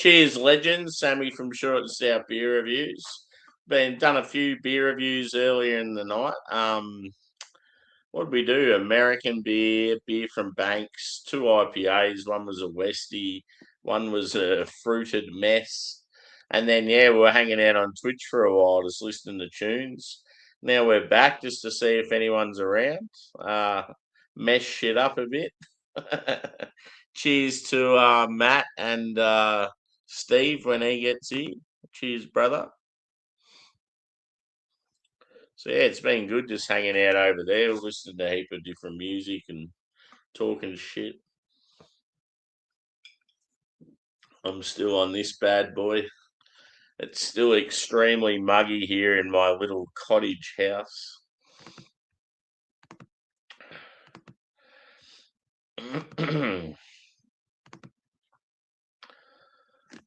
Cheers, legends. Sammy from Short and Stout Beer Reviews. Done a few beer reviews earlier in the night. What did we do? American beer from Banks, 2 IPAs. One was a Westie, one was a fruited mess. And then, we were hanging out on Twitch for a while, just listening to tunes. Now we're back just to see if anyone's around. Mess shit up a bit. Cheers to Matt and Steve when he gets here. Cheers, brother. So it's been good just hanging out over there, listening to a heap of different music and talking shit. I'm still on this bad boy. It's still extremely muggy here in my little cottage house.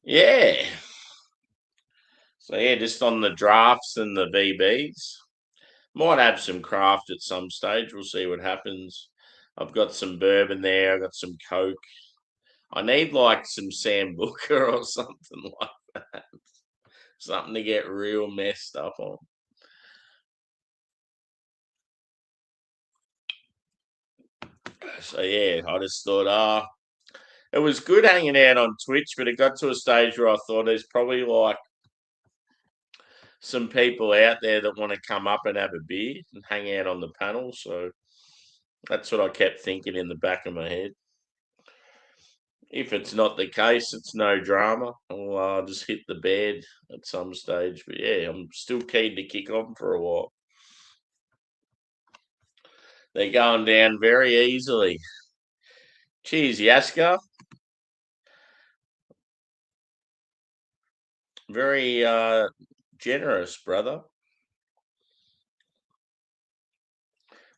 Yeah. So just on the drafts and the VBs. Might have some craft at some stage. We'll see what happens. I've got some bourbon there. I've got some Coke. I need like some Sambuca or something like that. Something to get real messed up on. So I just thought, it was good hanging out on Twitch, but it got to a stage where I thought there's probably like some people out there that want to come up and have a beer and hang out on the panel. So that's what I kept thinking in the back of my head. If it's not the case, it's no drama. I'll just hit the bed at some stage. But I'm still keen to kick on for a while. They're going down very easily. Cheers, Yaska. Very generous, brother.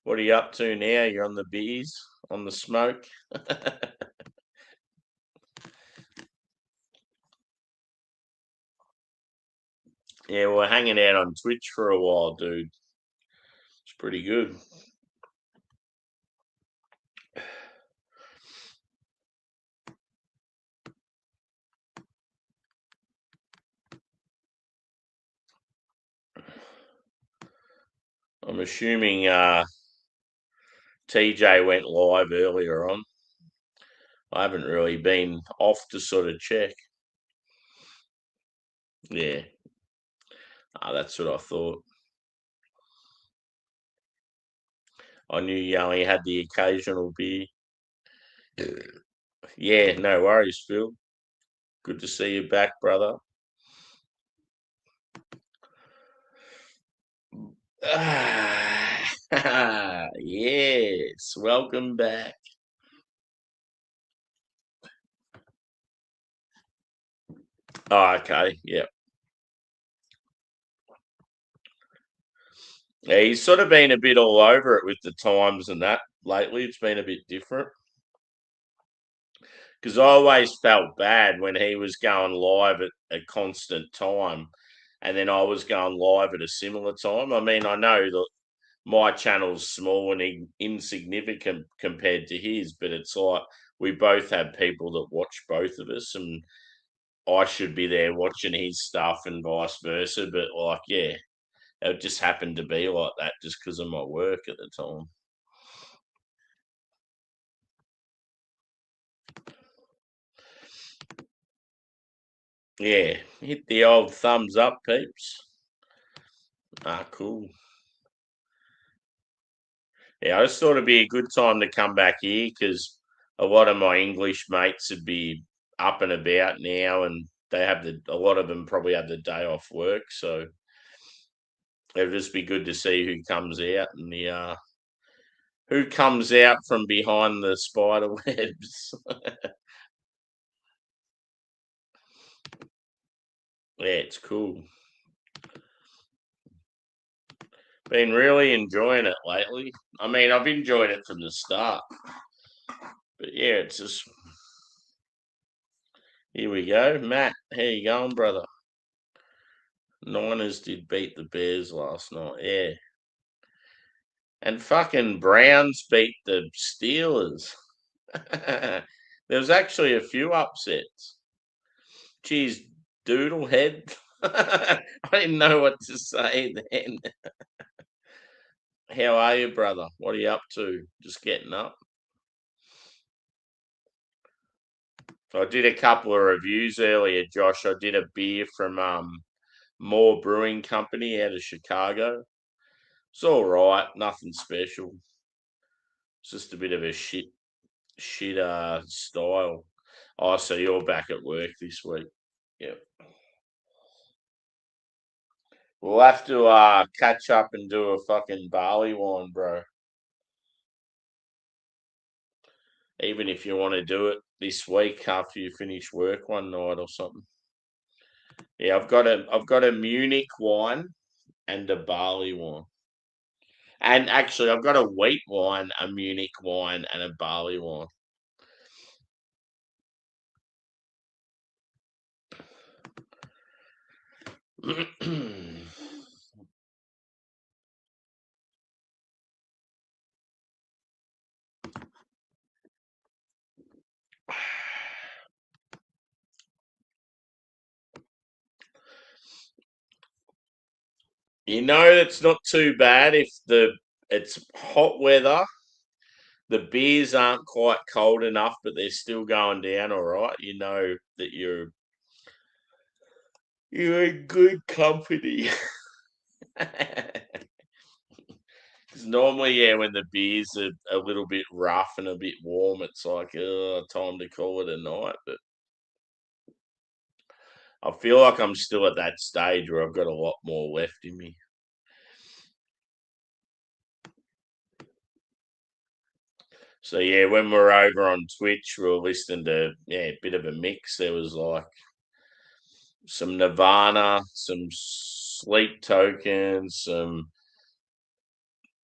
What are you up to now? You're on the beers, on the smoke. We're hanging out on Twitch for a while, dude. It's pretty good. I'm assuming TJ went live earlier on. I haven't really been off to sort of check. Yeah. That's what I thought. I knew you only had the occasional beer. Yeah, no worries, Phil. Good to see you back, brother. Yes, welcome back. Oh, okay, yeah. Yeah, he's sort of been a bit all over it with the times and that lately. It's been a bit different. Because I always felt bad when he was going live at a constant time and then I was going live at a similar time. I mean, I know that my channel's small and insignificant compared to his, but it's like we both have people that watch both of us and I should be there watching his stuff and vice versa. But it just happened to be like that just because of my work at the time. Yeah, hit the old thumbs up, peeps. Cool. Yeah, I just thought it'd be a good time to come back here because a lot of my English mates would be up and about now, and they have a lot of them probably have the day off work, so it'll just be good to see who comes out and who comes out from behind the spider webs. Yeah, it's cool. Been really enjoying it lately. I mean, I've enjoyed it from the start. But it's just here we go. Matt, how you going, brother? Niners did beat the Bears last night, yeah. And fucking Browns beat the Steelers. There was actually a few upsets. Geez, Doodlehead. I didn't know what to say then. How are you, brother? What are you up to? Just getting up. So I did a couple of reviews earlier, Josh. I did a beer from Moore Brewing Company out of Chicago. It's all right, nothing special. It's just a bit of a shit style. Oh, so you're back at work this week? Yep. We'll have to catch up and do a fucking barley wine, bro. Even if you want to do it this week after you finish work one night or something. Yeah, I've got a Munich wine and a barley wine. And actually I've got a wheat wine, a Munich wine, and a barley wine. You know, it's not too bad if it's hot weather. The beers aren't quite cold enough, but they're still going down all right. You know that you're in good company. Because normally, yeah, when the beers are a little bit rough and a bit warm, it's like, time to call it a night. But I feel like I'm still at that stage where I've got a lot more left in me. So yeah, when we're over on Twitch, we were listening to a bit of a mix. There was like some Nirvana, some Sleep Tokens, some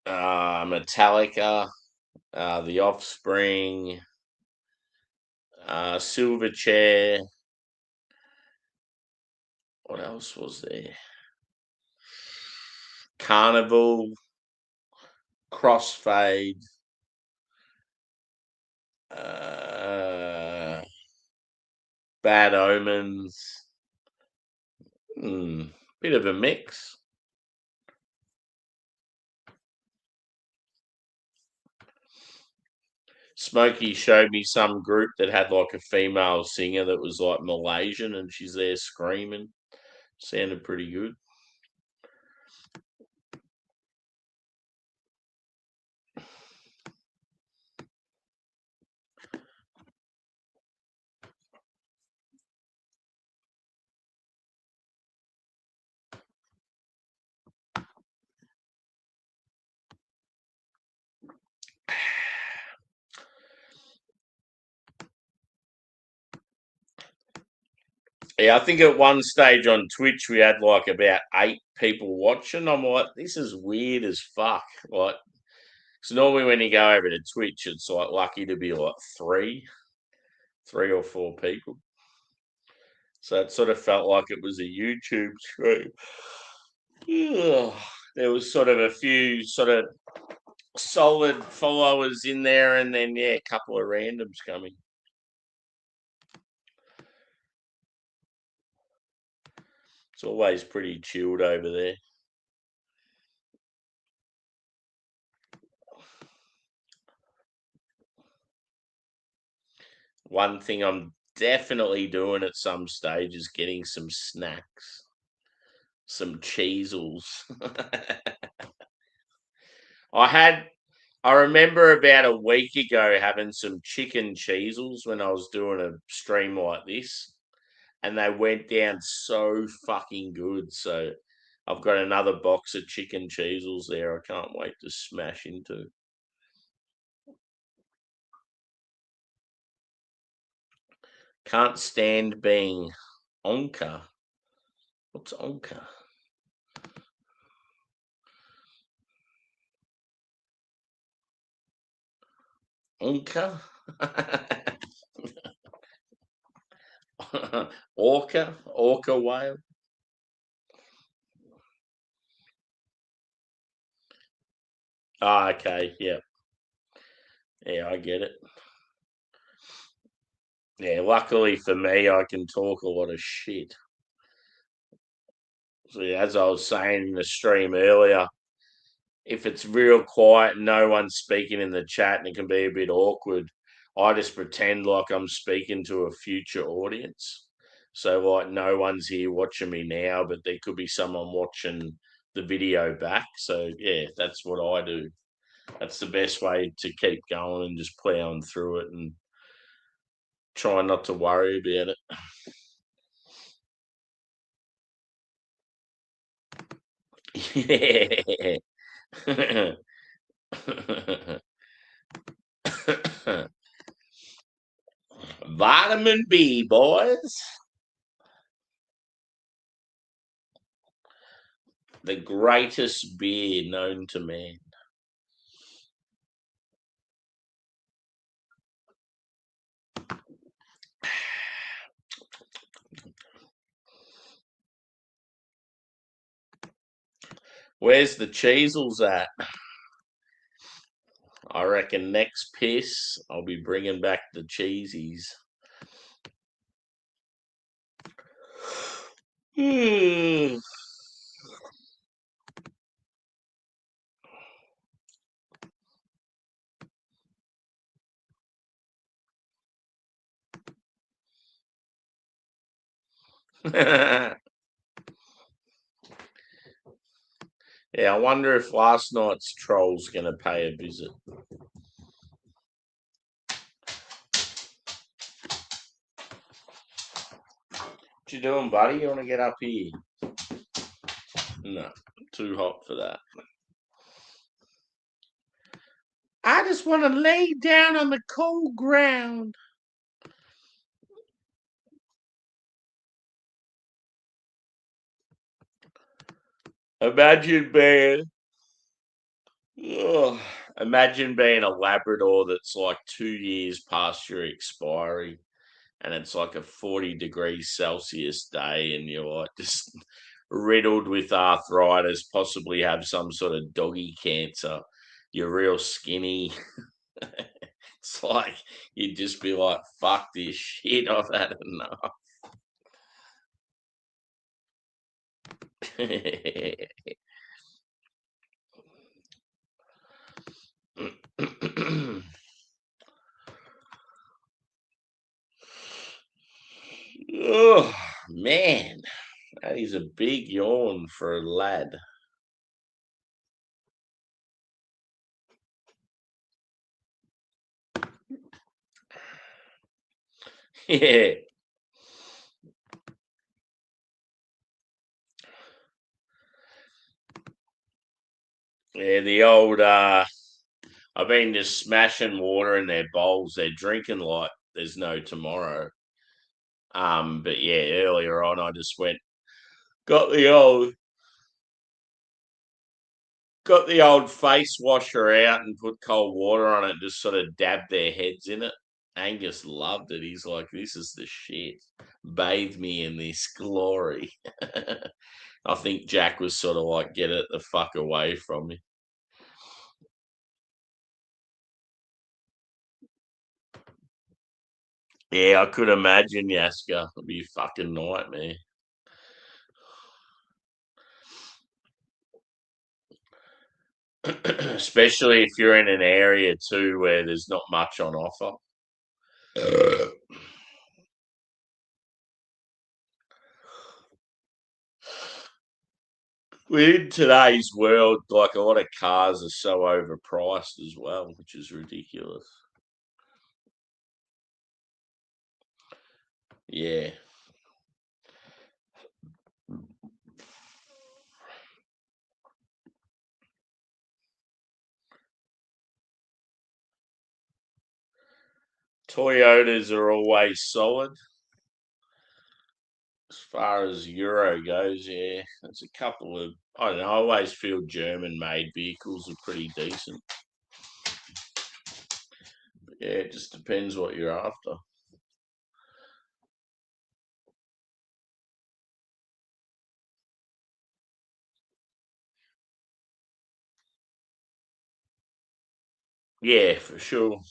Metallica, The Offspring, Silverchair. What else was there? Carnival, Crossfade, uh, Bad Omens. Bit of a mix. Smokey showed me some group that had like a female singer that was like Malaysian and she's there screaming. Sounded pretty good. Yeah, I think at one stage on Twitch we had like about 8 people watching. I'm like, this is weird as fuck. Like, so normally when you go over to Twitch, it's like lucky to be like three or four people. So it sort of felt like it was a YouTube stream. There was sort of a few sort of solid followers in there, and then a couple of randoms coming. It's always pretty chilled over there. One thing I'm definitely doing at some stage is getting some snacks, some cheesels. I remember about a week ago having some chicken cheesels when I was doing a stream like this, and they went down so fucking good. So I've got another box of chicken cheesels there. I can't wait to smash into. Can't stand being Onka. What's Onka? Onka? Orca? Orca whale? Ah, okay. Yeah. Yeah, I get it. Yeah, luckily for me, I can talk a lot of shit. So, yeah, as I was saying in the stream earlier, if it's real quiet and no one's speaking in the chat and it can be a bit awkward, I just pretend like I'm speaking to a future audience. So, like, no one's here watching me now, but there could be someone watching the video back. So, yeah, that's what I do. That's the best way to keep going and just plowing through it and try not to worry about it. Yeah. Vitamin B, boys. The greatest beer known to man. Where's the Cheezels at? I reckon next piss, I'll be bringing back the cheesies. Yeah, I wonder if last night's troll's going to pay a visit. What you doing, buddy? You want to get up here? No, too hot for that. I just want to lay down on the cold ground. Imagine being, ugh, imagine being a Labrador that's like 2 years past your expiry, and it's like a 40 degrees Celsius day, and you're like just riddled with arthritis, possibly have some sort of doggy cancer. You're real skinny. It's like you'd just be like, "Fuck this shit! I've had enough." Oh man, that is a big yawn for a lad. Yeah, yeah. The old I've been just smashing water in their bowls. They're drinking like there's no tomorrow. But yeah, earlier on, I just went got the old got the old face washer out and put cold water on it. Just sort of dabbed their heads in it. Angus loved it. He's like, "This is the shit. Bathe me in this glory." I think Jack was sort of like, "Get it the fuck away from me." Yeah, I could imagine Yaska. It'd be a fucking nightmare. Especially if you're in an area too where there's not much on offer. In today's world, like a lot of cars are so overpriced as well, which is ridiculous. Yeah. Toyotas are always solid. As far as Euro goes, yeah. There's a couple of, I don't know, I always feel German made vehicles are pretty decent. But yeah, it just depends what you're after. Yeah, for sure.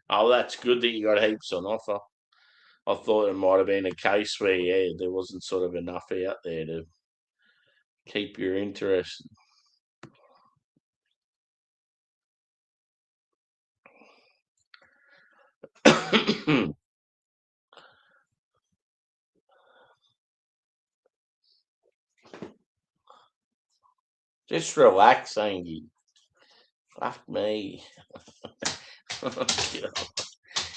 Oh, that's good that you got heaps on offer. I thought it might have been a case where, yeah, there wasn't sort of enough out there to keep your interest. Just relax, Angie. Fuck me.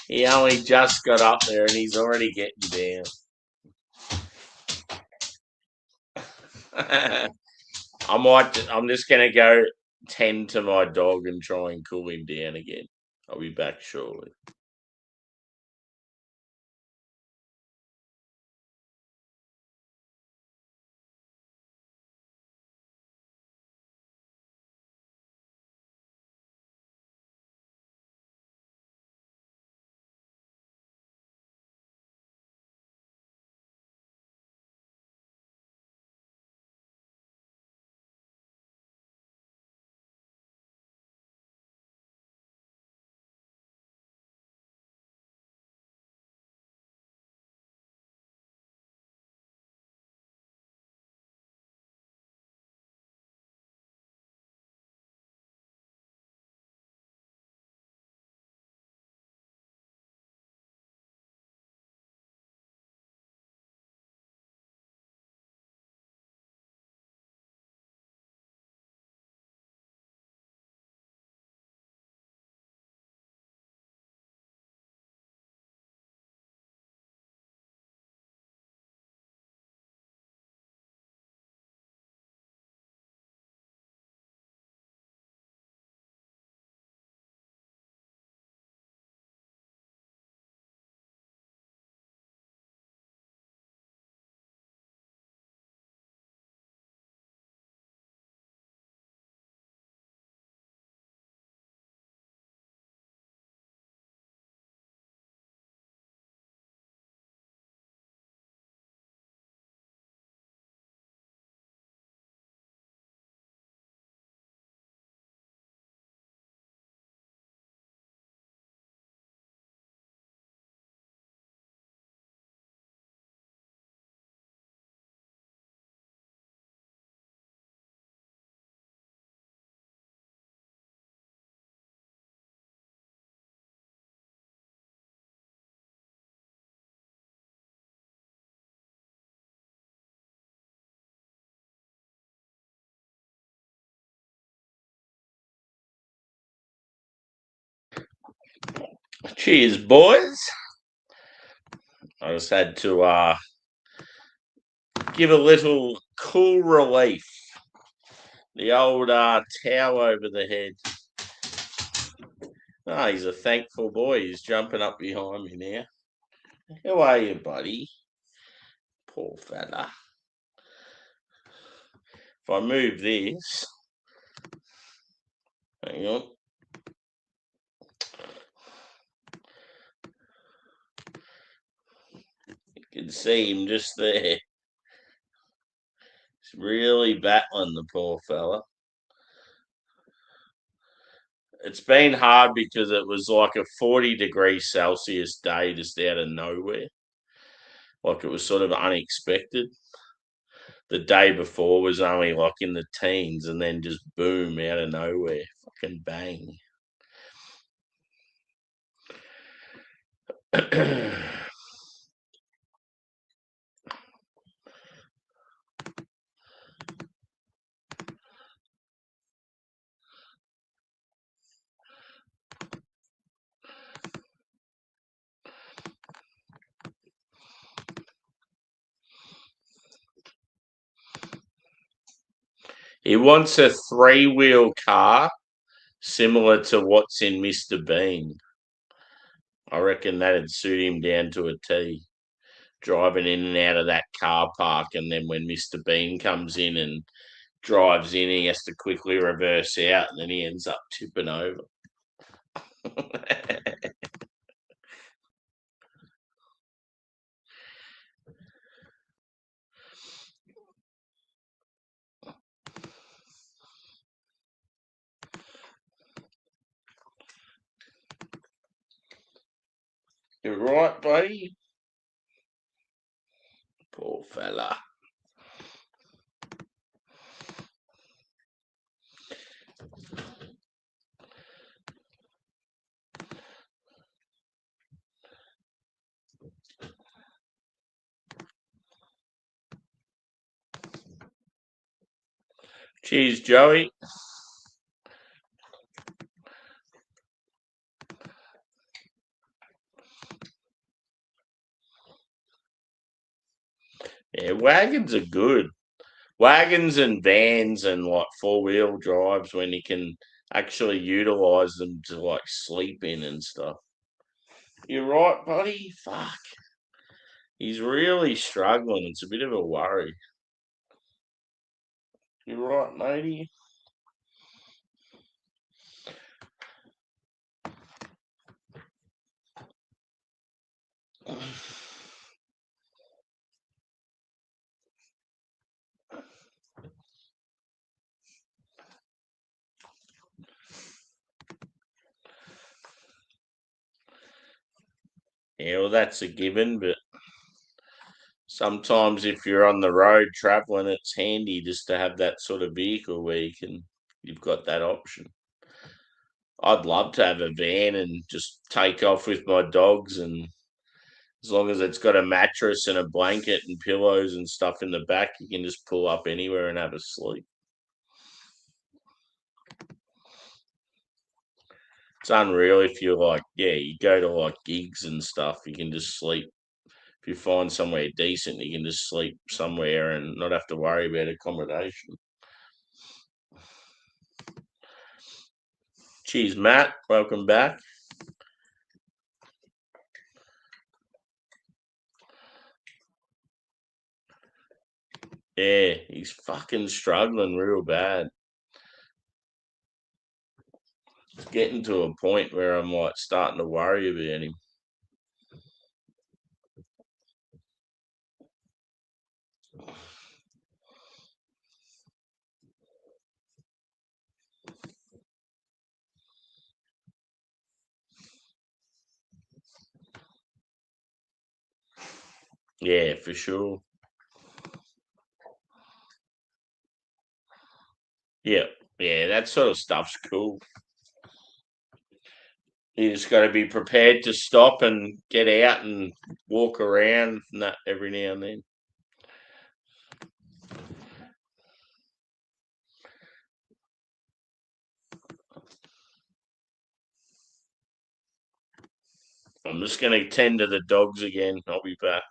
He only just got up there and he's already getting down. I'm just gonna go tend to my dog and try and cool him down again. I'll be back shortly. Cheers, boys. I just had to give a little cool relief. The old towel over the head. Oh, he's a thankful boy. He's jumping up behind me now. How are you, buddy? Poor fella. If I move this, hang on. You can see him just there. He's really battling, the poor fella. It's been hard because it was like a 40-degree Celsius day just out of nowhere. Like it was sort of unexpected. The day before was only like in the teens and then just boom out of nowhere. Fucking bang. He wants a three-wheel car similar to what's in Mr. Bean. I reckon that'd suit him down to a T. Driving in and out of that car park, and then when Mr. Bean comes in and drives in, he has to quickly reverse out, and then he ends up tipping over. You're right, buddy. Poor fella. Cheers, Joey. Yeah, wagons are good. Wagons and vans and like four-wheel drives when you can actually utilize them to like sleep in and stuff. You're right, buddy. Fuck. He's really struggling. It's a bit of a worry. You're right, matey. Yeah, well, that's a given, but sometimes if you're on the road traveling, it's handy just to have that sort of vehicle where you've got that option. I'd love to have a van and just take off with my dogs, and as long as it's got a mattress and a blanket and pillows and stuff in the back, you can just pull up anywhere and have a sleep. It's unreal if you're like, yeah, you go to like gigs and stuff, you can just sleep. If you find somewhere decent, you can just sleep somewhere and not have to worry about accommodation. Cheers, Matt. Welcome back. Yeah, he's fucking struggling real bad. It's getting to a point where I'm like starting to worry about him. Yeah, for sure. Yeah, yeah, that sort of stuff's cool. You just got to be prepared to stop and get out and walk around and that every now and then. I'm just going to tend to the dogs again. I'll be back.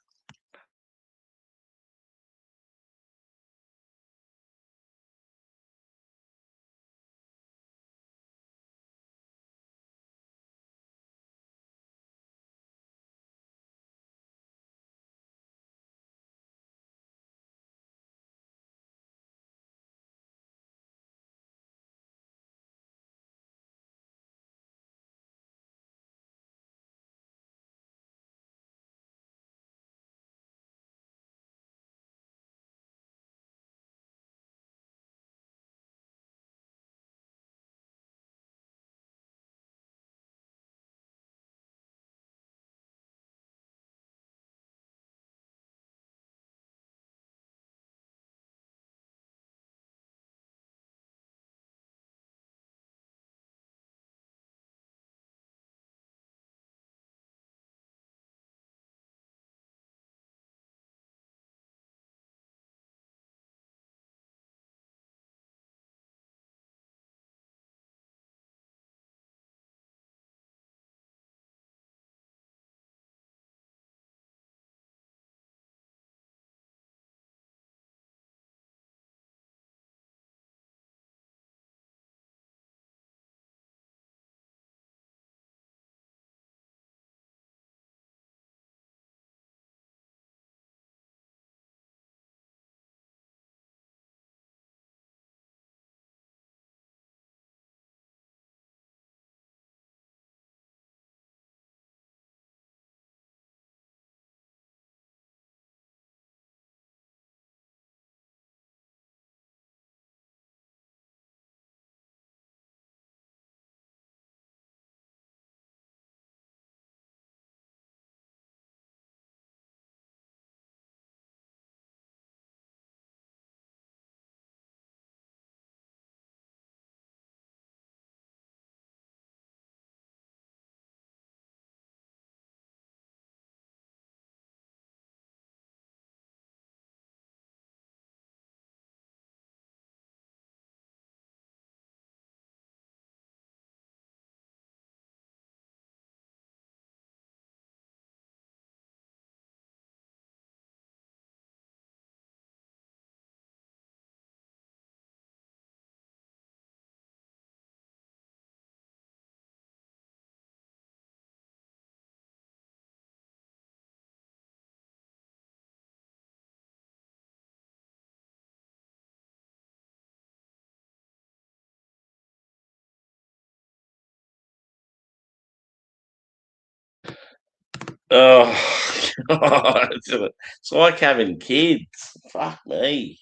Oh, God. It's like having kids. Fuck me.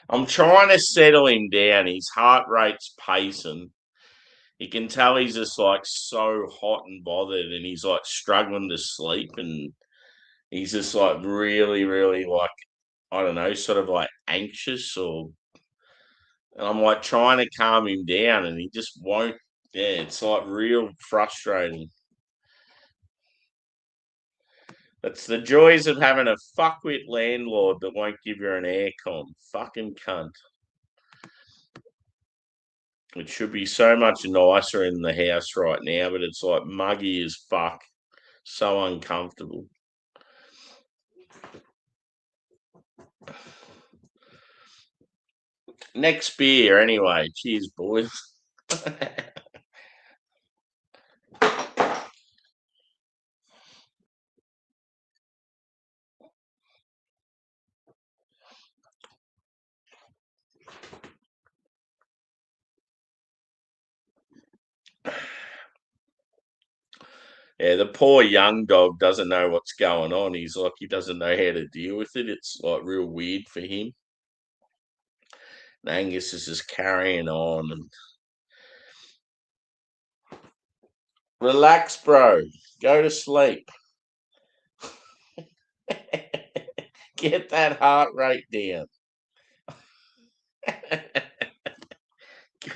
I'm trying to settle him down. His heart rate's pacing. You can tell he's just like so hot and bothered, and he's like struggling to sleep, and he's just like really, really like, I don't know, sort of like anxious, or and I'm like trying to calm him down, and he just won't. Yeah, it's like real frustrating. It's the joys of having a fuckwit landlord that won't give you an aircon. Fucking cunt. It should be so much nicer in the house right now, but it's like muggy as fuck. So uncomfortable. Next beer, anyway. Cheers, boys. Yeah, the poor young dog doesn't know what's going on. He's like, he doesn't know how to deal with it. It's like real weird for him. And Angus is just carrying on and relax, bro. Go to sleep. Get that heart rate down.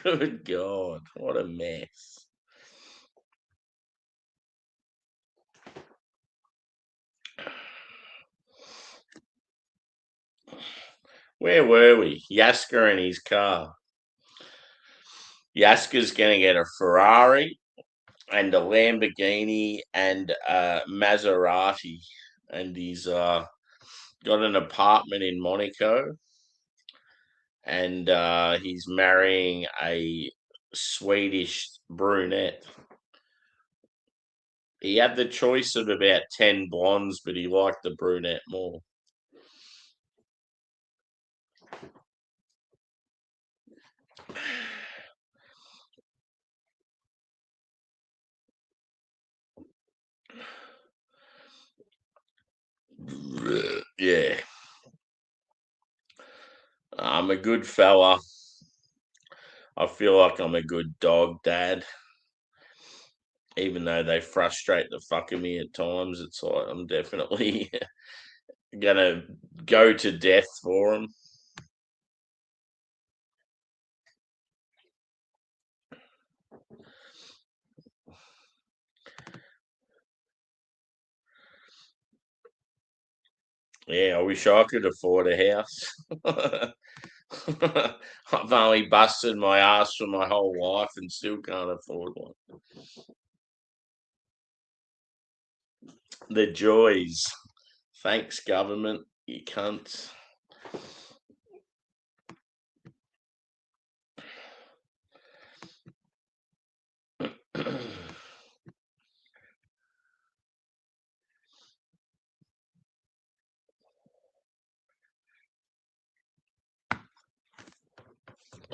Good God, what a mess. Where were we? Yaska in his car. Yaska's going to get a Ferrari and a Lamborghini and a Maserati. And he's got an apartment in Monaco. And he's marrying a Swedish brunette. He had the choice of about 10 blondes, but he liked the brunette more. Yeah. I'm a good fella. I feel like I'm a good dog dad. Even though they frustrate the fuck of me at times, it's like I'm definitely gonna go to death for them. Yeah, I wish I could afford a house. I've only busted my ass for my whole life and still can't afford one. The joys. Thanks, government, you cunts.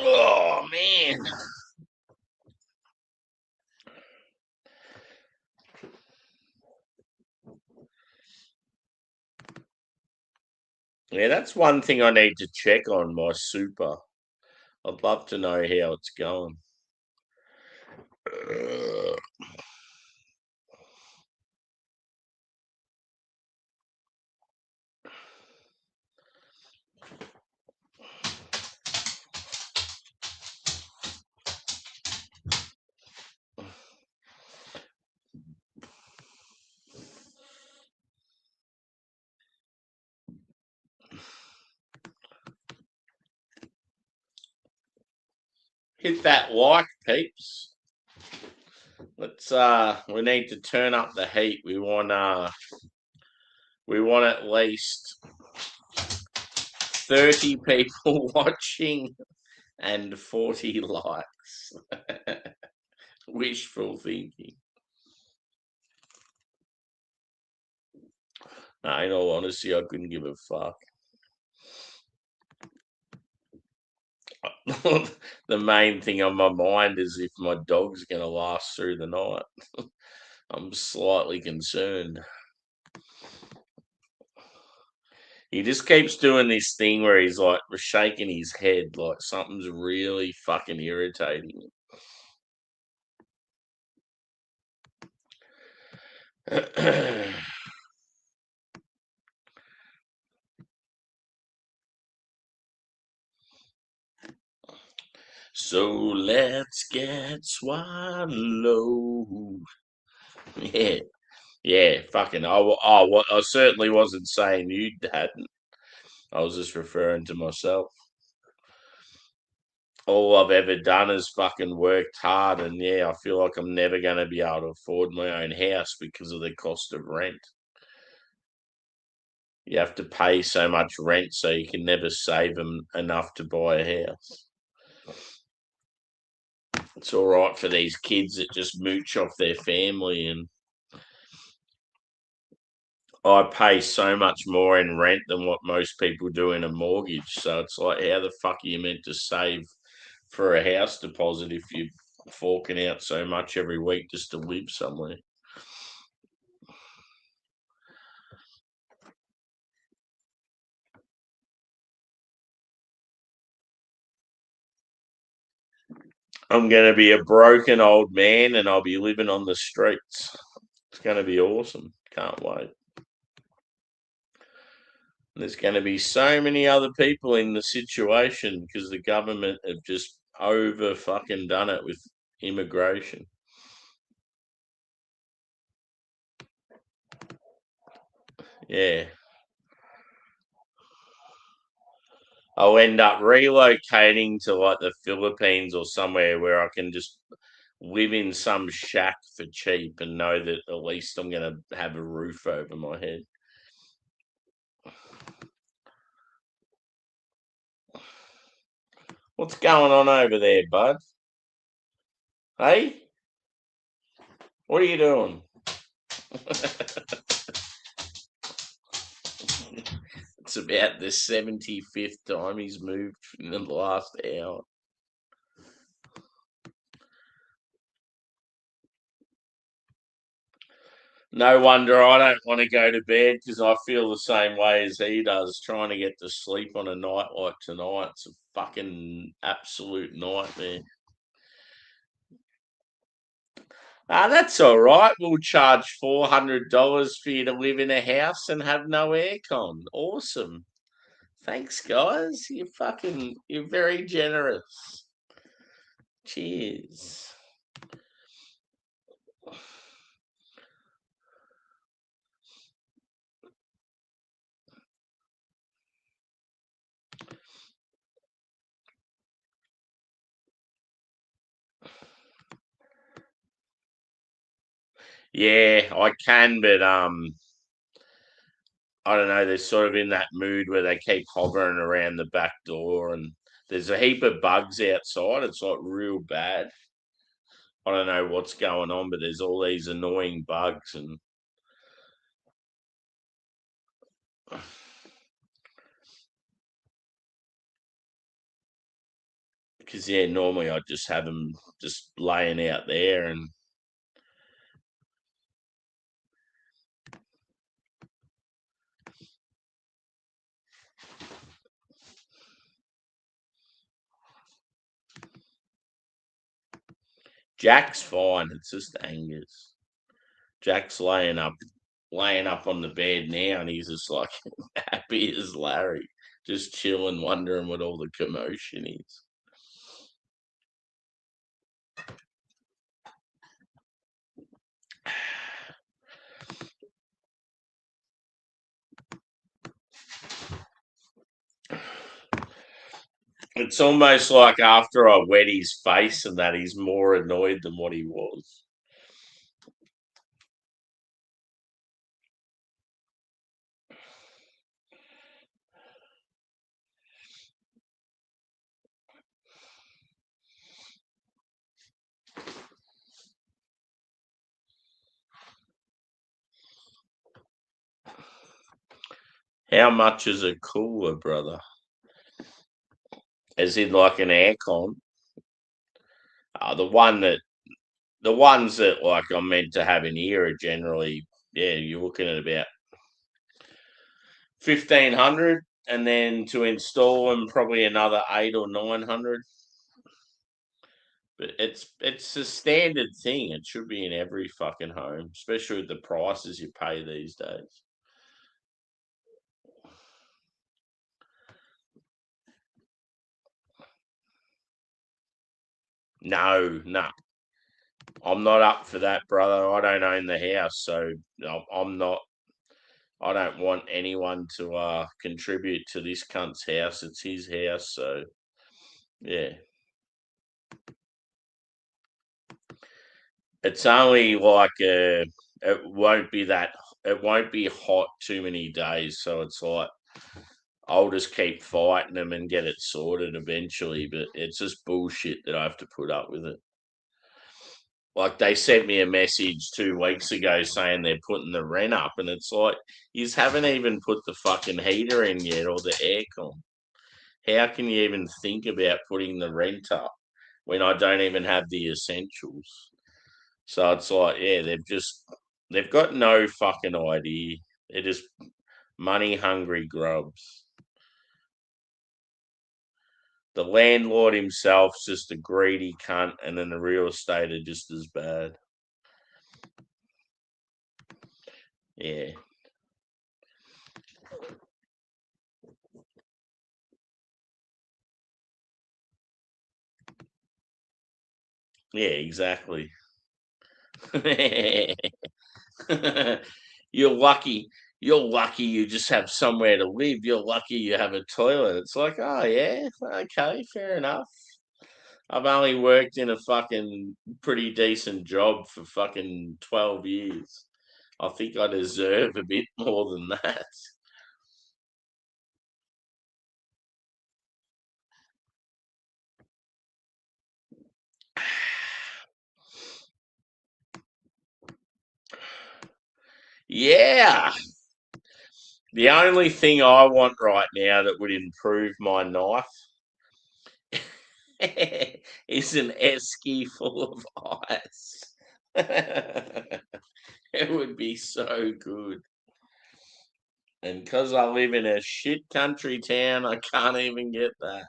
Oh, man. Yeah, that's one thing I need to check on my super. I'd love to know how it's going. Hit that like, peeps. Let's we need to turn up the heat. We want at least 30 people watching and 40 likes. Wishful thinking. No, in all honesty, I couldn't give a fuck. The main thing on my mind is if my dog's going to last through the night. I'm slightly concerned. He just keeps doing this thing where he's like shaking his head like something's really fucking irritating him. So let's get swallowed. Yeah, yeah, fucking. I certainly wasn't saying you hadn't. I was just referring to myself. All I've ever done is fucking worked hard, and yeah, I feel like I'm never going to be able to afford my own house because of the cost of rent. You have to pay so much rent, so you can never save them enough to buy a house. It's all right for these kids that just mooch off their family, and I pay so much more in rent than what most people do in a mortgage. So it's like, how the fuck are you meant to save for a house deposit if you're forking out so much every week just to live somewhere? I'm going to be a broken old man and I'll be living on the streets. It's going to be awesome. Can't wait. There's going to be so many other people in the situation because the government have just over fucking done it with immigration. Yeah. I'll end up relocating to like the Philippines or somewhere where I can just live in some shack for cheap and know that at least I'm going to have a roof over my head. What's going on over there, bud? Hey? What are you doing? It's about the 75th time he's moved in the last hour. No wonder I don't want to go to bed because I feel the same way as he does. Trying to get to sleep on a night like tonight's a fucking absolute nightmare. That's all right. We'll charge $400 for you to live in a house and have no aircon. Awesome. Thanks, guys. You're very generous. Cheers. Yeah, I can, but I don't know. They're sort of in that mood where they keep hovering around the back door, and there's a heap of bugs outside. It's like real bad. I don't know what's going on, but there's all these annoying bugs, and because yeah, normally I'd just have them just laying out there, and Jack's fine. It's just Angus. Jack's laying up on the bed now, and he's just like happy as Larry, just chilling, wondering what all the commotion is. It's almost like after I wet his face and that he's more annoyed than what he was. How much is a cooler, brother? As in like an aircon? The one that The ones that like I'm meant to have in here are generally, yeah, you're looking at about 1,500, and then to install them probably another 8 or 900. But it's a standard thing. It should be in every fucking home, especially with the prices you pay these days. No, no, I'm not up for that, brother. I don't own the house, so I'm not. I don't want anyone to contribute to this cunt's house. It's his house, so yeah. It's only like it won't be that. It won't be hot too many days, so it's like I'll just keep fighting them and get it sorted eventually. But it's just bullshit that I have to put up with it. Like they sent me a message 2 weeks ago saying they're putting the rent up, and it's like you haven't even put the fucking heater in yet or the aircon. How can you even think about putting the rent up when I don't even have the essentials? So it's like, yeah, they've got no fucking idea. They're just money hungry grubs. The landlord himself's just a greedy cunt, and then the real estate are just as bad. Yeah. Yeah, exactly. You're lucky. You're lucky you just have somewhere to live. You're lucky you have a toilet. It's like, oh yeah, okay, fair enough. I've only worked in a fucking pretty decent job for fucking 12 years. I think I deserve a bit more than that. Yeah. The only thing I want right now that would improve my knife is an esky full of ice. It would be so good. And because I live in a shit country town, I can't even get that.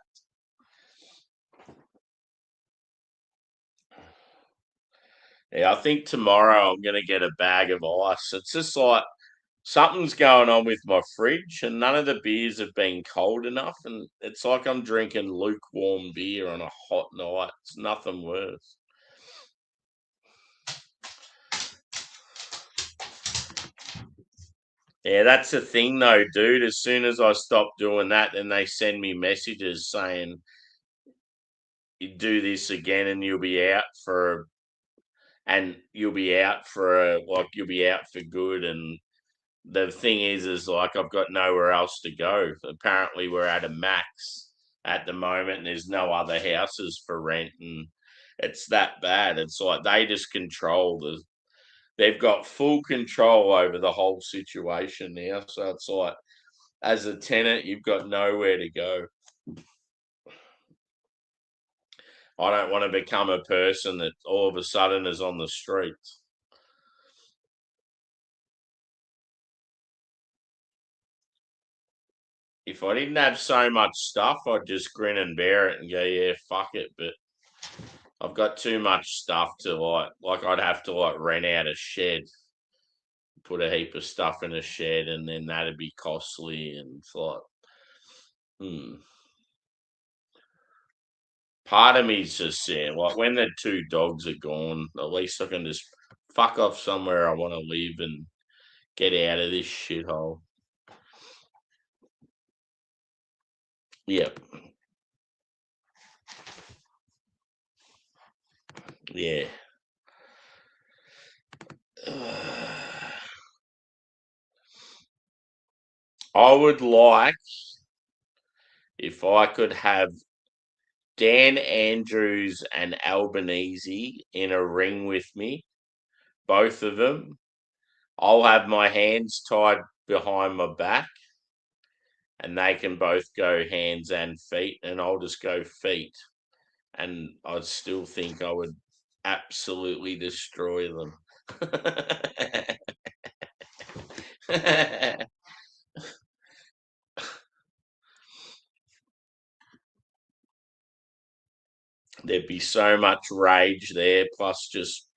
Yeah, I think tomorrow I'm going to get a bag of ice. It's just like something's going on with my fridge, and none of the beers have been cold enough. And it's like I'm drinking lukewarm beer on a hot night. It's nothing worse. Yeah, that's the thing though, dude. As soon as I stop doing that, then they send me messages saying, you do this again and you'll be out for like you'll be out for good. And the thing is like I've got nowhere else to go. Apparently we're at a max at the moment and there's no other houses for rent, and it's that bad. It's like they just control they've got full control over the whole situation now. So it's like as a tenant, you've got nowhere to go. I don't want to become a person that all of a sudden is on the streets. If I didn't have so much stuff, I'd just grin and bear it and go, yeah, fuck it. But I've got too much stuff to like I'd have to like rent out a shed, put a heap of stuff in a shed, and then that'd be costly. And it's like, hmm. Part of me's just saying, like when the two dogs are gone, at least I can just fuck off somewhere I want to live and get out of this shithole. Yep. Yeah. I would like if I could have Dan Andrews and Albanese in a ring with me, both of them. I'll have my hands tied behind my back and they can both go hands and feet, and I'll just go feet. And I still think I would. absolutely destroy them. There'd be so much rage there, plus just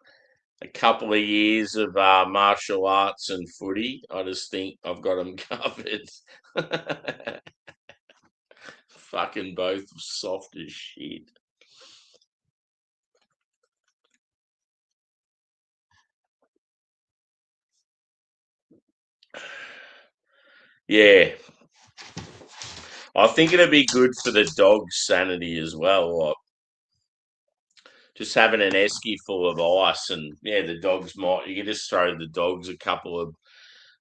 a couple of years of martial arts and footy. I just think I've got them covered. Fucking both soft as shit. Yeah, I think it'd be good for the dog's sanity as well. Like just having an esky full of ice, and yeah, the dogs might. You can just throw the dogs a couple of.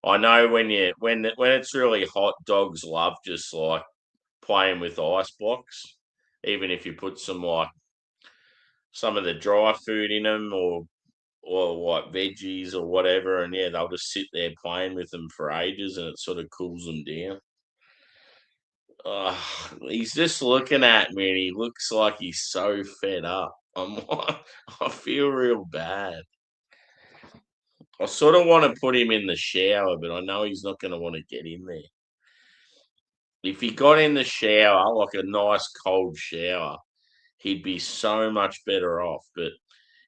I know when it's really hot, dogs love just like playing with ice blocks. Even if you put some of the dry food in them, or like veggies or whatever, and yeah, they'll just sit there playing with them for ages, and it sort of cools them down. He's just looking at me, and he looks like he's so fed up. I feel real bad. I sort of want to put him in the shower, but I know he's not going to want to get in there. If he got in the shower, like a nice cold shower, he'd be so much better off. But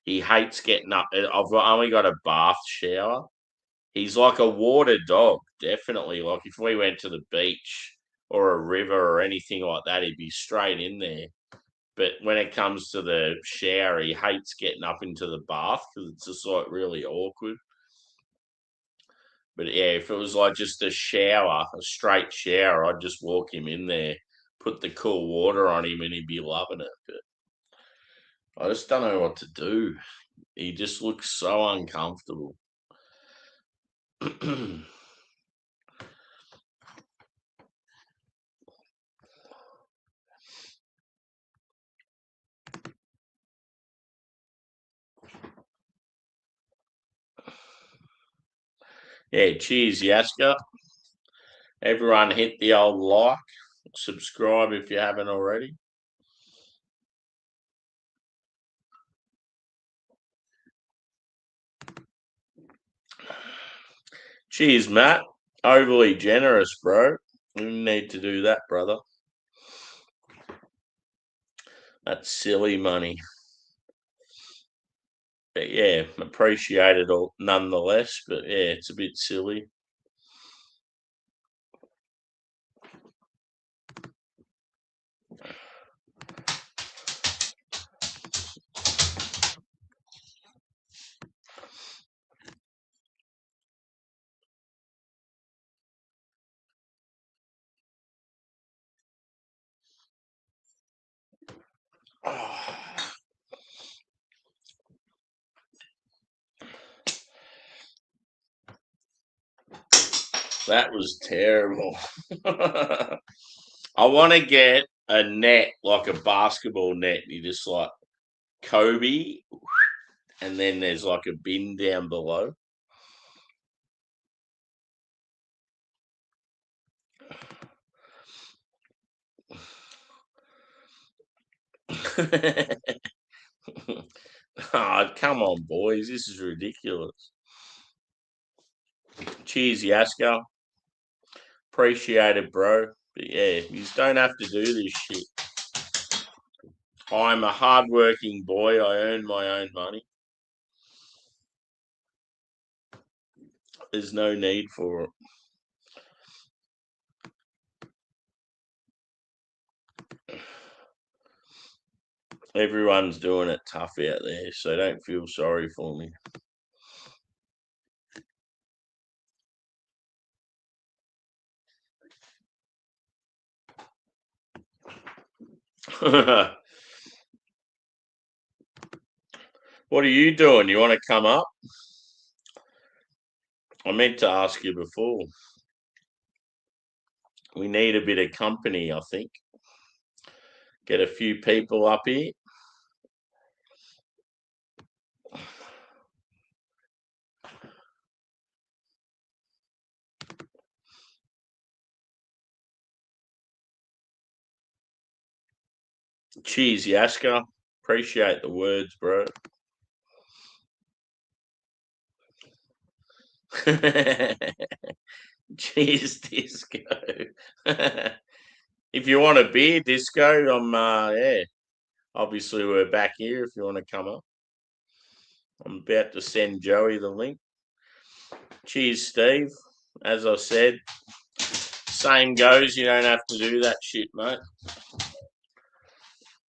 he hates getting up. I've only got a bath shower. He's like a water dog, definitely. Like if we went to the beach or a river or anything like that, he'd be straight in there. But when it comes to the shower, he hates getting up into the bath because it's just like really awkward. But yeah, if it was like just a shower, a straight shower, I'd just walk him in there, put the cool water on him, and he'd be loving it. But I just don't know what to do. He just looks so uncomfortable. Yeah, cheers, Yaska. Everyone hit the old like, subscribe if you haven't already. Cheers, Matt. Overly generous, bro. You need to do that, brother. That's silly money. But yeah, appreciate it all nonetheless. But yeah, it's a bit silly. Oh, that was terrible. I want to get a net, like a basketball net. You just like Kobe, and then there's like a bin down below. Oh, come on, boys. This is ridiculous. Cheers, Yaska. Appreciate it, bro. But yeah, you don't have to do this shit. I'm a hardworking boy. I earn my own money. There's no need for it. Everyone's doing it tough out there, so don't feel sorry for me. What are you doing? You want to come up? I meant to ask you before. We need a bit of company, I think. Get a few people up here. Cheers, Yaska. Appreciate the words, bro. Cheers, Disco. If you want a beer, Disco, yeah. Obviously, we're back here if you want to come up. I'm about to send Joey the link. Cheers, Steve. As I said, same goes. You don't have to do that shit, mate.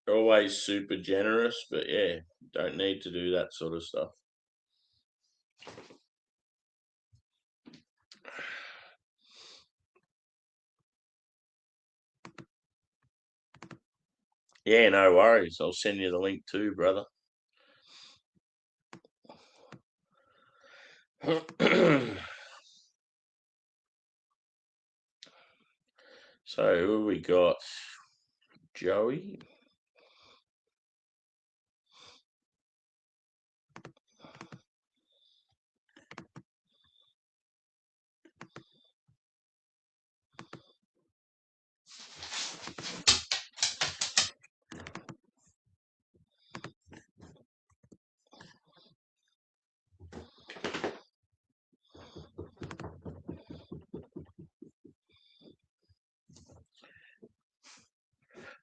You're always super generous, but yeah, don't need to do that sort of stuff. Yeah, no worries. I'll send you the link too, brother. So who we got? Joey.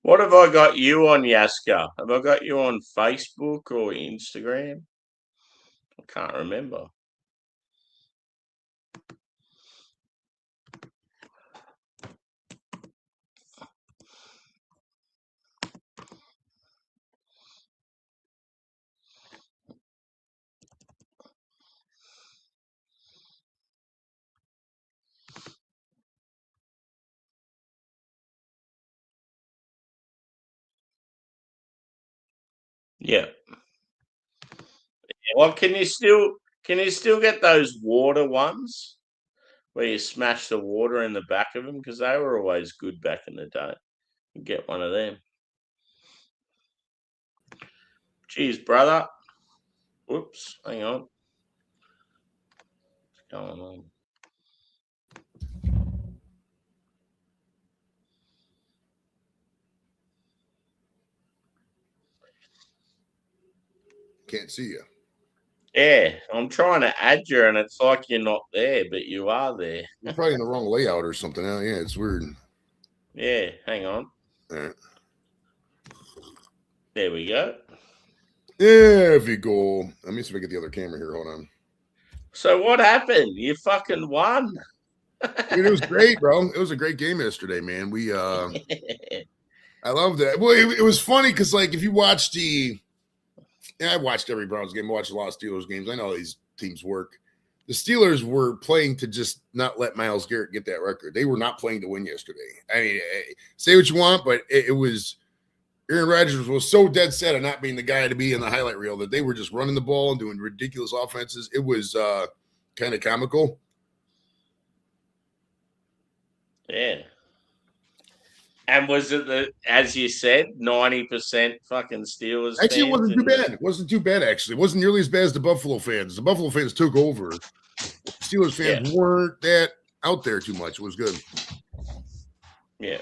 What have I got you on, Yaska? Have I got you on Facebook or Instagram? I can't remember. Yeah. Well, can you still get those water ones where you smash the water in the back of them? Because they were always good back in the day. You get one of them. Cheers, brother. Whoops, hang on. What's going on? Can't see you. Yeah, I'm trying to add you, and it's like you're not there, but you are there. You're probably in the wrong layout or something. Yeah, it's weird. Yeah, hang on. All right. There we go. There we go. Let me see if I get the other camera here. Hold on. So what happened? You fucking won. Dude, it was great, bro. It was a great game yesterday, man. I love that. Well, it was funny because, like, if you watch I watched every Browns game. I watched a lot of Steelers games. I know how these teams work. The Steelers were playing to just not let Myles Garrett get that record. They were not playing to win yesterday. I mean, say what you want, but it was Aaron Rodgers was so dead set on not being the guy to be in the highlight reel that they were just running the ball and doing ridiculous offenses. It was kind of comical. Yeah. And was it as you said, 90% fucking Steelers? Actually, it wasn't too bad. It wasn't too bad, actually. It wasn't nearly as bad as the Buffalo fans. The Buffalo fans took over. Steelers fans weren't that out there too much. It was good. Yeah.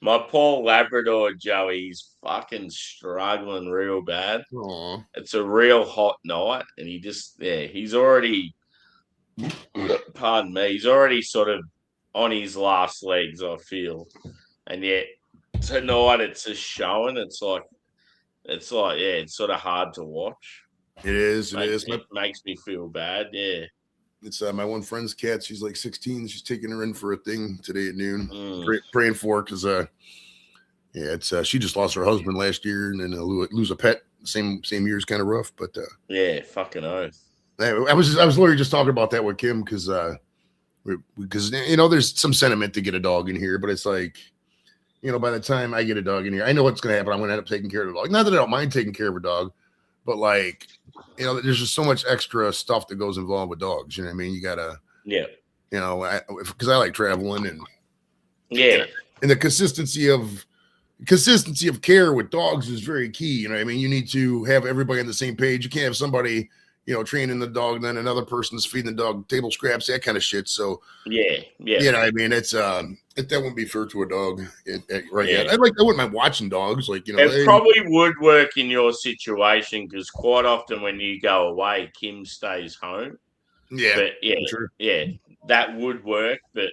My poor Labrador Joey's fucking struggling real bad. Aww. It's a real hot night, and he's already, pardon me, he's already sort of on his last legs, I feel. And yet tonight it's just showing. It's like, it's sort of hard to watch. It is. It makes me feel bad. Yeah. It's my one friend's cat. She's like 16. She's taking her in for a thing today at noon. Praying for her because, it's she just lost her husband last year, and then lose a pet same year is kind of rough. But yeah, fucking oath. I was literally just talking about that with Kim because there's some sentiment to get a dog in here, but it's like, by the time I get a dog in here, I know what's going to happen. I'm going to end up taking care of the dog. Not that I don't mind taking care of a dog, but like, there's just so much extra stuff that goes involved with dogs. You know what I mean? You gotta, because I like traveling and and the consistency of care with dogs is very key. You know what I mean? You need to have everybody on the same page. You can't have somebody, training the dog, and then another person's feeding the dog table scraps, that kind of shit. So yeah. I mean, it's that wouldn't be fair to a dog right yet. Yeah. I wouldn't mind watching dogs, like It probably would work in your situation because quite often when you go away, Kim stays home. Yeah, but sure. that would work. But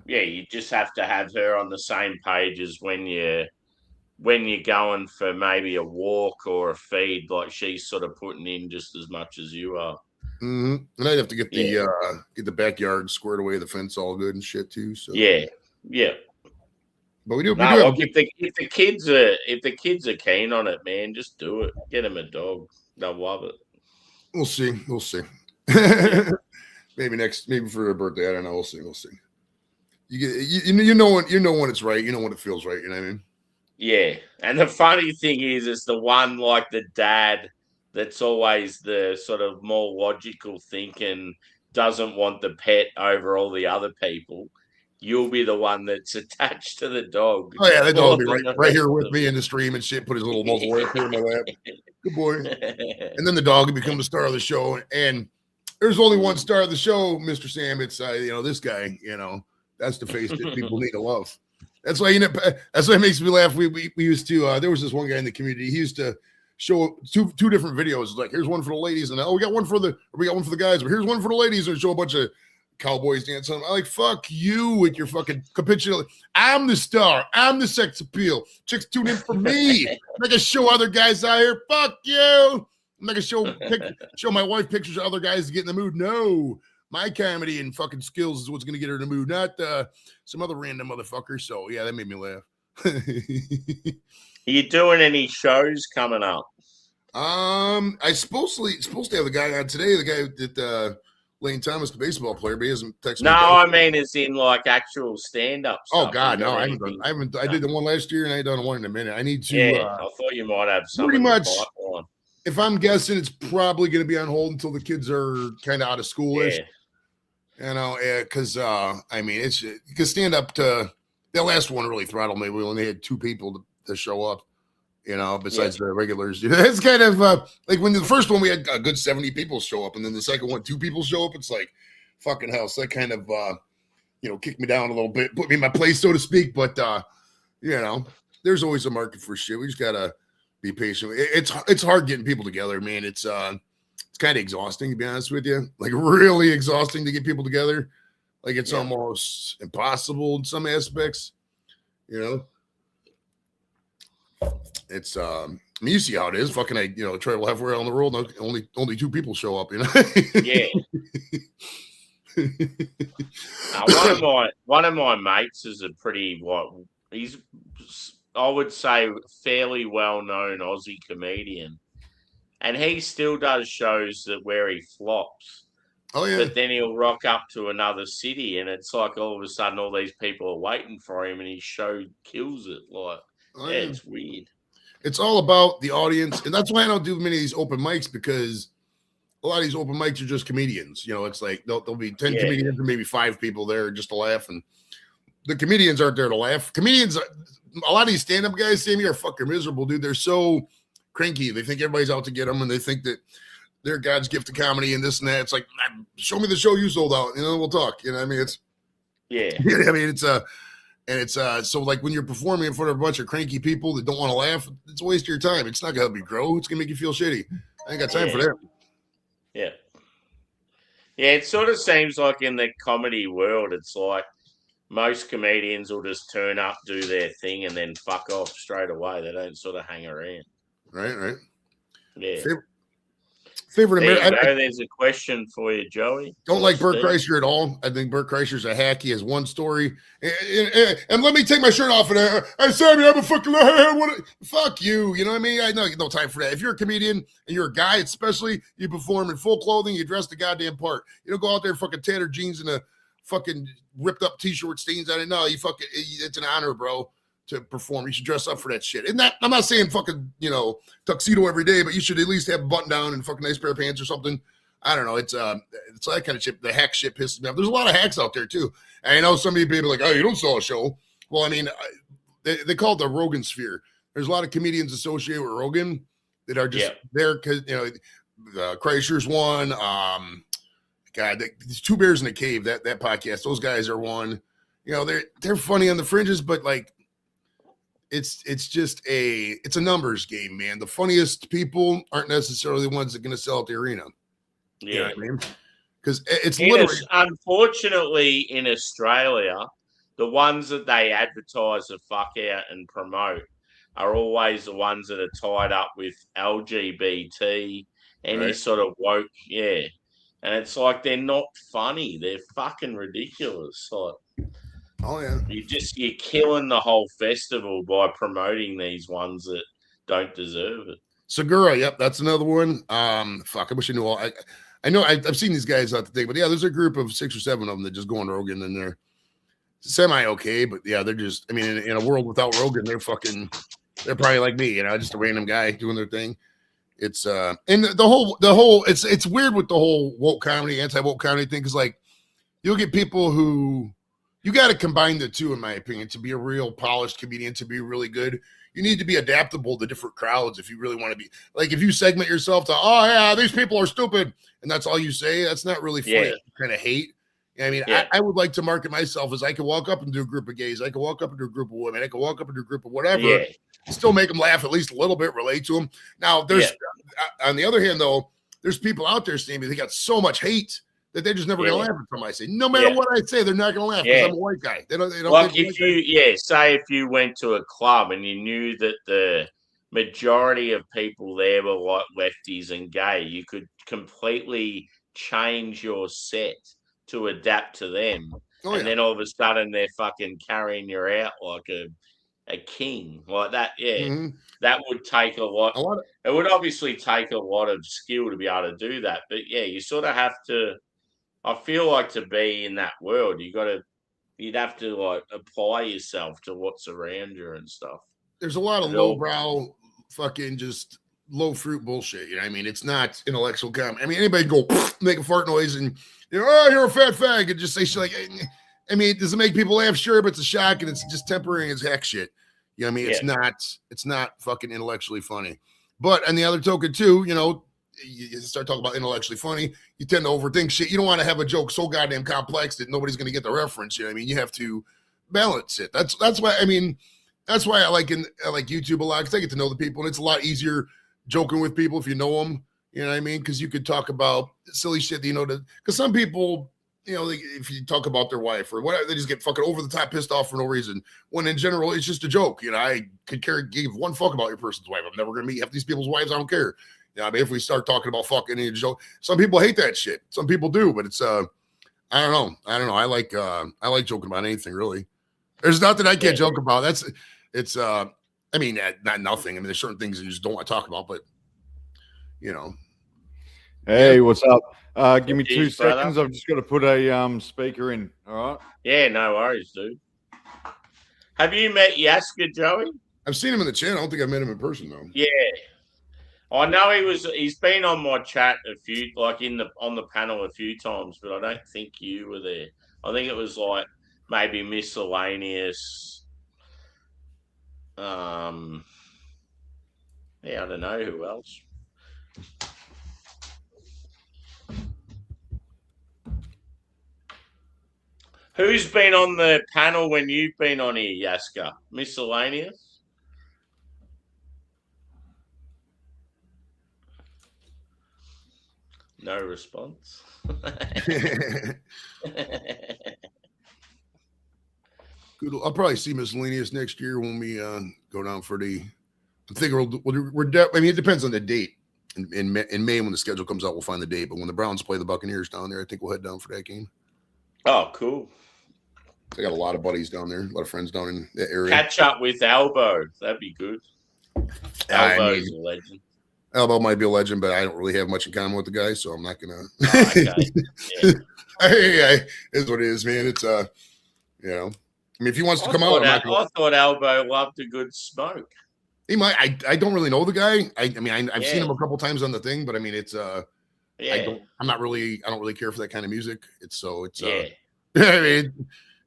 yeah, you just have to have her on the same page as when you're going for maybe a walk or a feed. Like she's sort of putting in just as much as you are. Mm-hmm. And I'd have to get the backyard squared away, the fence all good and shit too. So yeah. But we do. If the kids are keen on it, man, just do it. Get them a dog. They'll love it. We'll see. maybe for her birthday. I don't know. We'll see. You know when it's right. You know when it feels right. You know what I mean? Yeah. And the funny thing is, it's the one like the dad that's always the sort of more logical thinking, doesn't want the pet over all the other people. You'll be the one that's attached to the dog. Oh yeah, that dog will be right here with me in the stream and shit. Put his little muzzle right here in my lap. Good boy. And then the dog will become the star of the show. And there's only one star of the show, Mr. Sam. It's this guy. That's the face that people need to love. That's why that's why it makes me laugh. We used to. There was this one guy in the community. He used to show two different videos. Like, here's one for the ladies, and we got one for the guys. But here's one for the ladies, and show a bunch of cowboys dancing. I'm like, fuck you with your fucking capitulate. I'm the star. I'm the sex appeal. Chicks tune in for me. I'm not gonna show other guys out here. Fuck you. I'm not gonna show my wife pictures of other guys to get in the mood. No, my comedy and fucking skills is what's gonna get her in the mood, not some other random motherfucker. So yeah, that made me laugh. Are you doing any shows coming up? I supposed to have the guy on today. The guy that Lane Thomas, the baseball player, but he hasn't texted me. No, I mean, it's in like actual stand-up stuff. Oh God, no, I haven't. I did the one last year, and I ain't done one in a minute. I need to. Yeah, I thought you might have something. Pretty much. If I'm guessing, it's probably going to be on hold until the kids are kind of out of schoolish. Yeah. Because I mean, it's because stand-up to that last one really throttled me. We only had 2 people to show up. Besides the regulars. It's kind of like when the first one we had a good 70 people show up, and then the second one 2 people show up. It's like fucking hell. So that kind of kicked me down a little bit, put me in my place, so to speak. But there's always a market for shit. We just gotta be patient. It's hard getting people together, man. It's kind of exhausting, to be honest with you. Like, really exhausting to get people together. Like, it's almost impossible in some aspects. It's I mean, you see how it is. Fucking travel halfway around the world. Only 2 people show up. Yeah. One of my mates is a pretty he's, I would say, fairly well known Aussie comedian, and he still does shows where he flops. Oh yeah. But then he'll rock up to another city, and it's like all of a sudden all these people are waiting for him, and his show kills it. Like, it's weird. It's all about the audience, and that's why I don't do many of these open mics, because a lot of these open mics are just comedians. It's like there'll be 10 comedians and maybe 5 people there just to laugh, and the comedians aren't there to laugh. Comedians, a lot of these stand-up guys, Sammy, are fucking miserable, dude. They're so cranky. They think everybody's out to get them, and they think that they're God's gift to comedy and this and that. It's like, show me the show you sold out, we'll talk. I mean, it's I mean, it's and it's so like when you're performing in front of a bunch of cranky people that don't want to laugh, it's a waste of your time. It's not gonna help you grow. It's gonna make you feel shitty. I ain't got time for that. Yeah. Yeah, it sort of seems like in the comedy world, it's like most comedians will just turn up, do their thing, and then fuck off straight away. They don't sort of hang around. Right. Yeah. Favorite American. There's a question for you, Joey. Don't like Bert Kreischer at all. I think Bert Kreischer's a hack. He has one story. And let me take my shirt off. And I Sammy, I'm a fucking fuck you. You know what I mean? I know no time for that. If you're a comedian and you're a guy, especially, you perform in full clothing, you dress the goddamn part. You don't go out there fucking tattered jeans and a fucking ripped up t-shirt stains on it. No, it's an honor, bro, to perform. You should dress up for that shit. And that, I'm not saying fucking, tuxedo every day, but you should at least have a button down and fucking nice pair of pants or something. I don't know. It's that kind of shit. The hack shit pisses me off. There's a lot of hacks out there too. And I know some of you people are like, oh, you don't sell a show. Well, I mean, they call it the Rogan sphere. There's a lot of comedians associated with Rogan that are just there because, Kreischer's one. God, there's Two Bears in a Cave. That podcast. Those guys are one. You know, they're funny on the fringes, but like, it's just it's a numbers game, man. The funniest people aren't necessarily the ones that are going to sell at the arena. Yeah, you know what I mean, because it's literally. Unfortunately, in Australia, the ones that they advertise the fuck out and promote are always the ones that are tied up with LGBT, any sort of woke, and it's like they're not funny. They're fucking ridiculous. Like, oh yeah, you're killing the whole festival by promoting these ones that don't deserve it. Segura, yep, that's another one. Fuck, I wish I knew all. I know I've seen these guys out the thing, but yeah, there's a group of 6 or 7 of them that just go on Rogan and they're semi okay, but yeah, they're just. I mean, in a world without Rogan, they're probably like me, just a random guy doing their thing. It's and the whole it's weird with the whole woke comedy, anti-woke comedy thing, because like you'll get people who you got to combine the two, in my opinion, to be a real polished comedian, to be really good. You need to be adaptable to different crowds if you really want to be. Like, if you segment yourself to, oh, yeah, these people are stupid, and that's all you say, that's not really funny. You kind of hate. I mean, I would like to market myself as I could walk up and do a group of gays. I could walk up and do a group of women. I could walk up and do a group of whatever. Still make them laugh at least a little bit, relate to them. Now, there's on the other hand, though, there's people out there, Stevie, they got so much hate that they're just never going to laugh at somebody. I say, no matter what I say, they're not going to laugh because I'm a white guy. They don't like if you, say if you went to a club and you knew that the majority of people there were like lefties and gay, you could completely change your set to adapt to them. And then all of a sudden they're fucking carrying you out like a king like that. That would take a lot. It would obviously take a lot of skill to be able to do that. But you sort of have to. I feel like to be in that world, you'd have to like apply yourself to what's around you and stuff. There's a lot of lowbrow, fucking just low fruit bullshit. You know what I mean? It's not intellectual comedy. I mean, anybody go make a fart noise and you're a fat fag and just say shit like, I mean, does it make people laugh? Sure, but it's a shock and it's just temporary as heck shit. You know what I mean? It's not fucking intellectually funny. But on the other token too, you start talking about intellectually funny, you tend to overthink shit. You don't want to have a joke so goddamn complex that nobody's going to get the reference. You know what I mean? You have to balance it. That's why, I mean, that's why I like YouTube a lot, because I get to know the people, and it's a lot easier joking with people if you know them. You know what I mean? Because you could talk about silly shit that because some people, if you talk about their wife or whatever, they just get fucking over the top pissed off for no reason. When in general, it's just a joke. I could give one fuck about your person's wife. I'm never going to meet half these people's wives. I don't care. I mean, if we start talking about fucking and joke, some people hate that shit. Some people do, but it's I don't know. I like joking about anything really. There's nothing I can't joke about. I mean, not nothing. I mean, there's certain things you just don't want to talk about, but Hey, what's up? Give me 2 seconds. I've just got to put a speaker in. All right. Yeah, no worries, dude. Have you met Yaska, Joey? I've seen him in the chat. I don't think I've met him in person though. Yeah. I know he's been on my chat a few, like on the panel a few times, but I don't think you were there. I think it was like maybe miscellaneous. I don't know who else. Who's been on the panel when you've been on here, Yaska? Miscellaneous? No response. Good. I'll probably see Miscellaneous next year when we go down for the. I think I mean, it depends on the date. In May, when the schedule comes out, we'll find the date. But when the Browns play the Buccaneers down there, I think we'll head down for that game. Oh, cool. I got a lot of buddies down there, a lot of friends down in that area. Catch up with Albo. That'd be good. Albo's a legend. Albo might be a legend, but I don't really have much in common with the guy, so I'm not gonna. Oh, okay. Hey, is what it is, man. It's I mean, if he wants to come out, I thought Albo loved a good smoke. He might. I don't really know the guy. I've seen him a couple times on the thing, but I mean, it's I don't really care for that kind of music. I mean,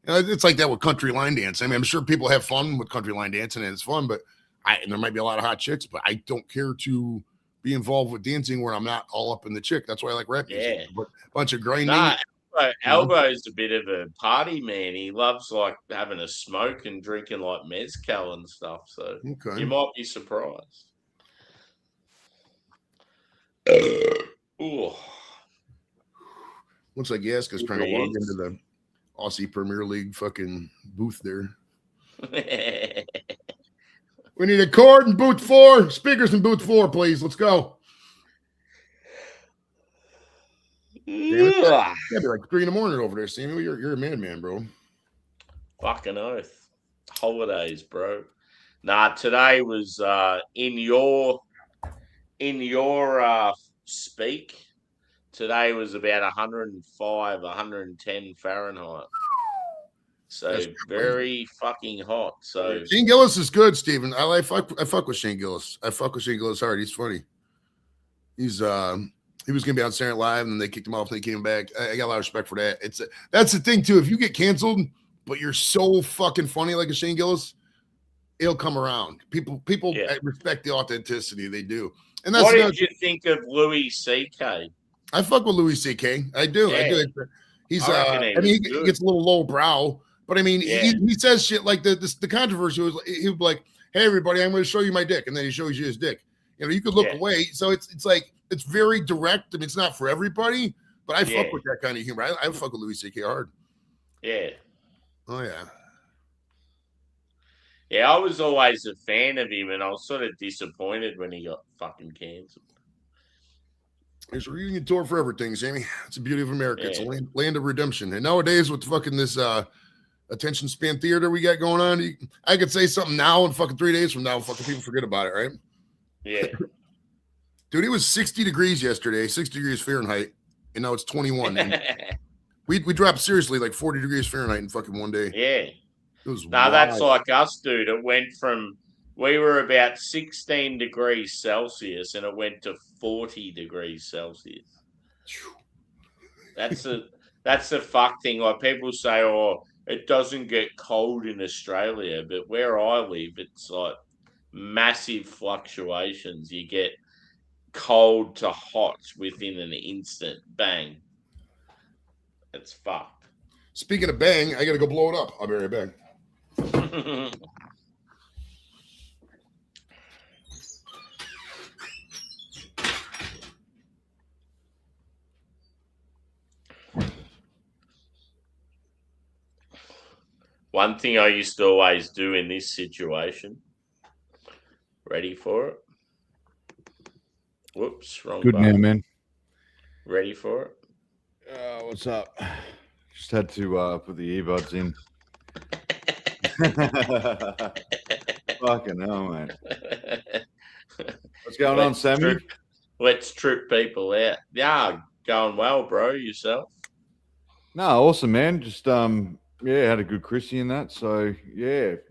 it's like that with country line dance. I mean, I'm sure people have fun with country line dancing and it's fun, but there might be a lot of hot chicks, but I don't care to be involved with dancing where I'm not all up in the chick. That's why I like rap music. Yeah. A bunch of grinding. Nah, Albo's a bit of a party man. He loves like having a smoke and drinking like mezcal and stuff. So Okay. you might be surprised. Ooh. Looks like Yaska's trying to log into the Aussie Premier League fucking booth there. We need a cord in booth 4. Speakers in booth 4, please. Let's go. Yeah, it'd be like 3 in the morning over there, Samuel. You're a madman, bro. Fucking oath. Holidays, bro. Nah, today was in your speak. Today was about 105, 110 Fahrenheit. So very fucking hot. So Shane Gillis is good, Steven. I fuck with Shane Gillis. I fuck with Shane Gillis hard. He's funny. He's he was gonna be on Saturday Night Live and then they kicked him off and they came back. I got a lot of respect for that. That's the thing too. If you get canceled, but you're so fucking funny like a Shane Gillis, it'll come around. People respect the authenticity. They do. And that's what did you think of Louis C.K.? I fuck with Louis C.K. I do. Yeah. I do. He's he gets a little low brow, but I mean he says shit like the controversy was he would be like, hey everybody, I'm going to show you my dick, and then he shows you his dick. You know, you could look away. So it's like it's very direct. I mean, it's not for everybody, but I fuck with that kind of humor. I fuck with Louis C.K. hard. Yeah. Oh yeah. Yeah, I was always a fan of him, and I was sort of disappointed when he got fucking cancelled. There's a reunion tour for everything, Sammy. It's the beauty of America. Yeah. It's a land of redemption. And nowadays, with fucking this attention span theater we got going on, I could say something now and fucking 3 days from now, fucking people forget about it, right? Yeah. Dude, it was 60 degrees yesterday, 60 degrees Fahrenheit, and now it's 21. And we dropped seriously like 40 degrees Fahrenheit in fucking one day. Yeah. It was wild. That's like us, dude. It went from we were about 16 degrees Celsius and it went to 40 degrees Celsius. That's the fuck thing. Like people say, oh, it doesn't get cold in Australia, but where I live, it's like massive fluctuations. You get cold to hot within an instant. Bang. It's fucked. Speaking of bang, I got to go blow it up. I'll be right back. One thing I used to always do in this situation. Ready for it? Whoops, wrong Good button. now, man. Ready for it? What's up? Just had to put the earbuds in. Fucking hell, mate. What's going on, Sammy? Let's trip people out. Yeah, going well, bro. Yourself? No, awesome, man. Just had a good Chrissy in that. So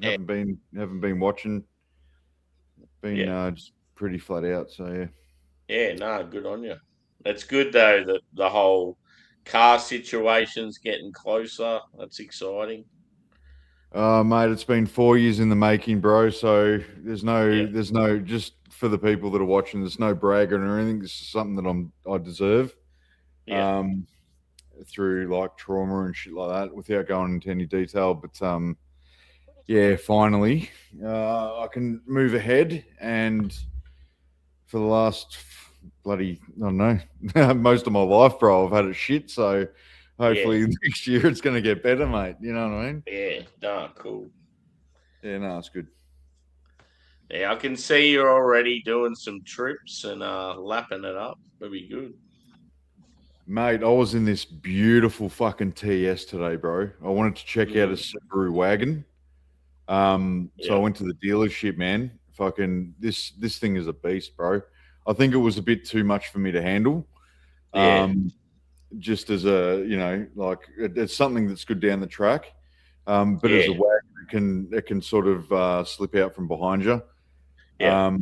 haven't been watching. Been just pretty flat out. So yeah. Yeah, no, good on you. It's good though that the whole car situation's getting closer. That's exciting. Mate, it's been 4 years in the making, bro. So there's no, just for the people that are watching, there's no bragging or anything. This is something that I deserve. Yeah. Through like trauma and shit like that, without going into any detail. But finally, I can move ahead. And for the last bloody, I don't know, most of my life, bro, I've had it shit. So hopefully next year it's going to get better, mate. You know what I mean? Yeah, no, cool. Yeah, no, it's good. Yeah, I can see you're already doing some trips and lapping it up. It'll be good. Mate, I was in this beautiful fucking TS today, bro. I wanted to check out a Subaru wagon. So I went to the dealership, man. Fucking this thing is a beast, bro. I think it was a bit too much for me to handle. Yeah. Just as a, like it's something that's good down the track. But as a wagon, it can sort of slip out from behind you. Yeah.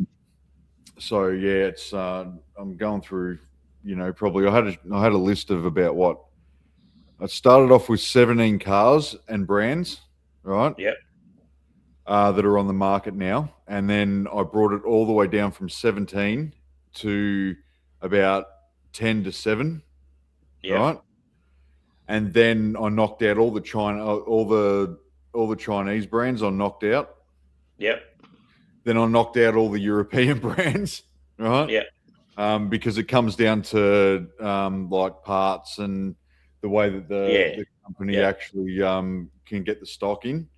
It's I'm going through, probably I had a list of about what I started off with 17 cars and brands, right? Yep. That are on the market now, and then I brought it all the way down from 17 to about 10 to 7, Yep. right? And then I knocked out all the Chinese brands. I knocked out. Yep. Then I knocked out all the European brands, right? Yep. Because it comes down to like parts and the way that the company actually can get the stock in.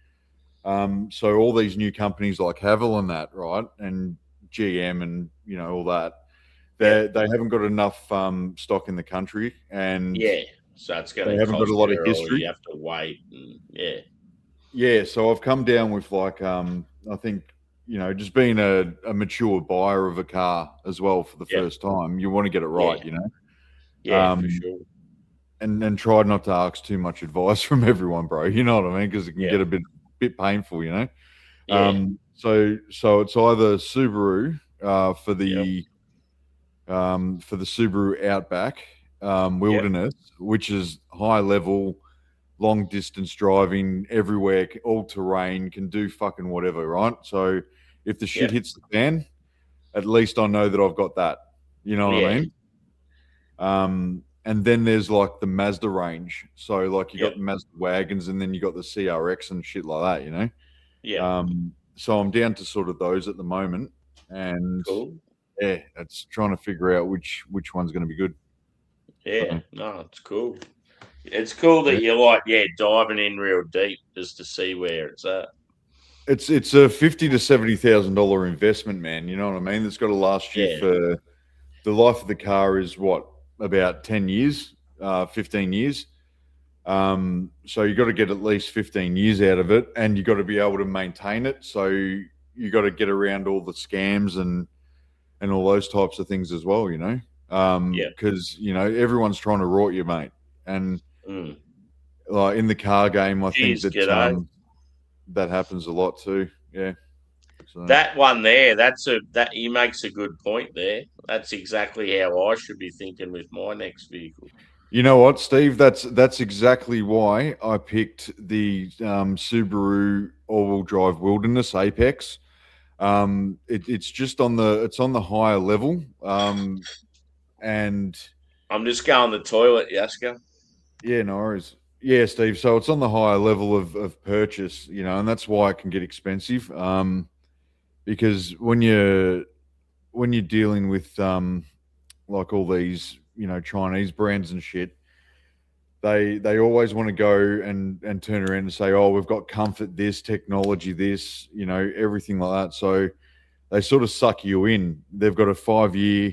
So all these new companies like Havel and that, right, and GM and all that, they haven't got enough stock in the country, and so it's going to. They haven't got a lot of history. You have to wait, and So I've come down with like I think just being a mature buyer of a car as well for the first time, you want to get it right, for sure. And try not to ask too much advice from everyone, bro. You know what I mean? Because it can get a bit painful, So it's either Subaru for the Subaru Outback Wilderness, which is high level, long distance driving everywhere, all terrain, can do fucking whatever, right? So if the shit hits the fan, at least I know that I've got that. You know what I mean? And then there's like the Mazda range. So like you got the Mazda wagons, and then you got the CRX and shit like that, So I'm down to sort of those at the moment, and it's trying to figure out which one's going to be good. No, it's cool. It's cool that you're like diving in real deep just to see where it's at. It's a $50,000 to $70,000 investment, man. You know what I mean? It's got to last you for the life of the car is what, about 10 years, 15 years. So you got to get at least 15 years out of it, and you got to be able to maintain it. So you got to get around all the scams and all those types of things as well, because everyone's trying to rort you, mate. And like in the car game, I think that that happens a lot too. Yeah. So. That one there, that he makes a good point there. That's exactly how I should be thinking with my next vehicle. You know what, Steve? That's exactly why I picked the Subaru all-wheel drive Wilderness Apex. It's just on the higher level, and I'm just going to the toilet, Yaska. Yeah, no worries. Yeah, Steve. So it's on the higher level of purchase, and that's why it can get expensive. Because when you're dealing with like all these Chinese brands and shit, they always want to go and turn around and say, oh, we've got comfort this, technology this, everything like that. So they sort of suck you in. They've got a 5-year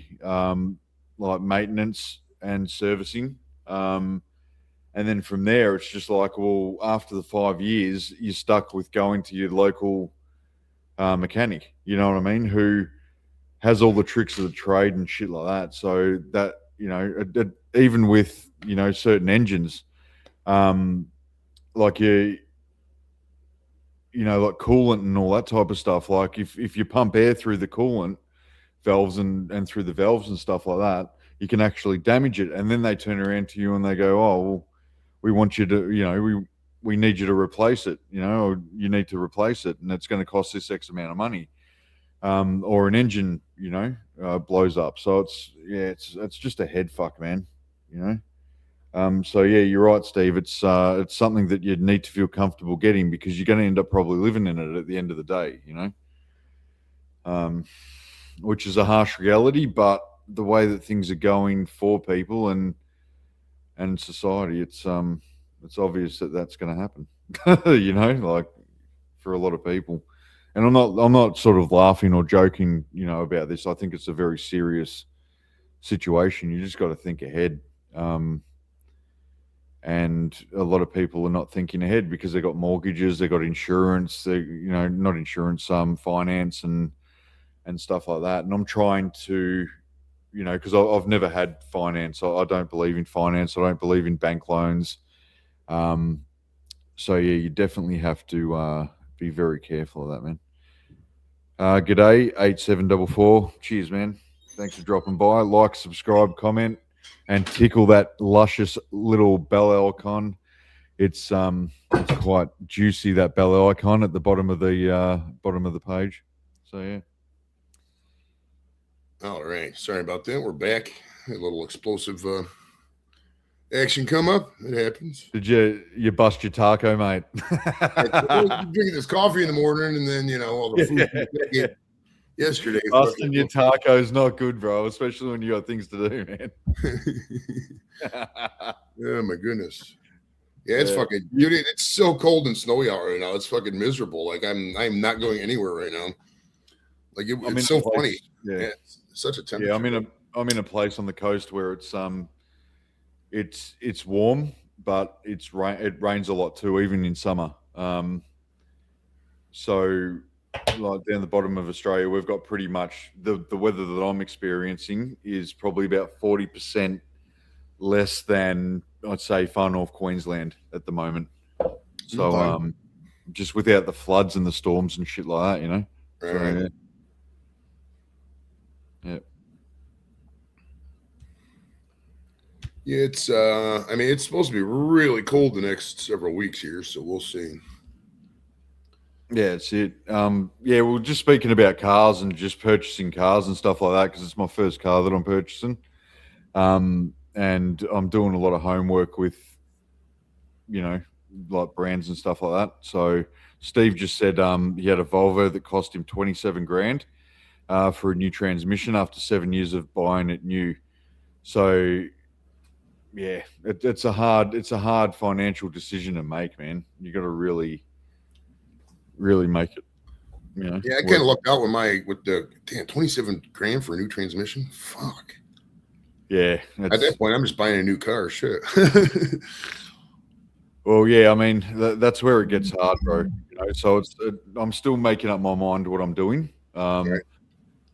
like maintenance and servicing. And then from there, it's just like, well, after the 5 years, you're stuck with going to your local mechanic, you know what I mean, who has all the tricks of the trade and shit like that. So that, even with, certain engines, like like coolant and all that type of stuff, like if you pump air through the coolant valves and through the valves and stuff like that, you can actually damage it. And then they turn around to you and they go, oh, well, we want you to, we need you to replace it, or you need to replace it, and it's going to cost this X amount of money. Or an engine, blows up. So it's just a head fuck, man, So yeah, you're right, Steve. It's something that you'd need to feel comfortable getting, because you're going to end up probably living in it at the end of the day, which is a harsh reality, but the way that things are going for people and society, it's obvious that that's going to happen, like for a lot of people. And I'm not sort of laughing or joking, about this. I think it's a very serious situation. You just got to think ahead. And a lot of people are not thinking ahead because they got mortgages, they got insurance, not insurance, finance and stuff like that. And I'm trying to, because I've never had finance. I don't believe in finance. I don't believe in bank loans. So yeah, you definitely have to be very careful of that, man. G'day, 8744. Cheers, man. Thanks for dropping by. Like, subscribe, comment, and tickle that luscious little bell icon. It's quite juicy, that bell icon at the bottom of the page. So yeah. All right. Sorry about that. We're back. A little explosive action come up. It happens. Did you bust your taco, mate? Well, you're drinking this coffee in the morning, and then all the food you ate yesterday. Busting your taco is not good, bro, especially when you got things to do, man. Oh my goodness. Yeah, it's fucking dude. It's so cold and snowy out right now. It's fucking miserable. Like I'm not going anywhere right now. Like it's so funny. Yeah, it's such a temperature. Yeah, I'm in a place on the coast where it's warm, but it rains a lot too, even in summer. So like down the bottom of Australia, we've got pretty much the weather that I'm experiencing is probably about 40% less than I'd say far north Queensland at the moment. So just without the floods and the storms and shit like that, Right. So, yeah. Yeah, it's it's supposed to be really cold the next several weeks here, so we'll see. Yeah, that's it. Yeah, we were just speaking about cars and just purchasing cars and stuff like that because it's my first car that I'm purchasing. And I'm doing a lot of homework with, like brands and stuff like that. So Steve just said he had a Volvo that cost him 27 grand for a new transmission after 7 years of buying it new. So yeah, it's a hard financial decision to make, man. You got to really make it. Yeah, I kind of lucked out with the 27 grand for a new transmission. Fuck. Yeah. At that point, I'm just buying a new car. Shit. Well, yeah, I mean that's where it gets hard, bro. So I'm still making up my mind what I'm doing. Right.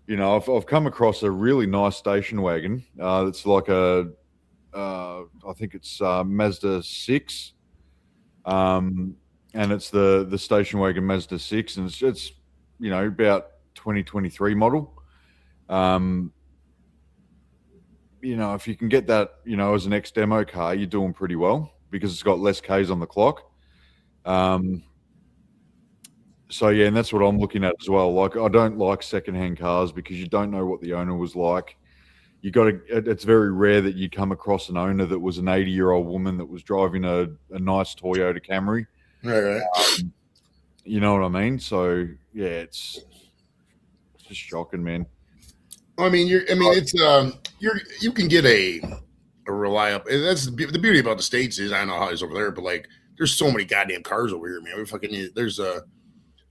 I've come across a really nice station wagon. That's like I think it's Mazda 6, and it's the station wagon Mazda 6, and it's about 2023 model. If you can get that, as an ex-demo car, you're doing pretty well because it's got less Ks on the clock. So yeah, and that's what I'm looking at as well. Like, I don't like secondhand cars because you don't know what the owner was like. It's very rare that you come across an owner that was an 80-year-old woman that was driving a nice Toyota Camry. Right. You know what I mean? So yeah, it's just shocking, man. You can get a reliable. That's the beauty about the States is I don't know how it is over there, but like there's so many goddamn cars over here, man. There's a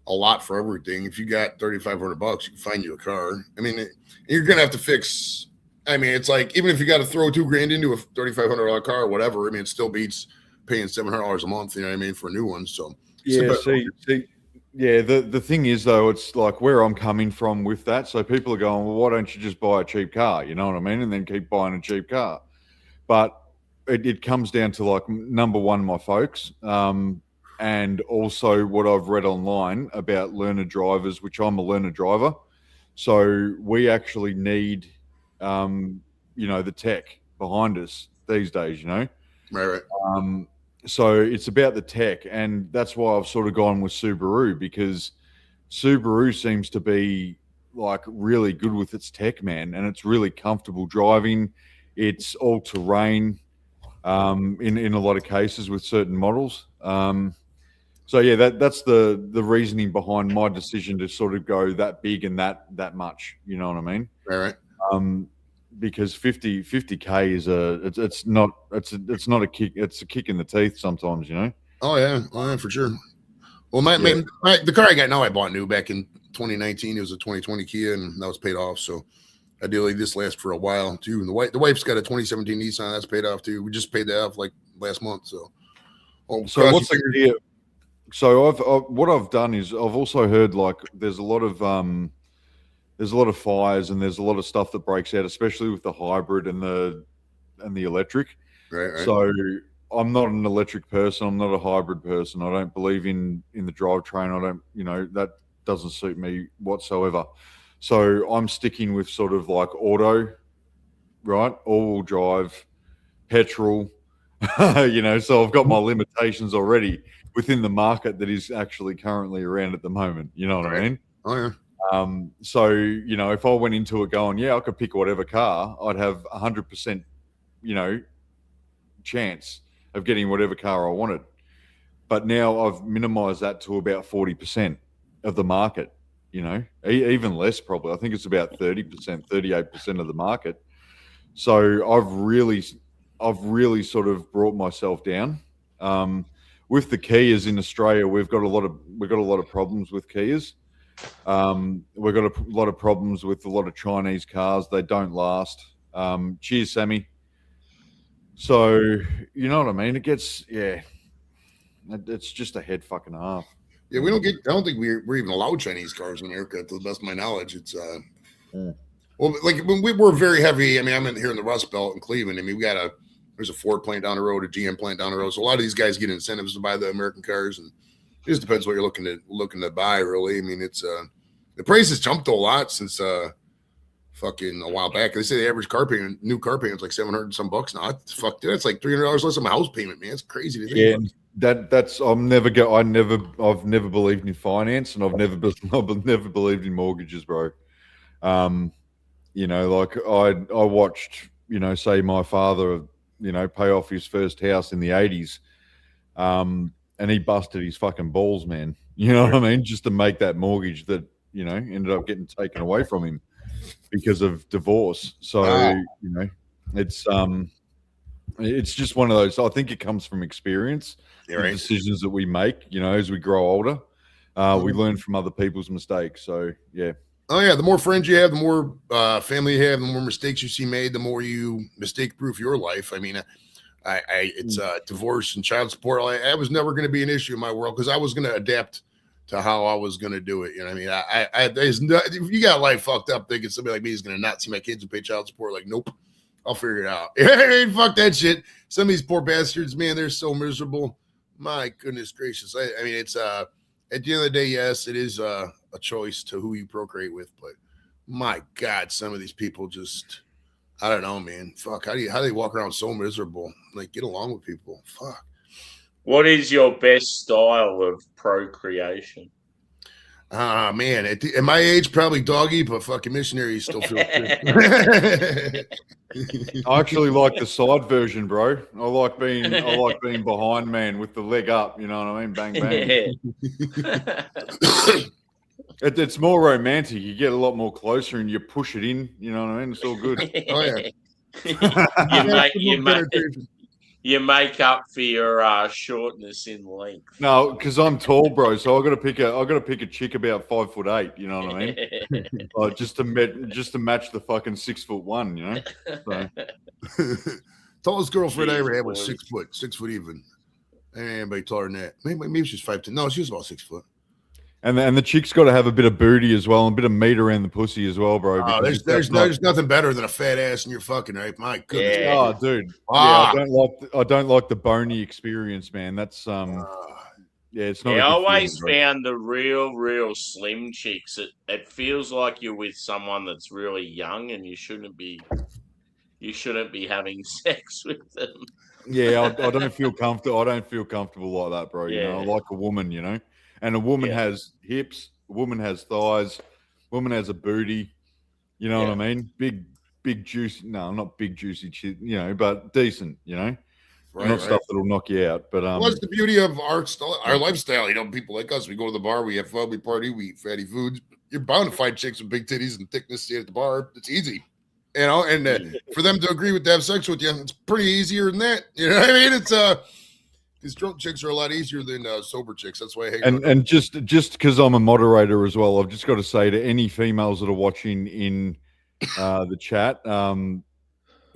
lot for everything. If you got $3,500, you can find you a car. You're gonna have to fix. It's like even if you got to throw $2 grand into a $3,500 car or whatever, it still beats paying $700 a month. You know what I mean, for a new one. So yeah, yeah. The thing is though, it's like where I'm coming from with that. So people are going, well, why don't you just buy a cheap car? You know what I mean, and then keep buying a cheap car. But it comes down to like number one, my folks, and also what I've read online about learner drivers, which I'm a learner driver. So we actually need, the tech behind us these days, Right. So it's about the tech, and that's why I've sort of gone with Subaru, because Subaru seems to be like really good with its tech, man, and it's really comfortable driving. It's all terrain in a lot of cases with certain models. So yeah, that's the reasoning behind my decision to sort of go that big and that much. You know what I mean? Right. Because 50K is it's not a kick. It's a kick in the teeth sometimes. Oh yeah, for sure. Well, the car I got now I bought new back in 2019. It was a 2020 Kia, and that was paid off. So ideally, this lasts for a while too. And the wife's got a 2017 Nissan that's paid off too. We just paid that off like last month. So what's the Kia? So what I've done is I've also heard like there's a lot of fires and there's a lot of stuff that breaks out, especially with the hybrid and the electric. Right. So I'm not an electric person. I'm not a hybrid person. I don't believe in the drivetrain. I don't, that doesn't suit me whatsoever. So I'm sticking with sort of like auto, right? All-wheel drive, petrol, so I've got my limitations already within the market that is actually currently around at the moment. You know what I mean? Oh, yeah. So, if I went into it going, I could pick whatever car, I'd have 100%, chance of getting whatever car I wanted. But now I've minimized that to about 40% of the market, even less probably. I think it's about 30%, 38% of the market. So I've really sort of brought myself down. With the Kias in Australia, we've got a lot of problems with Kias. We've got a lot of problems with a lot of Chinese cars. They don't last. Cheers, Sammy. So, you know what I mean? It gets, it's just a head fucking half. Yeah, I don't think we're even allowed Chinese cars in America, to the best of my knowledge. It's, well, like when we're very heavy. I mean, I'm here in the Rust Belt in Cleveland. I mean, there's a Ford plant down the road, a GM plant down the road. So a lot of these guys get incentives to buy the American cars, and it just depends what you're looking to buy, really. I mean, it's the price has jumped a lot since fucking a while back. They say the average new car payment is like $700 and some bucks now. Fuck, dude, that's like $300 less than my house payment, man. It's crazy to think. Yeah, that's I've never believed in finance, and I've never believed in mortgages, bro. Like I watched, say my father, pay off his first house in the 80s, and he busted his fucking balls, man. You know what I mean? Just to make that mortgage that, ended up getting taken away from him because of divorce. So, it's just one of those. I think it comes from experience, the decisions that we make, as we grow older. We learn from other people's mistakes. So, yeah. Oh yeah, the more friends you have, the more family you have, the more mistakes you see made, the more you mistake-proof your life. I mean, it's divorce and child support. I was never going to be an issue in my world because I was going to adapt to how I was going to do it. You know what I mean? If you got life fucked up thinking somebody like me is going to not see my kids and pay child support, like, nope, I'll figure it out. Hey, fuck that shit. Some of these poor bastards, man, they're so miserable. My goodness gracious. I mean, it's at the end of the day, yes, it is a choice to who you procreate with, but my God, some of these people just, I don't know, man. Fuck, how do they walk around so miserable? Like, get along with people. Fuck. What is your best style of procreation? Man, at my age, probably doggy, but fucking missionary still feels good. I actually like the side version, bro. I like being behind man with the leg up. You know what I mean? Bang bang. It's more romantic. You get a lot more closer and you push it in. You know what I mean? It's all good. Oh yeah. You make up for your shortness in length. No, because I'm tall, bro. So I got to pick a chick about 5'8". You know what I mean? just to match the fucking 6'1". You know. So. Tallest girlfriend I ever had was 6 foot, 6 foot even. Ain't anybody taller than that. Maybe she's 5'10". No, she was about 6 foot. And the chick's got to have a bit of booty as well, and a bit of meat around the pussy as well, bro. Oh, there's nothing better than a fat ass in your fucking right. My goodness. Yeah. Oh, dude. Yeah, I don't like the bony experience, man. That's it's not. I always found the real slim chicks. It feels like you're with someone that's really young, and you shouldn't be having sex with them. Yeah, I don't feel comfortable. I don't feel comfortable like that, bro. You know, I like a woman, and a woman has hips, a woman has thighs, a woman has a booty. You know what I mean? Big juicy. No, not big juicy, but decent. Not stuff that'll knock you out. But what's the beauty of our lifestyle? People like us, we go to the bar, we have fun, we party, we eat fatty foods. You're bound to find chicks with big titties and thickness at the bar. It's easy. And for them to agree to have sex with you, it's pretty easier than that. You know what I mean? It's these drunk chicks are a lot easier than sober chicks. That's why I hate. And just because I'm a moderator as well, I've just got to say to any females that are watching in the chat,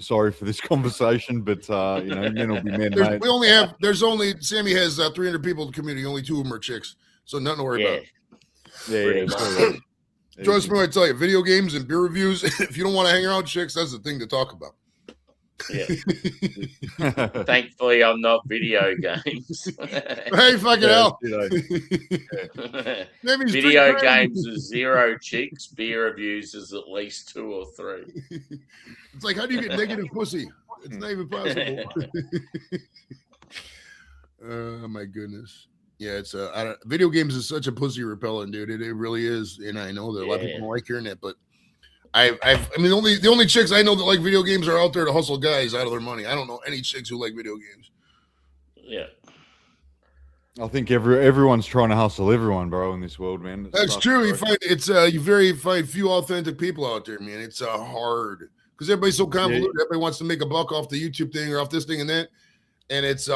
sorry for this conversation, but men will be men. Mate. Sammy has 300 people in the community. Only 2 of them are chicks, so nothing to worry about. Yeah. Trust me when I tell you, video games and beer reviews. If you don't want to hang around chicks, that's the thing to talk about. Yeah. Thankfully, I'm not video games. Hey, fucking hell. Video games is 0 chicks. Beer reviews is at least 2 or 3. It's like, how do you get negative pussy? It's not even possible. Oh, my goodness. Yeah, it's video games is such a pussy repellent, dude. It really is, and I know that a lot of people don't like hearing that, but I mean, the only chicks I know that like video games are out there to hustle guys out of their money. I don't know any chicks who like video games. Yeah. I think everyone's trying to hustle everyone, bro, in this world, man. That's true. You find find few authentic people out there, man. It's hard because everybody's so convoluted. Yeah. Everybody wants to make a buck off the YouTube thing or off this thing and that, and it's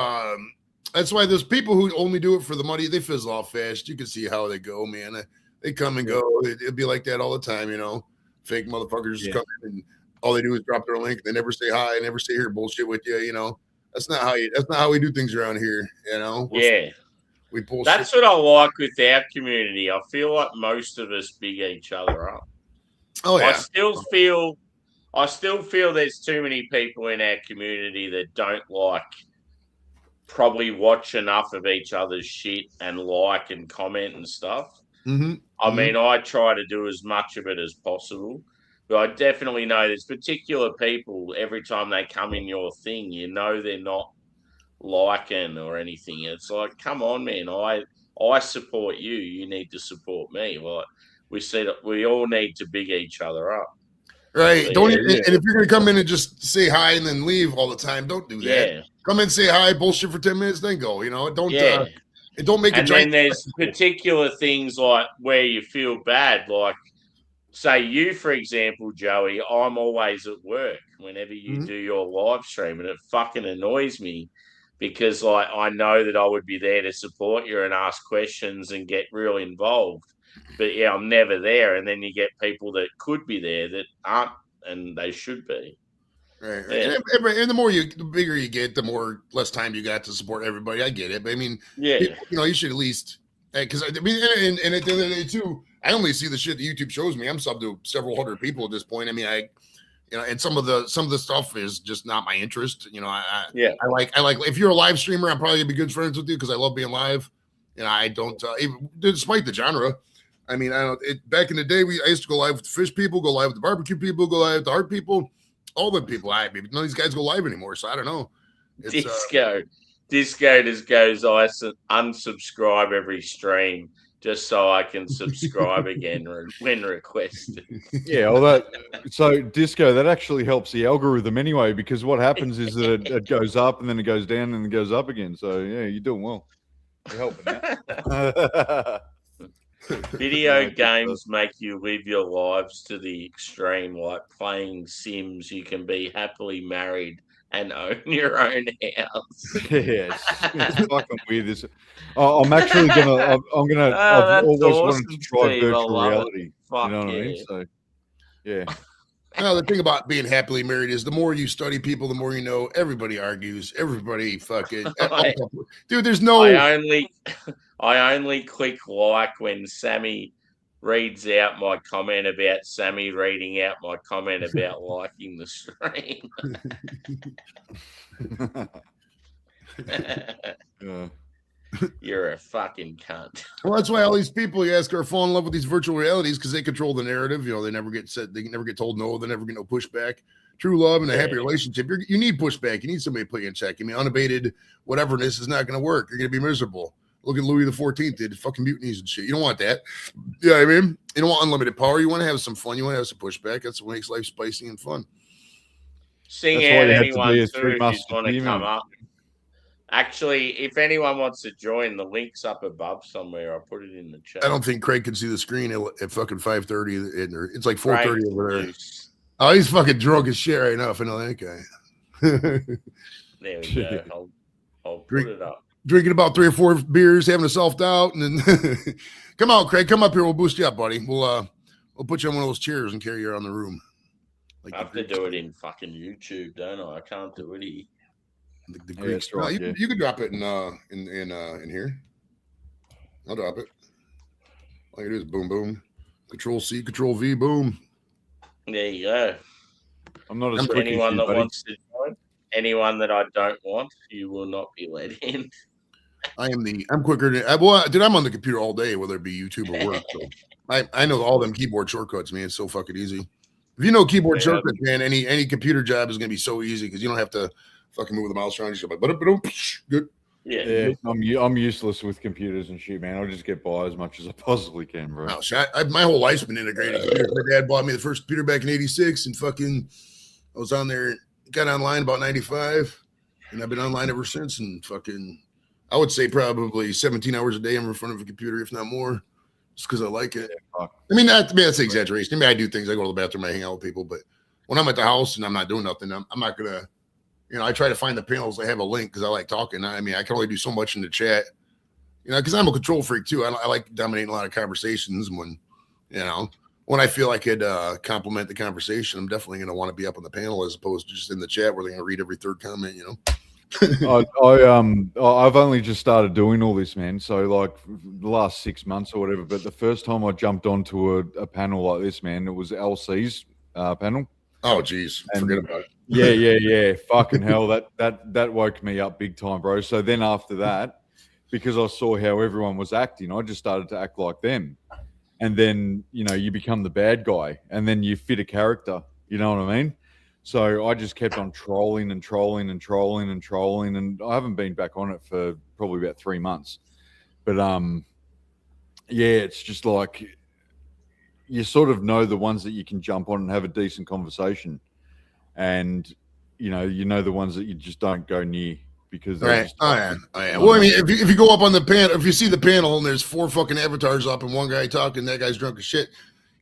that's why there's people who only do it for the money. They fizzle off fast. You can see how they go, man. They come and go. It'll be like that all the time, you know. Fake motherfuckers just come in and all they do is drop their link. They never say hi, never stay here bullshit with you, you know. That's not how we do things around here, you know. We bullshit. That's what I like with our community. I feel like most of us big each other up. Oh yeah. I still feel there's too many people in our community that don't probably watch enough of each other's shit and like and comment and stuff. Mm-hmm. I mean, I try to do as much of it as possible, but I definitely know there's particular people every time they come in your thing, you know, they're not liking or anything. It's like, come on, man, I support you. You need to support me. Well, we said we all need to big each other up. Right. And if you're going to come in and just say hi and then leave all the time, don't do that. Yeah. Come in, say hi, bullshit for 10 minutes, then go. You know, don't make it. And then there's particular things like where you feel bad. Like, say you, for example, Joey, I'm always at work whenever you do your live stream, and it fucking annoys me because like I know that I would be there to support you and ask questions and get real involved. But yeah, I'm never there. And then you get people that could be there that aren't, and they should be. Right. Yeah. And the bigger you get, the less time you got to support everybody. I get it. But I mean, you know, you should at least, because I mean, and at the end of the day too, I only see the shit that YouTube shows me. I'm sub to several hundred people at this point. I mean, and some of the stuff is just not my interest. You know, I like if you're a live streamer, I'm probably gonna be good friends with you because I love being live. And I don't, even, despite the genre. I mean, back in the day, I used to go live with the fish people, go live with the barbecue people, go live with the art people, all the people. None of these guys go live anymore, so I don't know. Disco just goes, I unsubscribe every stream just so I can subscribe again when requested. Yeah, well, so Disco, that actually helps the algorithm anyway, because what happens is that it goes up and then it goes down and it goes up again. So yeah, you're doing well. You're helping out. Video games make you live your lives to the extreme, like playing Sims. You can be happily married and own your own house. Yes, it's fucking weird. I'm actually gonna. I've always wanted to try virtual reality. Fuck, you know what I mean? So, yeah. Now, the thing about being happily married is the more you study people, the more you know. Everybody argues. Everybody fucking dude. There's no. I only click like when Sammy reads out my comment about Sammy reading out my comment about liking the stream. You're a fucking cunt. Well, that's why all these people you ask are fall in love with these virtual realities because they control the narrative. You know, they never get told no. They never get no pushback. True love and a happy relationship. You need pushback. You need somebody to put you in check. I mean, unabated whateverness is not going to work. You're going to be miserable. Look at Louis XIV did fucking mutinies and shit. You don't want that. Yeah, I mean, you don't want unlimited power. You want to have some fun. You want to have some pushback. That's what makes life spicy and fun. Sing out anyone too if you want to come up. Actually, if anyone wants to join, the link's up above somewhere. I'll put it in the chat. I don't think Craig can see the screen at fucking 5:30. It's like 4:30 over there. Oh, he's fucking drunk as shit right now. If I know that guy. There we go. I'll put it up. Drinking about 3 or 4 beers, having a self-doubt, and then come on, Craig, come up here. We'll boost you up, buddy. We'll put you on one of those chairs and carry you around the room. Like I have to do it in fucking YouTube, don't I? I can't do it here. The Greeks. You could drop it in here. I'll drop it. All you do is boom, boom. Control C, Control V, boom. There you go. I'm not as anyone that wants to join. Anyone that I don't want, you will not be let in. I'm quicker than dude, I'm on the computer all day, whether it be YouTube or work. So I know all them keyboard shortcuts, man. It's so fucking easy. If you know keyboard shortcuts, man, any computer job is gonna be so easy because you don't have to fucking move the mouse around. You're like, good. Yeah. I'm useless with computers and shit, man. I'll just get by as much as I possibly can, bro. Oh, so my whole life's been integrated. My dad bought me the first computer back in '86, and fucking, I was on there, got online about '95, and I've been online ever since. And fucking, I would say probably 17 hours a day I'm in front of a computer, if not more, just because I like it. Yeah, I mean, that's an exaggeration. I mean, I do things. I go to the bathroom, I hang out with people, but when I'm at the house and I'm not doing nothing, I'm not gonna, I try to find the panels that have a link because I like talking. I mean, I can only do so much in the chat. Because I'm a control freak too. I like dominating a lot of conversations. When I feel I could complement the conversation, I'm definitely going to want to be up on the panel as opposed to just in the chat where they're going to read every third comment. I've only just started doing all this, man. So like the last 6 months or whatever. But the first time I jumped onto a panel like this, man, it was LC's panel. Oh, geez, forget about it. Yeah. Fucking hell, that woke me up big time, bro. So then after that, because I saw how everyone was acting, I just started to act like them. And then, you become the bad guy and then you fit a character, you know what I mean? So I just kept on trolling and trolling and trolling and trolling. And I haven't been back on it for probably about 3 months. But, it's just like, you sort of know the ones that you can jump on and have a decent conversation. And, you know the ones that you just don't go near. Because right. Oh yeah. Well, I mean, if you go up on the panel, if you see the panel and there's 4 fucking avatars up and one guy talking, that guy's drunk as shit,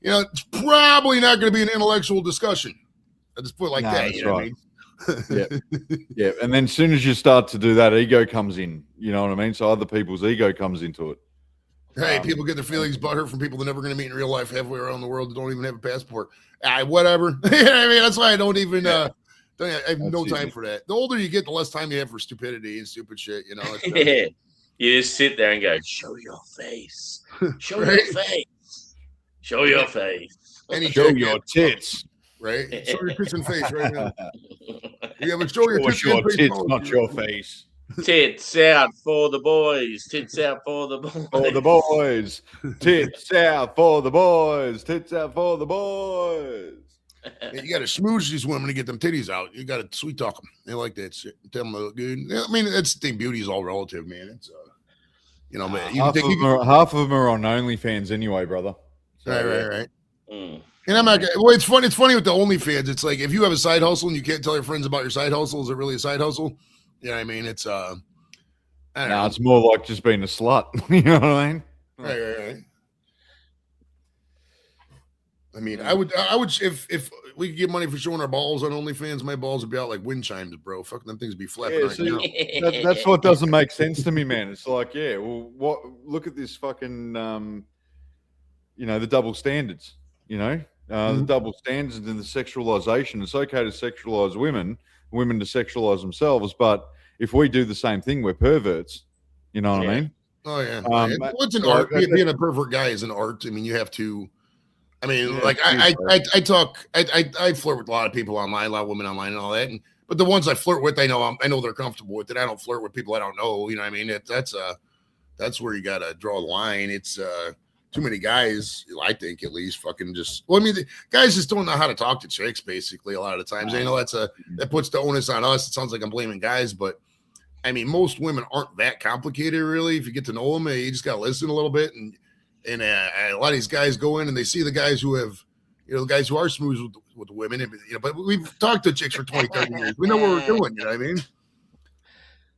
it's probably not going to be an intellectual discussion. I just put it like that. That's right. Yeah. And then as soon as you start to do that, ego comes in. You know what I mean? So other people's ego comes into it. Hey, people get their feelings butthurt from people they're never going to meet in real life halfway around the world that don't even have a passport. Whatever. I mean, that's why I don't even. I have no time for that. The older you get, the less time you have for stupidity and stupid shit. Yeah. You just sit there and go, show your face. Show Right? your face. Show your face. Any Show check your in, tits. right? Show your tits and face right now. Yeah, but show your Show tits, your tits, not your face. Tits out for the boys. Tits out for the boys. For the boys. Tits out for the boys. Tits out for the boys. Yeah, you got to smooch these women to get them titties out. You got to sweet talk them. They like that shit. Tell them they look good. I mean, that's the thing. Beauty is all relative, man. It's man. Half of them are on OnlyFans anyway, brother. So, right. Mm. And I'm not. Well, it's funny. It's funny with the OnlyFans. It's like if you have a side hustle and you can't tell your friends about your side hustle, is it really a side hustle? You know what I mean? It's I don't know. It's more like just being a slut. You know what I mean? Right. I mean, I would if we could get money for showing our balls on OnlyFans, my balls would be out like wind chimes, bro. Fucking them things would be flapping right now. That's what doesn't make sense to me, man. It's like, what? Look at this fucking, the double standards. The double standards and the sexualization. It's okay to sexualize women to sexualize themselves, but if we do the same thing, we're perverts. You know what I mean? Oh yeah. What's an art? Being a pervert guy is an art. I mean, you have to. I mean, like I talk, I flirt with a lot of people online, a lot of women online, and all that. But the ones I flirt with, I know they're comfortable with it. I don't flirt with people I don't know. You know what I mean? That's where you got to draw the line. It's too many guys, I think, at least fucking just. Well, I mean, the guys just don't know how to talk to chicks. Basically, a lot of the times, that puts the onus on us. It sounds like I'm blaming guys, but I mean, most women aren't that complicated, really. If you get to know them, you just got to listen a little bit and a lot of these guys go in and they see the guys who have, the guys who are smooth with the women, but we've talked to chicks for 20, 30 years. We know what we're doing, you know what I mean?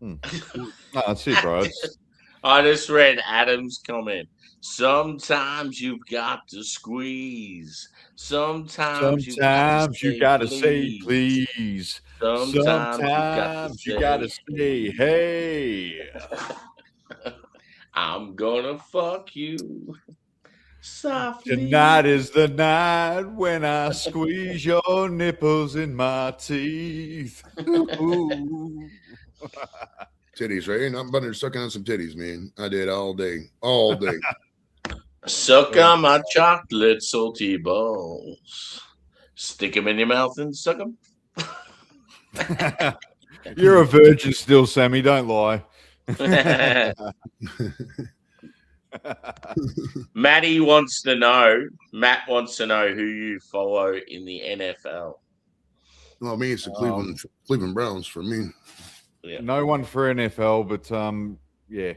No, that's it, bro. I just read Adam's comment. Sometimes you've got to squeeze. Sometimes you got to say please. Sometimes you got to say hey. I'm gonna fuck you softly. Tonight is the night when I squeeze your nipples in my teeth. Titties, right? Nothing better than sucking on some titties, man. I did all day. Suck on my chocolate salty balls. Stick them in your mouth and suck them. You're a virgin still, Sammy. Don't lie. Matt wants to know who you follow in the NFL. Well, me, it's the Cleveland Browns for me. Yeah. No one for NFL, but yeah.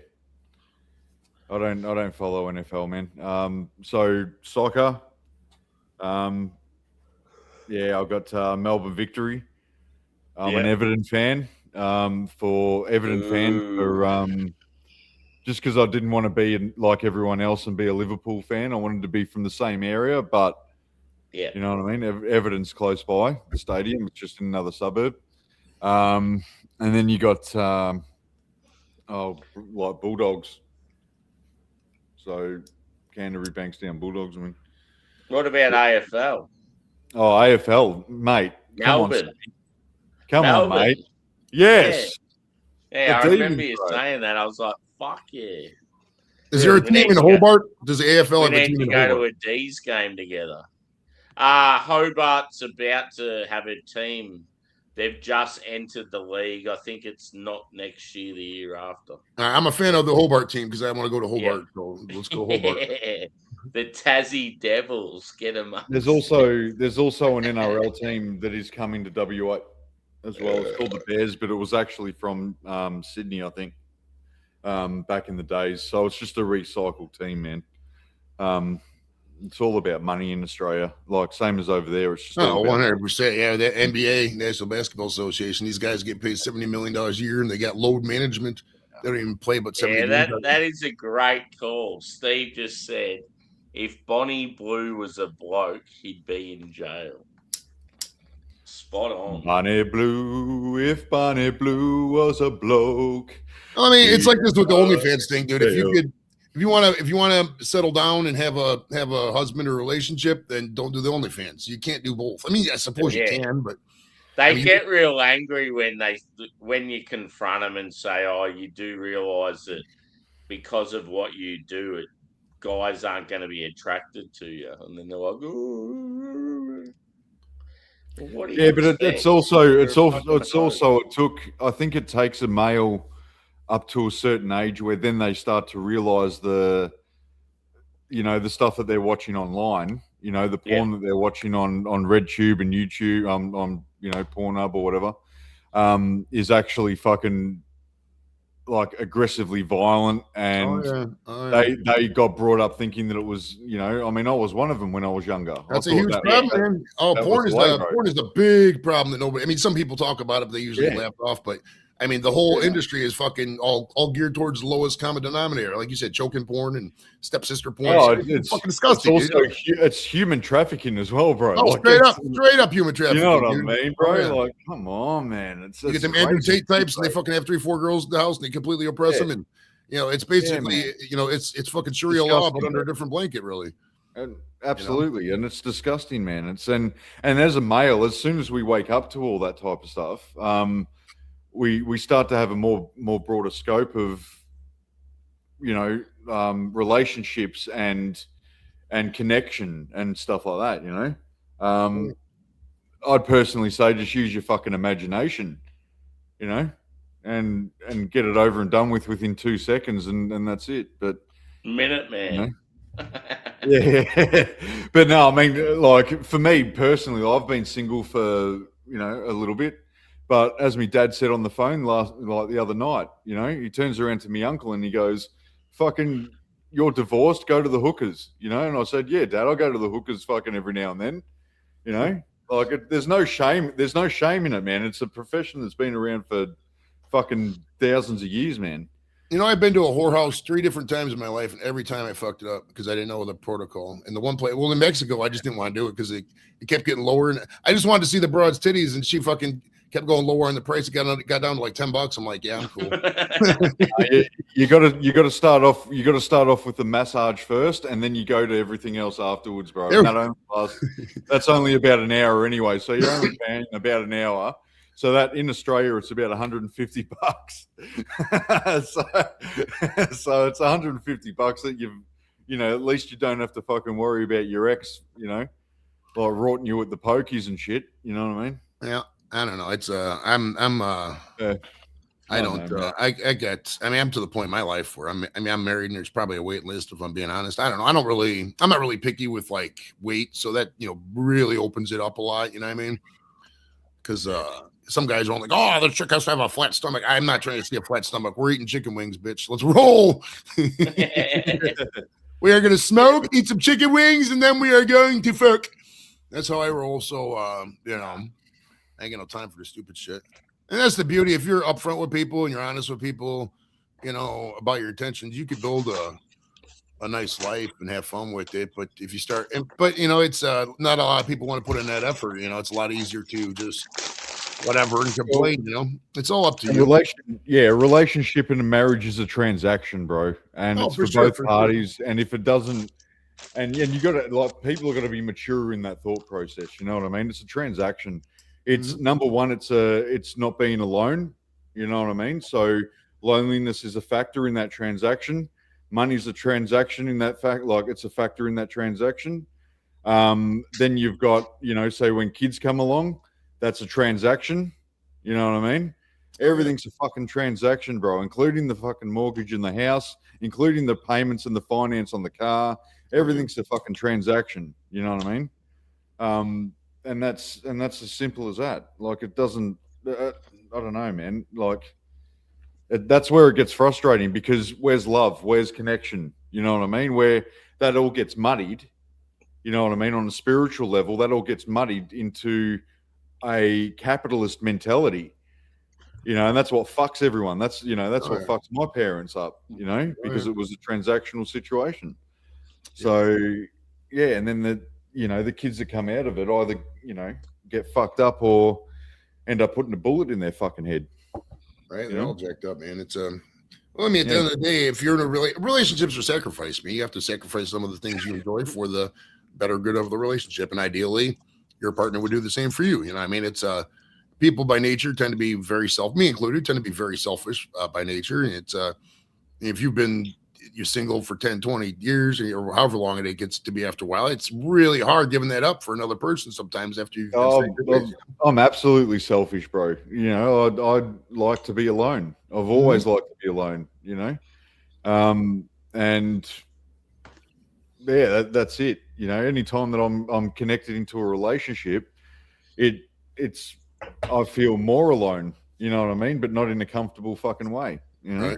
I don't follow NFL, man. So soccer. Yeah, I've got Melbourne Victory. I'm an Yeah. Everton fan. Just because I didn't want to be like everyone else and be a Liverpool fan. I wanted to be from the same area, but Yeah. you know what I mean? Everton's close by the stadium. It's just in another suburb. And then you got like Bulldogs. So Canterbury Bankstown Bulldogs. I mean, What about AFL? oh, AFL, mate. Melbourne. Come on, Melbourne. mate. Yes. Yeah, I That's remember easy, you bro. saying that. I was like, fuck yeah. Is there a we team need in to go- Hobart? Does the AFL We have a need team to in go to Hobart? a D's game together. Hobart's about to have a team. They've just entered the league. I think it's not next year, the year after. I'm a fan of the Hobart team because I want to go to Hobart. Yeah. So let's go Hobart. The Tassie Devils, get them up. There's also an NRL team that is coming to WA as well. It's called the Bears, but it was actually from Sydney, I think, back in the days. So it's just a recycled team, man. It's all about money in Australia, like same as over there. It's just all about 100%. Yeah, the NBA, National Basketball Association, these guys get paid $70 million a year and they got load management. They don't even play but 70 Yeah, games. that is a great call. Steve just said, if Bonnie Blue was a bloke, he'd be in jail. Spot on. Bonnie Blue. If Bonnie Blue was a bloke, I mean, it's like this with the OnlyFans thing, dude. If you want to settle down and have a husband or relationship, then don't do the OnlyFans. You can't do both. I mean, I suppose you can, but they get real angry when you confront them and say, "Oh, you do realize that because of what you do, guys aren't going to be attracted to you," and then they're like, "Oh." Well, what do you yeah, but expect? I think it takes a male up to a certain age where then they start to realize the stuff that they're watching online, the porn that they're watching on RedTube and YouTube, on Pornhub or whatever, is actually fucking like aggressively violent, and they got brought up thinking that it was, I mean, I was one of them when I was younger. That's a huge problem, man. Oh, porn is the big problem that nobody. I mean, some people talk about it, but they usually laugh off. But I mean, the whole industry is fucking all geared towards the lowest common denominator, like you said, choking porn and stepsister porn. Oh, it's fucking disgusting. It's also it's human trafficking as well, bro. Oh, like, straight up human trafficking. You know what I mean, bro? Oh, yeah. Like, come on, man. You get them Andrew Tate types, and they fucking have 3-4 girls in the house, and they completely oppress them, and it's basically it's fucking Sharia law, but under a different blanket, really. Absolutely, and it's disgusting, man. And as a male, as soon as we wake up to all that type of stuff, we start to have a more broader scope of relationships and connection and stuff like that. I'd personally say just use your fucking imagination, and get it over and done with within 2 seconds, and that's it. But Minute Man. Yeah, but no, I mean, like for me personally, I've been single for a little bit. But as my dad said on the phone the other night, he turns around to my uncle and he goes, "Fucking, you're divorced. Go to the hookers." And I said, "Yeah, Dad, I'll go to the hookers fucking every now and then." Like there's no shame. There's no shame in it, man. It's a profession that's been around for fucking thousands of years, man. I've been to a whorehouse 3 different times in my life, and every time I fucked it up because I didn't know the protocol. And the one place, in Mexico, I just didn't want to do it because it kept getting lower, and I just wanted to see the broad's titties, and she fucking kept going lower on the price. It got down to like $10. I'm like, yeah, I'm cool. You got to start off. You got to start off with the massage first, and then you go to everything else afterwards, bro. That's only about an hour anyway, so you're only paying about an hour. So that in Australia, it's about $150. so it's $150 that at least you don't have to fucking worry about your ex, like rorting you with the pokies and shit. You know what I mean? Yeah, I don't know. It's I'm to the point in my life where I'm married, and there's probably a wait list if I'm being honest. I don't know. I'm not really picky with like weight, so that really opens it up a lot. You know what I mean? Because some guys are like, oh, the chick has to have a flat stomach. I'm not trying to see a flat stomach. We're eating chicken wings, bitch. Let's roll. We are going to smoke, eat some chicken wings, and then we are going to fuck. That's how I roll. So, I ain't got no time for the stupid shit. And that's the beauty. If you're upfront with people and you're honest with people, about your intentions, you could build a nice life and have fun with it. But if you start, it's not a lot of people want to put in that effort. It's a lot easier to just whatever and complain. It's all up to you. A relationship and a marriage is a transaction, bro, and it's for both parties. Sure. And if it doesn't, and you got to people are going to be mature in that thought process. You know what I mean? It's a transaction. It's number one. It's not being alone. You know what I mean? So loneliness is a factor in that transaction. Money's a transaction in that fact. It's a factor in that transaction. Then you've got, say when kids come along, that's a transaction. You know what I mean? Everything's a fucking transaction, bro, including the fucking mortgage in the house, including the payments and the finance on the car. Everything's a fucking transaction. You know what I mean? And that's as simple as that. It doesn't, I don't know, man. That's where it gets frustrating because where's love? Where's connection? You know what I mean? Where that all gets muddied, you know what I mean? On a spiritual level, that all gets muddied into a capitalist mentality, and that's what fucks everyone. That's what fucks my parents up, because it was a transactional situation. So, yeah. And then the kids that come out of it either, get fucked up or end up putting a bullet in their fucking head. Right, they're all jacked up, man. It's at the end of the day, if you're in a relationships are sacrifice. You have to sacrifice some of the things you enjoy for the better good of the relationship, and ideally, your partner would do the same for you. You know, what I mean, it's people by nature tend to be very me included, tend to be very selfish by nature. And it's if you're single for 10, 20 years or however long it gets to be after a while, it's really hard giving that up for another person sometimes after you've I'm absolutely selfish, bro. I'd like to be alone. I've always liked to be alone, and yeah, that's it. Anytime that I'm connected into a relationship, it's I feel more alone, you know what I mean? But not in a comfortable fucking way, Right.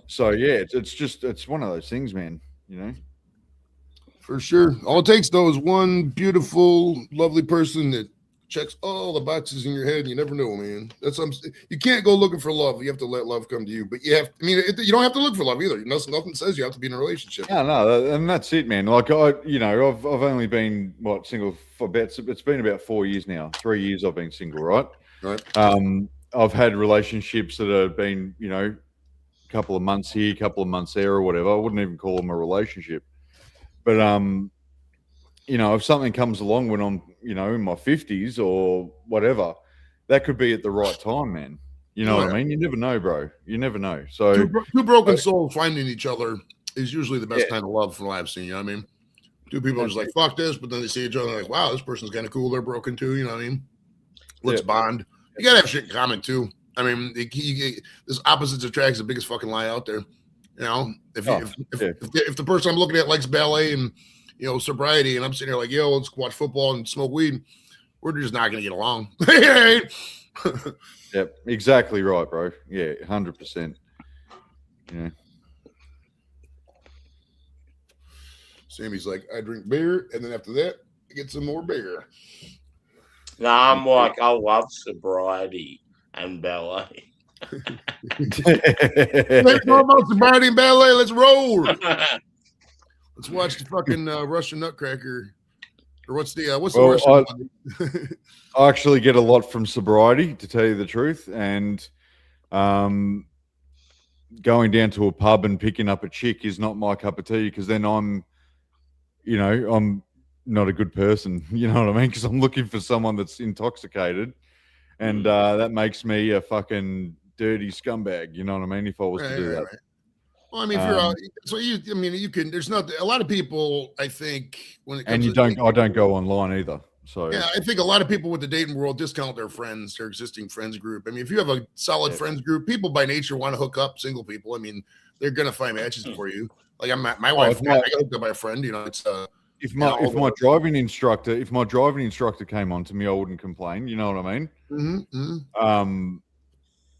So yeah, it's one of those things, man. For sure. All it takes though is one beautiful, lovely person that checks all the boxes in your head. You never know, man. You can't go looking for love. You have to let love come to you. But you don't have to look for love either. Nothing says you have to be in a relationship. No, and that's it, man. I've only been single for it's been about 4 years now. 3 years I've been single, right? Right. I've had relationships that have been, a couple of months here, a couple of months there, or whatever. I wouldn't even call them a relationship. But if something comes along when I'm, in my 50s or whatever, that could be at the right time, man. You know what I mean? You never know, bro. You never know. So two broken souls finding each other is usually the best kind of love from what I've seen. You know what I mean? Two people are just like, fuck this, but then they see each other like, wow, this person's kind of cool. They're broken too. You know what I mean? Let's bond. You gotta have shit in common too. I mean, this opposites attracts the biggest fucking lie out there. If the person I'm looking at likes ballet and sobriety, and I'm sitting here like, yo, let's watch football and smoke weed, we're just not gonna get along. Yep, exactly right, bro. Yeah, 100%. Yeah. Sammy's like, I drink beer, and then after that, I get some more beer. No, I'm like, I love sobriety and ballet. Let's go about sobriety and ballet. Let's roll. Let's watch the fucking Russian Nutcracker. Or what's the Russian one? I actually get a lot from sobriety, to tell you the truth, and going down to a pub and picking up a chick is not my cup of tea, because then I'm not a good person. You know what I mean? Because I'm looking for someone that's intoxicated, and that makes me a fucking dirty scumbag. You know what I mean? If I was to do that. Right. Well, I mean, if you're out, so you can. There's not a lot of people. I think when it comes I don't go online either. So yeah, I think a lot of people with the dating world discount their friends, their existing friends group. I mean, if you have a solid friends group, people by nature want to hook up. Single people, I mean, they're gonna find matches for you. Like my wife, I got hooked up by a friend. It's if my driving instructor came on to me, I wouldn't complain. You know what I mean?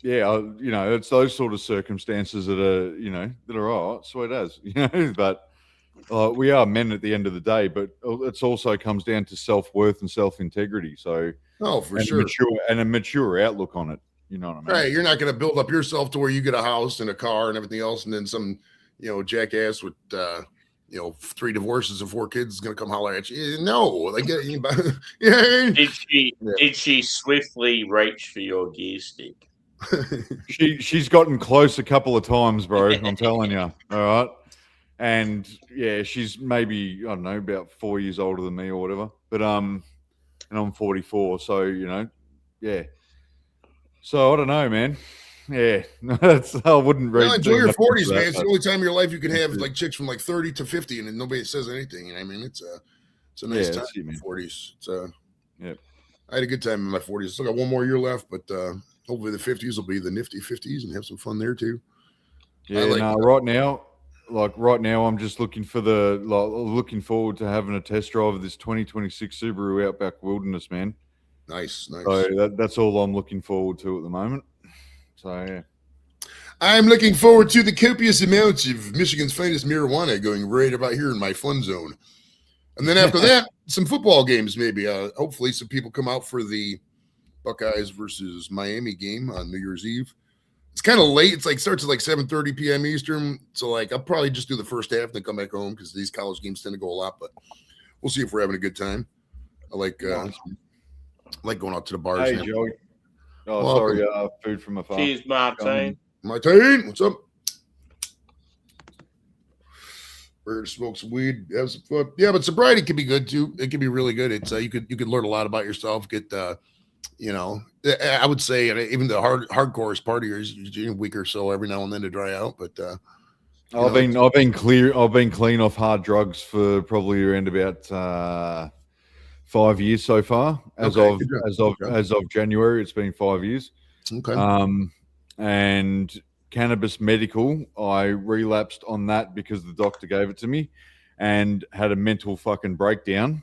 Yeah, it's those sort of circumstances that are all right, sweet as, but we are men at the end of the day, but it's also comes down to self-worth and self-integrity. So, for sure. A mature outlook on it. You know what I mean? Right. You're not going to build up yourself to where you get a house and a car and everything else. And then some, jackass with, 3 divorces and 4 kids is going to come holler at you. No, like, Did she swiftly reach for your gear stick? She's gotten close a couple of times, bro. I'm telling you. All right. And yeah, she's maybe, I don't know, about 4 years older than me or whatever. But and I'm 44, so yeah. So I don't know, man. Yeah, I wouldn't read. Enjoy your 40s, man. It's the only time in your life you can have like chicks from like 30 to 50, and nobody says anything. You know what I mean? It's a nice time in the 40s. I had a good time in my 40s. Still got one more year left, but hopefully the 50s will be the nifty 50s and have some fun there too. Yeah, right now, I'm just looking forward to having a test drive of this 2026 Subaru Outback Wilderness, man. Nice. So that's all I'm looking forward to at the moment. So yeah. I'm looking forward to the copious amounts of Michigan's finest marijuana going right about here in my fun zone. And then after that, some football games maybe. Hopefully some people come out for the Buckeyes versus Miami game on New Year's Eve. It's kind of late. It's like starts at like 7:30 p.m. Eastern. So like I'll probably just do the first half and then come back home because these college games tend to go a lot. But we'll see if we're having a good time. I like going out to the bars. Hey, Joey. Oh, sorry, food from afar. Cheers, Martine. Martine, what's up? We're gonna smoke some weed, have some fun. Yeah, but sobriety can be good too. It can be really good. It's you could learn a lot about yourself. Get I would say even the hardcore partiers, a week or so every now and then to dry out. But I've been clean off hard drugs for probably around about 5 years so far. As of January, it's been 5 years. Okay. And cannabis medical, I relapsed on that because the doctor gave it to me and had a mental fucking breakdown,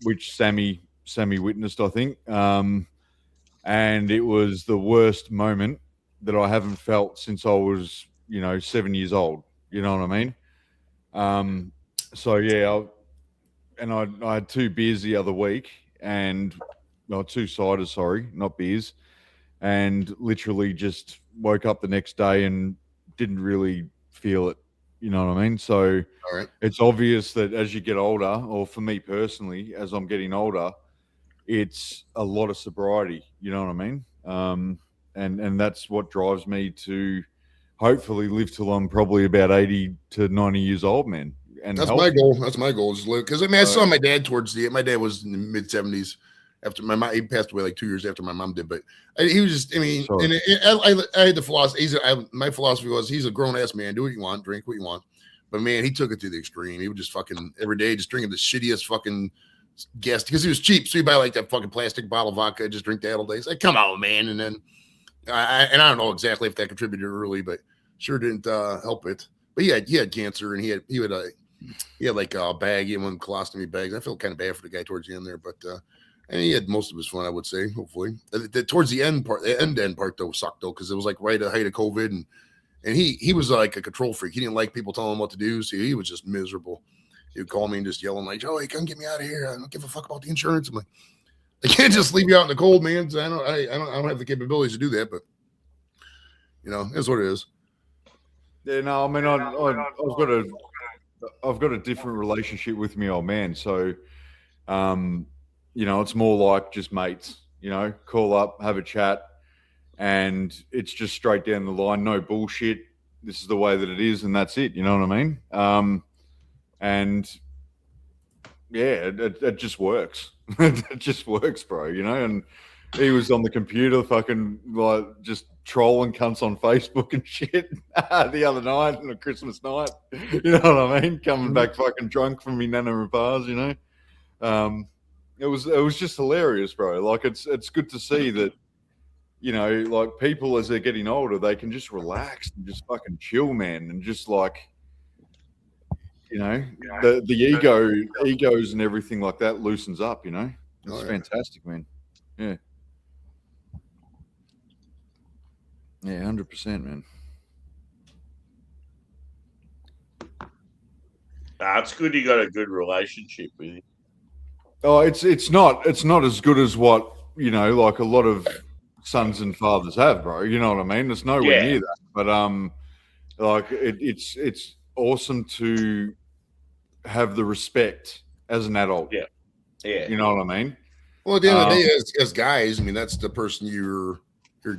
which Sammy witnessed, I think. And it was the worst moment that I haven't felt since I was, 7 years old. You know what I mean? So yeah, I had 2 beers the other week and 2 ciders, sorry, not beers. And literally just woke up the next day and didn't really feel it. You know what I mean? So It's obvious that as you get older, or for me personally, as I'm getting older, it's a lot of sobriety. You know what I mean? And that's what drives me to hopefully live till I'm probably about 80 to 90 years old, man. And that's my goal. That's my goal is live. Because I saw my dad my dad was in the mid 70s. After my mom, he passed away like 2 years after my mom did, but he was just, I had the philosophy. My philosophy was he's a grown ass man. Do what you want, drink what you want. But man, he took it to the extreme. He would just fucking every day just drinking the shittiest fucking gas because he was cheap. So he buy like that fucking plastic bottle of vodka, just drink that all day. It's like, come on, man. And then, I don't know exactly if that contributed early, but sure didn't help it. But he had cancer and he had like a bag, he had one colostomy bags. I felt kind of bad for the guy towards the end there, but and he had most of his fun, I would say, hopefully. Towards the end part, the end part though sucked though, because it was like right at the height of COVID, and he was like a control freak. He didn't like people telling him what to do, so he was just miserable. He would call me and just yelling like, "Joey, come get me out of here! I don't give a fuck about the insurance." I'm like, I can't just leave you out in the cold, man. So I don't have the capabilities to do that, but it's what it is. Yeah, no, I mean, I've got a different relationship with my old man, so it's more like just mates, call up, have a chat, and it's just straight down the line, no bullshit. This is the way that it is, and that's it. You know what I mean? And yeah, it just works. It just works, bro. And he was on the computer, fucking like just trolling cunts on Facebook and shit the other night on a Christmas night. You know what I mean? Coming back fucking drunk from me Nana and bars. It was just hilarious, bro. Like it's good to see that, like people as they're getting older, they can just relax and just fucking chill, man, and just like you know, the egos and everything like that loosens up, you know. It's fantastic, man. Yeah. Yeah, 100%, man. It's good you got a good relationship with him. Oh, it's not as good as what, you know, like a lot of sons and fathers have, bro. You know what I mean? It's nowhere near that. But like it's awesome to have the respect as an adult. Yeah. Yeah. You know what I mean? Well, at the end of the day, as guys, I mean, that's the person you're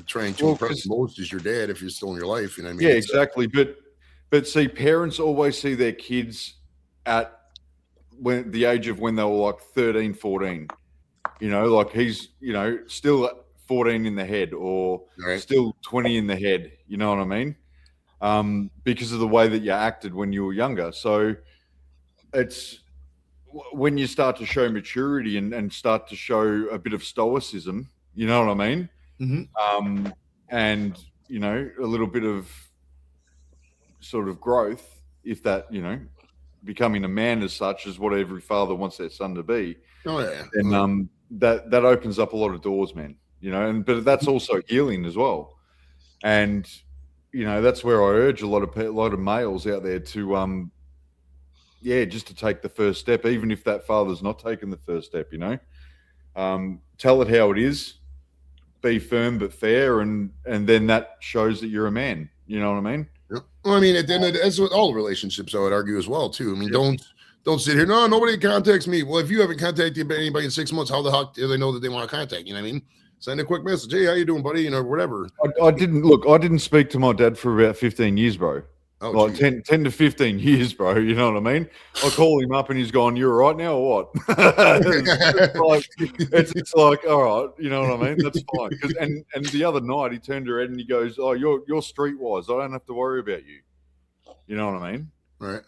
trying to impress most is your dad if you're still in your life. You know what I mean? Yeah, exactly. But see, parents always see their kids at when the age of when they were like 13, 14. You know, like he's, you know, still 14 in the head or still 20 in the head. You know what I mean? Because of the way that you acted when you were younger. So it's when you start to show maturity and start to show a bit of stoicism, you know what I mean? Mm-hmm. And, you know, a little bit of sort of growth, if that, you know, becoming a man as such as what every father wants their son to be. Oh, yeah. And that opens up a lot of doors, man, you know, but that's also healing as well. And, you know, that's where I urge a lot of males out there to, just to take the first step, even if that father's not taking the first step, you know, tell it how it is, be firm but fair, and then that shows that you're a man. You know what I mean? Yeah. Well, I mean, that's with all relationships, I would argue as well, too. I mean, don't sit here. No, nobody contacts me. Well, if you haven't contacted anybody in 6 months, how the heck do they know that they want to contact? You know what I mean? Send a quick message. Hey, how you doing, buddy? You know, whatever. I didn't speak to my dad for about 15 years, bro. Oh, like 10 to 15 years, bro. You know what I mean? I call him up and he's gone, "You're all right now or what?" it's like, all right, you know what I mean? That's fine. And the other night he turned around and he goes, "Oh, you're streetwise. I don't have to worry about you." You know what I mean? Right.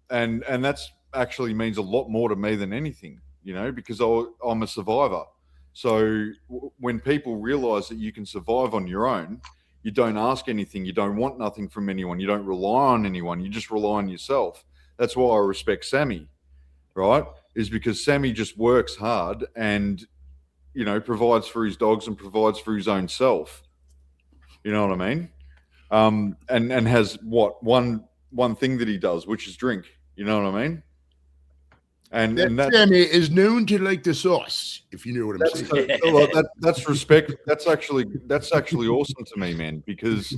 And that's actually means a lot more to me than anything, you know, because I'm a survivor. So when people realize that you can survive on your own, you don't ask anything. You don't want nothing from anyone. You don't rely on anyone. You just rely on yourself. That's why I respect Sammy, right? Is because Sammy just works hard and, you know, provides for his dogs and provides for his own self. You know what I mean? And has one thing that he does, which is drink. You know what I mean? And that Sammy is known to like the sauce, if you know what I'm saying. That's respect. That's actually awesome to me, man, because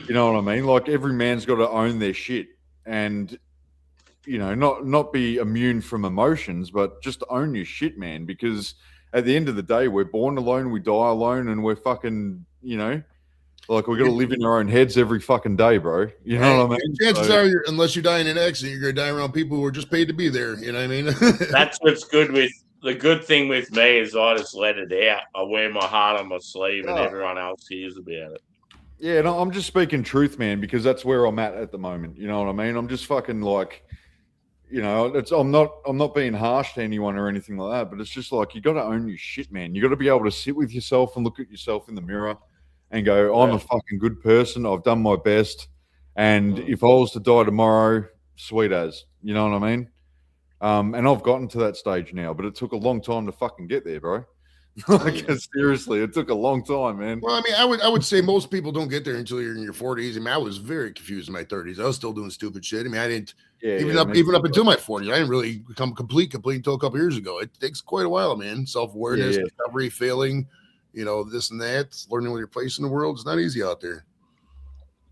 you know what I mean? Like every man's got to own their shit and, you know, not be immune from emotions, but just own your shit, man, because at the end of the day, we're born alone, we die alone, and we're fucking, you know, like we got to live in our own heads every fucking day, bro. You know what I mean? Chances are, unless you die in an accident, you're going to die around people who are just paid to be there. You know what I mean? That's what's good with the good thing with me is I just let it out. I wear my heart on my sleeve, and everyone else hears about it. Yeah, no, I'm just speaking truth, man, because that's where I'm at the moment. You know what I mean? I'm just fucking like, you know, I'm not being harsh to anyone or anything like that, but it's just like you got to own your shit, man. You got to be able to sit with yourself and look at yourself in the mirror and go, I'm a fucking good person. I've done my best. And if I was to die tomorrow, sweet as. You know what I mean? And I've gotten to that stage now, but it took a long time to fucking get there, bro. Like, seriously, it took a long time, man. Well, I mean, I would say most people don't get there until you're in your 40s. I mean, I was very confused in my 30s. I was still doing stupid shit. I mean, I didn't even up until my 40s. I didn't really become complete until a couple years ago. It takes quite a while, man. Self-awareness, recovery, failing, you know, this and that, learning what your place in the world. It's not easy out there.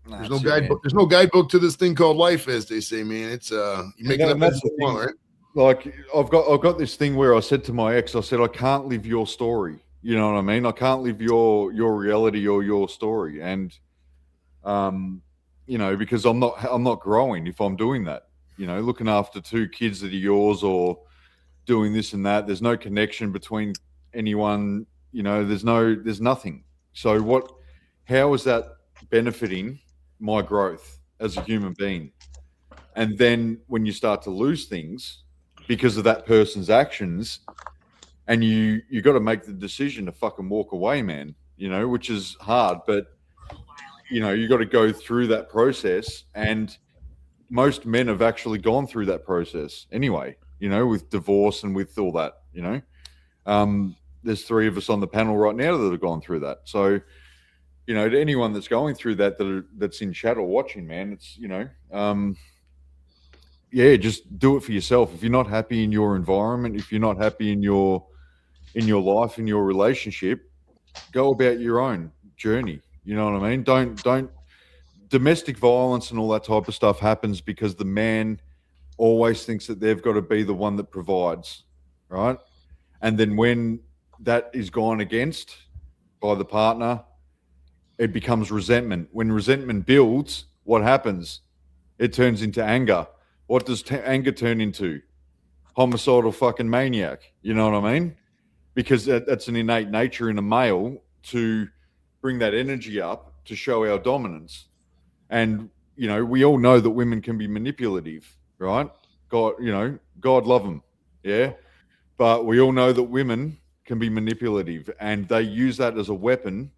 There's no guidebook. Man. There's no guidebook to this thing called life, as they say, man. It's you make it up as you want, right? Like I've got this thing where I said to my ex, I said, I can't live your story. You know what I mean? I can't live your reality or your story. And you know, because I'm not growing if I'm doing that. You know, looking after two kids that are yours or doing this and that. There's no connection between anyone, you know, there's nothing. So how is that benefiting my growth as a human being? And then when you start to lose things because of that person's actions, and you got to make the decision to fucking walk away, man, you know, which is hard, but you know, you got to go through that process. And most men have actually gone through that process anyway, with divorce and with all that, there's 3 of us on the panel right now that have gone through that. So, to anyone that's going through that's in chat or watching, man, it's, just do it for yourself. If you're not happy in your environment, if you're not happy in your life, in your relationship, go about your own journey. You know what I mean? Don't domestic violence and all that type of stuff happens because the man always thinks that they've got to be the one that provides, right? And then when that is gone against by the partner, it becomes resentment. When resentment builds, what happens? It turns into anger. What does anger turn into? Homicidal fucking maniac. You know what I mean? Because that's an innate nature in a male to bring that energy up to show our dominance. And, we all know that women can be manipulative, right? God love them. Yeah. But we all know that women can be manipulative and they use that as a weapon,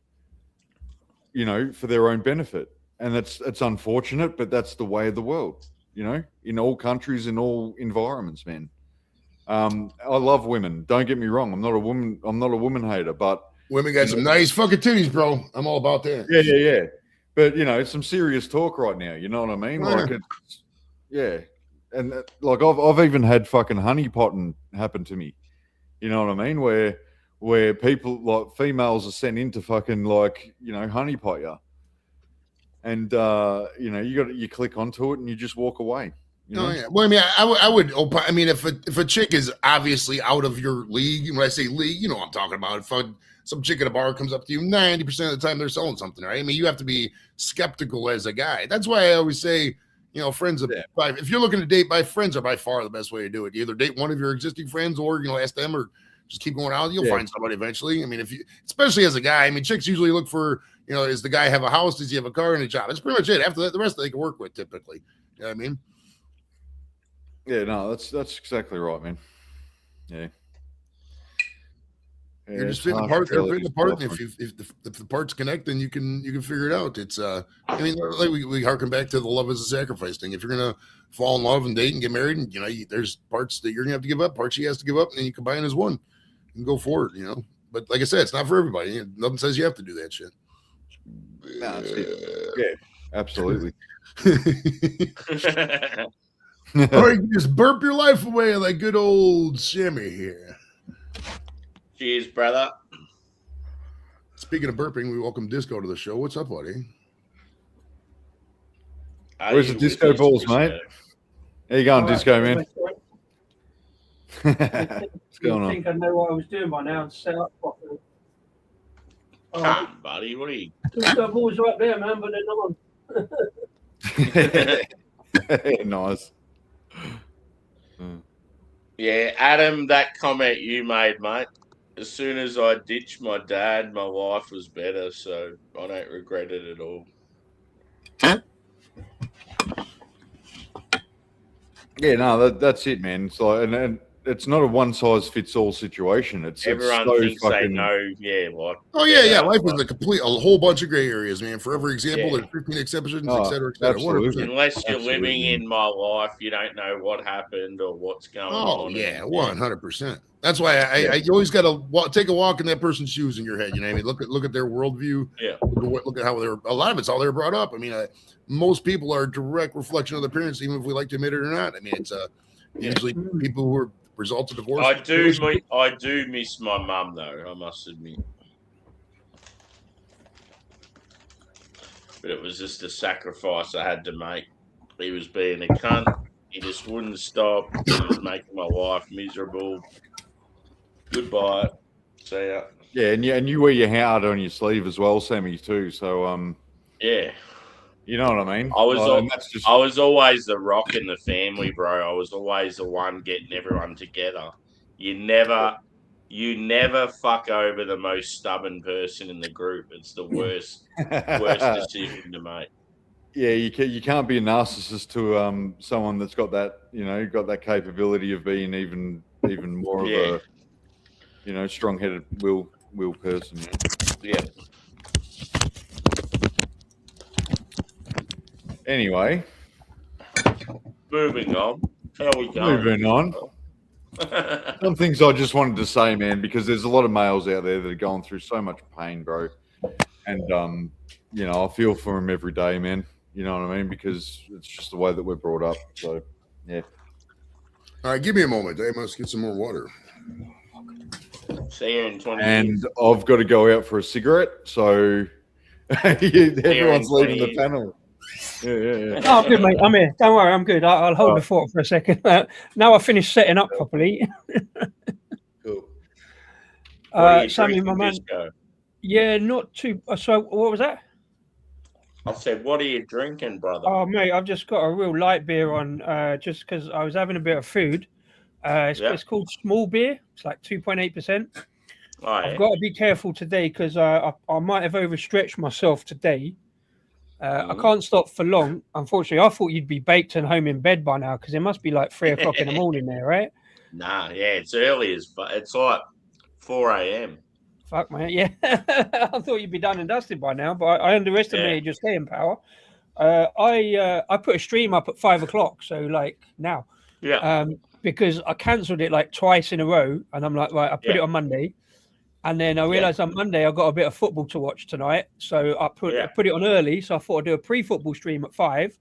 for their own benefit. And it's unfortunate, but that's the way of the world, in all countries, in all environments, man. I love women. Don't get me wrong. I'm not a woman hater, but women got some nice fucking titties, bro. I'm all about that. Yeah. But it's some serious talk right now. You know what I mean? Like, and like I've even had fucking honeypotting happen to me. You know what I mean? Where people like females are sent in to fucking honeypot you, and you click onto it and you just walk away. Yeah. Well, I mean, I would. I mean, if a chick is obviously out of your league, when I say league, what I'm talking about. If some chick at a bar comes up to you, 90% of the time they're selling something, right? I mean, you have to be skeptical as a guy. That's why I always say, friends if you're looking to date, friends are by far the best way to do it. You either date one of your existing friends or, ask them, or just keep going out. You'll find somebody eventually. I mean, especially as a guy, I mean, chicks usually look for, does the guy have a house? Does he have a car and a job? That's pretty much it. After that, the rest they can work with typically. You know what I mean? Yeah, no, that's exactly right, man. Yeah. You're just fitting the part. They're fitting the part. And if the parts connect, then you can figure it out. It's I mean, like we harken back to the love as a sacrifice thing. If you're gonna fall in love and date and get married, and there's parts that you're gonna have to give up, parts she has to give up, and then you combine as one and go forward. But like I said, it's not for everybody. Nothing says you have to do that shit. Yeah, absolutely. Or you can just burp your life away like good old Sammy here. Cheers, brother. Speaking of burping, we welcome Disco to the show. What's up, buddy? Where's the disco balls, mate? How you going, Disco, man? What's going on? I think I know what I was doing by now and set up properly. Come on, buddy. What are you? Disco balls are up there, man, but they're not on. Nice. Yeah, Adam, that comment you made, mate. As soon as I ditched my dad, my life was better, so I don't regret it at all. Yeah, no, that's it, man. So, and it's not a one size fits all situation. Everyone thinks they know, what. Oh yeah. Life is a whole bunch of gray areas, man. For every example, there's 15 exceptions, et cetera, et cetera. Absolutely. Unless you're living in my life, you don't know what happened or what's going on. Oh yeah, 100%. That's why I always got to take a walk in that person's shoes in your head. You know what I mean? Look at their worldview. Yeah. Look at how a lot of it's how they were brought up. I mean, most people are a direct reflection of their parents, even if we like to admit it or not. I mean, it's usually people who are results of divorce. I do miss my mum though, I must admit. But it was just a sacrifice I had to make. He was being a cunt. He just wouldn't stop. He was making my life miserable. Goodbye. See ya. Yeah, and you wear your heart on your sleeve as well, Sammy, too. So yeah. You know what I mean? I was always the rock in the family, bro. I was always the one getting everyone together. You never fuck over the most stubborn person in the group. It's the worst decision to make. Yeah, you can't be a narcissist to someone that's got that got that capability of being even more of a strong-headed will person. Yeah. Anyway, moving on. How we going? Moving on. Some things I just wanted to say, man, because there's a lot of males out there that are going through so much pain, bro. And you know, I feel for them every day, man. You know what I mean? Because it's just the way that we're brought up. So, yeah. All right, give me a moment. I must get some more water. See you in 20 And years. I've got to go out for a cigarette, so everyone's leaving the 20 panel. Yeah. Oh, I'm good, mate. I'm here. Don't worry, I'm good. I'll hold the fort for a second. Now I've finished setting up properly. Cool. What are you Sammy, drinking, my man. Disco? Yeah, not too. So, what was that? I said, what are you drinking, brother? Oh, mate, I've just got a real light beer on, just because I was having a bit of food. It's called small beer. It's like 2.8%. Oh, yeah. I've got to be careful today because I might have overstretched myself today. I can't stop for long. Unfortunately, I thought you'd be baked and home in bed by now because it must be like 3 o'clock in the morning there, right? Nah, yeah, it's early as it's like 4 a.m. Fuck, man. Yeah. I thought you'd be done and dusted by now, but I underestimated your staying power. I put a stream up at 5 o'clock, so like now. Yeah. Because I cancelled it like twice in a row, and I'm like, right, I put it on Monday. And then I realized on Monday I got a bit of football to watch tonight, so I put it on early. So I thought I'd do a pre-football stream at 5,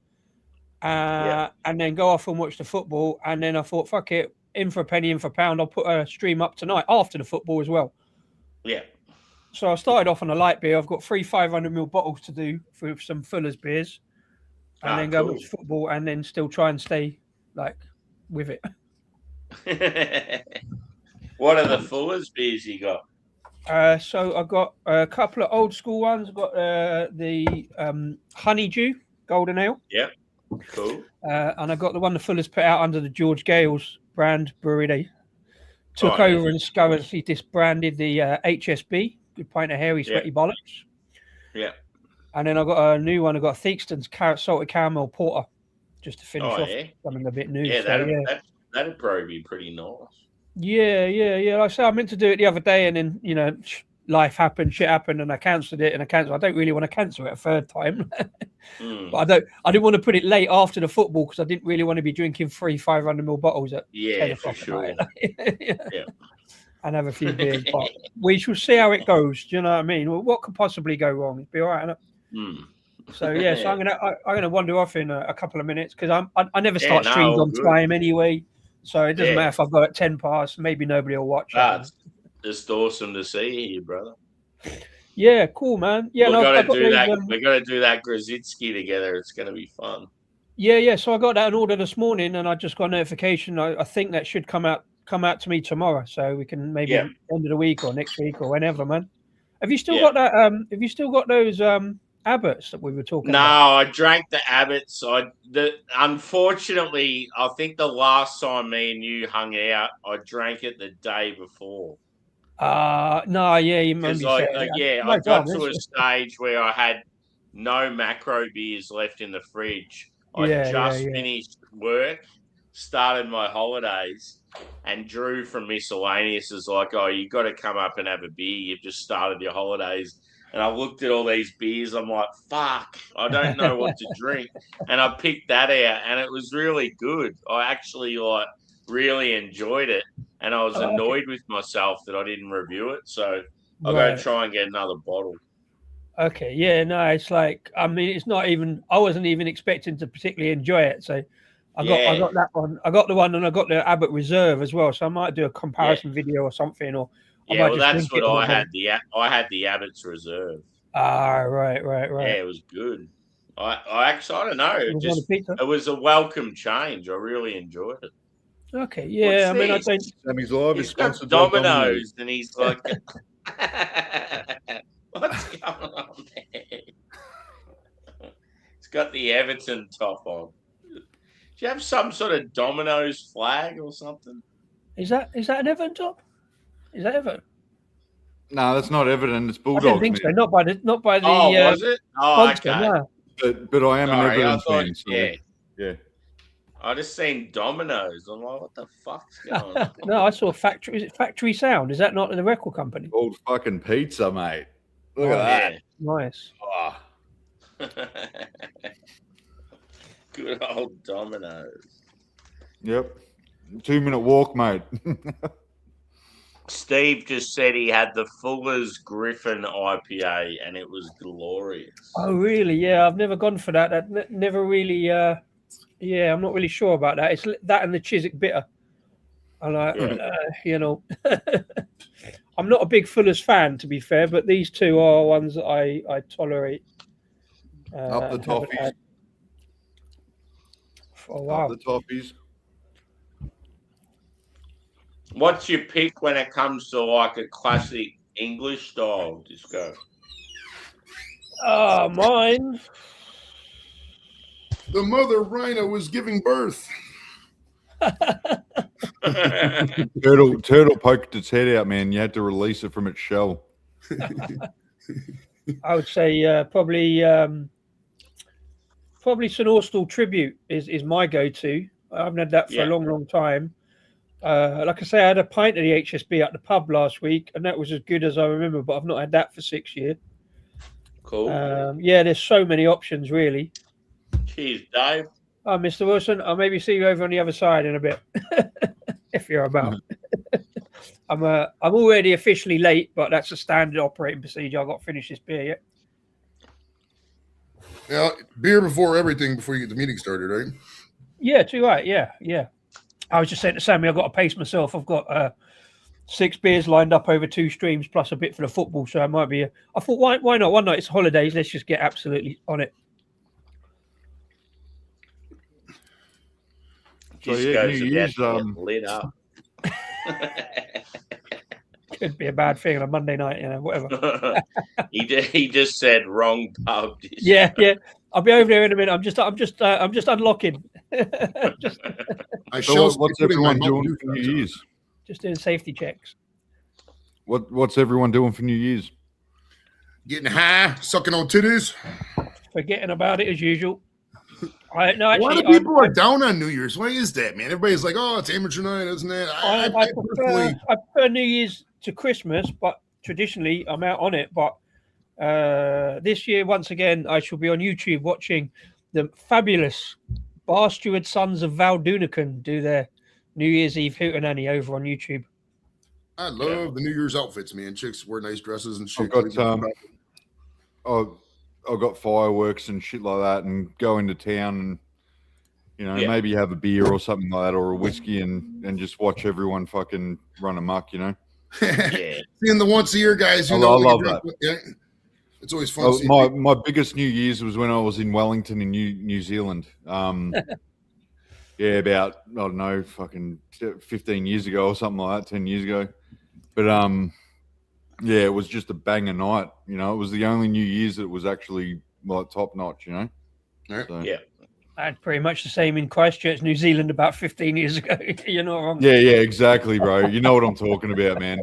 and then go off and watch the football. And then I thought, fuck it, in for a penny, in for a pound. I'll put a stream up tonight after the football as well. Yeah. So I started off on a light beer. I've got 3 500ml bottles to do for some Fuller's beers, and then go watch football, and then still try and stay like with it. What are the Fuller's beers you got? So I got a couple of old school ones. I got the Honeydew Golden Ale. Yep. Cool. And I got the one the Fuller's put out under the George Gales brand brewery. They took over and scurrilously disbranded the HSB, Good Pint of Hairy Sweaty Bollocks. Yeah. And then I got a new one. I got Theakston's Salted Caramel Porter, just to finish off something a bit new. Yeah, so, that'd probably be pretty nice. Yeah. Like I said, I meant to do it the other day, and then life happened, shit happened, and I cancelled it. I don't really want to cancel it a third time. But I didn't want to put it late after the football because I didn't really want to be drinking 3 500ml bottles at 10 o'clock for sure. at night. And have a few beers. But we shall see how it goes. Do you know what I mean? Well, what could possibly go wrong? It'd be all right. So I'm gonna wander off in a couple of minutes because I never start streams on time anyway. So it doesn't matter if I've got at 10 past. Maybe nobody will watch. It's just awesome to see you, brother. Yeah, cool, man. Yeah, we're gonna do that Grozitsky together. It's gonna be fun. Yeah. So I got that in order this morning, and I just got a notification. I think that should come out to me tomorrow, so we can maybe end of the week or next week or whenever, man. Have you still got that? Have you still got those Abbots that we were talking about? No, I drank the Abbots. Unfortunately, I think the last time me and you hung out, I drank it the day before. No, you remember. I got to a stage where I had no macro beers left in the fridge. I just finished work, started my holidays, and Drew from Miscellaneous is like, "Oh, you got to come up and have a beer. You've just started your holidays." And I looked at all these beers. I'm like, "Fuck, I don't know what to drink." And I picked that out, and it was really good. I actually really enjoyed it. And I was annoyed with myself that I didn't review it. So I'll go try and get another bottle. Okay. Yeah, no, it's like, I mean, it's not even, I wasn't even expecting to particularly enjoy it. So I got that one. I got the one, and I got the Abbott Reserve as well. So I might do a comparison video or something. Or that's what I had. I had the Abbott's Reserve. Right. Yeah, it was good. I don't know. It was a welcome change. I really enjoyed it. Okay, yeah. I don't. Sammy's Live is sponsored by Domino's, and he's like, "What's going on there?" It's got the Everton top on. Do you have some sort of Domino's flag or something? Is that an Everton top? Is that Everton? No, that's not Everton. It's Bulldogs. I didn't think so. Not by the. Oh, was it? Oh, Monster, okay. No. But I am an Everton fan. So, yeah. I just seen Domino's. I'm like, what the fuck's going on? No, I saw Factory. Is it Factory Sound? Is that not the record company? Old fucking pizza, mate. Look at that. Nice. Oh. Good old Domino's. Yep. 2-minute walk, mate. Steve just said he had the Fuller's Griffin IPA and it was glorious. Oh, really? Yeah, I've never gone for that. Never really. Yeah, I'm not really sure about that. It's that and the Chiswick Bitter. I like, I'm not a big Fuller's fan, to be fair, but these two are ones that I tolerate. Up the toffees. Oh, wow. Up the toffees. What's your pick when it comes to like a classic English style disco? Mine. The mother rhino was giving birth. Turtle poked its head out, man. You had to release it from its shell. I would say probably St Austell Tribute is my go-to. I haven't had that for a long time. Like I say, I had a pint of the HSB at the pub last week, and that was as good as I remember. But I've not had that for 6 years. Cool. There's so many options, really. Cheers, Dave. Oh, Mr. Wilson, I'll maybe see you over on the other side in a bit, if you're about. I'm already officially late, but that's a standard operating procedure. I've got to finish this beer yet. Yeah, beer before everything before you get the meeting started, right? Yeah, too right. Yeah. I was just saying to Sammy, I've got to pace myself. I've got 6 beers lined up over 2 streams plus a bit for the football, so it might be. I thought, why not? One night it's holidays. Let's just get absolutely on it. So yeah, New Year's, lit up. Could be a bad thing on a Monday night, whatever. he just said wrong pub. Yeah. I'll be over there in a minute. I'm just unlocking. What's everyone doing for New Year's? Just doing safety checks. What's everyone doing for New Year's? Getting high, sucking on titties. Forgetting about it as usual. A lot of people are down on New Year's. Why is that, man? Everybody's like, "Oh, it's amateur night, isn't it?" I prefer New Year's to Christmas, but traditionally I'm out on it. But this year, once again, I shall be on YouTube watching the fabulous Bar Steward Sons of Val Doonican do their New Year's Eve hootenanny over on YouTube. I love the New Year's outfits, man. Chicks wear nice dresses and shit. I've got fireworks and shit like that, and go into town and maybe have a beer or something like that, or a whiskey, and just watch everyone fucking run amok, Yeah. Seeing the once a year guys, I love that. Yeah. It's always fun. My biggest New Year's was when I was in Wellington in New Zealand. About I don't know, fucking 15 years ago or something like that, 10 years ago. But it was just a banger night. It was the only New Year's that was actually like top notch. Right. So. Yeah. I had pretty much the same in Christchurch, New Zealand, about 15 years ago. You're not wrong. Yeah, exactly, bro. You know what I'm talking about, man.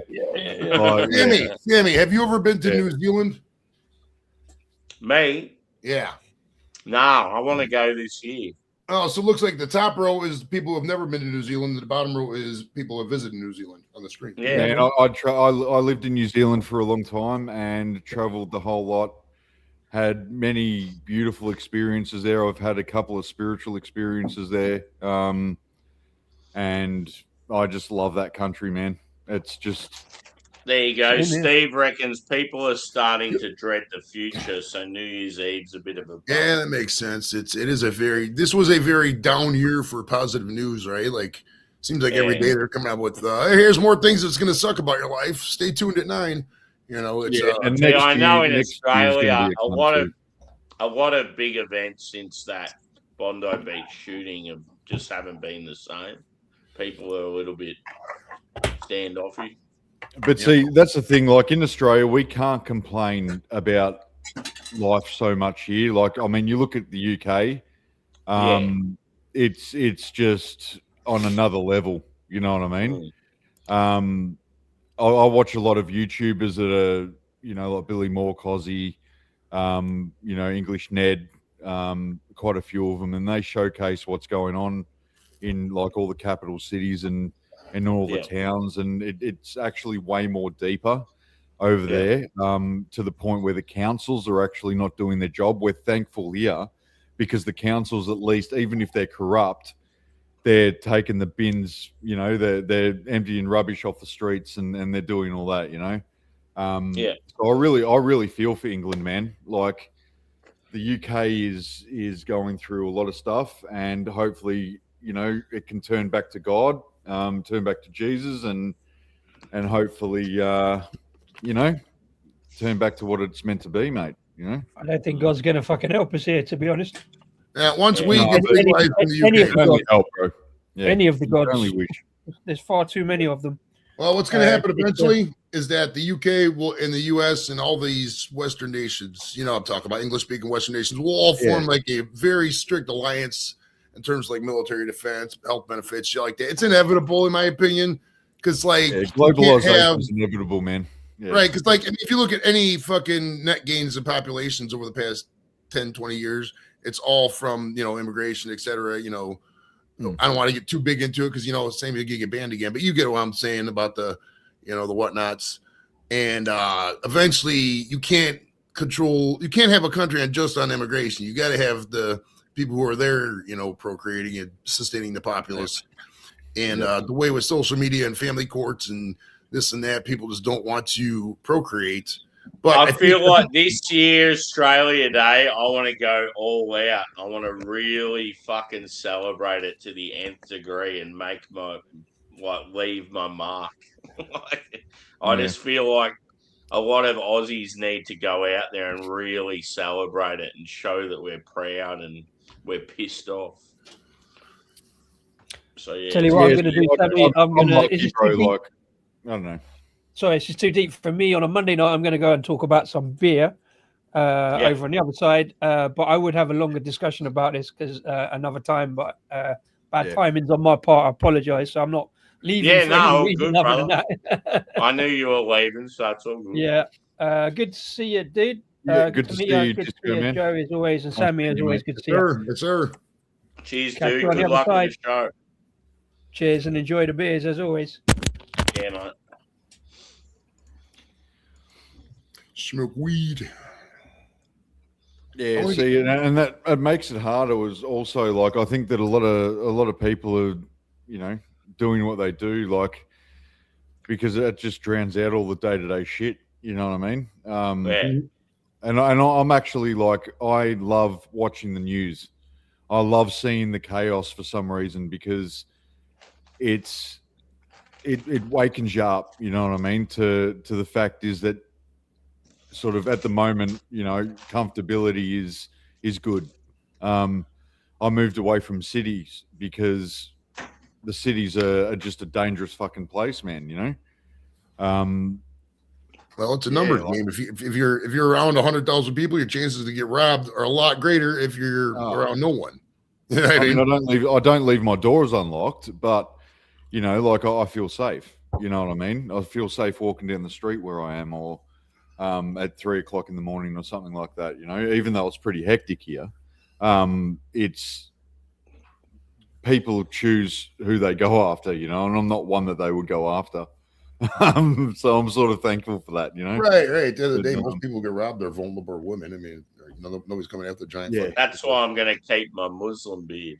Sammy, have you ever been to New Zealand? Me? Yeah. No, I want to go this year. Oh, so it looks like the top row is people who have never been to New Zealand. The bottom row is people who have visited New Zealand on the screen. Yeah. Man, I lived in New Zealand for a long time and traveled the whole lot. Had many beautiful experiences there. I've had a couple of spiritual experiences there. And I just love that country, man. It's just... There you go. Steve reckons people are starting to dread the future, so New Year's Eve's a bit of a... Yeah, that makes sense. This was a very down year for positive news, right? Like, seems like every day they're coming out with, hey, here's more things that's going to suck about your life. Stay tuned at 9. It's I know in Australia a lot of big events since that Bondi Beach shooting haven't been the same. People are a little bit standoffish. But see, that's the thing. Like in Australia, we can't complain about life so much here. Like, I mean, you look at the UK, it's just on another level. You know what I mean? I watch a lot of YouTubers that are, like Billy Moore, Cozzy, English Ned, quite a few of them, and they showcase what's going on in like all the capital cities and all the towns, and it's actually way more deeper over there, to the point where the councils are actually not doing their job. We're thankful here because the councils, at least, even if they're corrupt, they're taking the bins, they're emptying rubbish off the streets and they're doing all that, So I really feel for England, man. Like the UK is going through a lot of stuff, and hopefully, it can turn back to God, turn back to Jesus, and hopefully, turn back to what it's meant to be, mate. I don't think God's going to fucking help us here, to be honest. Once we get legalized in the any UK, of the gods, help, bro. Yeah, any of the gods. only wish. There's far too many of them. well, what's going to happen eventually is that the UK will, and the US, and all these Western nations, I'm talking about English-speaking Western nations, will all form like a very strict alliance in terms of like military defense, health benefits, shit like that. It's inevitable, in my opinion, because globalization is inevitable, man. Yeah. Right, because if you look at any fucking net gains in populations over the past 10, 20 years, it's all from immigration, et cetera. I don't want to get too big into it because same thing, you get banned again, but you get what I'm saying about the the whatnots. And eventually you can't have a country just on immigration. You got to have the people who are there, procreating and sustaining the populace. And the way with social media and family courts and this and that, people just don't want to procreate. But I feel like this year, Australia Day, I want to go all out. I want to really fucking celebrate it to the nth degree and leave my mark. I just feel like a lot of Aussies need to go out there and really celebrate it and show that we're proud and we're pissed off. So yeah. Tell you what I'm going to do, Sammy. I'm going to. I don't know. Sorry, it's just too deep for me. On a Monday night, I'm going to go and talk about some beer over on the other side. But I would have a longer discussion about this because another time. But bad timing's on my part. I apologise. So I'm not leaving. Yeah, for no, any reason good, other than brother. I knew you were leaving, so that's all good. Yeah. Good to see you, dude. Good to see you. Good to see you, Joe, as always, and Sammy, as always. Good to see you. Yes, sir. Cheers, Catch dude. you on the Good other luck side. with the show. Cheers and enjoy the beers as always. Yeah, mate. Smoke weed. Yeah, see, and that it makes it harder. Was also like I think that a lot of people are, doing what they do, like because it just drowns out all the day-to-day shit. You know what I mean? And I'm actually like I love watching the news. I love seeing the chaos for some reason because it wakens you up. You know what I mean? To the fact is that. Sort of at the moment, comfortability is good. I moved away from cities because the cities are just a dangerous fucking place, man. Well, it's a numbers game. If you're around 100,000 people, your chances to get robbed are a lot greater if you're around no one. I don't leave my doors unlocked, but I feel safe. You know what I mean? I feel safe walking down the street where I am, or at 3 o'clock in the morning or something like that, even though it's pretty hectic here. It's people choose who they go after, and I'm not one that they would go after. So I'm sort of thankful for that, Right. The other day, most people get robbed, they're vulnerable women. I mean, nobody's coming after giant. Yeah. That's why I'm going to keep my Muslim beard.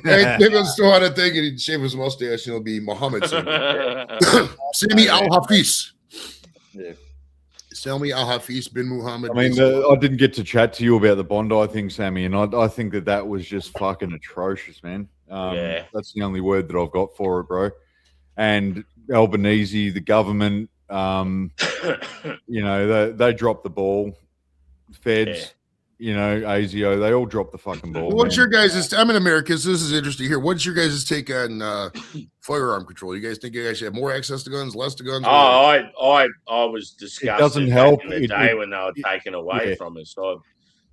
Maybe I'll still have a thing and he'd shave his mustache and it'll be Muhammad. Sami al-Hafiz. Yeah. Sami al-Hafiz bin Muhammad. I mean, I didn't get to chat to you about the Bondi thing, Sammy, and I think that was just fucking atrocious, man. That's the only word that I've got for it, bro. And Albanese, the government, they dropped the ball. Feds, ASIO, they all dropped the fucking ball. What's your guys' I'm in America, so this is interesting here. What's your guys' take on firearm control? You guys think you guys should have more access to guns, less to guns? I was disgusted. It doesn't help in the day when they were taken away from us. So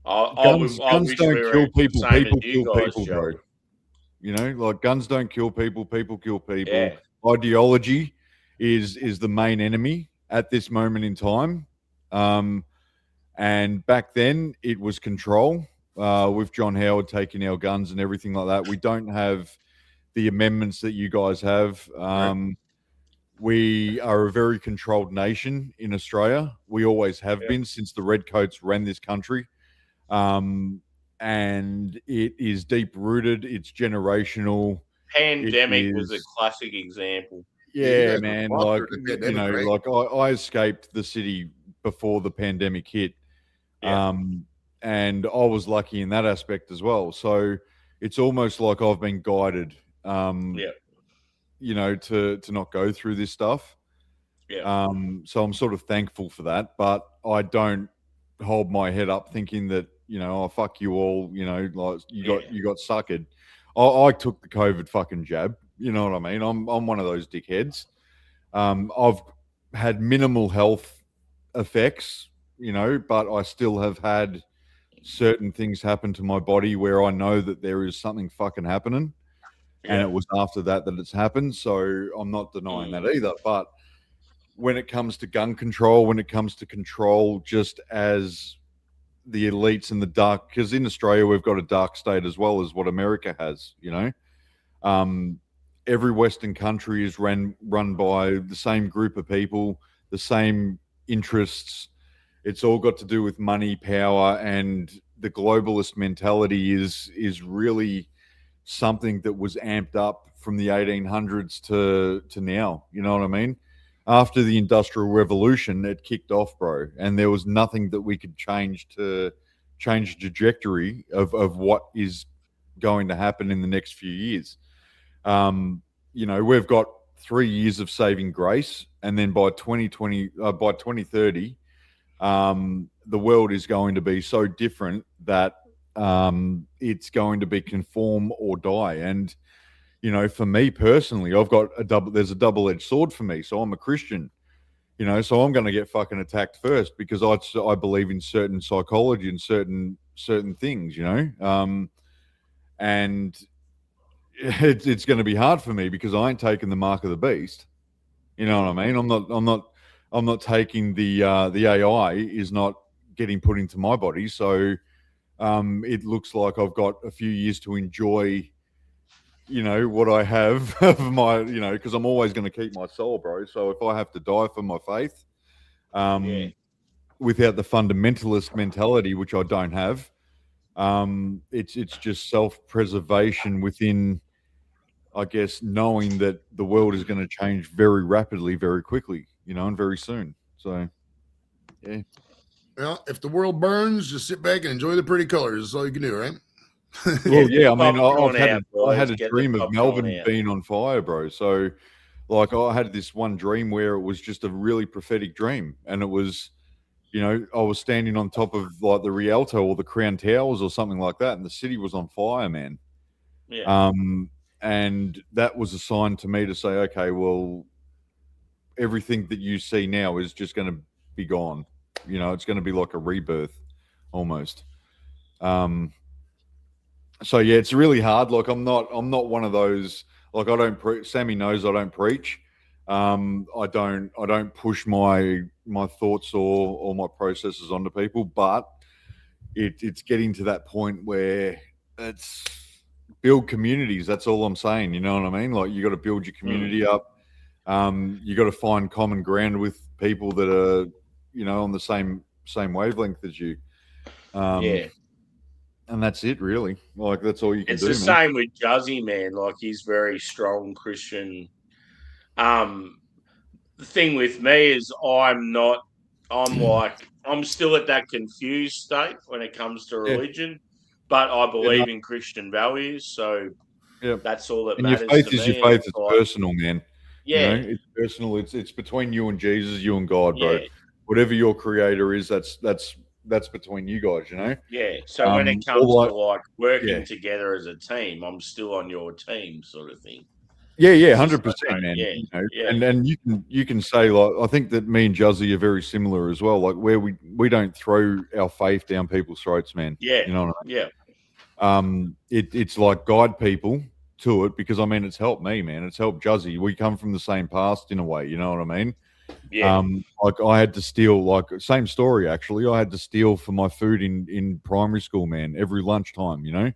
guns wish don't we were kill people. the same People as you kill guys, people, Joe. bro. Like guns don't kill people. People kill people. Yeah. Ideology is the main enemy at this moment in time. And back then it was control. With John Howard taking our guns and everything like that. We don't have the amendments that you guys have. We are a very controlled nation in Australia. We always have been since the Redcoats ran this country. and it is deep rooted. It's generational. Pandemic was a is- classic example. you Yeah, guys man. were Like, fucked during the you pandemic, know, right? like I escaped the city before the pandemic hit. Yeah. And I was lucky in that aspect as well. So it's almost like I've been guided, Yeah. you know, to not go through this stuff. Yeah. So I'm sort of thankful for that, but I don't hold my head up thinking that, you know, oh, fuck you all, you know, like you got suckered. I took the COVID fucking jab. You know what I mean? I'm one of those dickheads. I've had minimal health effects, you know, but I still have had certain things happen to my body where I know that there is something fucking happening. And Yeah. it was after that it's happened. So I'm not denying that either. But when it comes to gun control, when it comes to control, just as the elites in the dark, because in Australia we've got a dark state as well as what America has, you know. Every Western country is run by the same group of people, the same interests. It's all got to do with money, power, and the globalist mentality is really something that was amped up from the 1800s to now. You know what I mean? After the Industrial Revolution, it kicked off, bro, and there was nothing that we could change to change the trajectory of what is going to happen in the next few years. You know, we've got 3 years of saving grace, and then by 2030, the world is going to be so different that it's going to be conform or die. And you know, for me personally, there's a double-edged sword for me. So I'm a Christian, you know, so I'm going to get fucking attacked first because I believe in certain psychology and certain things, you know, and it's going to be hard for me because I ain't taking the mark of the beast. You know what I mean? I'm not taking the AI is not getting put into my body. So it looks like I've got a few years to enjoy, you know, what I have of my, you know, because I'm always going to keep my soul, bro. So if I have to die for my faith, without the fundamentalist mentality, which I don't have, it's just self-preservation within, I guess, knowing that the world is going to change very rapidly, very quickly, you know, and very soon. So, yeah. Well, if the world burns, just sit back and enjoy the pretty colors. That's all you can do, right? Well, yeah, I mean, Popcorn out, I boys. had a Get the dream of popcorn Melbourne out. being on fire, bro. So, like, I had this one dream where it was just a really prophetic dream, and it was, you know, I was standing on top of like the Rialto or the Crown Towers or something like that, and the city was on fire, man. Yeah. And that was a sign to me to say, okay, well, everything that you see now is just going to be gone. You know, it's going to be like a rebirth almost. So yeah, it's really hard. Like I'm not one of those. Like I don't preach. Sammy knows I don't preach. I don't push my thoughts or my processes onto people. But it's getting to that point where it's build communities. That's all I'm saying. You know what I mean? Like you got to build your community up. You got to find common ground with people that are, you know, on the same wavelength as you. Yeah. And that's it, really. Like that's all you can It's do. the same with Juzzy, man. Like he's very strong Christian. The thing with me is I'm still at that confused state when it comes to religion, but I believe in Christian values. So that's all that matters. Your faith to is me. your faith. It's personal, man. Yeah. You know, it's personal. It's between you and Jesus, you and God, bro. Yeah. Whatever your creator is, that's between you guys, you know? Yeah. So when it comes to like working together as a team, I'm still on your team, sort of thing. Yeah, 100%, man. Yeah, you know? And you can say like I think that me and Juzzy are very similar as well. Like where we don't throw our faith down people's throats, man. Yeah. You know what I mean? Yeah. It's like guide people to it because I mean it's helped me, man. It's helped Juzzy. We come from the same past in a way, you know what I mean? Yeah. Like I had to steal, like same story actually. I had to steal for my food in primary school, man, every lunchtime, you know.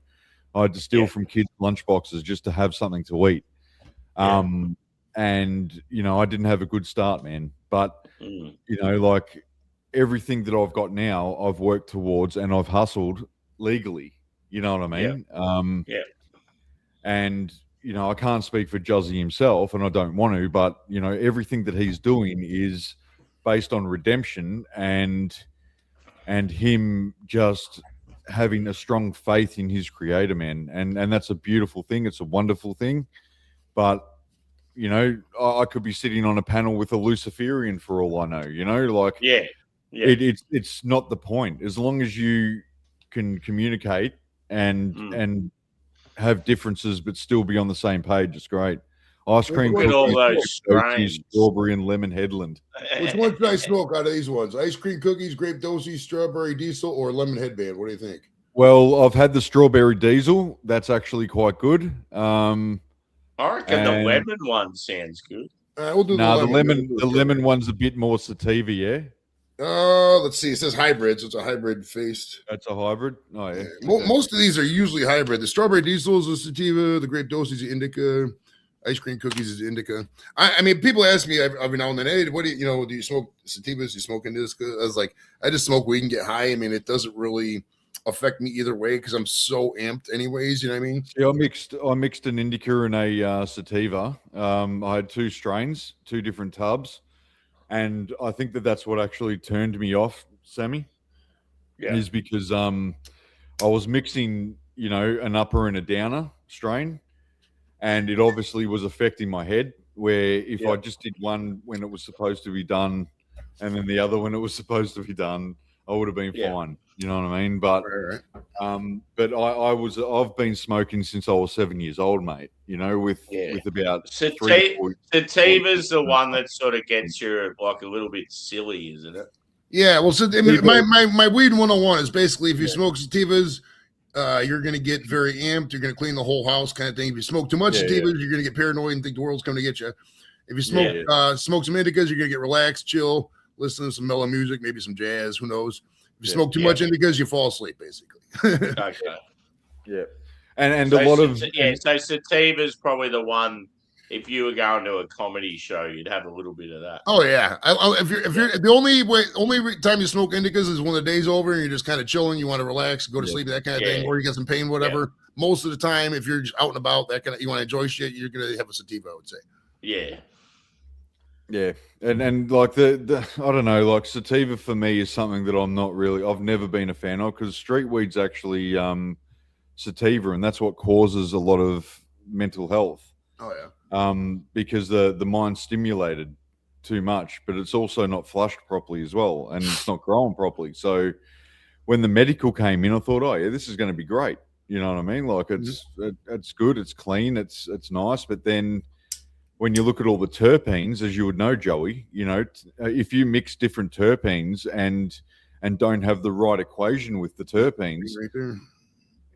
I had to steal from kids' lunchboxes just to have something to eat. And you know, I didn't have a good start, man. But you know, like everything that I've got now, I've worked towards and I've hustled legally. You know what I mean? Yeah. And I can't speak for Juzzy himself, and I don't want to, but everything that he's doing is based on redemption and him just having a strong faith in his creator, man. And that's a beautiful thing. It's a wonderful thing. But I could be sitting on a panel with a Luciferian for all I know. Like it's not the point. As long as you can communicate and have differences but still be on the same page, it's great. Ice cream, Look at all those strains. strawberry and lemon headland. Which one should I smoke out of these ones? Ice cream cookies, grape dozy, strawberry diesel, or lemon headband? What do you think? Well, I've had the strawberry diesel. That's actually quite good. I reckon the lemon one sounds good. We'll do the lemon one's a bit more sativa, yeah. Let's see. It says hybrid, so it's a hybrid faced. That's a hybrid. Oh yeah. Most of these are usually hybrid. The strawberry diesel is a sativa. The grape dozy is indica. Ice cream cookies is indica. I mean, people ask me every now and then, hey, what do you smoke sativas? Do you smoke indica? I was like, I just smoke weed and get high. I mean, it doesn't really affect me either way because I'm so amped anyways. You know what I mean? Yeah, I mixed an indica and a sativa. I had two strains, two different tubs, and I think that's what actually turned me off, Sammy. Yeah. Is because I was mixing, an upper and a downer strain. And it obviously was affecting my head, where if I just did one when it was supposed to be done and then the other when it was supposed to be done, I would have been fine. You know what I mean? But I've been smoking since I was 7 years old, mate, with about Sativa's the one that sort of gets you like a little bit silly, isn't it? Yeah, well, so I mean, my weed 101 is basically if you smoke sativas, you're going to get very amped. You're going to clean the whole house kind of thing. If you smoke too much sativas, you're going to get paranoid and think the world's coming to get you. If you smoke some indicas, you're going to get relaxed, chill, listen to some mellow music, maybe some jazz. Who knows? If you smoke too much indicas, you fall asleep, basically. Okay. Yeah. And so a lot of... So Sativa's probably the one, if you were going to a comedy show, you'd have a little bit of that. Oh yeah. If you're the only time you smoke indicas is when the day's over and you're just kind of chilling, you want to relax, go to sleep, that kind of thing, or you get some pain, whatever. Yeah. Most of the time, if you're just out and about, that kind of you want to enjoy shit, you're gonna have a sativa, I would say. Yeah. Yeah. And like the I don't know, like sativa for me is something that I've never been a fan of because street weed's actually sativa, and that's what causes a lot of mental health. Oh yeah. Because the mind's stimulated too much, but it's also not flushed properly as well, and it's not growing properly. So when the medical came in, I thought, oh yeah, this is going to be great. You know what I mean? Like it's good, it's clean, it's nice. But then when you look at all the terpenes, as you would know, Joey, if you mix different terpenes and don't have the right equation with the terpenes. Right there.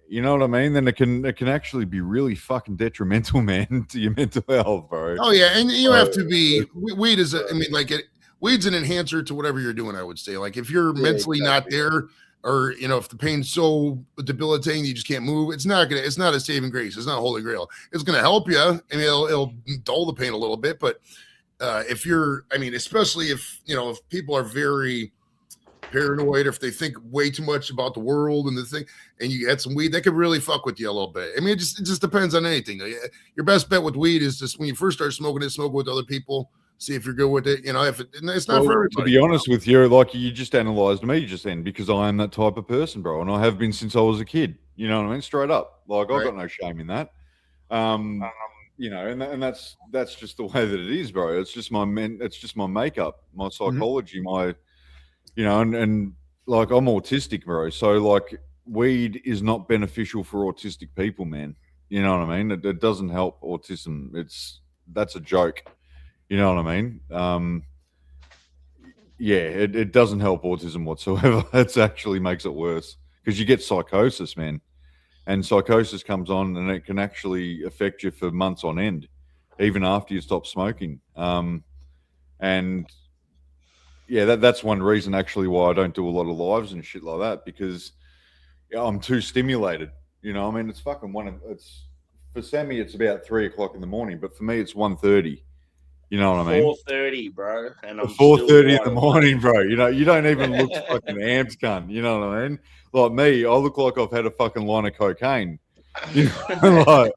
You know what I mean? Then it can actually be really fucking detrimental, man, to your mental health, bro. Oh yeah, and you have to be. Weed is, weed's an enhancer to whatever you're doing. I would say, like if you're mentally not there, or if the pain's so debilitating you just can't move, it's not a saving grace. It's not a holy grail. It's gonna help you, and it'll dull the pain a little bit. But if you're, especially if people are very paranoid, if they think way too much about the world and the thing, and you had some weed, that could really fuck with you a little bit. It just depends on anything. Your best bet with weed is just when you first start smoking it, smoke with other people, see if you're good with it. If it's not for everybody. To be honest with you, like you just analyzed me just then because I am that type of person, bro, and I have been since I was a kid. You know what I mean? Straight up, like I've got no shame in that. And that's just the way that it is, bro. It's just my makeup, my psychology, my. And like I'm autistic, bro. So like weed is not beneficial for autistic people, man. You know what I mean? It doesn't help autism. That's a joke. You know what I mean? It doesn't help autism whatsoever. It actually makes it worse because you get psychosis, man. And psychosis comes on and it can actually affect you for months on end, even after you stop smoking. That's one reason actually why I don't do a lot of lives and shit like that because I'm too stimulated. It's fucking for Sammy it's about 3:00 in the morning, but for me it's 1:30. You know what I mean? 4:30, bro, and I'm 4:30 in still the wide morning, awake. bro. You know, you don't even look fucking amped, cunt. You know what I mean? Like me, I look like I've had a fucking line of cocaine. You know, like,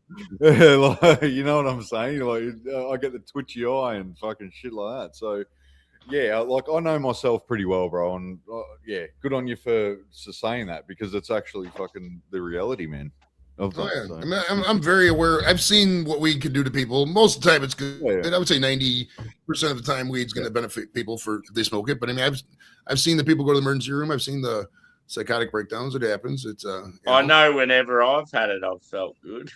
you know what I'm saying? Like, I get the twitchy eye and fucking shit like that. So, yeah, like I know myself pretty well, bro. And yeah, good on you for saying that because it's actually fucking the reality, man. Of that. Oh, yeah. So. I mean, I'm very aware. I've seen what weed can do to people. Most of the time, it's good. Yeah. I would say 90% of the time, weed's going to benefit people if they smoke it. But I mean, I've seen the people go to the emergency room. I've seen the psychotic breakdowns. It happens. It's I know whenever I've had it, I've felt good.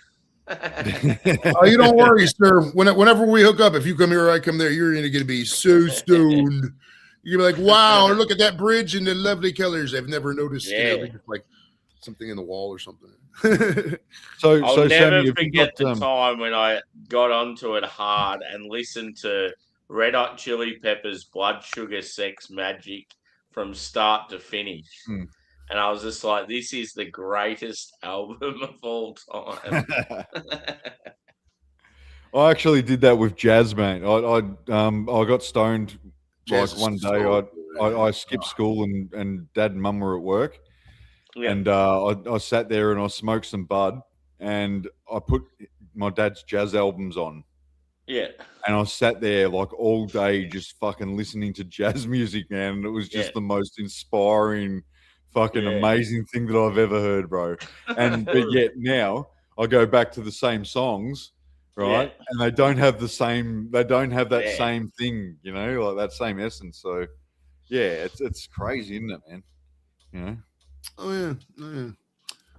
Oh, you don't worry, sir. Whenever we hook up, if you come here or I come there, you're going to be so stoned. You're gonna be like, wow, look at that bridge and the lovely colors. I've never noticed. Yeah. You know, like something in the wall or something. I'll never Sammy, forget the time when I got onto it hard and listened to Red Hot Chili Peppers' Blood Sugar Sex Magic from start to finish. And I was just like, this is the greatest album of all time. I actually did that with jazz, mate. I got stoned Jazz like one is day. so I skipped school and dad and mum were at work. Yeah. And I sat there and I smoked some bud and I put my dad's jazz albums on. Yeah. And I sat there like all day just fucking listening to jazz music, man. And it was just the most inspiring, fucking amazing thing that I've ever heard, bro. And but yet now I go back to the same songs, right? Yeah. And they don't have that same thing, you know, like that same essence. So yeah, it's crazy, isn't it, man? You know? Oh yeah.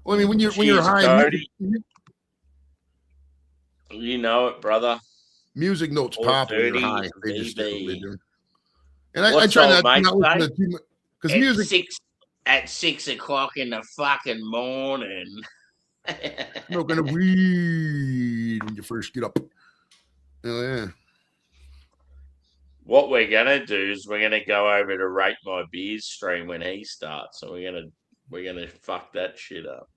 Well, I mean, when you're high, Cody. You know it, brother. music notes pop when you're high. They just do what they do. And I What's try old not mate to listen say? to too much because music. At 6 o'clock in the fucking morning. Smoking a weed when you first get up. Oh yeah. What we're gonna do is we're gonna go over to Rate My Beers stream when he starts. So we're gonna fuck that shit up.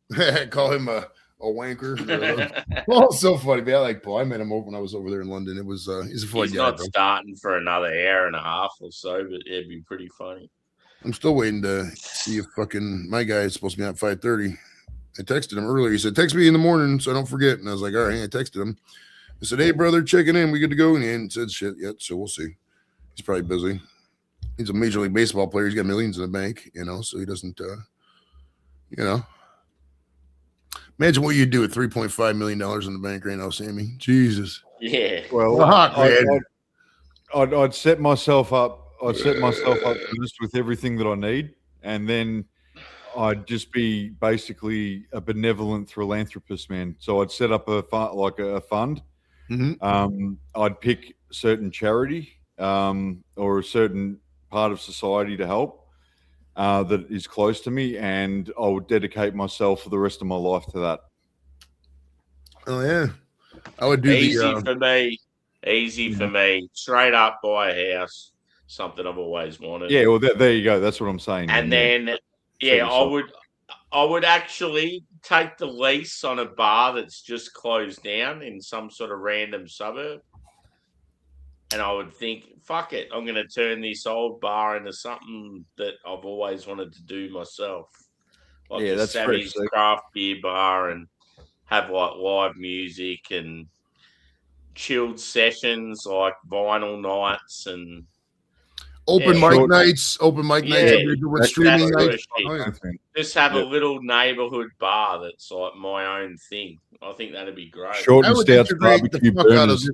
Call him a wanker. Oh, so funny, man. I like Paul. I met him over when I was over there in London. It was he's a funny He's guy. not starting for another hour and a half or so, but it'd be pretty funny. I'm still waiting to see if fucking my guy is supposed to be at 5:30. I texted him earlier. He said, text me in the morning so I don't forget. And I was like, all right. I texted him. I said, hey, brother, checking in. We good to go? And he hadn't said shit yet, so we'll see. He's probably busy. He's a Major League Baseball player. He's got millions in the bank, you know, so he doesn't, you know. Imagine what you'd do with $3.5 million in the bank right now, Sammy. Jesus. Yeah. Well, I'd set myself up. I'd set myself up first with everything that I need, and then I'd just be basically a benevolent philanthropist, man. So I'd set up a fund. Mm-hmm. I'd pick certain charity or a certain part of society to help that is close to me, and I would dedicate myself for the rest of my life to that. Oh yeah, I would do easy for me. Easy for me. Straight up buy a house. Something I've always wanted. Yeah, well, there you go. That's what I'm saying. And then, I would actually take the lease on a bar that's just closed down in some sort of random suburb. And I would think, fuck it, I'm going to turn this old bar into something that I've always wanted to do myself. Like that's Sammy's craft beer bar and have like live music and chilled sessions like vinyl nights and open mic nights, with streaming nights. Just have a little neighborhood bar that's like my own thing. I think that'd be great. Short and stouts barbecue burners.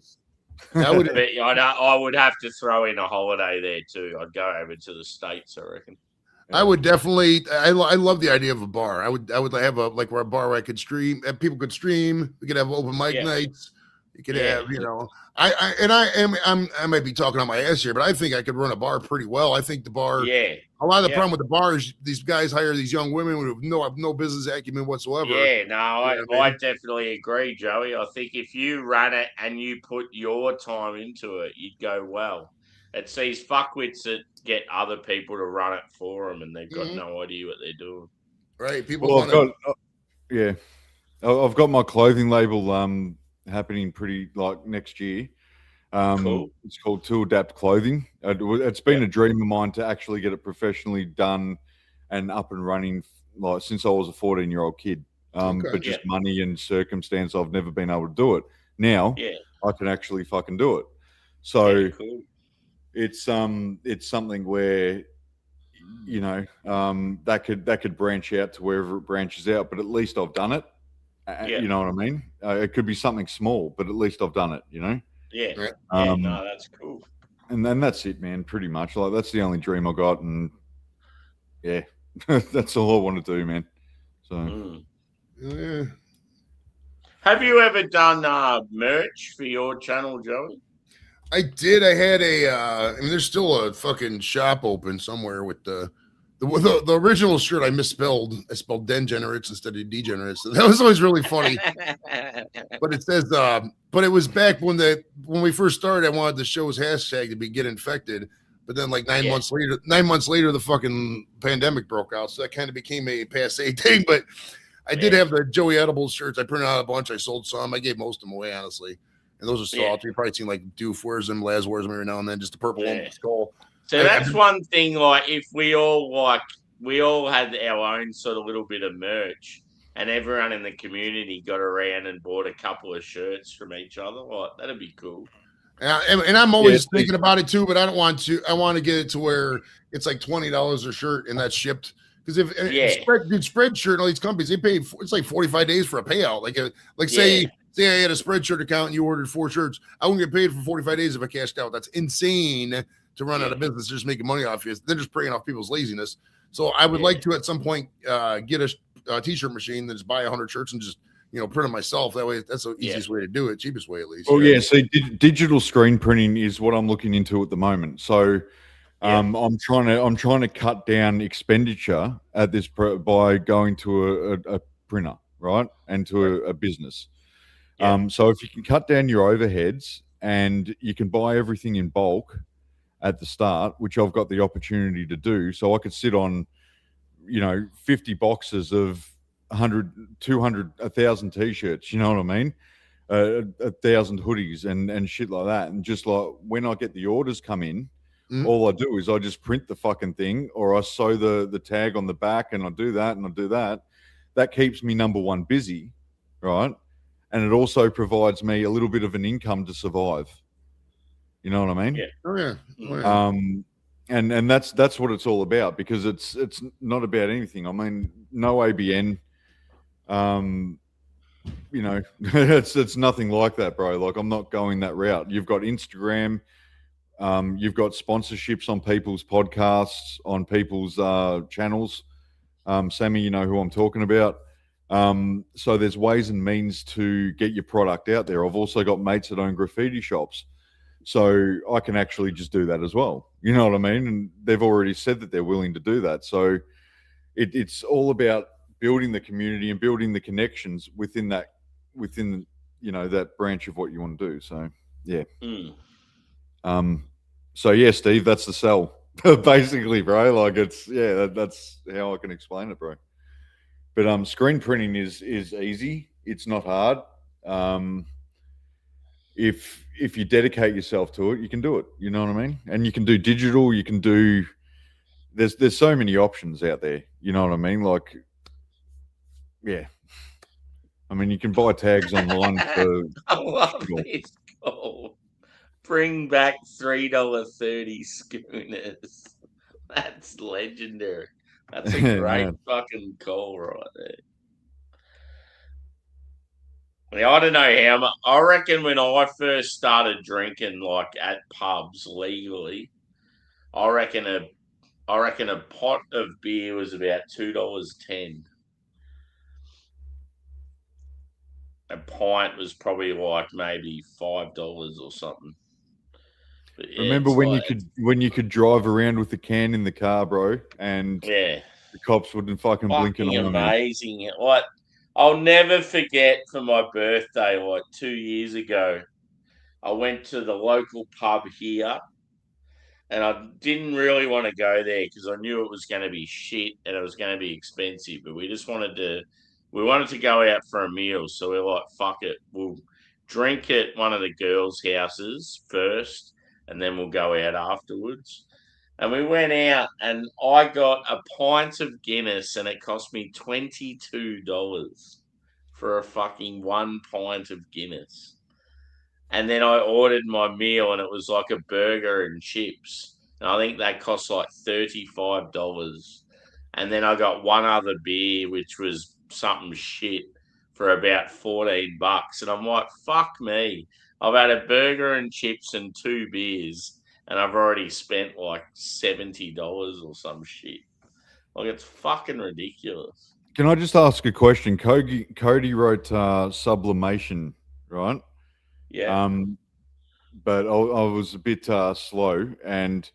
I would have to throw in a holiday there too. I'd go over to the States, I reckon. I would definitely. I love the idea of a bar. I would have a bar where I could stream. People could stream. We could have open mic nights. You could have, you know. I might be talking on my ass here, but I think I could run a bar pretty well. I think the bar. Yeah. A lot of the problem with the bar is these guys hire these young women who have no business acumen whatsoever. Yeah, no, I definitely agree, Joey. I think if you run it and you put your time into it, you'd go well. It's these fuckwits that get other people to run it for them, and they've got no idea what they're doing. Right? People. I've got my clothing label happening pretty like next year. Cool. It's called Tool Adapt Clothing. It's been a dream of mine to actually get it professionally done and up and running, like since I was a 14-year-old kid. But just money and circumstance, I've never been able to do it. Now I can actually fucking do it. So cool. it's something where, you know, that could branch out to wherever it branches out, but at least I've done it. You know what I mean? It could be something small, but at least I've done it, you know? Yeah. No, that's cool. And then that's it, man, pretty much. Like, that's the only dream I got. And yeah, that's all I want to do, man. So, Have you ever done merch for your channel, Joey? I did. I had I mean, there's still a fucking shop open somewhere with the original shirt. I misspelled. I spelled degenerates instead of degenerates. So that was always really funny. But it says, but it was back when we first started. I wanted the show's hashtag to be get infected. But then, like 9 months later, the fucking pandemic broke out. So that kind of became a passe thing. But I did have the Joey Edibles shirts. I printed out a bunch. I sold some. I gave most of them away, honestly. And those are still out there. You've probably seen like Doof wears them, Laz wears them every now and then, just the purple one with the skull. So that's one thing, like if we all had our own sort of little bit of merch and everyone in the community got around and bought a couple of shirts from each other, like that'd be cool. And I'm always thinking about it too, but I don't want to. I want to get it to where it's like $20 a shirt and that's shipped. Because if Spreadshirt and all these companies, they pay, it's like 45 days for a payout. Say I had a Spreadshirt account and you ordered 4 shirts, I wouldn't get paid for 45 days if I cashed out. That's insane to run out of business, just making money off you. They're just preying off people's laziness. So I would like to at some point get a t-shirt machine that just buy 100 shirts and just print them myself. That way, that's the easiest way to do it, cheapest way at least. Oh yeah, so digital screen printing is what I'm looking into at the moment. So I'm trying to cut down expenditure at this by going to a printer, right, and to a business. So if you can cut down your overheads and you can buy everything in bulk at the start, which I've got the opportunity to do, so I could sit on 50 boxes of 100, 200, 1,000 t-shirts, you know what I mean, 1,000 hoodies and shit like that. And just like when I get the orders come in, all I do is I just print the fucking thing, or I sew the tag on the back, and I do that and I do that. That keeps me, number one, busy, right? And it also provides me a little bit of an income to survive. You know what I mean? Yeah. Oh yeah. Oh, yeah. And that's what it's all about, because it's not about anything. I mean, no ABN. It's nothing like that, bro. Like, I'm not going that route. You've got Instagram. You've got sponsorships on people's podcasts, on people's channels. Sammy, you know who I'm talking about. So there's ways and means to get your product out there. I've also got mates that own graffiti shops, so I can actually just do that as well. You know what I mean? And they've already said that they're willing to do that. So it's all about building the community and building the connections within that branch of what you want to do. So yeah. So yeah, Steve, that's the sell basically, bro. Like, that's how I can explain it, bro. But screen printing is easy. It's not hard. If you dedicate yourself to it, you can do it. You know what I mean? And you can do digital. You can do. There's so many options out there. You know what I mean? Like, yeah. I mean, you can buy tags online for. I love this call. Bring back $3.30 schooners. That's legendary. That's a great fucking call right there. I don't know how much. I reckon when I first started drinking, like at pubs legally, I reckon a pot of beer was about $2.10. A pint was probably like maybe $5 or something. Remember when you could drive around with the can in the car, bro, and the cops wouldn't fucking blink an eye. Amazing! Like, I'll never forget, for my birthday, like 2 years ago, I went to the local pub here, and I didn't really want to go there because I knew it was going to be shit and it was going to be expensive. But we wanted to go out for a meal, so we're like, fuck it, we'll drink at one of the girls' houses first, and then we'll go out afterwards. And we went out, and I got a pint of Guinness, and it cost me $22 for a fucking 1 pint of Guinness. And then I ordered my meal, and it was like a burger and chips. And I think that cost like $35. And then I got one other beer, which was something shit, for about $14. And I'm like, fuck me. I've had a burger and chips and 2 beers, and I've already spent like $70 or some shit. Like, it's fucking ridiculous. Can I just ask a question? Cody wrote sublimation, right? Yeah. But I was a bit slow, and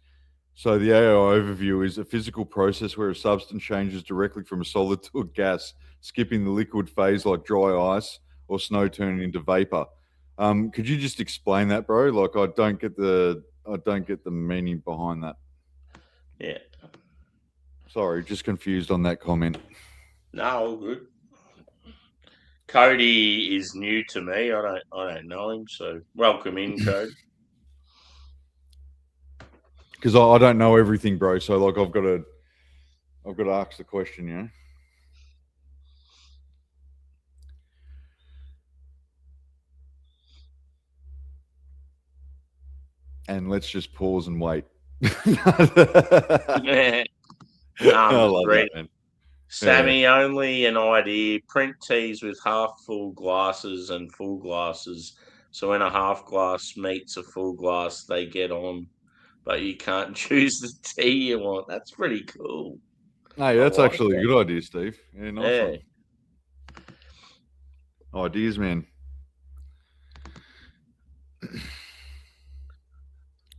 so the AI overview is a physical process where a substance changes directly from a solid to a gas, skipping the liquid phase like dry ice or snow turning into vapor. Could you just explain that, bro? Like, I don't get the meaning behind that. Yeah. Sorry, just confused on that comment. No, all good. Cody is new to me. I don't know him, so welcome in, Cody. Because I don't know everything, bro. So like, I've got to ask the question, you know. And let's just pause and wait. I love that, man. Sammy, only an idea. Print teas with half full glasses and full glasses. So when a half glass meets a full glass, they get on. But you can't choose the tea you want. That's pretty cool. Hey, that's actually a good idea, Steve. Yeah, nice one. Ideas, man.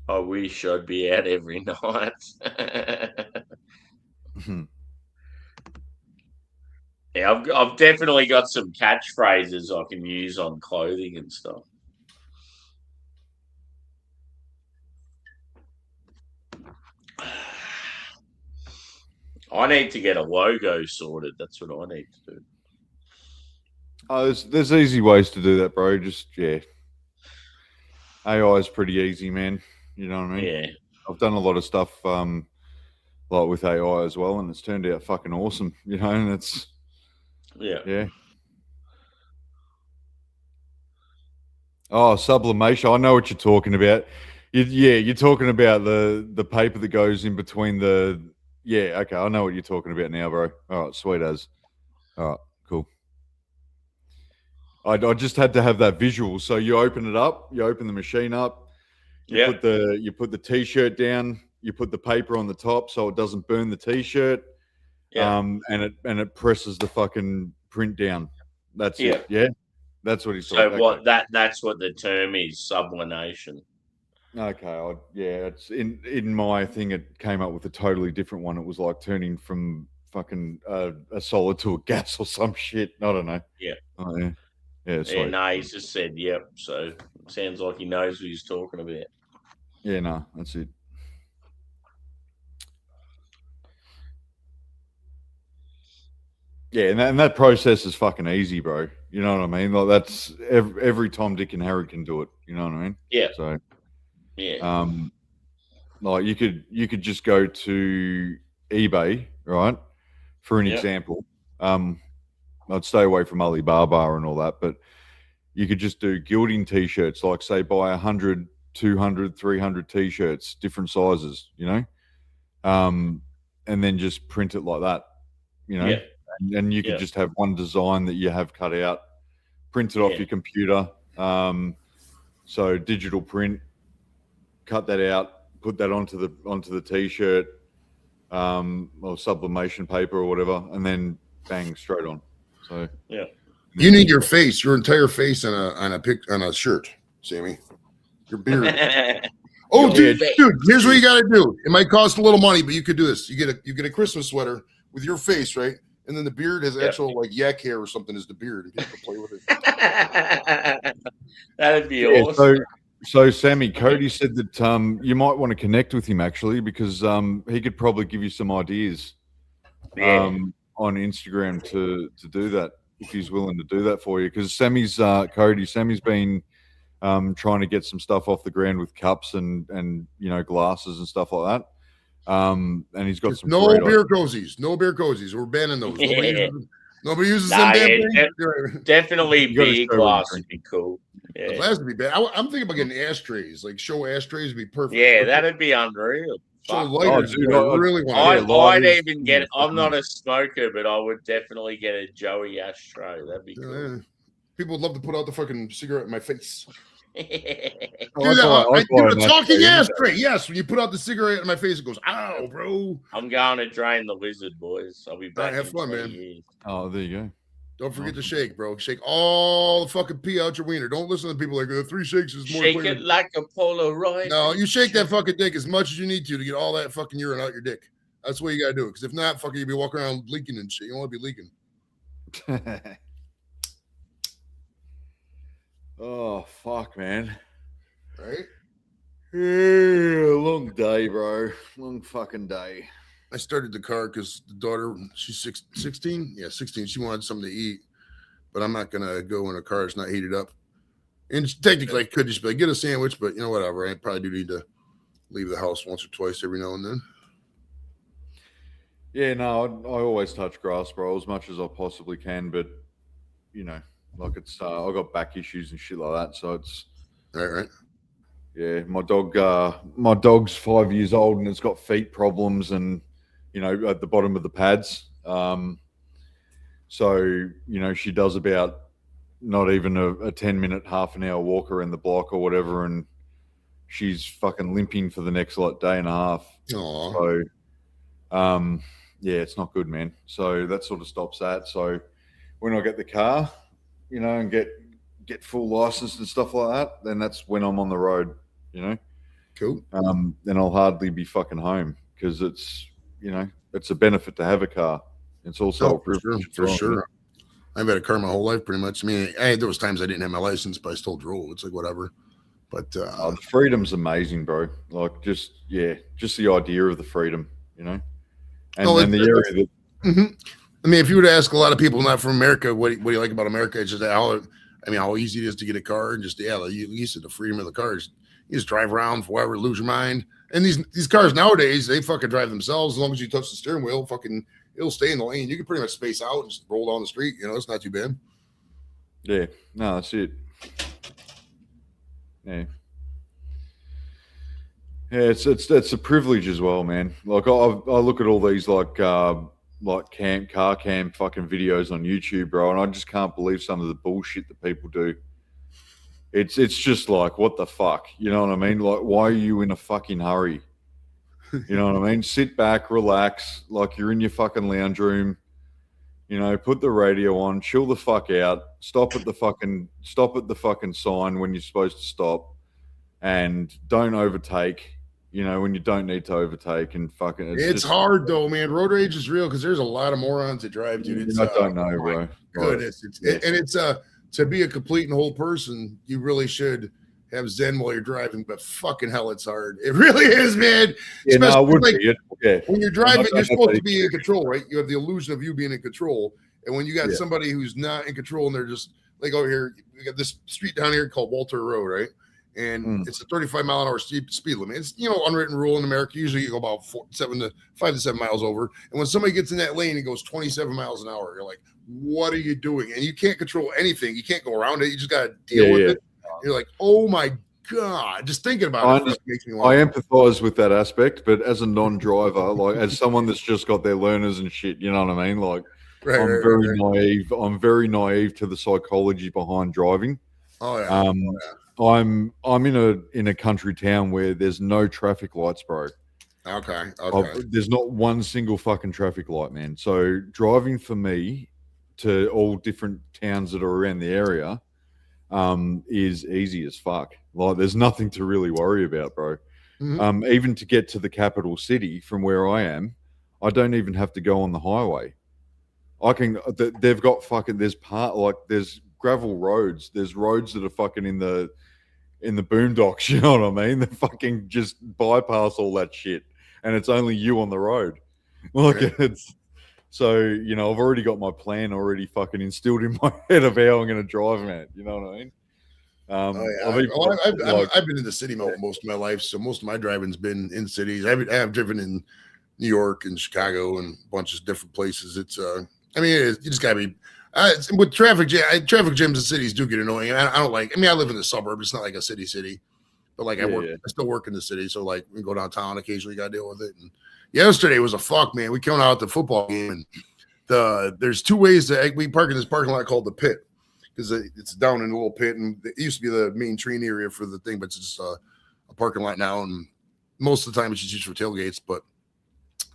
I wish I'd be out every night. Yeah, I've definitely got some catchphrases I can use on clothing and stuff. I need to get a logo sorted. That's what I need to do. Oh, there's easy ways to do that, bro. Just, yeah. AI is pretty easy, man. You know what I mean? Yeah. I've done a lot of stuff like with AI as well, and it's turned out fucking awesome, you know, and it's... Yeah. Oh, sublimation. I know what you're talking about. You're talking about the paper that goes in between the... Yeah, okay. I know what you're talking about now, bro. All right, sweet as. All right, cool. I just had to have that visual. So you open it up, you open the machine up, you put the t-shirt down, you put the paper on the top so it doesn't burn the t-shirt. Yeah. And it presses the fucking print down. That's it. Yeah. That's what he's talking about. So that's what the term is, sublimation. Okay. It's in my thing, it came up with a totally different one. It was like turning from fucking a solid to a gas or some shit. I don't know. Yeah. Oh, yeah. Yeah, yeah, no, he's just said, yep. So it sounds like he knows what he's talking about. Yeah, no, that's it. Yeah, and that process is fucking easy, bro. You know what I mean? Like, that's every Tom, Dick, and Harry can do it. You know what I mean? Yeah. So, yeah. Like you could just go to eBay, right? For an example. I'd stay away from Alibaba and all that, but you could just do gilding t-shirts, like say buy 100, 200, 300 t-shirts, different sizes, you know, and then just print it like that, you know, and you could just have one design that you have cut out, print it off your computer. So digital print, cut that out, put that onto the t-shirt, or sublimation paper or whatever, and then bang, straight on. So you need your face, your entire face on a shirt, Sammy. Your beard. Oh, dude, here's what you got to do. It might cost a little money, but you could do this. You get a Christmas sweater with your face, right? And then the beard has actual like yak hair or something as the beard, and you can play with it. That'd be awesome. So Sammy, Cody said that you might want to connect with him actually, because he could probably give you some ideas. On Instagram to do that. if he's willing to do that for you. Because Sammy's been trying to get some stuff off the ground with cups and glasses and stuff like that. And he's got some no beer cozies. No beer cozies. We're banning those. Nobody uses them. Definitely beer glass would be cool. Yeah. The glass would be bad. I'm thinking about getting ashtrays. Like show ashtrays would be perfect. Yeah, that'd be unreal. So lighters, dude, I really want. I'd even get. I'm not a smoker, but I would definitely get a Joey ashtray. That'd be cool. People would love to put out the fucking cigarette in my face. Do a talking ashtray. Yes, when you put out the cigarette in my face, it goes, "Ow, bro!" I'm going to drain the lizard, boys. I'll be back. Have fun, man. Years. Oh, there you go. Don't forget to shake, bro. Shake all the fucking pee out your wiener. Don't listen to people like 3 shakes is more. Shake it like a Polaroid. No, you shake that fucking dick as much as you need to get all that fucking urine out your dick. That's the way you gotta do it. Because if not, fucking you'll be walking around leaking and shit. You don't want to be leaking. Oh fuck, man. Right? Yeah, long day, bro. Long fucking day. I started the car because the daughter, she's 16. Yeah, 16. She wanted something to eat, but I'm not gonna go in a car that's not heated up. And technically, I could just be like, get a sandwich, but whatever. I probably do need to leave the house once or twice every now and then. Yeah, no, I always touch grass, bro, as much as I possibly can. But like it's, I got back issues and shit like that, so it's right. Yeah, my dog's 5 years old and it's got feet problems and at the bottom of the pads. So she does about not even a 10-minute, half an hour walk around the block or whatever, and she's fucking limping for the next day and a half. Aww. So, yeah, it's not good, man. So that sort of stops that. So when I get the car, and get full license and stuff like that, then that's when I'm on the road. Cool. Then I'll hardly be fucking home because it's it's a benefit to have a car. It's also for sure. I've had a car my whole life, pretty much. I mean, there was times I didn't have my license, but I still drove. It's like whatever. But the freedom's amazing, bro. Like just the idea of the freedom, and the area that. Mm-hmm. I mean, if you were to ask a lot of people not from America, what do you like about America? It's just how easy it is to get a car and just you said the freedom of the cars. You just drive around forever, lose your mind. And these cars nowadays, they fucking drive themselves as long as you touch the steering wheel. Fucking, it'll stay in the lane. You can pretty much space out and just roll down the street. It's not too bad. Yeah, no, that's it. Yeah, it's a privilege as well, man. Like I look at all these like car cam fucking videos on YouTube, bro, and I just can't believe some of the bullshit that people do. It's just like, what the fuck? You know what I mean? Like, why are you in a fucking hurry? You know what I mean? Sit back, relax, like you're in your fucking lounge room. Put the radio on, chill the fuck out, stop at the fucking sign when you're supposed to stop, and don't overtake. When you don't need to overtake and fucking. It's hard though, man. Road rage is real because there's a lot of morons that drive, dude. I don't know, bro. Goodness, it's to be a complete and whole person, you really should have Zen while you're driving. But fucking hell, it's hard. It really is, man. Yeah, no, it would be. Yeah. When you're driving, you're supposed to be in control, right? You have the illusion of you being in control, and when you got somebody who's not in control and they're just like over here, we got this street down here called Walter Road, right? And it's a 35-mile-an-hour speed limit. It's unwritten rule in America. Usually you go about 5 to 7 miles over. And when somebody gets in that lane and goes 27 miles an hour, you're like, "What are you doing?" And you can't control anything. You can't go around it. You just got to deal with it. You're like, "Oh my god!" Just thinking about it makes me laugh. I empathize with that aspect, but as a non-driver, like as someone that's just got their learners and shit, you know what I mean? Like, I'm very naive. I'm very naive to the psychology behind driving. Oh yeah. I'm in a country town where there's no traffic lights, bro. Okay. There's not one single fucking traffic light, man. So driving for me to all different towns that are around the area is easy as fuck. Like there's nothing to really worry about, bro. Mm-hmm. Even to get to the capital city from where I am, I don't even have to go on the highway. They've got fucking, there's gravel roads. There's roads that are fucking in the boondocks, you know what I mean? They fucking just bypass all that shit, and it's only you on the road. Like So, you know, I've already got my plan already fucking instilled in my head of how I'm going to drive, man. You know what I mean? I've been in the city most of my life, so most of my driving's been in cities. I have driven in New York and Chicago and a bunch of different places. It's you just gotta be with traffic jams in cities do get annoying. And I don't like. I mean, I live in the suburb. It's not like a city, but like I still work in the city, so like we go downtown occasionally. Got to deal with it. And yesterday was a fuck, man. We came out at the football game, and there's two ways that we park in this parking lot called the Pit. Because it's down in a little pit, and it used to be the main training area for the thing, but it's just a parking lot now. And most of the time, it's just used for tailgates. But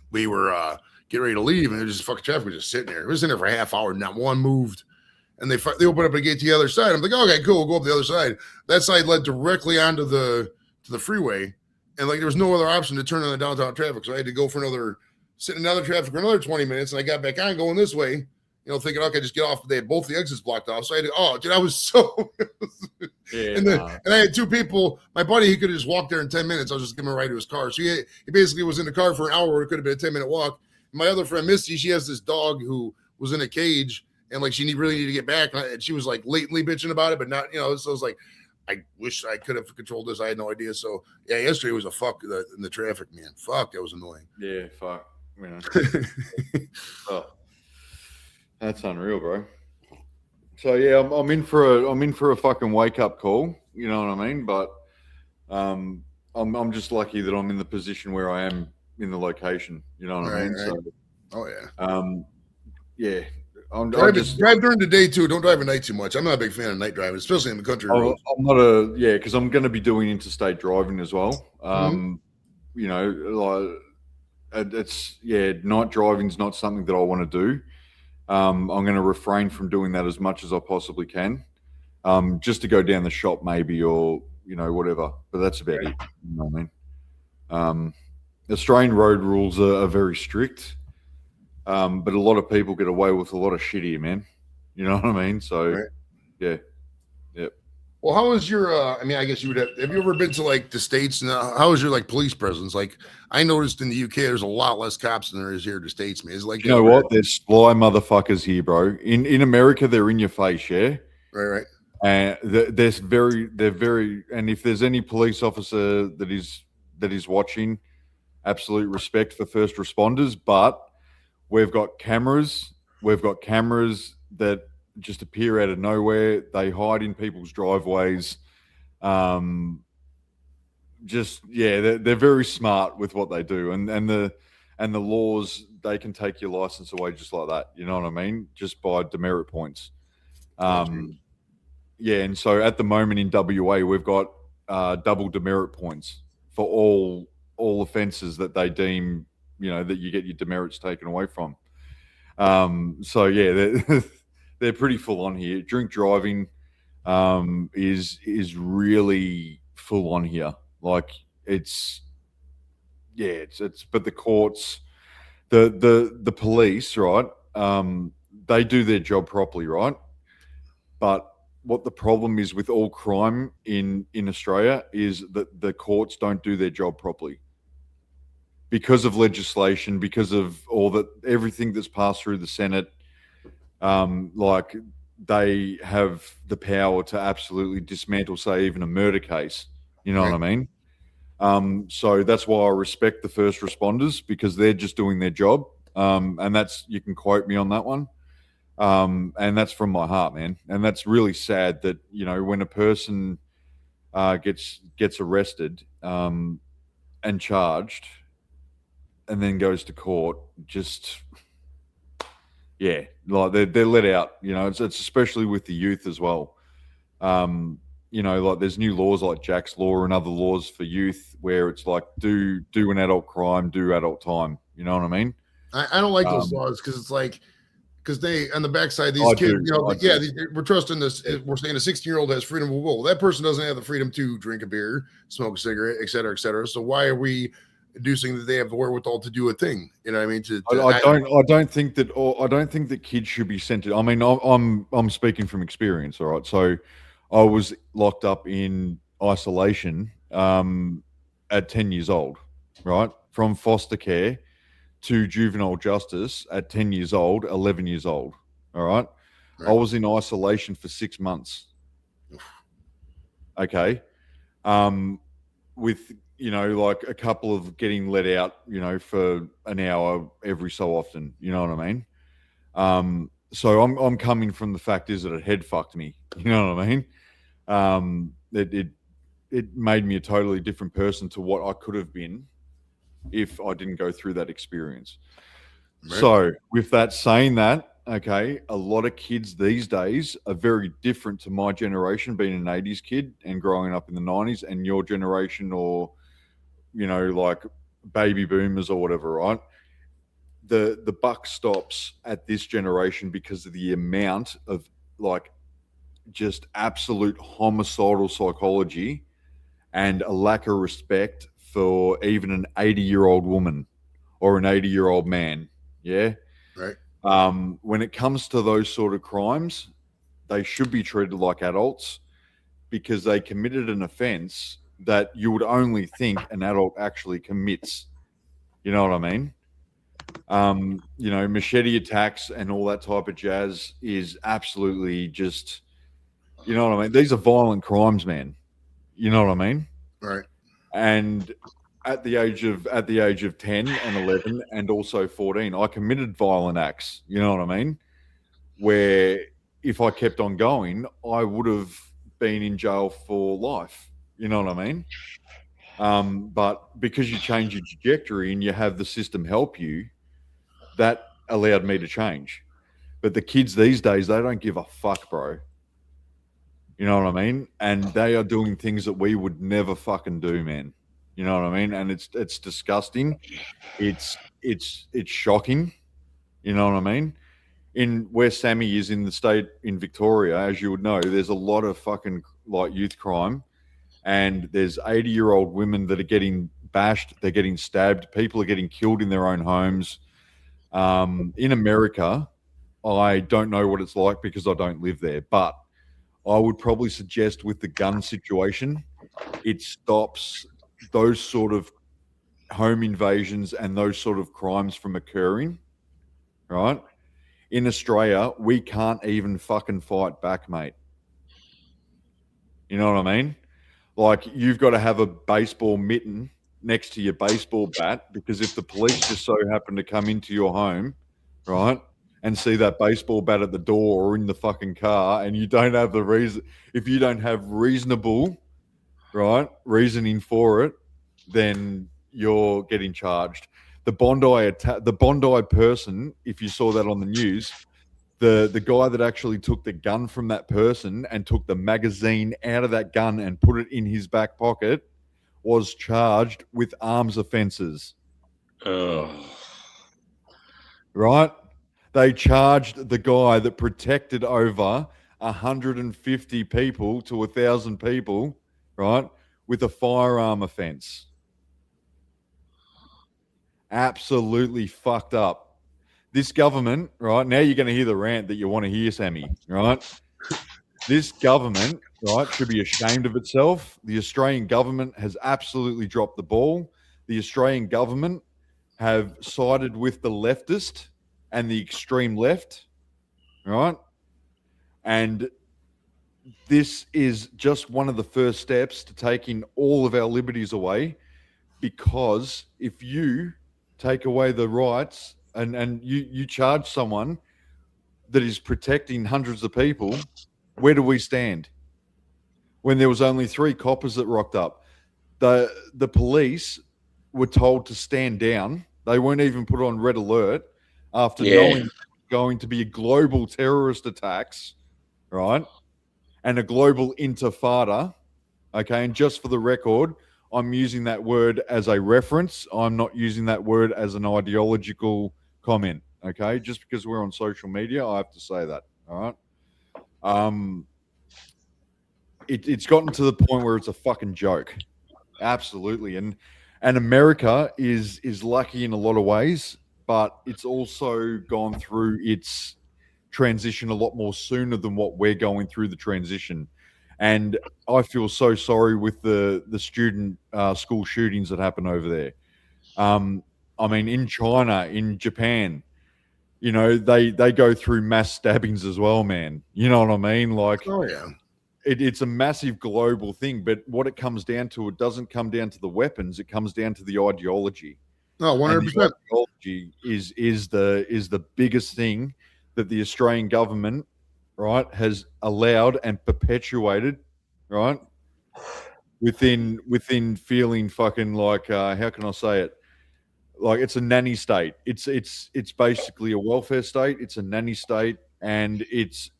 we were getting ready to leave, and there's just fucking traffic was just sitting there. It was in there for a half hour, and not one moved. And they opened up a gate to the other side. I'm like, okay, cool, we'll go up the other side. That side led directly onto the freeway, and like there was no other option to turn on the downtown traffic, so I had to go sit in another traffic for another 20 minutes, and I got back on going this way. You know, thinking, okay, just get off. They had both the exits blocked off. So I had to, dude, I was so. And I had two people. My buddy, he could have just walked there in 10 minutes. I was just giving him a ride to his car. So he basically was in the car for an hour. It could have been a 10-minute walk. And my other friend, Misty, she has this dog who was in a cage, and like she really needed to get back. And she was like latently bitching about it, but not, so I was like, I wish I could have controlled this. I had no idea. So yeah, yesterday was a fuck in the traffic, man. Fuck, that was annoying. Yeah, fuck. Oh. That's unreal, bro. So yeah, I'm in for a fucking wake up call. You know what I mean? But I'm just lucky that I'm in the position where I am in the location. You know what I mean? Right. So, yeah. Drive during the day too. Don't drive at night too much. I'm not a big fan of night driving, especially in the country roads. I'm not because I'm going to be doing interstate driving as well. You know, like night driving's not something that I want to do. I'm going to refrain from doing that as much as I possibly can, just to go down the shop maybe, or whatever. But that's about it. You know what I mean? Australian road rules are very strict, but a lot of people get away with a lot of shit here, man. You know what I mean? So, yeah. Well, how is your? I guess you would have. Have you ever been to like the States? And how is your like police presence? Like, I noticed in the UK, there's a lot less cops than there is here in the States, man. It's like, you know what? There's sly motherfuckers here, bro. In America, they're in your face, yeah. Right. And they're very. And if there's any police officer that is watching, absolute respect for first responders. But we've got cameras. We've got cameras that just appear out of nowhere. They hide in people's driveways. They're very smart with what they do, and the laws, they can take your license away just like that. You know what I mean? Just by demerit points. And so at the moment in WA, we've got double demerit points for all offences that they deem, that you get your demerits taken away from. They're pretty full on here. Drink driving is really full on here. Like it's but the courts, the police, right? They do their job properly, right? But what the problem is with all crime in Australia is that the courts don't do their job properly. Because of legislation, because of everything that's passed through the Senate. Like they have the power to absolutely dismantle, say, even a murder case. You know what I mean? So that's why I respect the first responders, because they're just doing their job. And that's, you can quote me on that one. And that's from my heart, man. And that's really sad that, when a person gets arrested and charged and then goes to court, just... Yeah, like they're let out. It's especially with the youth as well. Like there's new laws like Jack's Law and other laws for youth where it's like do an adult crime, do adult time. You know what I mean? I don't like those laws because it's like they on the backside these kids. We're trusting this. We're saying a 16-year-old has freedom of will. Well, that person doesn't have the freedom to drink a beer, smoke a cigarette, et cetera, et cetera. So why are we inducing that they have the wherewithal to do a thing? You know what I mean? I don't think that kids should be sent to. I mean, I'm speaking from experience. All right, so I was locked up in isolation at 10 years old, right, from foster care to juvenile justice at 10 years old, 11 years old. All right. I was in isolation for 6 months. Okay. With, like a couple of getting let out, for an hour every so often. You know what I mean? So I'm coming from the fact is that it head fucked me. You know what I mean? It made me a totally different person to what I could have been if I didn't go through that experience. Right. So with that saying that, okay, a lot of kids these days are very different to my generation, being an 80s kid and growing up in the 90s, and your generation, or, like baby boomers or whatever, right? The buck stops at this generation because of the amount of like just absolute homicidal psychology and a lack of respect for even an 80-year-old woman or an 80-year-old man. Yeah. Right. When it comes to those sort of crimes, they should be treated like adults because they committed an offense that you would only think an adult actually commits. You know what I mean? Machete attacks and all that type of jazz is absolutely just, you know what I mean? These are violent crimes, man. You know what I mean? Right. And at the age of 10 and 11 and also 14, I committed violent acts. You know what I mean? Where if I kept on going, I would have been in jail for life. You know what I mean? But because you change your trajectory and you have the system help you, that allowed me to change. But the kids these days, they don't give a fuck, bro. You know what I mean? And they are doing things that we would never fucking do, man. You know what I mean? And it's disgusting. It's shocking. You know what I mean? In where Sammy is in the state in Victoria, as you would know, there's a lot of fucking like youth crime, and there's 80-year-old women that are getting bashed, they're getting stabbed, people are getting killed in their own homes. In America, I don't know what it's like because I don't live there, but I would probably suggest with the gun situation, it stops those sort of home invasions and those sort of crimes from occurring, right? In Australia, we can't even fucking fight back, mate. You know what I mean? Like, you've got to have a baseball mitten next to your baseball bat, because if the police just so happen to come into your home, right, and see that baseball bat at the door or in the fucking car, and you don't have the reason, if you don't have reasonable, right, reasoning for it, then you're getting charged. The Bondi person, if you saw that on the news, the guy that actually took the gun from that person and took the magazine out of that gun and put it in his back pocket was charged with arms offenses. Oh. Right? They charged the guy that protected over 150 people to 1,000 people, right, with a firearm offense. Absolutely fucked up. This government, right, now you're going to hear the rant that you want to hear, Sammy, right? This government, right, should be ashamed of itself. The Australian government has absolutely dropped the ball. The Australian government have sided with the leftist and the extreme left, right? And this is just one of the first steps to taking all of our liberties away, because if you take away the rights and you charge someone that is protecting hundreds of people, where do we stand? When there was only 3 coppers that rocked up, the police were told to stand down. They weren't even put on red alert after knowing going to be global terrorist attacks, right? And a global intifada. Okay, and just for the record, I'm using that word as a reference. I'm not using that word as an ideological comment. Okay, just because we're on social media, I have to say that. All right. It's gotten to the point where it's a fucking joke. Absolutely. And America is lucky in a lot of ways, but it's also gone through its transition a lot more sooner than what we're going through the transition. And I feel so sorry with the student school shootings that happen over there. I mean, in China, in Japan, you know, they go through mass stabbings as well, man. You know what I mean? Like, Oh yeah. it's a massive global thing, but what it comes down to, it doesn't come down to the weapons. It comes down to the ideology. No, 100%. Ideology is the biggest thing that the Australian government, right, has allowed and perpetuated, right, within feeling fucking like how can I say it? Like it's a nanny state. It's basically a welfare state. It's a nanny state, and it's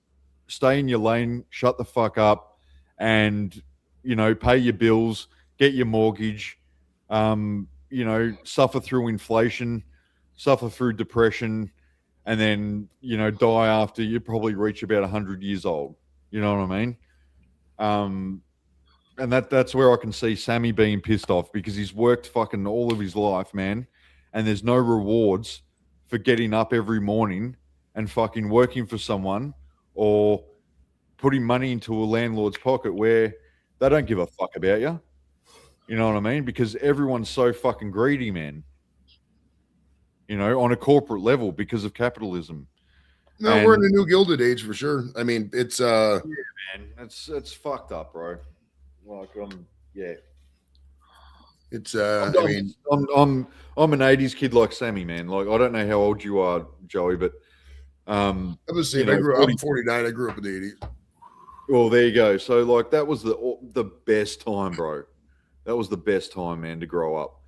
stay in your lane, shut the fuck up, and you know, pay your bills, get your mortgage, you know, suffer through inflation, suffer through depression, and then, you know, die after you probably reach about 100 years old. You know what I mean? And that's where I can see Sammy being pissed off, because he's worked fucking all of his life, man, and there's no rewards for getting up every morning and fucking working for someone or putting money into a landlord's pocket where they don't give a fuck about you. You know what I mean? Because everyone's so fucking greedy, man. You know, on a corporate level because of capitalism. No, we're in a new Gilded Age for sure. I mean, it's yeah, man, it's fucked up, bro. Like, yeah. It's I'm an 80s kid like Sammy, man. Like, I don't know how old you are, Joey, but I was saying, I'm 49. I grew up in the 80s. Well, there you go. So, like, that was the best time, bro. That was the best time, man, to grow up.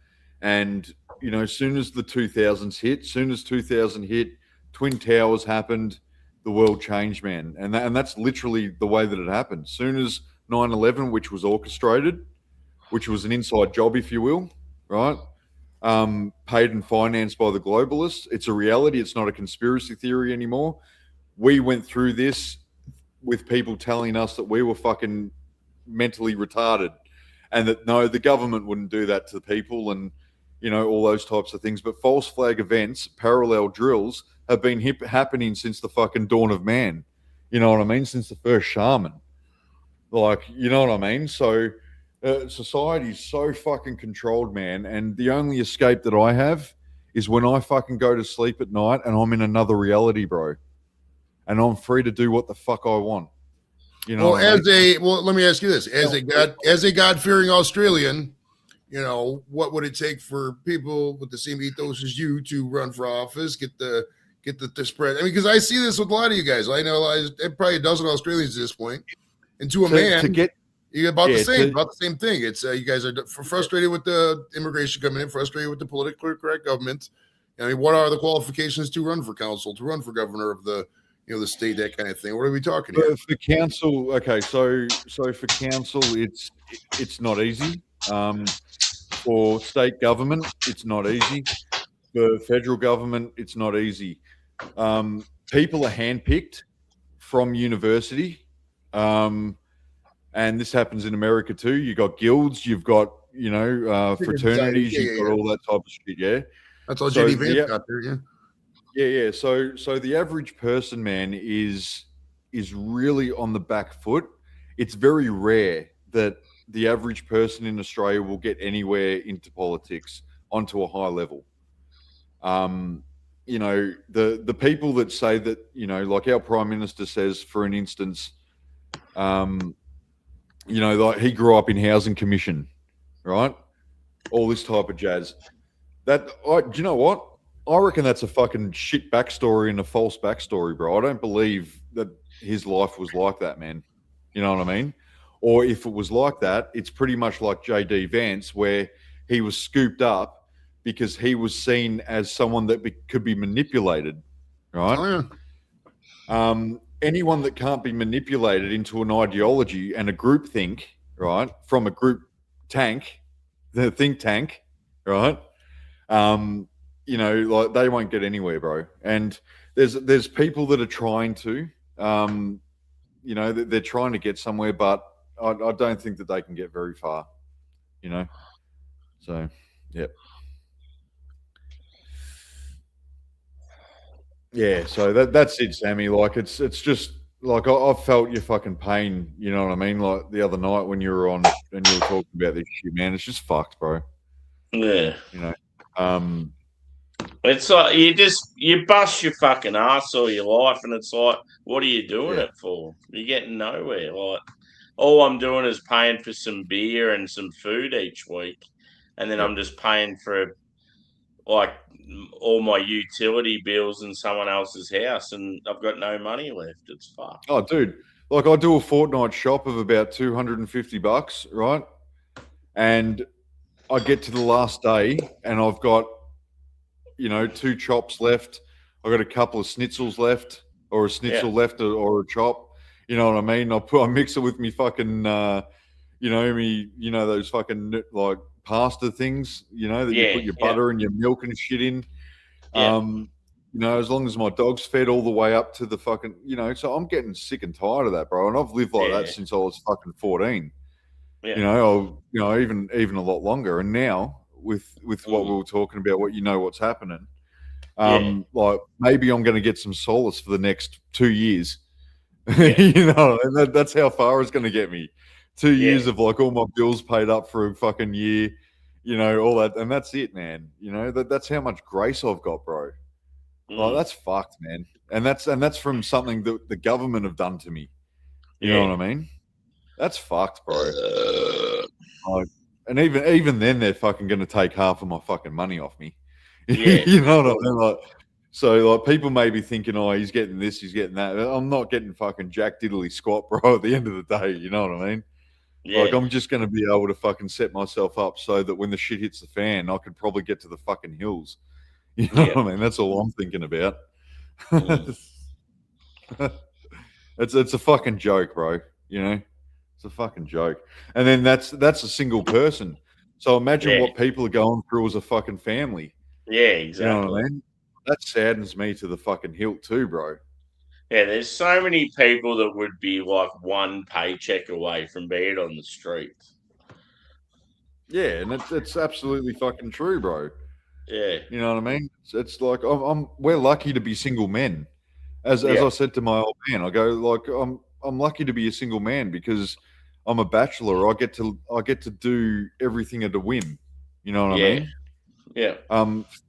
And, you know, as soon as the 2000s hit, soon as 2000 hit, Twin Towers happened, the world changed, man. And that's literally the way that it happened. Soon as 9/11, which was orchestrated, which was an inside job, if you will, right? Paid and financed by the globalists. It's a reality. It's not a conspiracy theory anymore. We went through this with people telling us that we were fucking mentally retarded and that, no, the government wouldn't do that to people and, you know, all those types of things. But false flag events, parallel drills, have been happening since the fucking dawn of man. You know what I mean? Since the first shaman. Like, you know what I mean? So society's so fucking controlled, man. And the only escape that I have is when I fucking go to sleep at night and I'm in another reality, bro. And I'm free to do what the fuck I want. You know. Well, let me ask you this: as a God-fearing Australian, you know, what would it take for people with the same ethos as you to run for office, get the spread? I mean, because I see this with a lot of you guys. I know probably a dozen Australians at this point, and to a man, you about the same thing. It's you guys are frustrated with the immigration coming in, frustrated with the politically correct government. I mean, what are the qualifications to run for council, to run for governor of the state, that kind of thing? What are we talking about? For council, okay, so for council, it's not easy. For state government, it's not easy. For federal government, it's not easy. People are handpicked from university, and this happens in America too. You've got guilds, you've got fraternities, you've got all that type of shit. Yeah, that's all JD Vance got there. Yeah. Yeah. So the average person, man, is really on the back foot. It's very rare that the average person in Australia will get anywhere into politics onto a high level. You know, the people that say that, you know, like our Prime Minister says, for an instance, you know, like he grew up in housing commission, right? All this type of jazz. Do you know what? I reckon that's a fucking shit backstory and a false backstory, bro. I don't believe that his life was like that, man. You know what I mean? Or if it was like that, it's pretty much like JD Vance, where he was scooped up because he was seen as someone that could be manipulated, right? Oh, yeah. Anyone that can't be manipulated into an ideology and a group think, right, from a group tank, the think tank, right? You know, like they won't get anywhere, bro. And there's people that are trying to, you know, they're trying to get somewhere, but I don't think that they can get very far, you know. So, yep. Yeah, so that's it, Sammy. Like it's just like I've felt your fucking pain, you know what I mean? Like the other night when you were on and you were talking about this shit, man. It's just fucked, bro. Yeah. You know. It's like you bust your fucking ass all your life, and it's like, what are you doing Yeah. it for? You're getting nowhere. Like, all I'm doing is paying for some beer and some food each week, and then Yeah. I'm just paying for like all my utility bills in someone else's house, and I've got no money left. It's fucked. Oh, dude, like I do a fortnight shop of about $250, right? And I get to the last day, and I've got, 2 chops left. I've got a couple of schnitzels left, or a schnitzel left, or a chop. You know what I mean? I mix it with me fucking, those fucking like pasta things, that you put your butter and your milk and shit in. Yeah. As long as my dog's fed all the way up to the fucking, so I'm getting sick and tired of that, bro. And I've lived like that since I was fucking 14. Yeah. Even a lot longer. And now with what we were talking about, what's happening, like maybe I'm going to get some solace for the next 2 years. And that's how far it's going to get me. 2 years of like all my bills paid up for a fucking year, all that, and that's it, man. That's how much grace I've got, bro. Like that's fucked, man. And that's from something that the government have done to me. You know what I mean? That's fucked, bro. Like, and even then, they're fucking going to take half of my fucking money off me. You know what I mean? Like, so like people may be thinking, oh, he's getting this, he's getting that. I'm not getting fucking jack diddly squat, bro. At the end of the day, you know what I mean? Yeah. Like I'm just going to be able to fucking set myself up so that when the shit hits the fan, I could probably get to the fucking hills. You know what I mean? That's all I'm thinking about. It's a fucking joke, bro. It's a fucking joke. And then that's a single person. So imagine what people are going through as a fucking family. Yeah, exactly. You know what I mean? That saddens me to the fucking hilt too, bro. Yeah, there's so many people that would be like one paycheck away from being on the streets. Yeah, and it's absolutely fucking true, bro. Yeah. You know what I mean? It's like we're lucky to be single men. As I said to my old man, I go like I'm lucky to be a single man because I'm a bachelor. I get to do everything at a whim. You know what I mean? Yeah.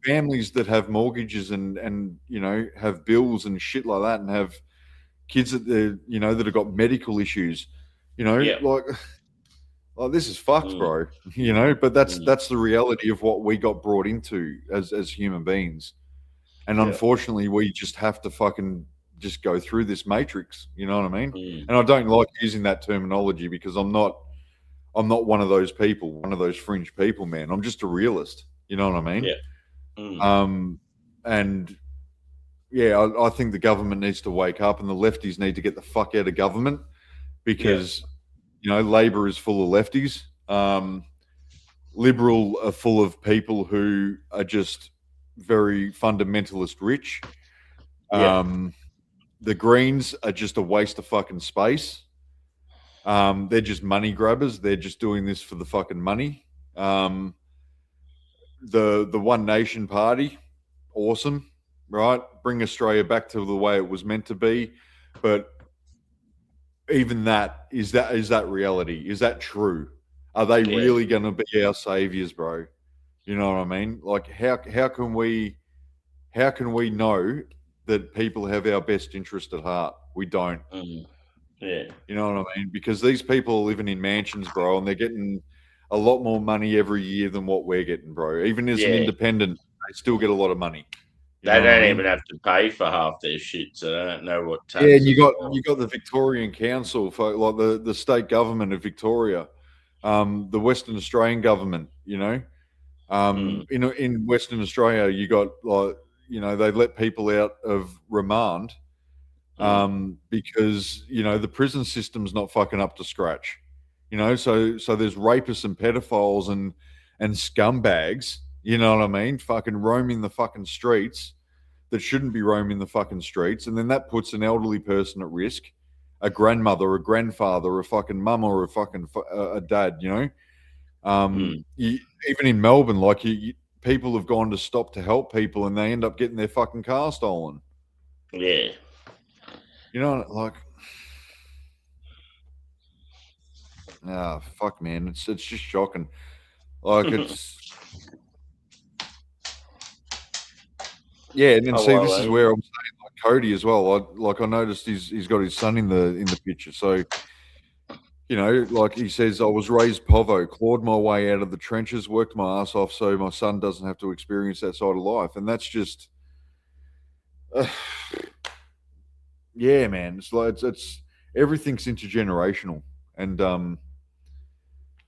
Families that have mortgages and have bills and shit like that, and have kids that that have got medical issues. Like this is fucked, bro. But that's the reality of what we got brought into as human beings, and unfortunately, we just have to fucking just go through this matrix. You know what I mean? And I don't like using that terminology because I'm not one of those people, one of those fringe people, man. I'm just a realist. You know what I mean? Yeah. And yeah, I think the government needs to wake up, and the lefties need to get the fuck out of government because Labor is full of lefties. Liberal are full of people who are just very fundamentalist rich. The Greens are just a waste of fucking space. They're just money grabbers. They're just doing this for the fucking money. The One Nation Party, awesome, right? Bring Australia back to the way it was meant to be. But even that is that reality? Is that true? Are they really going to be our saviors, bro? You know what I mean? Like how can we know that people have our best interest at heart? We don't. Yeah. You know what I mean? Because these people are living in mansions, bro, and they're getting a lot more money every year than what we're getting, bro. Even as an independent, they still get a lot of money. They don't even have to pay for half their shit, so they don't know what taxes. Yeah, and you got the Victorian Council, for like the state government of Victoria, the Western Australian government. In Western Australia, you got they let people out of remand because the prison system's not fucking up to scratch. So there's rapists and pedophiles and scumbags, you know what I mean, fucking roaming the fucking streets that shouldn't be roaming the fucking streets, and then that puts an elderly person at risk, a grandmother, a grandfather, a fucking mum, or a fucking a dad. Even in Melbourne, like people have gone to stop to help people, and they end up getting their fucking car stolen. Yeah. Like. Ah, fuck, man. It's just shocking. Like, it's... Yeah, and then Oh, see, well, this is where I'm saying like Cody as well. I noticed he's got his son in the picture. So, you know, like he says, I was raised povo, clawed my way out of the trenches, worked my ass off, so my son doesn't have to experience that side of life. And that's just, yeah, man. It's like it's everything's intergenerational, and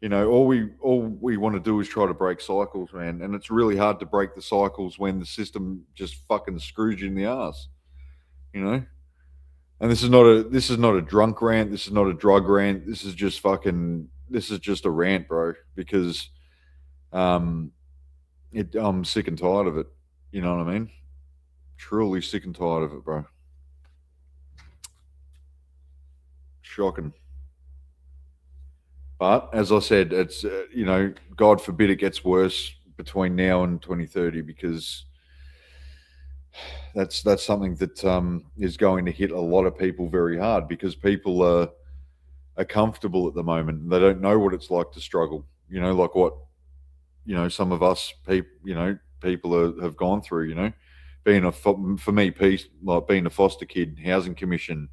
you know, all we want to do is try to break cycles, man. And it's really hard to break the cycles when the system just fucking screws you in the ass, you know. And this is not a drunk rant. This is not a drug rant. This is just a rant, bro. Because I'm sick and tired of it. You know what I mean? Truly sick and tired of it, bro. Shocking. But as I said, it's you know, God forbid it gets worse between now and 2030, because that's something that is going to hit a lot of people very hard, because people are comfortable at the moment. They don't know what it's like to struggle. You know, like what, you know, some of us people have gone through. You know, for me, like being a foster kid, housing commission,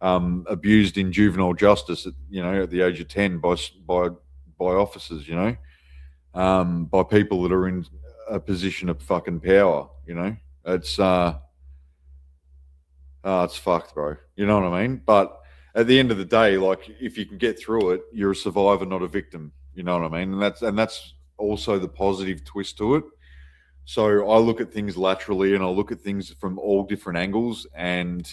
abused in juvenile justice at, you know, at the age of 10 by officers, you know, by people that are in a position of fucking power. You know, it's fucked, bro. You know what I mean? But at the end of the day, like, if you can get through it, you're a survivor, not a victim. You know what I mean? And that's also the positive twist to it. So I look at things laterally, and I look at things from all different angles, and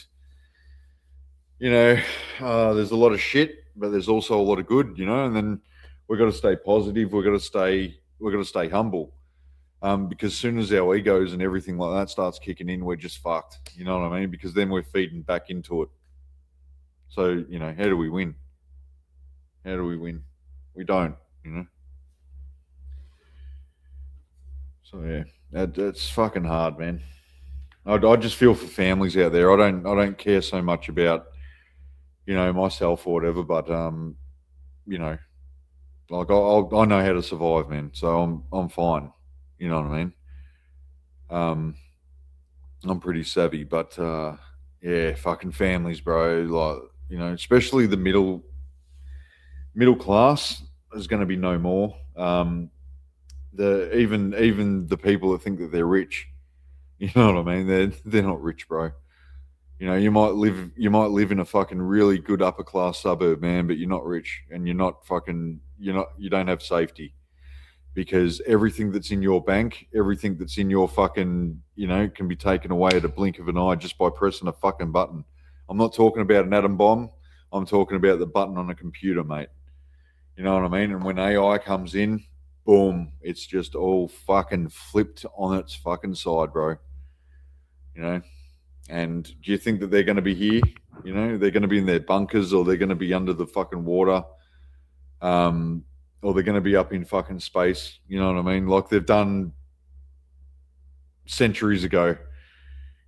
you know, there's a lot of shit, but there's also a lot of good, you know. And then we've got to stay positive. We've got to stay humble, because as soon as our egos and everything like that starts kicking in, we're just fucked. You know what I mean? Because then we're feeding back into it. So, you know, how do we win? How do we win? We don't, you know. So yeah, that's fucking hard, man. I just feel for families out there. I don't care so much about, you know, myself or whatever, but you know, like I know how to survive, man. So I'm fine. You know what I mean? I'm pretty savvy, but yeah, fucking families, bro. Like, you know, especially the middle class is going to be no more. Even the people that think that they're rich, you know what I mean? They're not rich, bro. You know, you might live in a fucking really good upper class suburb, man, but you're not rich, and you don't have safety, because everything that's in your bank, everything that's in your fucking, you know, can be taken away at a blink of an eye just by pressing a fucking button. I'm not talking about an atom bomb. I'm talking about the button on a computer, mate. You know what I mean? And when AI comes in, boom, it's just all fucking flipped on its fucking side, bro. You know? And do you think that they're going to be here? You know, they're going to be in their bunkers, or they're going to be under the fucking water, or they're going to be up in fucking space. You know what I mean? Like they've done centuries ago.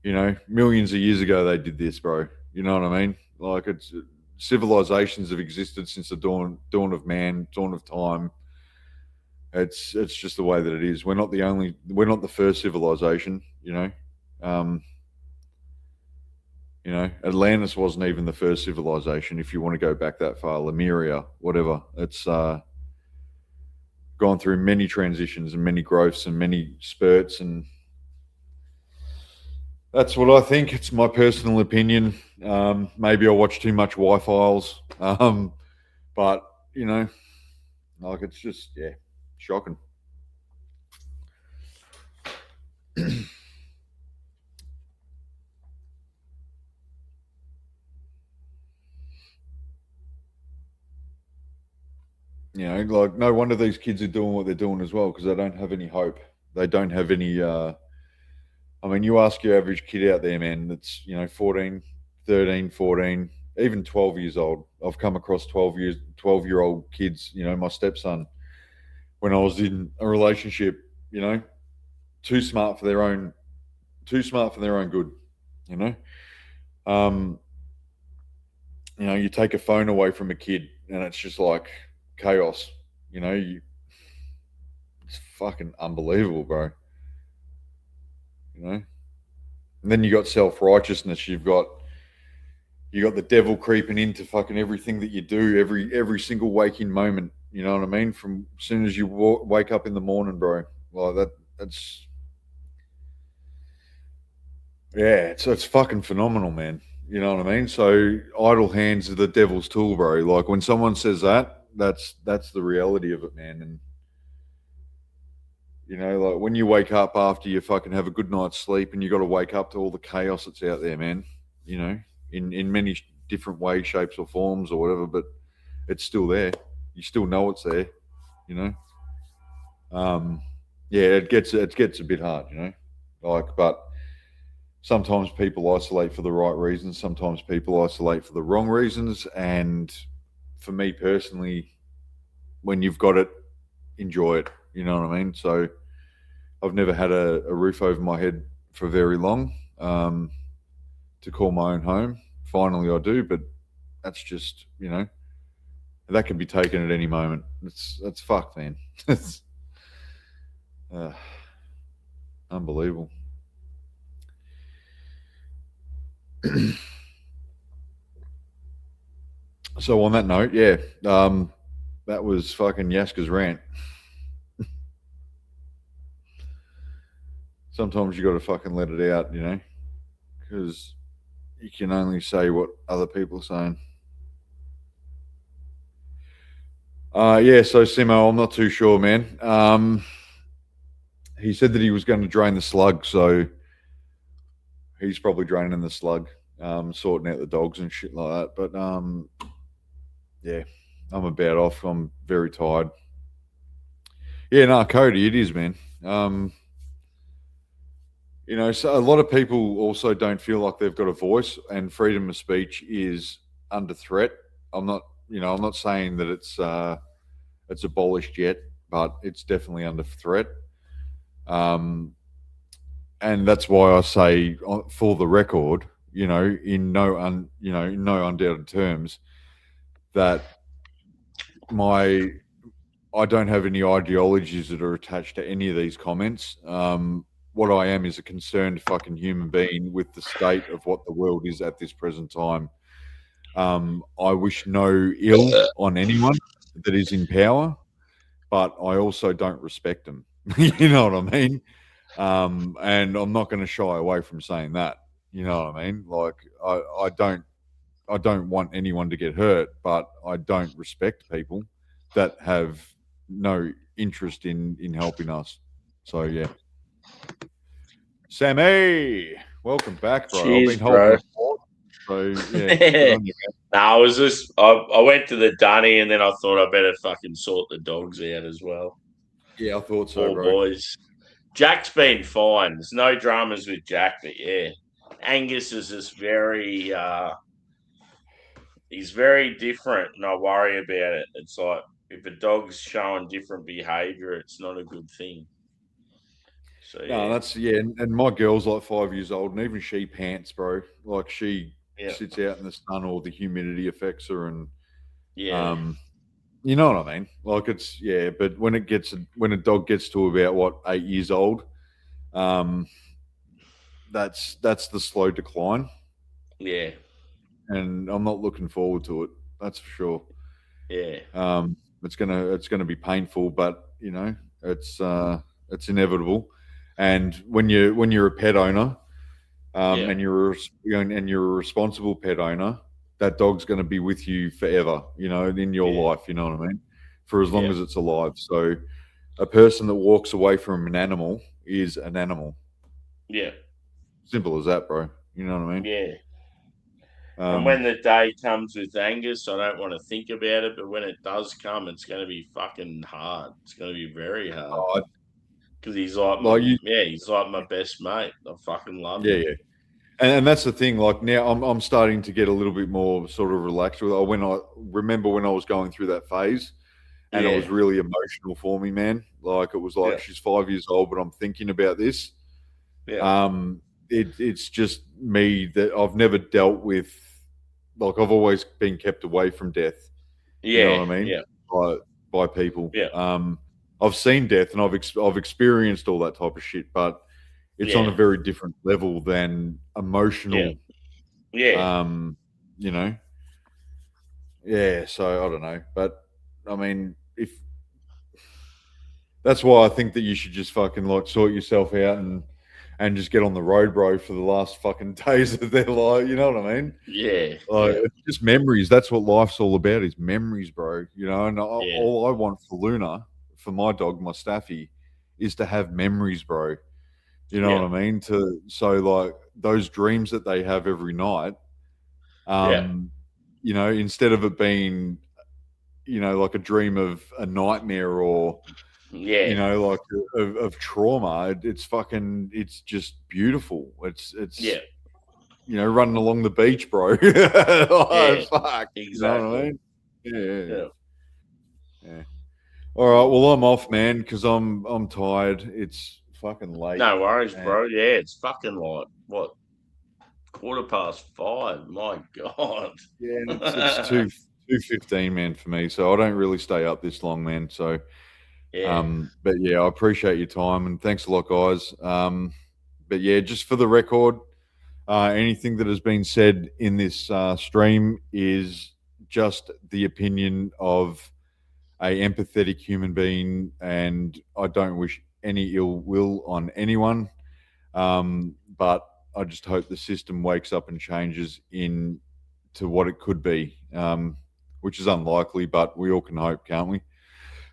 You know, millions of years ago they did this, bro. You know what I mean? Like it's civilizations have existed since the dawn of man, dawn of time. It's just the way that it is. We're not the first civilization. You know, Atlantis wasn't even the first civilization. If you want to go back that far, Lemuria, whatever. It's gone through many transitions and many growths and many spurts, and that's what I think. It's my personal opinion. Maybe I watch too much Y-Files, but you know, like it's just shocking. You know, like no wonder these kids are doing what they're doing as well, because they don't have any hope. They don't have any. I mean, you ask your average kid out there, man, that's, 14, 13, 14, even 12 years old. I've come across 12-year-old kids, my stepson, when I was in a relationship, too smart for their own good, you take a phone away from a kid and it's just like chaos, it's fucking unbelievable, bro. And then you got self-righteousness. You got the devil creeping into fucking everything that you do, every single waking moment. You know what I mean? From as soon as you wake up in the morning, bro. Like that's yeah, it's fucking phenomenal, man. You know what I mean? So idle hands are the devil's tool, bro. Like when someone says that, that's the reality of it, man. And you know, like when you wake up after you fucking have a good night's sleep, and you got to wake up to all the chaos that's out there, man. You know, in many different ways, shapes, or forms, or whatever, but it's still there. You still know it's there. You know. Yeah, it gets a bit hard, you know. Like, but sometimes people isolate for the right reasons. Sometimes people isolate for the wrong reasons. And for me personally, when you've got it, enjoy it. You know what I mean? So I've never had a roof over my head for very long to call my own home. Finally, I do, but that's just, you know, that can be taken at any moment. That's fucked, man. It's unbelievable. So on that note, yeah, that was fucking Yaska's rant. Sometimes you got to fucking let it out, you know, because you can only say what other people are saying. Yeah, so Simo, I'm not too sure, man. He said that he was going to drain the slug, so he's probably draining the slug, sorting out the dogs and shit like that. But yeah, I'm about off. I'm very tired. Yeah, no, Cody, it is, man. You know, so a lot of people also don't feel like they've got a voice, and freedom of speech is under threat. I'm not saying that it's abolished yet, but it's definitely under threat. And that's why I say, for the record, you know, in no undoubted terms, that I don't have any ideologies that are attached to any of these comments. What I am is a concerned fucking human being with the state of what the world is at this present time. I wish no ill on anyone that is in power, but I also don't respect them. You know what I mean? And I'm not going to shy away from saying that. You know what I mean? Like I don't want anyone to get hurt, but I don't respect people that have no interest in helping us. So yeah. Sammy, welcome back, bro. Cheers, I've been holding bro. the fort, so yeah. Good on you, man. No, I went to the dunny and then I thought I better fucking sort the dogs out as well. Yeah, I thought so, Poor bro. boys. Jack's been fine. There's no dramas with Jack, but yeah, Angus is just very. He's very different, and I worry about it. It's like if a dog's showing different behaviour, it's not a good thing. So yeah, No, that's and my girl's like 5 years old, and even she pants, bro. Like she sits out in the sun, or the humidity affects her, and you know what I mean. Like it's but when a dog gets to about 8 years old, that's the slow decline. Yeah, and I'm not looking forward to it. That's for sure. Yeah, it's gonna be painful, but you know it's inevitable. And when you're a pet owner, and you're a responsible pet owner, that dog's going to be with you forever. You know, in your life. You know what I mean? For as long as it's alive. So, a person that walks away from an animal is an animal. Yeah. Simple as that, bro. You know what I mean? Yeah. And when the day comes with Angus, I don't want to think about it, but when it does come, it's going to be fucking hard. It's going to be very hard. Because he's like he's like my best mate. I fucking love him. Yeah. And that's the thing. Like now, I'm starting to get a little bit more sort of relaxed with it. When I was going through that phase, and it was really emotional for me, man. Like it was like she's 5 years old, but I'm thinking about this. Yeah. It's just me that I've never dealt with. Like I've always been kept away from death. Yeah, you know what I mean? Yeah. By people. Yeah. I've seen death and I've experienced all that type of shit, but it's on a very different level than emotional. Yeah. You know. Yeah. So I don't know, but I mean, if that's why I think that you should just fucking like sort yourself out and just get on the road, bro, for the last fucking days of their life. You know what I mean? Yeah. It's just memories. That's what life's all about, is memories, bro. You know, and all I want for Luna, for my dog, my Staffy, is to have memories, bro. You know what I mean? So like those dreams that they have every night, you know, instead of it being, you know, like a dream of a nightmare or you know, like of trauma, it's just beautiful. It's you know, running along the beach, bro. Fuck, exactly. You know what I mean? Yeah. All right, well, I'm off, man, because I'm tired. It's fucking late. No worries, bro. Yeah, it's fucking like what, 5:15. My God. Yeah, it's 2:15, man, for me. So I don't really stay up this long, man. So. But yeah, I appreciate your time and thanks a lot, guys. But yeah, just for the record, anything that has been said in this stream is just the opinion of a empathetic human being, and I don't wish any ill will on anyone. But I just hope the system wakes up and changes into what it could be, which is unlikely, but we all can hope, can't we?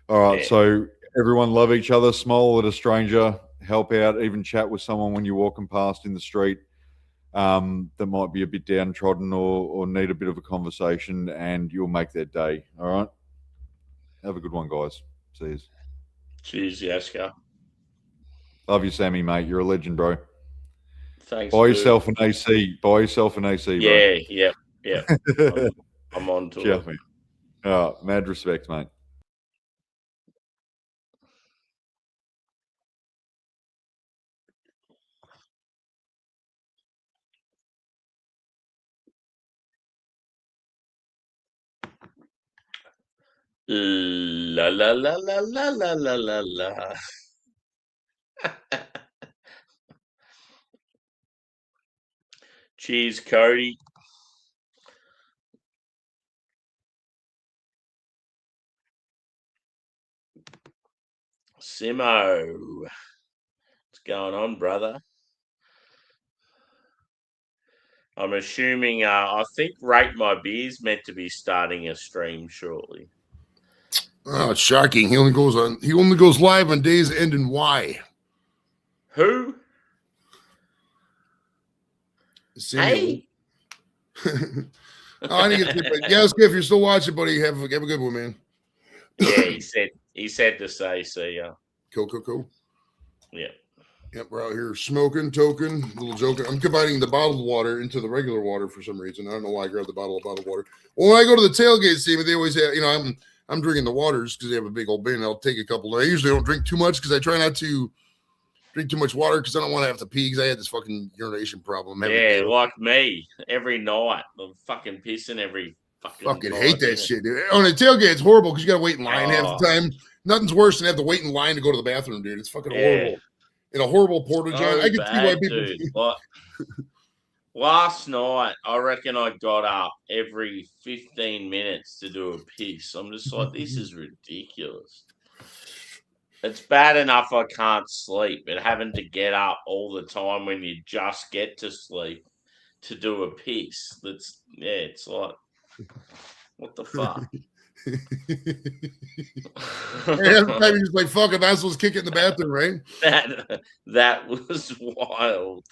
All right, so everyone love each other, smile at a stranger, help out, even chat with someone when you're walking past in the street that might be a bit downtrodden or need a bit of a conversation, and you'll make their day. All right? Have a good one, guys. See you. Cheers, Yaska. Love you, Sammy, mate. You're a legend, bro. Thanks. Buy yourself an AC. Buy yourself an AC, bro. Yeah. I'm on to it. Mate. All right, mad respect, mate. La la la la la la la la la. Cheers, Cody. Simo. What's going on, brother? I'm assuming, I think Rate My Beer's meant to be starting a stream shortly. Oh, it's shocking. He only goes live on days that end in Y. Who? Hey. I need to get yeah, Skiff, you're still watching, buddy. Have a good one, man. Yeah, he said to say, see ya. Cool. Yeah. Yep, we're out here smoking, token, little joking. I'm combining the bottled water into the regular water for some reason. I don't know why I grabbed the bottled water. Well, when I go to the tailgate, Steve, they always have, you know, I'm drinking the waters because they have a big old bin. I'll take a couple. I usually don't drink too much because I try not to drink too much water because I don't want to have to pee because I had this fucking urination problem. Yeah, like me. Every night. I'm fucking pissing every fucking night, hate that shit, dude. On a tailgate, it's horrible because you got to wait in line half the time. Nothing's worse than have to wait in line to go to the bathroom, dude. It's fucking horrible. In a horrible porta john. I can see why people. Last night, I reckon I got up every 15 minutes to do a piss. I'm just like, this is ridiculous. It's bad enough I can't sleep, but having to get up all the time when you just get to sleep to do a piss, it's like, what the fuck? Every just like, fuck, I might as well kick it in the bathroom, right? That was wild.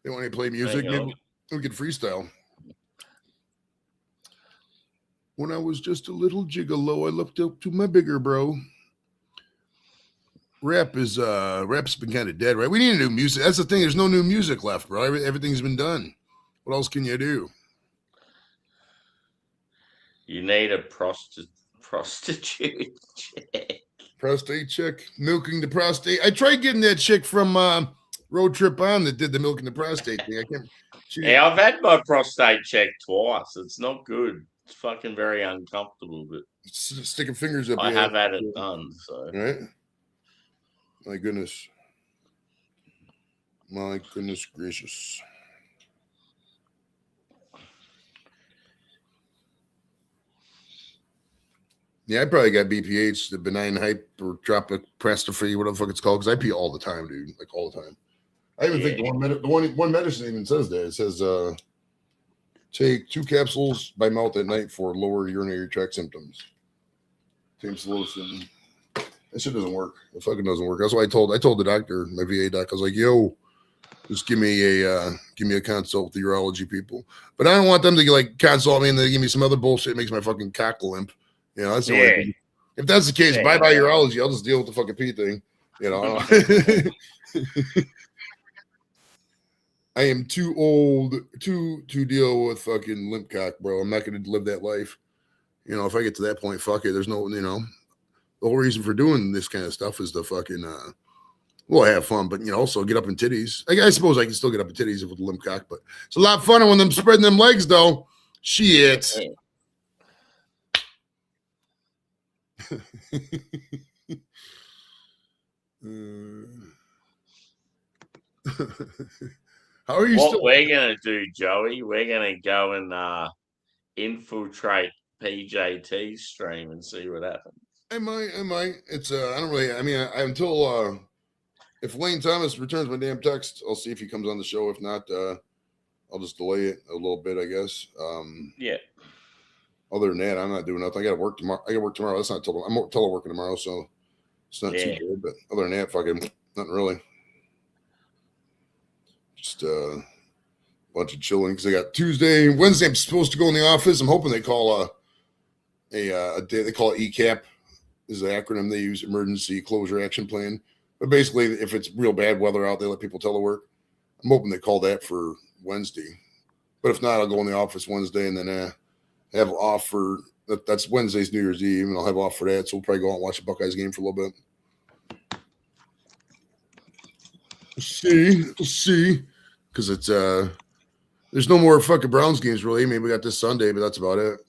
They want to play music. Maybe we could freestyle. When I was just a little gigolo, I looked up to my bigger bro. Rap's been kind of dead, right? We need new music. That's the thing. There's no new music left, bro. Everything's been done. What else can you do? You need a prostitute check. Prostate check. Milking the prostate. I tried getting that chick from Road Trip On that did the milking the prostate thing. I've had my prostate checked twice. It's not good. It's fucking very uncomfortable, but Sticking fingers up. I your have ass. had it done. So Right? My goodness. My goodness gracious. Yeah, I probably got BPH, the benign hypertrophic whatever the fuck it's called, because I pee all the time, dude. Like all the time. I even think one medicine even says that. It says take 2 capsules by mouth at night for lower urinary tract symptoms. Same solution. That shit doesn't work. It fucking doesn't work. That's why I told the doctor, my VA doc, I was like, yo, just give me a consult with the urology people. But I don't want them to like consult me and they give me some other bullshit that makes my fucking cock limp. You know, that's the only thing. If that's the case, bye urology. I'll just deal with the fucking pee thing. You know. I am too old to deal with fucking limp cock, bro. I'm not gonna live that life. You know, if I get to that point, fuck it. There's no, you know, the whole reason for doing this kind of stuff is to fucking well, have fun, but you know, also get up in titties. I suppose I can still get up in titties with a limp cock, but it's a lot funner when them spreading them legs though. Shit. How are you what still? we're gonna do, Joey? We're gonna go and infiltrate PJT's stream and see what happens. I might. It's I don't really. I mean, until if Lane Thomas returns my damn text, I'll see if he comes on the show. If not, I'll just delay it a little bit, I guess. Yeah. Other than that, I'm not doing nothing. I got to work tomorrow. That's not till I'm teleworking tomorrow, so it's not too good. But other than that, fucking nothing really. Just a bunch of chilling because I got Tuesday, Wednesday. I'm supposed to go in the office. I'm hoping they call a day. They call it ECAP. Is the acronym they use, Emergency Closure Action Plan. But basically, if it's real bad weather out, they let people telework. I'm hoping they call that for Wednesday. But if not, I'll go in the office Wednesday and then have off for that's Wednesday's New Year's Eve, and I'll have off for that. So we'll probably go out and watch the Buckeyes game for a little bit. We'll see, because it's there's no more fucking Browns games really. Maybe we got this Sunday, but that's about it.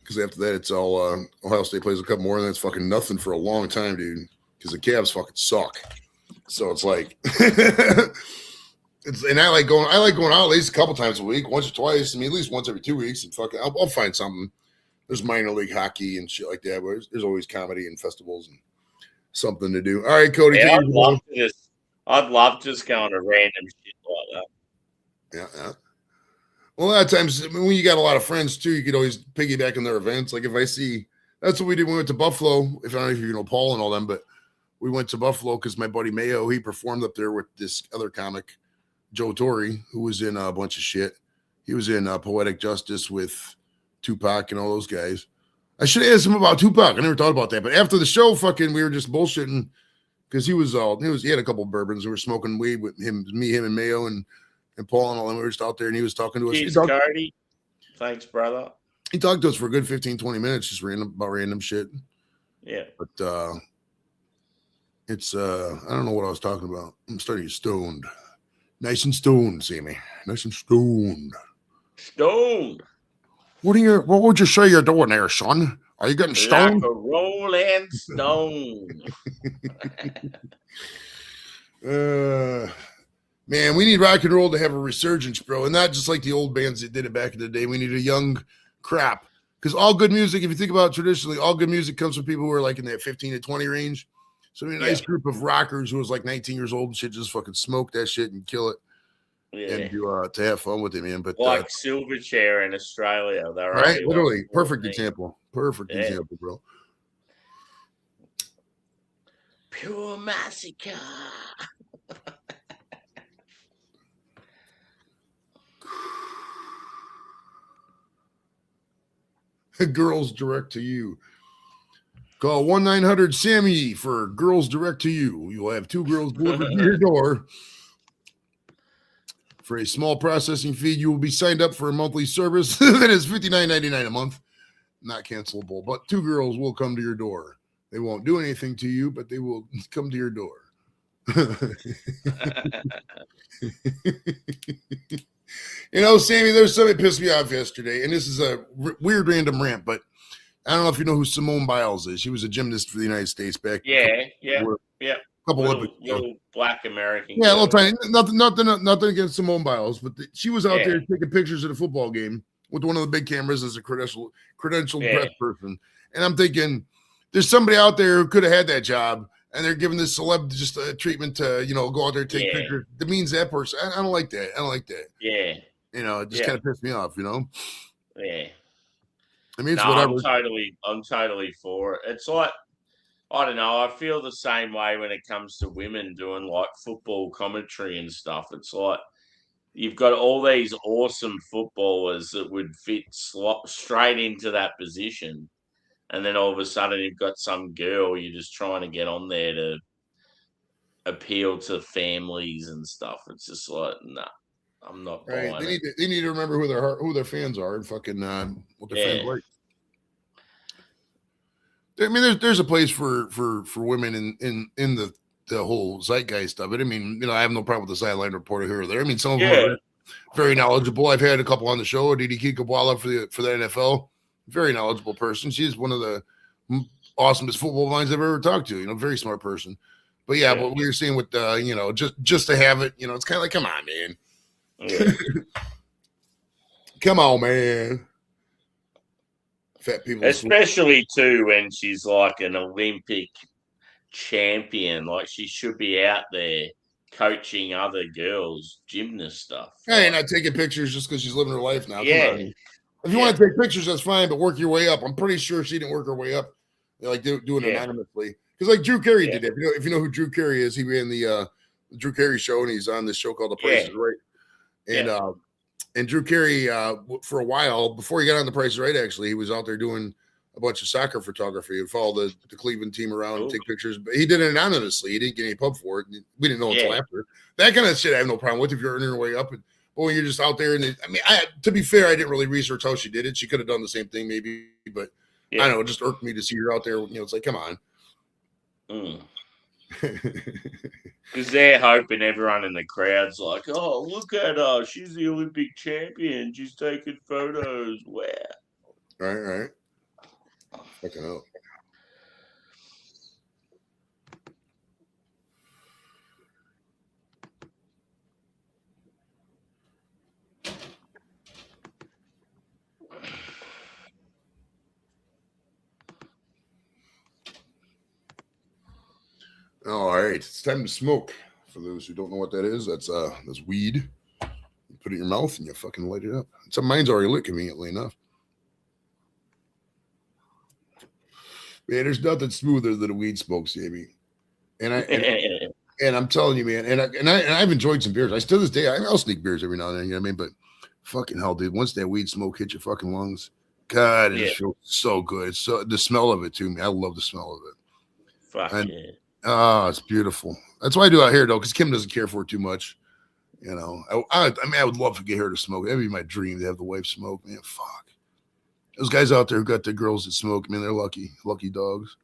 Because after that, it's all Ohio State plays a couple more, and that's fucking nothing for a long time, dude. Because the Cavs fucking suck. So it's like, and I like going out at least a couple times a week, once or twice. I mean, at least once every 2 weeks, and fucking, I'll find something. There's minor league hockey and shit like that, where there's always comedy and festivals and something to do. All right, Cody. Yeah, I'd love just going to random shit like that. Yeah. Well, a lot of times when you got a lot of friends too, you could always piggyback on their events. Like if I see, that's what we did when we went to Buffalo. If I don't know if you know Paul and all them, but we went to Buffalo because my buddy Mayo, he performed up there with this other comic, Joe Torre, who was in a bunch of shit. He was in Poetic Justice with Tupac and all those guys. I should have asked him about Tupac. I never thought about that. But after the show, fucking, we were just bullshitting because he had a couple of bourbons. We were smoking weed with him, and Mayo and Paul and all them. We were just out there and he was talking to us. Cody. Thanks, brother. He talked to us for a good 15, 20 minutes, just about random shit. Yeah. But it's I don't know what I was talking about. I'm starting to get stoned. Nice and stoned, Sammy. Nice and stoned. Stoned. What would you say you're doing there, son? Are you getting stoned? Like a rolling stone. Man, we need rock and roll to have a resurgence, bro. And not just like the old bands that did it back in the day. We need a young crop. Because all good music, if you think about it traditionally, all good music comes from people who are like in that 15 to 20 range. So we need a nice group of rockers who was like 19 years old and shit, just fucking smoke that shit and kill it. Yeah. And to have fun with it, man. But like Silverchair in Australia. They're right, literally. Perfect example. Perfect example, bro. Pure massacre. Girls direct to you. Call 1-900-SAMMY for girls direct to you. You will have 2 girls delivered to your door. For a small processing fee, you will be signed up for a monthly service that is $59.99 a month. Not cancelable, but 2 girls will come to your door. They won't do anything to you, but they will come to your door. Sammy, there's something that pissed me off yesterday, and this is a weird random rant, but I don't know if you know who Simone Biles is. She was a gymnast for the United States back. Yeah. Couple little black American. Yeah, a little girl. tiny. Nothing against Simone Biles, but she was out there taking pictures of the football game with one of the big cameras as a credentialed press person. And I'm thinking, there's somebody out there who could have had that job, and they're giving this celeb just a treatment to, go out there and take pictures. That means that person. I don't like that. Yeah. It just kind of pissed me off. Yeah. I mean, it's whatever. I'm totally for it. It's like, I don't know. I feel the same way when it comes to women doing like football commentary and stuff. It's like you've got all these awesome footballers that would fit straight into that position. And then all of a sudden you've got some girl you're just trying to get on there to appeal to families and stuff. It's just like, nah, I'm not buying it. They need to remember who their fans are and fucking what their fans like. I mean, there's a place for women in the whole zeitgeist of it. I mean, I have no problem with the sideline reporter here or there. I mean, some of them are very knowledgeable. I've had a couple on the show. Didi Kikabwala for the NFL, very knowledgeable person. She's one of the awesomest football minds I've ever talked to. Very smart person. But what we were seeing with just to have it, it's kind of like, come on, man. Yeah. Come on, man. Fat people, especially too when she's like an Olympic champion, like she should be out there coaching other girls gymnast stuff. Hey, not taking pictures just because she's living her life now. If you want to take pictures, that's fine, but work your way up. I'm pretty sure she didn't work her way up, like doing it anonymously. Because like Drew Carey did it. If you know who Drew Carey is, he ran the Drew Carey show, and he's on this show called The Price is Right. And Drew Carey, for a while, before he got on The Price is Right, actually, he was out there doing a bunch of soccer photography and follow the Cleveland team around and take pictures. But he did it anonymously. He didn't get any pub for it. We didn't know until after. That kind of shit I have no problem with if you're earning your way up. But when you're just out there, to be fair, I didn't really research how she did it. She could have done the same thing maybe, but I don't know, it just irked me to see her out there. It's like, come on. Because they're hoping everyone in the crowd's like, oh, look at her. She's the Olympic champion. She's taking photos. Wow. Right. Fucking hell. All right, it's time to smoke. For those who don't know what that is, that's weed. You put it in your mouth and you fucking light it up. Mine's already lit, conveniently enough. Man, there's nothing smoother than a weed smoke, Sammy. And I'm telling you, man, and I've enjoyed some beers. To this day, I'll sneak beers every now and then, you know what I mean? But fucking hell, dude, once that weed smoke hits your fucking lungs, God, it just feels so good. So the smell of it too, man. I love the smell of it. Oh, it's beautiful. That's why I do out here though, because Kim doesn't care for it too much. I would love to get her to smoke. That'd be my dream to have the wife smoke. Man, fuck. Those guys out there who got the girls that smoke, man, they're lucky dogs.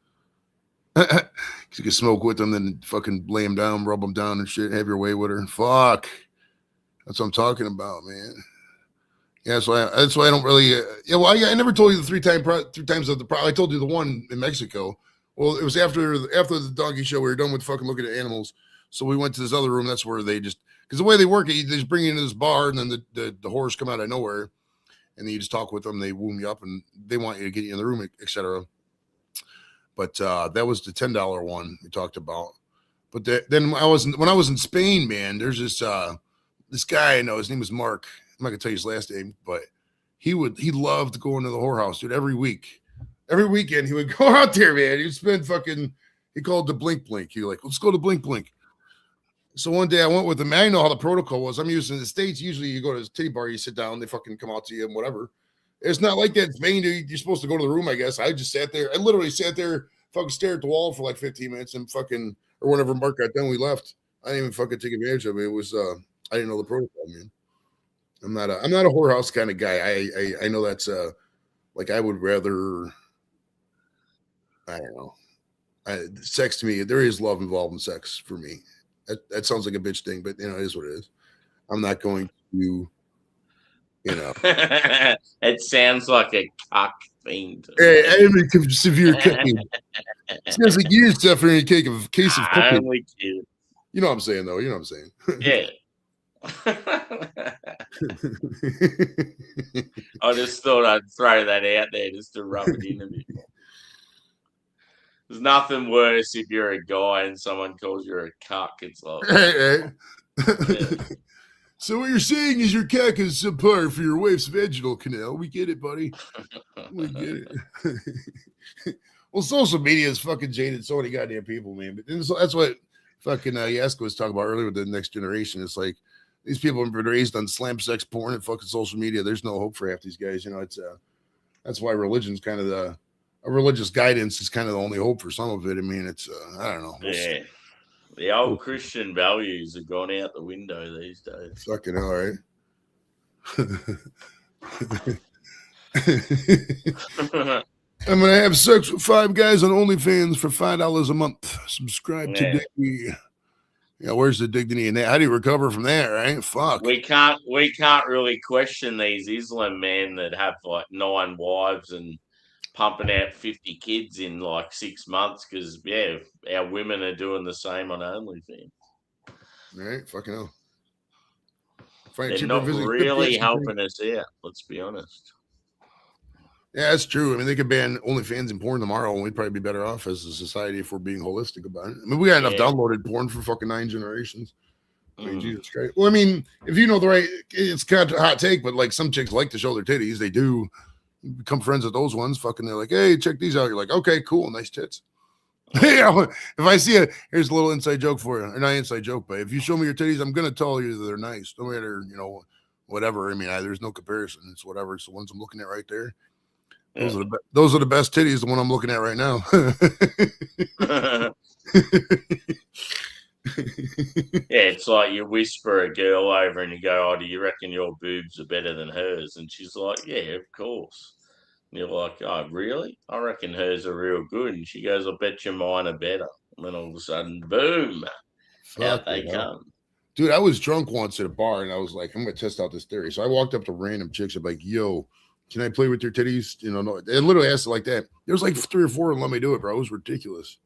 Because you can smoke with them, then fucking lay them down, rub them down and shit, have your way with her. Fuck. That's what I'm talking about, man. Yeah, that's why I don't really. I never told you the three times of the problem. I told you the one in Mexico. Well, it was after the donkey show. We were done with fucking looking at animals, so we went to this other room. That's where they just, because the way they work, they just bring you into this bar, and then the horrors come out of nowhere, and then you just talk with them. They womb you up, and they want you to get you in the room, etc. But that was the $10 one we talked about. But when I was in Spain, man, there's this guy I know. His name was Mark. I'm not gonna tell you his last name, but he loved going to the whorehouse, dude. Every weekend he would go out there, man. He'd spend he called it the Blink Blink. He like, let's go to Blink Blink. So one day I went with him. I know how the protocol was. I'm used in the States. Usually you go to the titty bar, you sit down, they fucking come out to you and whatever. It's not like that in Spain. You're supposed to go to the room, I guess. I just sat there. I literally sat there, fucking stared at the wall for like 15 minutes and or whenever Mark got done, we left. I didn't even fucking take advantage of it. It was, I didn't know the protocol, man. I'm not a whorehouse kind of guy. I know that's like I would rather, I don't know. Sex to me, there is love involved in sex for me. That sounds like a bitch thing, but it is what it is. I'm not going to You know, It sounds like a cuck thing. hey, I'm a severe cucking. Sounds like you're suffering a case of I cucking. only kidding. You know what I'm saying, though. You know what I'm saying. Yeah. I just thought I'd throw that out there just to rub it in a bit more. There's nothing worse if you're a guy and someone calls you a cuck. It's like, Yeah. So what you're saying is your cack is subpar for your wife's vaginal canal. We get it, buddy. We get it. Well, social media is fucking jaded so many goddamn people, man. But that's what fucking Yasko was talking about earlier with the next generation. It's like these people have been raised on slam sex porn and fucking social media. There's no hope for half these guys. You know, it's that's why religion's kind of a religious guidance is kind of the only hope for some of it. I mean, it's I don't know. yeah. The old Christian values have gone out the window these days. Fucking hell, right? I'm gonna have sex with 5 guys on OnlyFans for $5 a month. Subscribe today. Yeah, where's the dignity in that? How do you recover from that, right? Fuck. We can't really question these Islam men that have like 9 wives and pumping out 50 kids in like 6 months because our women are doing the same on OnlyFans. Right, fucking hell. They're not really helping us out. Let's be honest. Yeah, that's true. I mean, they could ban OnlyFans and porn tomorrow, and we'd probably be better off as a society if we're being holistic about it. I mean, we got enough downloaded porn for fucking 9 generations. I mean, Jesus Christ. Well, I mean, if you know the right, it's kind of a hot take, but like some chicks like to show their titties. They do. You become friends with those ones. Fucking, they're like, hey, check these out. You're like, okay, cool, nice tits. If I see here's a little inside joke for you, or not inside joke, but if you show me your titties, I'm gonna tell you that they're nice, no matter whatever. I mean, there's no comparison. It's whatever. It's the ones I'm looking at right there. Those are the best titties. The one I'm looking at right now. Yeah, it's like you whisper a girl over and you go, "Oh, do you reckon your boobs are better than hers?" And she's like, "Yeah, of course." And you're like, "Oh, really? I reckon hers are real good." And she goes, "I bet you mine are better." And then all of a sudden, boom, out they come. Dude, I was drunk once at a bar and I was like, I'm gonna test out this theory. So I walked up to random chicks. I'm like, yo, can I play with your titties? You know, no, they literally asked it like that. There was like 3 or 4 and let me do it, bro. It was ridiculous.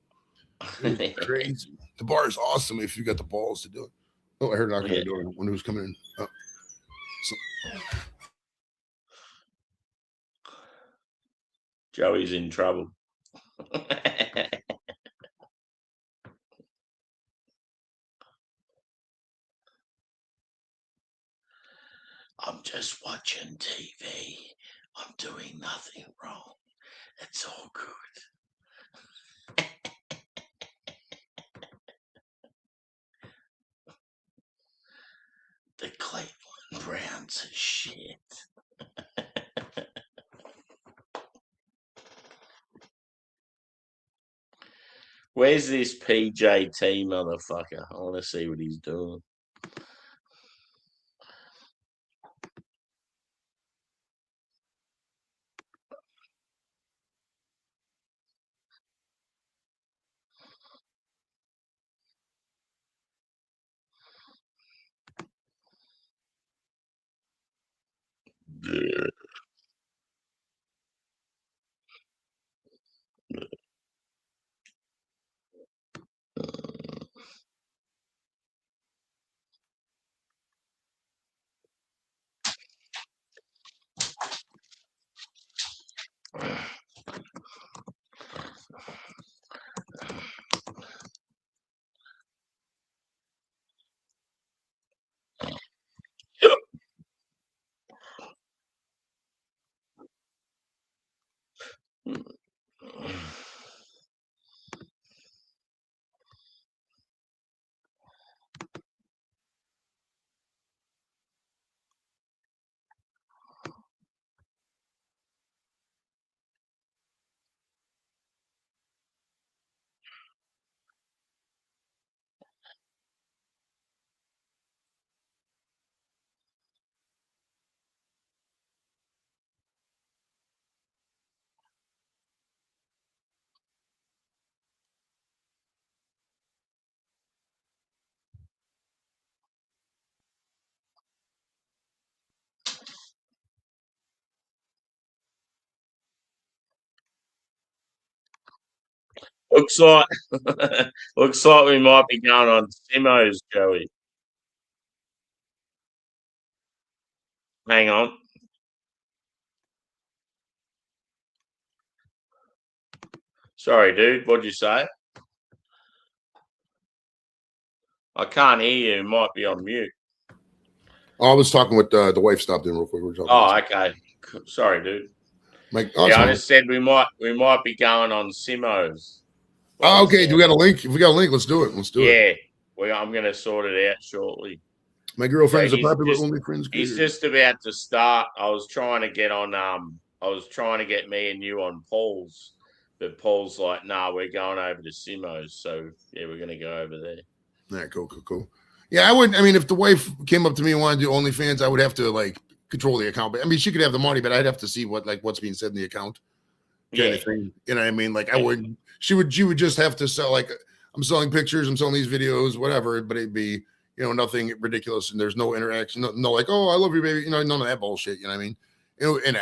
It was crazy. The bar is awesome if you got the balls to do it. Oh, I heard knocking on the door when it was coming in. Oh. Joey's in trouble. I'm just watching TV. I'm doing nothing wrong. It's all good. The Cleveland Browns are shit. Where's this PJT motherfucker? I want to see what he's doing. Looks like looks like we might be going on Simo's, Joey. Hang on. Sorry, dude. What'd you say? I can't hear you. Might be on mute. Oh, I was talking with the wife. Stopped in real quick. We were talking okay. Sorry, dude. Mike, I just said we might be going on Simo's. Oh, okay. Do we got a link? If we got a link, let's do it. Yeah. I'm going to sort it out shortly. My girlfriend's a popular OnlyFans. He's just about to start. I was trying to get me and you on Paul's, but Paul's like, "Nah, we're going over to Simo's." So yeah, we're gonna go over there. All right, cool. Yeah, I wouldn't. I mean, if the wife came up to me and wanted to do OnlyFans, I would have to like control the account. But I mean, she could have the money, but I'd have to see what's being said in the account. Kind of thing. You know what I mean? Like I wouldn't. She would just have to sell like I'm selling pictures, I'm selling these videos, whatever. But it'd be nothing ridiculous, and there's no interaction, no like, oh, I love you, baby. None of that bullshit. You know what I mean? And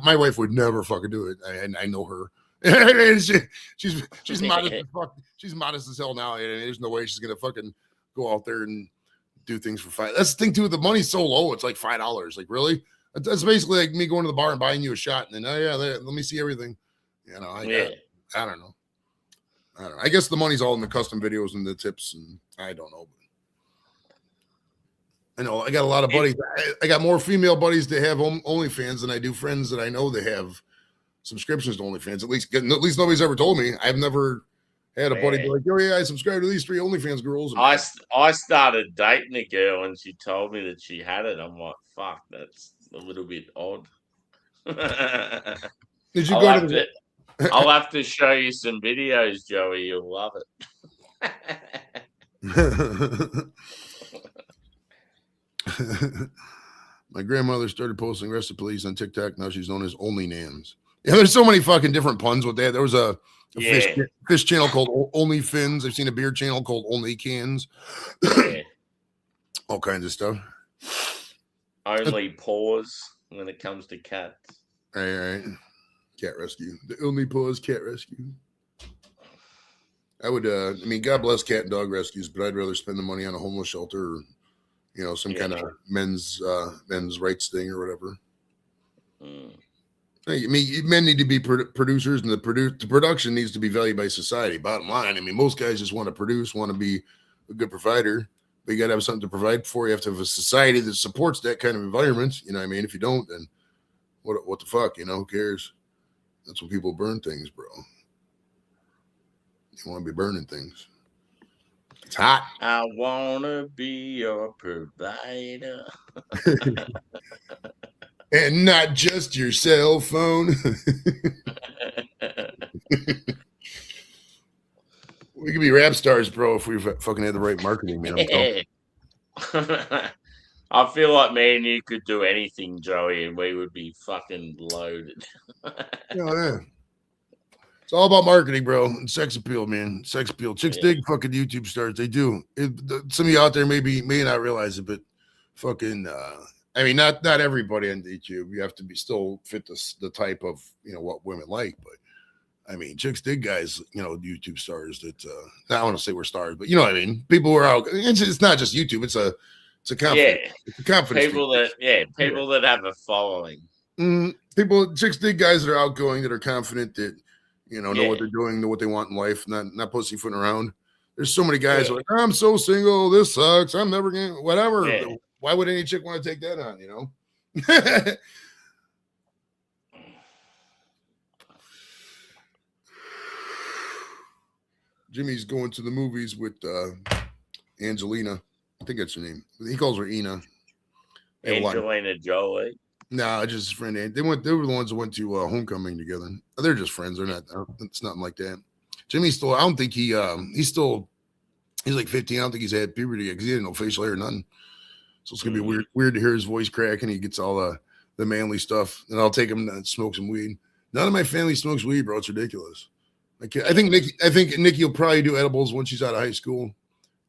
my wife would never fucking do it. I know her. she's modest as fuck. She's modest as hell now. There's no way she's gonna fucking go out there and do things for $5. That's the thing too. The money's so low. It's like $5. Like really? That's basically like me going to the bar and buying you a shot, and then let me see everything. I don't know. I guess the money's all in the custom videos and the tips, and I don't know. I know I got a lot of buddies. I got more female buddies that have OnlyFans than I do friends that I know that have subscriptions to OnlyFans. At least nobody's ever told me. I've never had a buddy be like, "Oh yeah, I subscribe to these 3 OnlyFans girls." I started dating a girl and she told me that she had it. I'm like, fuck, that's a little bit odd. Did you go to the? I'll have to show you some videos, Joey. You'll love it. My grandmother started posting recipes on TikTok. Now she's known as Only Nams. Yeah, there's so many fucking different puns with that. There was a fish channel called Only Fins. I've seen a beer channel called Only Cans. All kinds of stuff. Only paws when it comes to cats. All right. Cat rescue. The only pause cat rescue. I would God bless cat and dog rescues, but I'd rather spend the money on a homeless shelter or some kind of men's rights thing or whatever. I mean, men need to be producers, and the production needs to be valued by society. Bottom line, I mean, most guys just want to produce, want to be a good provider, but you got to have something to provide for. You have to have a society that supports that kind of environment. You know what I mean? If you don't, then what the fuck? Who cares? That's when people burn things, bro. You want to be burning things. It's hot. I want to be your provider. And not just your cell phone. We could be rap stars, bro, if we fucking had the right marketing, man. I feel like me and you could do anything, Joey, and we would be fucking loaded. Yeah. It's all about marketing, bro, and sex appeal, man. Sex appeal. Chicks dig fucking YouTube stars. They do. Some of you out there may not realize it, but fucking, I mean, not everybody on YouTube. You have to be still fit the type of, what women like, but I mean, chicks dig guys, YouTube stars that, I don't want to say we're stars, but you know what I mean? People who are out. It's not just YouTube. It's a confidence. Yeah. It's a confidence. People that have a following. Chicks dig guys that are outgoing, that are confident, that, know what they're doing, know what they want in life, not pussyfooting around. There's so many guys who are like, I'm so single, this sucks, I'm never gonna, whatever. Yeah. Why would any chick want to take that on, Jimmy's going to the movies with Angelina. I think that's her name. He calls her Ina. Angelina Jolie. Nah, just his friend. They were the ones that went to homecoming together. They're just friends. They're not. It's nothing like that. Jimmy's still. I don't think he's like 15. I don't think he's had puberty yet because he had no facial hair or nothing. So it's gonna be weird to hear his voice crack, and he gets all the manly stuff. And I'll take him to smoke some weed. None of my family smokes weed, bro. It's ridiculous. I think Nikki will probably do edibles when she's out of high school.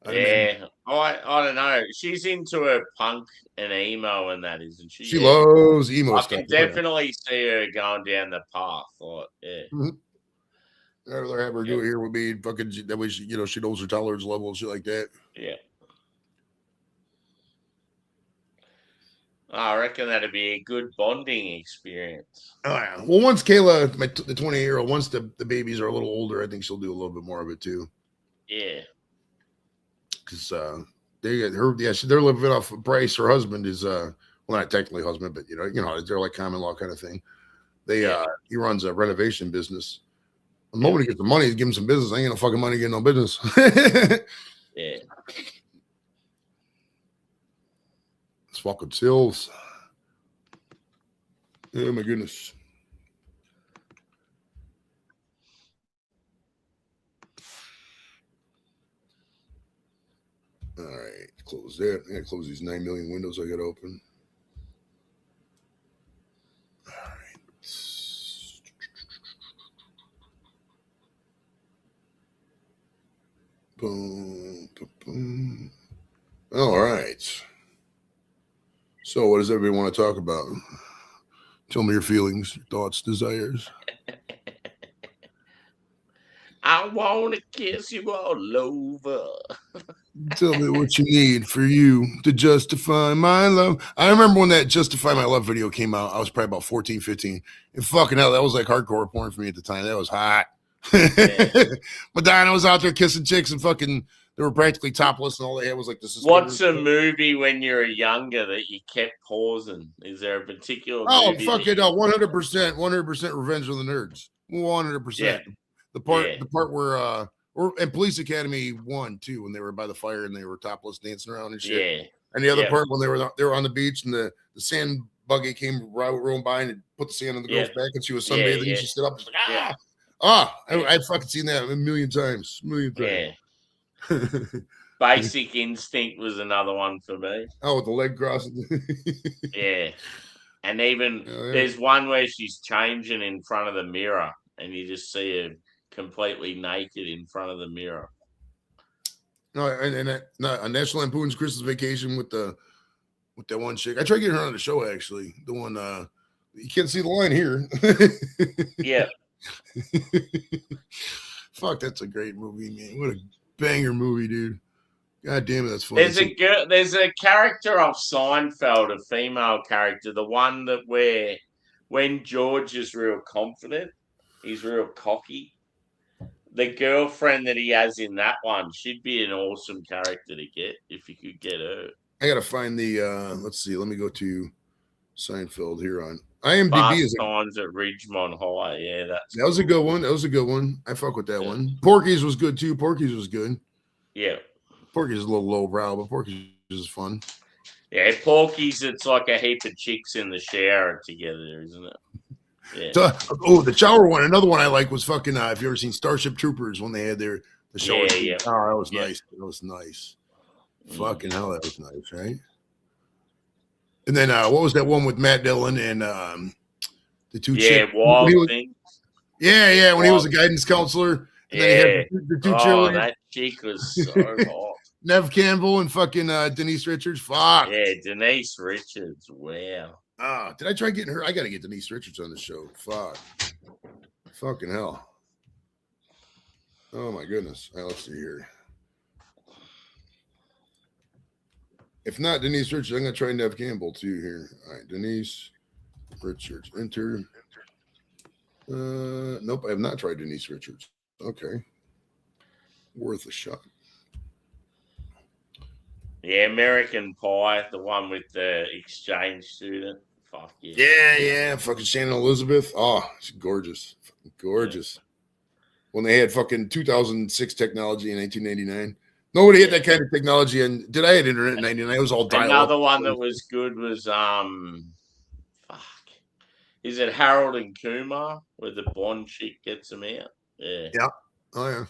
I don't know. She's into her punk and emo and that, isn't she? She loves emo stuff. I can definitely see her going down the path. I'd rather have her do it here with me. Fucking that way, she knows her tolerance level and shit like that. Yeah. I reckon that'd be a good bonding experience. Oh yeah. Well, once Kayla, the 20-year-old, once the babies are a little older, I think she'll do a little bit more of it too. Yeah. Because they're living off of Bryce. Her husband is well, not technically husband, but they're like common law kind of thing. He runs a renovation business. The moment he gets the money, he give him some business. I ain't no fucking money getting no business. Yeah. It's fucking Sills. Oh my goodness. All right, close that. I gotta close these 9 million windows I got open. All right. Boom, boom, boom. All right. So, what does everybody want to talk about? Tell me your feelings, your thoughts, desires. I want to kiss you all over. Tell me what you need for you to justify my love. I remember when that Justify My Love video came out. I was probably about 14, 15. And fucking hell, that was like hardcore porn for me at the time. That was hot. Yeah. Madonna was out there kissing chicks and fucking, they were practically topless and all they had was like this. What's a movie when you're younger that you kept pausing? Is there a particular movie? Fuck it, no, 100%, 100% Revenge of the Nerds. 100%. Yeah. The part where and Police Academy 1 too, when they were by the fire and they were topless dancing around and shit. Yeah. And the other part when they were on the beach and the sand buggy came rolling by and put the sand on the girl's back and she was sunbathing and she stood up and like, I'd fucking seen that a million times. Yeah. Basic Instinct was another one for me. Oh, with the leg crossing. Yeah. And even there's one where she's changing in front of the mirror and you just see her completely naked in front of the mirror. No, and National Lampoon's Christmas Vacation with that one chick. I tried getting her on the show actually. The one you can't see the line here. Yeah. Fuck, that's a great movie, man. What a banger movie, dude. God damn it, that's funny. There's a character of Seinfeld, a female character, the one that where when George is real confident, he's real cocky. The girlfriend that he has in that one, she'd be an awesome character to get if you could get her. I gotta find the let's see, let me go to Seinfeld here on IMDb. Fast Times at Ridgemont High. Yeah, that was a good one. That was a good one. I fuck with that one. Porky's was good too. Porky's was good. Yeah. Porky's is a little lowbrow, but Porky's is fun. Yeah, Porky's, it's like a heap of chicks in the shower together, isn't it? Yeah. The shower one. Another one I like was fucking. If you ever seen Starship Troopers when they had the shower. Yeah. Oh, that was nice. That was nice. Fucking hell, that was nice, right? And then what was that one with Matt Dillon and the two chicks? Wild Things. Yeah, when he was a guidance counselor. And then he had the two children. That chick was so hot. Nev Campbell and fucking Denise Richards. Fuck. Yeah, Denise Richards. Wow. Did I try getting her? I got to get Denise Richards on the show. Fuck. Fucking hell. Oh, my goodness. All right, let's see here. If not Denise Richards, I'm going to try Nev Campbell too here. All right, Denise Richards. Enter. Nope, I have not tried Denise Richards. Okay. Worth a shot. Yeah, American Pie, the one with the exchange student. Fuck yeah. Yeah. Fucking Shannon Elizabeth. Oh, she's gorgeous. Fucking gorgeous. Yeah. When they had fucking 2006 technology in 1999. Nobody had that kind of technology. And I had internet in 99? It was all dial-up. Another one that was good was is it Harold and Kumar where the blonde chick gets him out? Yeah. Yeah. Oh yeah.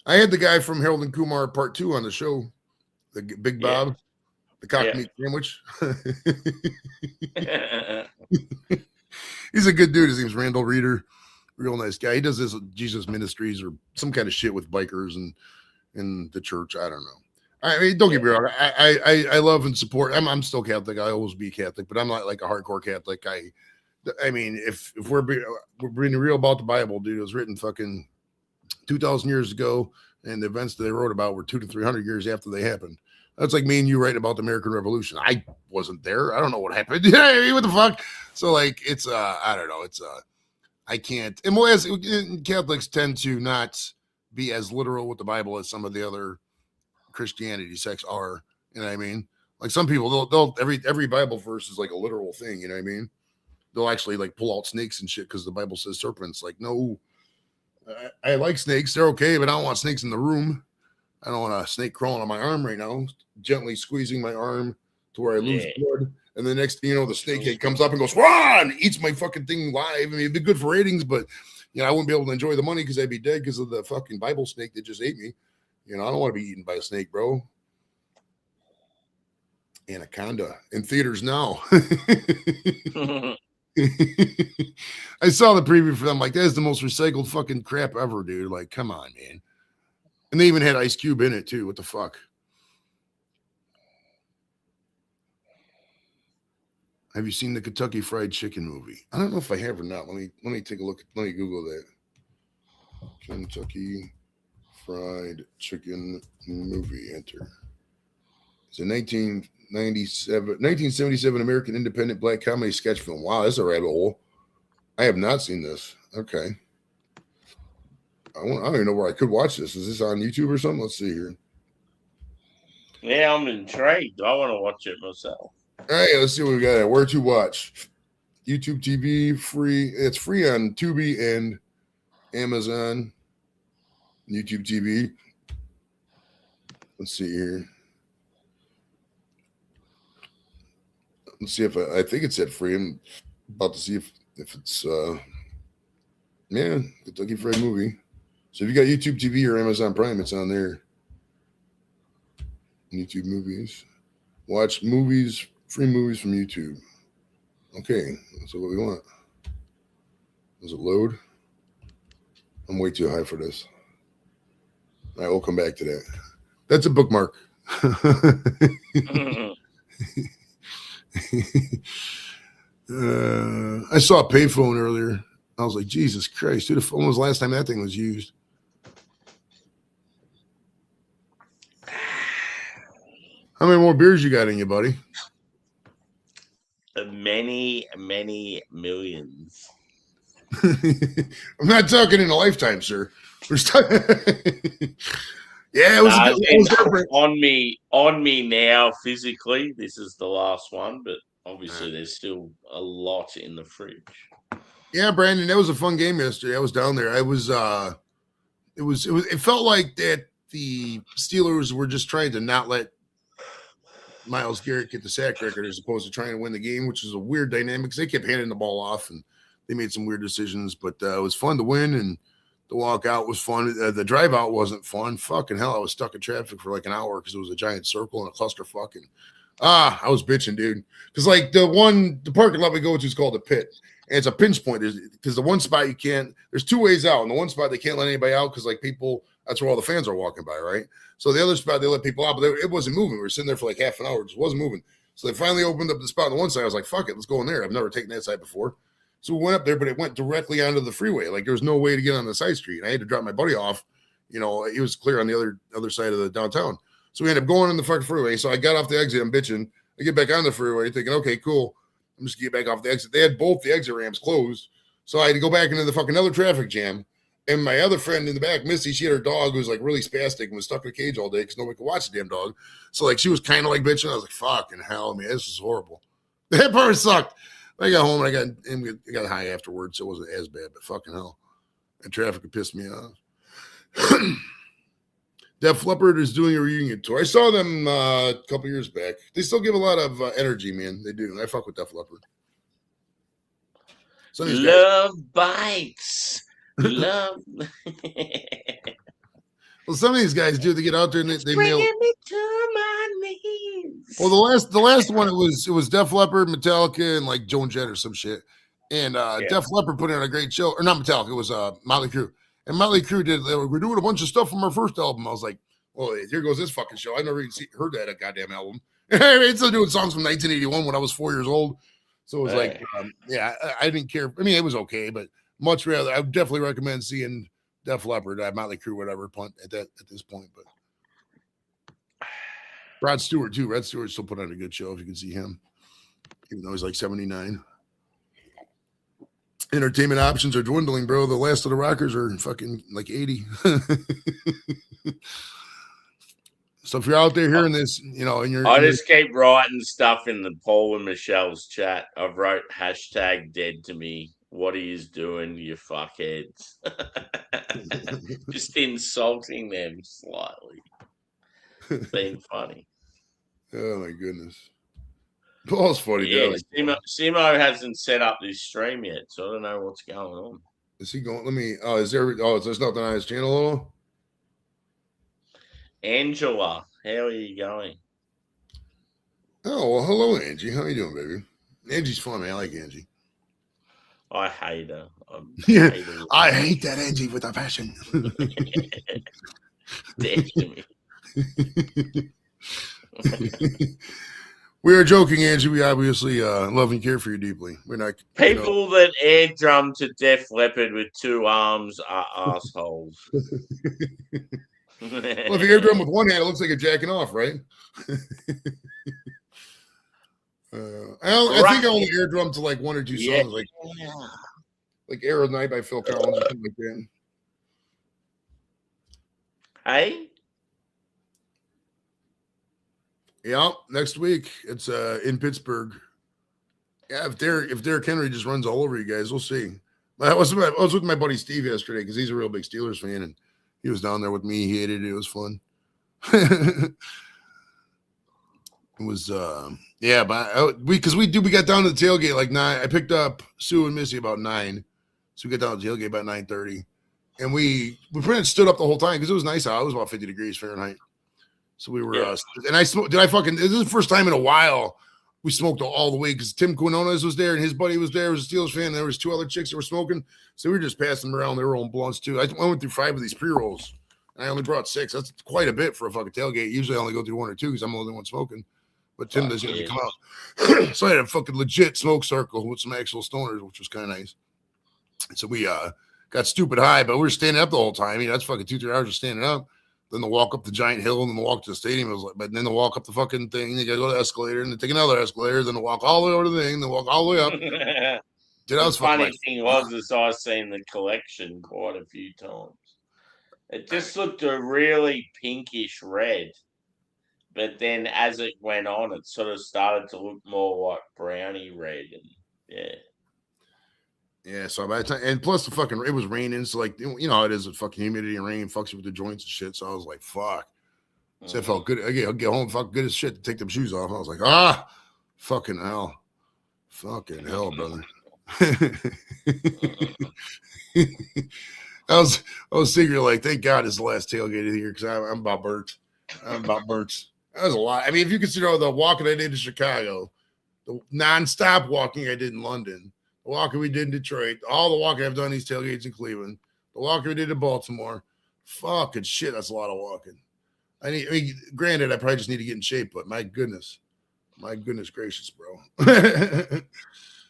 I had the guy from Harold and Kumar Part 2 on the show. The Big Bob, the cock meat sandwich. He's a good dude. His name's Randall Reeder. Real nice guy. He does this Jesus Ministries or some kind of shit with bikers and in the church. I don't know. I mean, don't get me wrong. I love and support. I'm still Catholic. I always be Catholic, but I'm not like a hardcore Catholic. I mean, if we're being real about the Bible, dude, it was written fucking 2,000 years ago, and the events that they wrote about were 200 to 300 years after they happened. That's like me and you writing about the American Revolution. I wasn't there. I don't know what happened. You know what I mean? What the fuck? So like, it's I don't know. It's I can't. And more as Catholics tend to not be as literal with the Bible as some of the other Christianity sects are. You know what I mean? Like some people, they'll every Bible verse is like a literal thing. You know what I mean? They'll actually like pull out snakes and shit because the Bible says serpents. Like, no, I like snakes. They're okay, but I don't want snakes in the room. I don't want a snake crawling on my arm right now, gently squeezing my arm to where I lose blood. And the next thing you know, the snakehead comes up and goes, run, eats my fucking thing live. I mean, it'd be good for ratings, but, you know, I wouldn't be able to enjoy the money because I'd be dead because of the fucking Bible snake that just ate me. You know, I don't want to be eaten by a snake, bro. Anaconda in theaters now. I saw the preview for them. Like, that is the most recycled fucking crap ever, dude. Like, come on, man. And they even had Ice Cube in it too. What the fuck? Have you seen the Kentucky Fried Chicken movie? I don't know if I have or not. Let me take a look. Let me Google that. Kentucky Fried Chicken movie. Enter. It's a 1977 American independent black comedy sketch film. Wow, that's a rabbit hole. I have not seen this. Okay. I don't even know where I could watch this. Is this on YouTube or something? Let's see here. Yeah, I'm intrigued. I want to watch it myself. All right, let's see what we got. Where to watch? YouTube TV, free. It's free on Tubi and Amazon. YouTube TV. Let's see here. Let's see if I think it said free. I'm about to see if it's Kentucky Fried movie. So if you got YouTube TV or Amazon Prime, it's on there. YouTube movies. Watch movies, free movies from YouTube. Okay, that's what we want. Does it load? I'm way too high for this. All right, we'll come back to that. That's a bookmark. I saw a payphone earlier. I was like, Jesus Christ, dude, when was the last time that thing was used? How many more beers you got in you, buddy? Many, many millions. I'm not talking in a lifetime, sir. We're yeah, it was, on me now physically. This is the last one, but obviously there's still a lot in the fridge. Yeah, Brandon, that was a fun game yesterday. I was down there. It felt like that the Steelers were just trying to not let Myles Garrett get the sack record as opposed to trying to win the game, which is a weird dynamic because they kept handing the ball off and they made some weird decisions, but it was fun to win and the walk out was fun. The drive out wasn't fun. Fucking hell, I was stuck in traffic for like an hour because it was a giant circle and a clusterfuck. And I was bitching, dude. Because like the parking lot we go to is called the Pit. And it's a pinch point because the one spot there's two ways out. And the one spot they can't let anybody out because like people, that's where all the fans are walking by, right? So the other spot they let people out, but it wasn't moving. We were sitting there for like half an hour. It just wasn't moving. So they finally opened up the spot on the one side. I was like, fuck it, let's go in there. I've never taken that side before. So we went up there, but it went directly onto the freeway. Like there was no way to get on the side street. And I had to drop my buddy off. You know, he was clear on the other side of the downtown. So we ended up going on the fucking freeway. So I got off the exit. I'm bitching. I get back on the freeway thinking, okay, cool. I'm just going to get back off the exit. They had both the exit ramps closed. So I had to go back into the fucking other traffic jam. And my other friend in the back, Missy, she had her dog who was like really spastic and was stuck in a cage all day because nobody could watch the damn dog. So like she was kind of like bitching. I was like, fucking hell, man, this is horrible. That part sucked. I got home and I got high afterwards, so it wasn't as bad, but fucking hell. That traffic would piss me off. Def Leppard is doing a reunion tour. I saw them a couple years back. They still give a lot of energy, man. They do. I fuck with Def Leppard. Love bites. Love. Well, some of these guys do. They get out there and they nail. Me to my knees. Well, the last one it was Def Leppard, Metallica, and like Joan Jett or some shit. And Def Leppard put in a great show, or not Metallica. It was Motley Crue. And Motley Crue we're doing a bunch of stuff from our first album. I was like, well, here goes this fucking show. I never even heard that goddamn album. It's still doing songs from 1981 when I was 4 years old. So it was like, I didn't care. I mean, it was okay, but much rather, I would definitely recommend seeing Def Leppard, Motley Crue, whatever. Punt at this point, but Rod Stewart too. Rod Stewart still put on a good show if you can see him, even though he's like 79. Entertainment options are dwindling, bro. The last of the rockers are fucking like 80. So if you're out there hearing this, you know, and I just keep writing stuff in the Paul and Michelle's chat. I wrote hashtag dead to me. What are you doing, you fuckheads? Just insulting them slightly. Being funny. Oh my goodness. Paul's funny. Yeah, Simo hasn't set up this stream yet, so I don't know what's going on. Is he going? Let me. Oh, is there? Oh, there's nothing on his channel at all? Angela, how are you going? Oh, well, hello, Angie. How you doing, baby? Angie's fun, man. I like Angie. I hate her. Yeah, I hate that Angie with a passion. We are joking, Angie. We obviously love and care for you deeply. We're not people that air drum to Def Leppard with 2 arms are assholes. Well, if you air drum with one hand, it looks like you're jacking off, right? I think I only air drum to like 1 or 2 songs, like "Air of Night" by Phil Collins or something like that. Hey. Yeah, next week it's in Pittsburgh. Yeah, if Derrick Henry just runs all over you guys, we'll see. I was with my buddy Steve yesterday because he's a real big Steelers fan, and he was down there with me. He hated it. It was fun. It was but we got down to the tailgate like 9. I picked up Sue and Missy about 9, so we got down to the tailgate about 9:30, and we pretty much stood up the whole time because it was nice out. It was about 50 degrees Fahrenheit. So we were, and I smoked. This is the first time in a while we smoked all the way because Tim Quinones was there and his buddy was there. He was a Steelers fan. And there was 2 other chicks that were smoking. So we were just passing them around. They were rolling blunts too. I went through 5 of these pre-rolls and I only brought 6. That's quite a bit for a fucking tailgate. Usually I only go through 1 or 2 because I'm the only one smoking. But Tim doesn't usually come out. So I had a fucking legit smoke circle with some actual stoners, which was kind of nice. So we got stupid high, but we were standing up the whole time. That's fucking 2-3 hours of standing up. Then the walk up the giant hill and then the walk to the stadium. It was like, but then the walk up the fucking thing, you gotta go to the escalator and then take another escalator, then the walk all the way over to the thing, then walk all the way up. The funny thing was I seen the collection quite a few times. It just looked a really pinkish red. But then as it went on, it sort of started to look more like brownie red. And yeah, so by the time, and plus it was raining, so like, you know how it is with fucking humidity and rain fucks you with the joints and shit. So I was like, fuck. So I felt good. I'll get home, fuck good as shit to take them shoes off. I was like, fucking hell, brother. I was secretly like, thank God it's the last tailgate of the year because I'm about burnt. That was a lot. I mean, if you consider all the walking I did to Chicago, the nonstop walking I did in London, the walking we did in Detroit, all the walking I've done these tailgates in Cleveland, the walking we did in Baltimore, fucking shit, that's a lot of walking. I mean, granted, I probably just need to get in shape, but my goodness gracious, bro.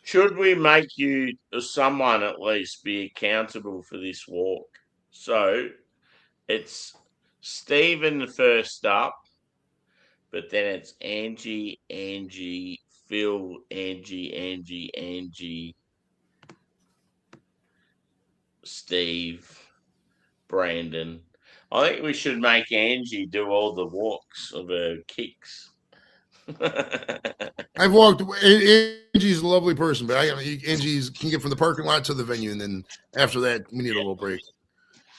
Should we make you, or someone at least, be accountable for this walk? So it's Stephen first up, but then it's Angie, Phil, Angie, Steve, Brandon. I think we should make Angie do all the walks of her kicks. I've walked. Angie's a lovely person, but Angie's can get from the parking lot to the venue, and then after that, we need a little break.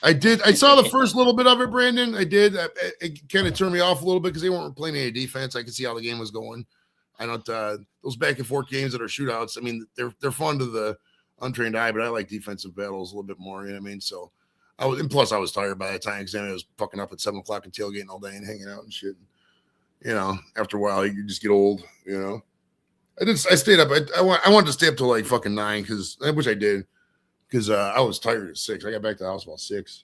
I saw the first little bit of it, Brandon. I did. It kind of turned me off a little bit because they weren't playing any defense. I could see how the game was going. I don't those back and forth games that are shootouts. I mean, they're fun to the untrained eye, but I like defensive battles a little bit more. You know what I mean? So and plus I was tired by that time because I was fucking up at 7 o'clock and tailgating all day and hanging out and shit. You know, after a while you just get old. You know, I stayed up. I wanted to stay up till like fucking 9 which I did. Because I was tired at 6. I got back to the house about 6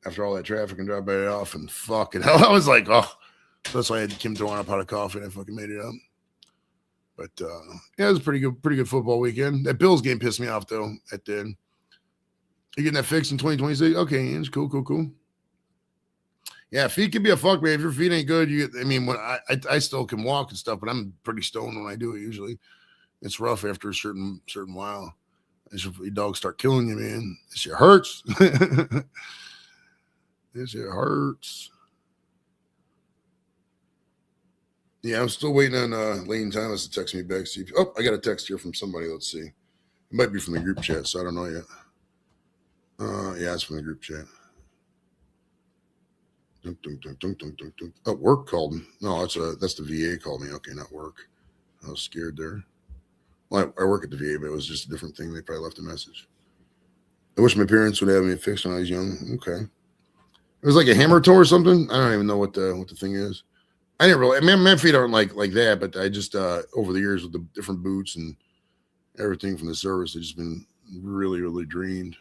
after all that traffic and dropped it off. And fucking hell, I was like, oh. So that's why I had Kim throwing up out of coffee and I fucking made it up. But yeah, it was a pretty good football weekend. That Bills game pissed me off though. It did. You getting that fixed in 2026? Okay, Ange, cool. Yeah, feet can be a fuck, man. If your feet ain't good, when I still can walk and stuff, but I'm pretty stoned when I do it. Usually, it's rough after a certain while. Your dogs start killing you, man. This shit hurts. This shit hurts. Yeah, I'm still waiting on Lane Thomas to text me back. See, I got a text here from somebody. Let's see. It might be from the group chat, so I don't know yet. Yeah, it's from the group chat. Oh, work called me. No, that's the VA called me. Okay, not work. I was scared there. Well, I work at the VA, but it was just a different thing. They probably left a message. I wish my parents would have me fixed when I was young. Okay. It was like a hammer toe or something. I don't even know what the thing is. I didn't really. I mean, my feet aren't like that, but I just over the years with the different boots and everything from the service, I've just been really, really drained.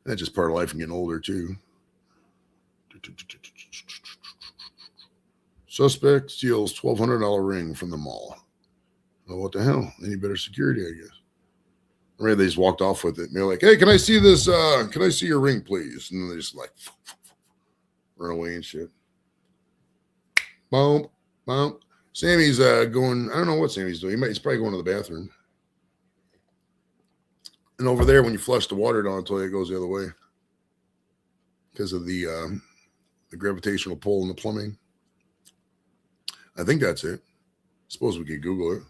That's just part of life and getting older too. Suspect steals $1,200 ring from the mall. Well, what the hell? Any better security, I guess. Or maybe they just walked off with it. And they're like, "Hey, can I see this? Can I see your ring, please?" And then they just like run away and shit. Boom. Sammy's going. I don't know what Sammy's doing. He's probably going to the bathroom. And over there, when you flush the water down the toilet, it goes the other way because of the gravitational pull in the plumbing. I think that's it. Suppose we could Google it.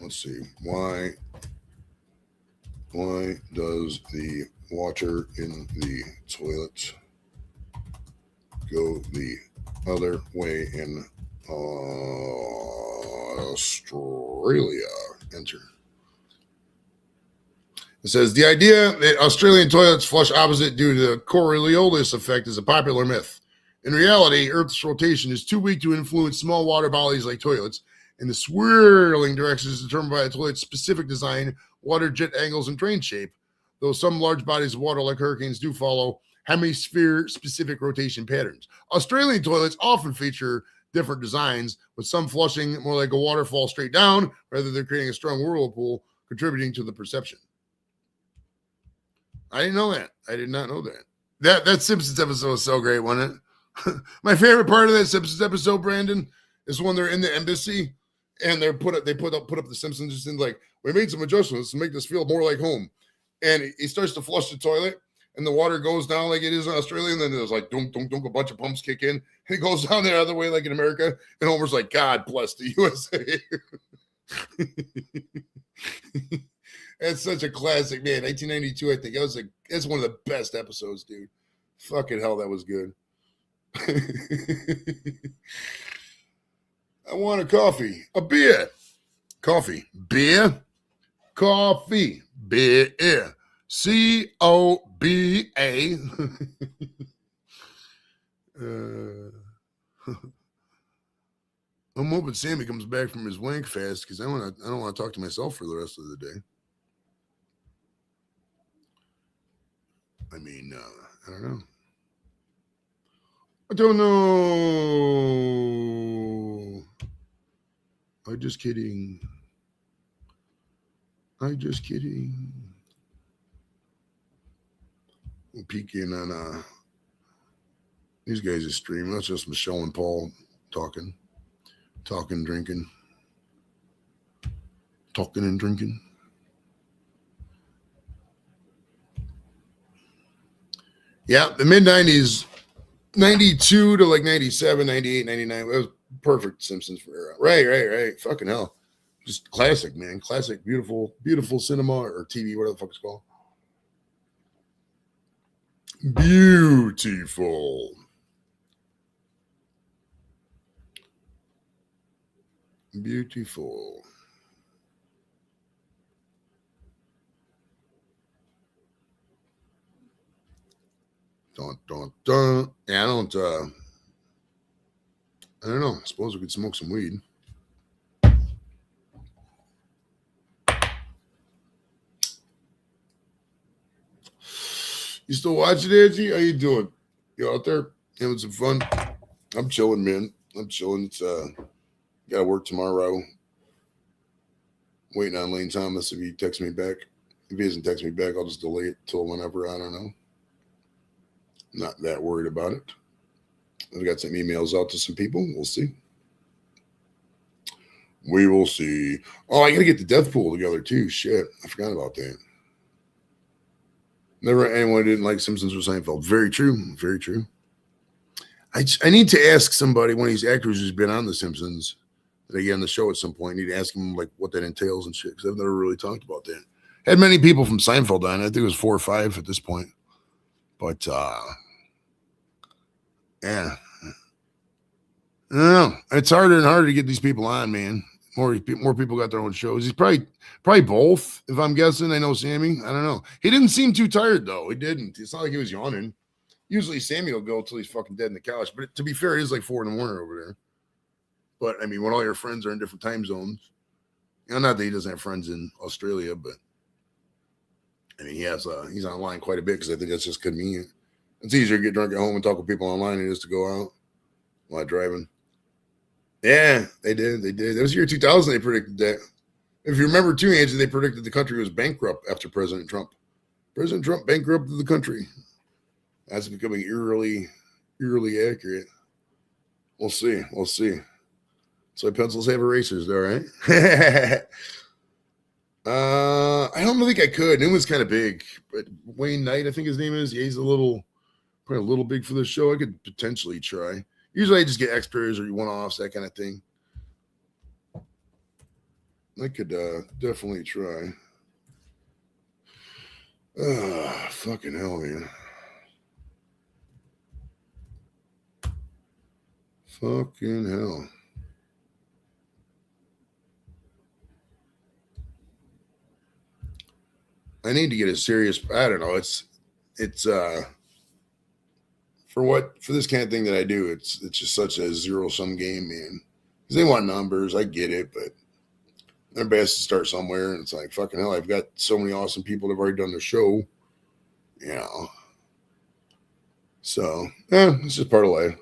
Let's see. Why does the water in the toilet go the other way in Australia? Enter. It says the idea that Australian toilets flush opposite due to the Coriolis effect is a popular myth. In reality, Earth's rotation is too weak to influence small water bodies like toilets, and the swirling direction is determined by a toilet's specific design, water jet angles, and drain shape, though some large bodies of water like hurricanes do follow hemisphere-specific rotation patterns. Australian toilets often feature different designs, with some flushing more like a waterfall straight down, rather than creating a strong whirlpool, contributing to the perception. I didn't know that. I did not know that. That Simpsons episode was so great, wasn't it? My favorite part of that Simpsons episode, Brandon, is when they're in the embassy and they put up the Simpsons just in like, we made some adjustments to make this feel more like home. And he starts to flush the toilet and the water goes down like it is in Australia. And then there's like dunk, dunk, dunk, a bunch of pumps kick in. And it goes down the other way like in America. And Homer's like, God bless the USA. That's such a classic, man. 1992, I think. That's one of the best episodes, dude. Fucking hell, that was good. I want a coffee. A beer. Coffee. Beer. Coffee. Beer. C-O-B-A. I'm hoping Sammy comes back from his wank fast because I don't want to talk to myself for the rest of the day. I mean, I don't know. I don't know. I'm just kidding. I'm peeking on these guys' stream. That's just Michelle and Paul talking, drinking, talking and drinking. Yeah, the mid-90s, 92 to like 97, 98, 99. It was perfect Simpsons for era. Right. Fucking hell. Just classic, man. Classic, beautiful cinema or TV, whatever the fuck it's called. Beautiful. Dun. Yeah, I don't know. I suppose we could smoke some weed. You still watching, Angie? How you doing? You out there having some fun? I'm chilling, man. It's gotta work tomorrow. Waiting on Lane Thomas if he texts me back. If he doesn't text me back, I'll just delay it till whenever. I don't know. Not that worried about it. I've got some emails out to some people. We'll see. We will see. Oh, I got to get the death pool together too. Shit, I forgot about that. Never anyone didn't like Simpsons or Seinfeld. Very true. Very true. I need to ask somebody, one of these actors who's been on The Simpsons, that I get on the show at some point. I need to ask him like what that entails and shit, because I've never really talked about that. Had many people from Seinfeld on. I think it was 4 or 5 at this point. But yeah. I don't know. It's harder and harder to get these people on, man. More people got their own shows. He's probably both, if I'm guessing. I know Sammy. I don't know. He didn't seem too tired, though. He didn't. It's not like he was yawning. Usually Sammy will go until he's fucking dead in the couch. But to be fair, it is like 4 in the morning over there. But, I mean, when all your friends are in different time zones, you know, not that he doesn't have friends in Australia, but, I mean, he's online quite a bit because I think that's just convenient. It's easier to get drunk at home and talk with people online than it is to go out while driving. Yeah, they did. That was year 2000 they predicted that. If you remember too, Angie, they predicted the country was bankrupt after President Trump. President Trump bankrupted the country. That's becoming eerily accurate. We'll see. So pencils have erasers, all right? I don't think I could. It was kind of big, but Wayne Knight, I think his name is. Yeah, he's probably a little big for the show. I could potentially try. Usually I just get extras or one-offs, that kind of thing. I could definitely try. Fucking hell, man. Fucking hell. I need to get a serious, I don't know, it's for this kind of thing that I do, it's just such a zero-sum game, man. Because they want numbers, I get it, but everybody has to start somewhere, and it's like, fucking hell, I've got so many awesome people that have already done the show, you know. So, it's just part of life.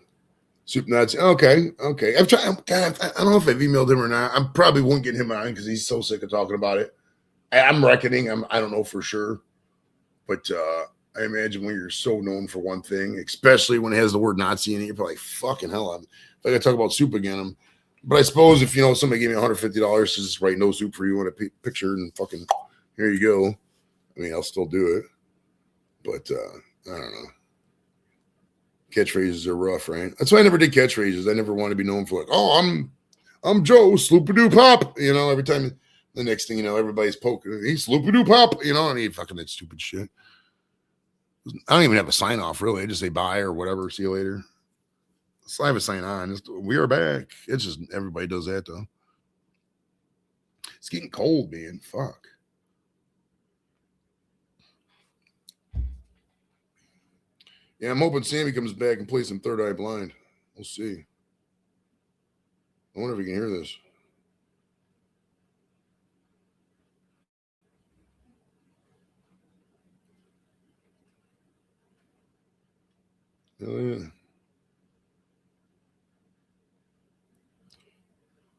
Soup Nuts, okay. I've tried, God, I don't know if I've emailed him or not. I probably won't get him on because he's so sick of talking about it. I'm reckoning, I don't know for sure, but I imagine when you're so known for one thing, especially when it has the word Nazi in it, you're probably like, fucking hell, if I got to talk about soup again. But I suppose if, somebody gave me $150 to just write no soup for you on a picture and fucking, here you go. I mean, I'll still do it. But I don't know. Catchphrases are rough, right? That's why I never did catchphrases. I never wanted to be known for like, oh, I'm Joe Sloop-a-doo Pop. Every time the next thing you know, everybody's poking. He's Sloop-a-doo Pop. I need fucking that stupid shit. I don't even have a sign off, really. I just say bye or whatever. See you later. So I have a sign on. We are back. It's just everybody does that, though. It's getting cold, man. Fuck. Yeah, I'm hoping Sammy comes back and plays some Third Eye Blind. We'll see. I wonder if we can hear this. Hell yeah.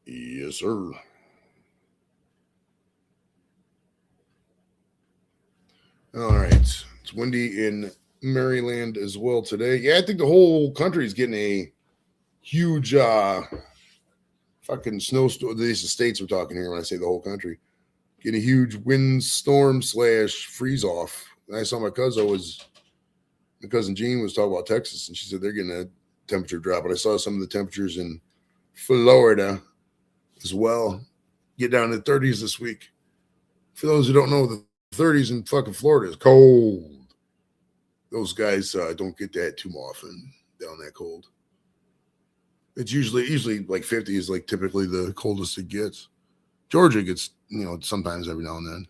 Yes, sir. All right. It's windy in Maryland as well today. Yeah, I think the whole country is getting a huge fucking snowstorm. These states we're talking here when I say the whole country. Getting a huge windstorm / freeze off. And I saw my cousin Jean was talking about Texas, and she said they're getting a temperature drop. But I saw some of the temperatures in Florida as well get down to the 30s this week. For those who don't know, the 30s in fucking Florida is cold. Those guys don't get that too often down that cold. It's usually like 50 is like typically the coldest it gets. Georgia gets, sometimes every now and then.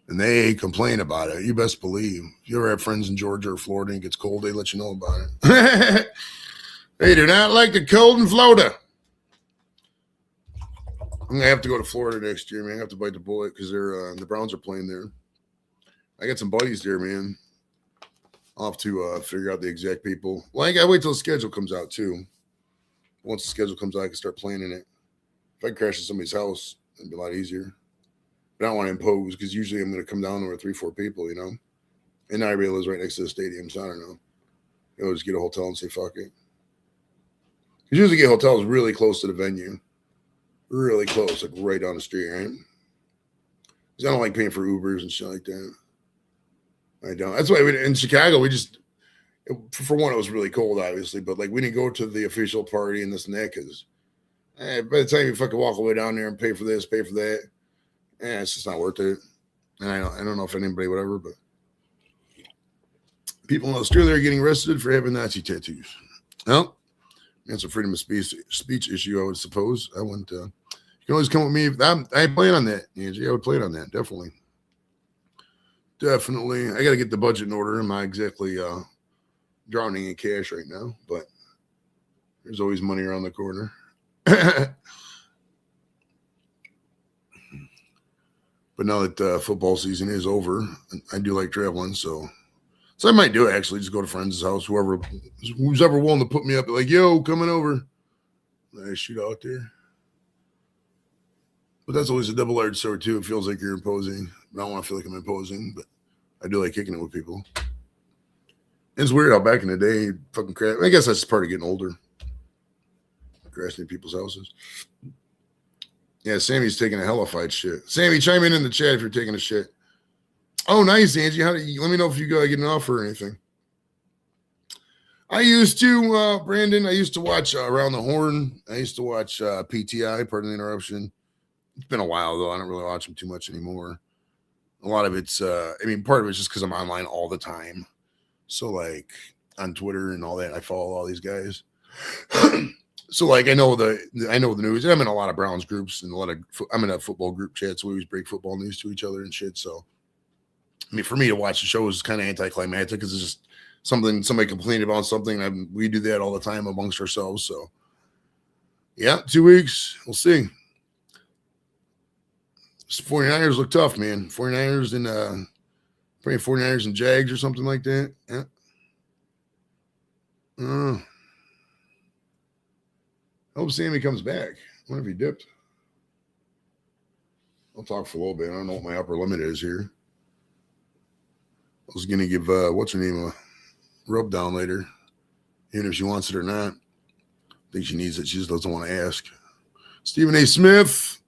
And they complain about it. You best believe. If you ever have friends in Georgia or Florida and it gets cold, they let you know about it. They do not like the cold in Florida. I'm going to have to go to Florida next year, man. I have to bite the bullet because the Browns are playing there. I got some buddies there, man. I'll have to figure out the exact people. Well, I got to wait till the schedule comes out, too. Once the schedule comes out, I can start planning it. If I crash at somebody's house, it'd be a lot easier. but I don't want to impose because usually I'm going to come down there with 3-4 people, you know. And now everybody lives right next to the stadium, so I don't know. You'll just get a hotel and say fuck it. You usually get hotels really close to the venue, really close, like right down the street, right? Because I don't like paying for Ubers and shit like that. I don't. That's why in Chicago for one, it was really cold, obviously, but like we didn't go to the official party and this and that because by the time you fucking walk all the way down there and pay for this, pay for that, it's just not worth it. And I don't know if anybody would ever, but people in Australia are getting arrested for having Nazi tattoos. Well, that's a freedom of speech issue, I would suppose. I wouldn't. You can always come with me. I plan on that, Angie. I would plan on that, definitely. Definitely. I got to get the budget in order. I'm not exactly drowning in cash right now, but there's always money around the corner. But now that football season is over, I do like traveling, so I might do it, actually. Just go to friends' house, who's ever willing to put me up, like, yo, coming over. I shoot out there. But that's always a double-edged sword, too. It feels like you're imposing. I don't want to feel like I'm imposing, but I do like kicking it with people. It's weird how back in the day, fucking crap. I guess that's part of getting older. Crashing in people's houses. Yeah, Sammy's taking a hellified shit. Sammy, chime in the chat if you're taking a shit. Oh, nice, Angie. Let me know if you get an offer or anything. I used to, Brandon, I used to watch Around the Horn. I used to watch PTI, pardon the interruption. It's been a while, though. I don't really watch them too much anymore. A lot of it's, part of it's just because I'm online all the time. So, like, on Twitter and all that, I follow all these guys. So, like, I know the news. I'm in a lot of Browns groups and I'm in a football group chat, so we always break football news to each other and shit. So, I mean, for me to watch the show is kind of anticlimactic because it's just somebody complained about something. We do that all the time amongst ourselves. So, yeah, 2 weeks. We'll see. 49ers look tough, man. 49ers and probably 49ers and Jags or something like that. Yeah. I hope Sammy comes back. I wonder if he dipped. I'll talk for a little bit. I don't know what my upper limit is here. I was going to give, what's her name, a rub down later, even if she wants it or not. I think she needs it. She just doesn't want to ask. Stephen A. Smith.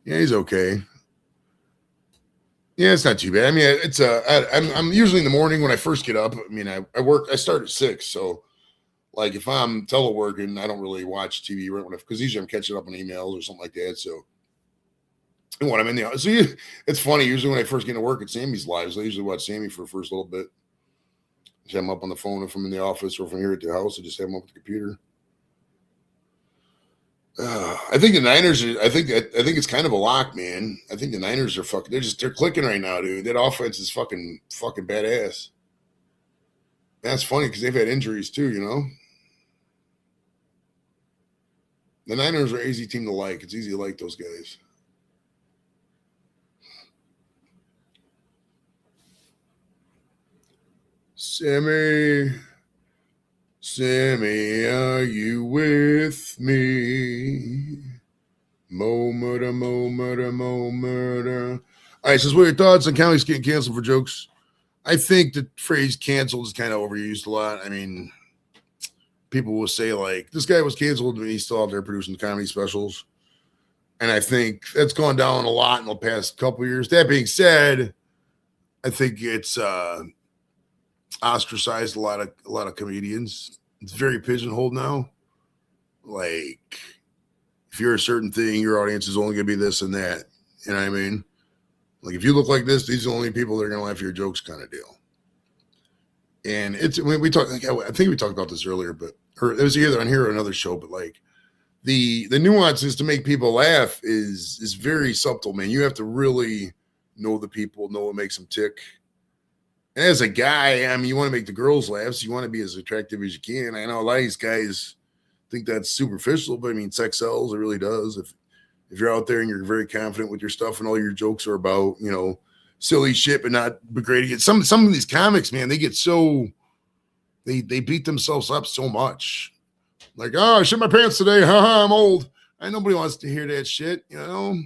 Yeah, he's okay. Yeah, it's not too bad. I mean, I'm usually in the morning when I first get up. I mean, I start at 6. So, like, if I'm teleworking, I don't really watch TV right because usually I'm catching up on emails or something like that. So, and when I'm in the office, it's funny. Usually when I first get to work at Sammy's live, so I usually watch Sammy for the first little bit. Just have him up on the phone if I'm in the office or if I'm here at the house. I just have him up with the computer. I think the Niners I think it's kind of a lock, man. I think the Niners are fucking. They're clicking right now, dude. That offense is fucking badass. That's funny because they've had injuries too, you know. The Niners are an easy team to like. It's easy to like those guys. Sammy, are you with me? Mo murder. All right, says, what are your thoughts on counties getting canceled for jokes? I think the phrase canceled is kind of overused a lot. I mean, people will say, like, this guy was canceled, but he's still out there producing comedy specials. And I think that's gone down a lot in the past couple of years. That being said, I think it's ostracized a lot of comedians. It's very pigeonholed now. Like, if you're a certain thing, your audience is only going to be this and that. You know what I mean? Like, if you look like this, these are the only people that are going to laugh at your jokes, kind of deal. And we talked. I think we talked about this earlier, or it was either on here or another show. But like, the nuances to make people laugh is very subtle, man. You have to really know the people, know what makes them tick. And as a guy, I mean, you want to make the girls laugh, so you want to be as attractive as you can. I know a lot of these guys think that's superficial, but I mean, sex sells. It really does. If you're out there and you're very confident with your stuff and all your jokes are about, you know, silly shit, but not degrading it. Some of these comics, man, they get so they beat themselves up so much. Like, oh, I shit my pants today. Haha, I'm old. Nobody wants to hear that shit. You know,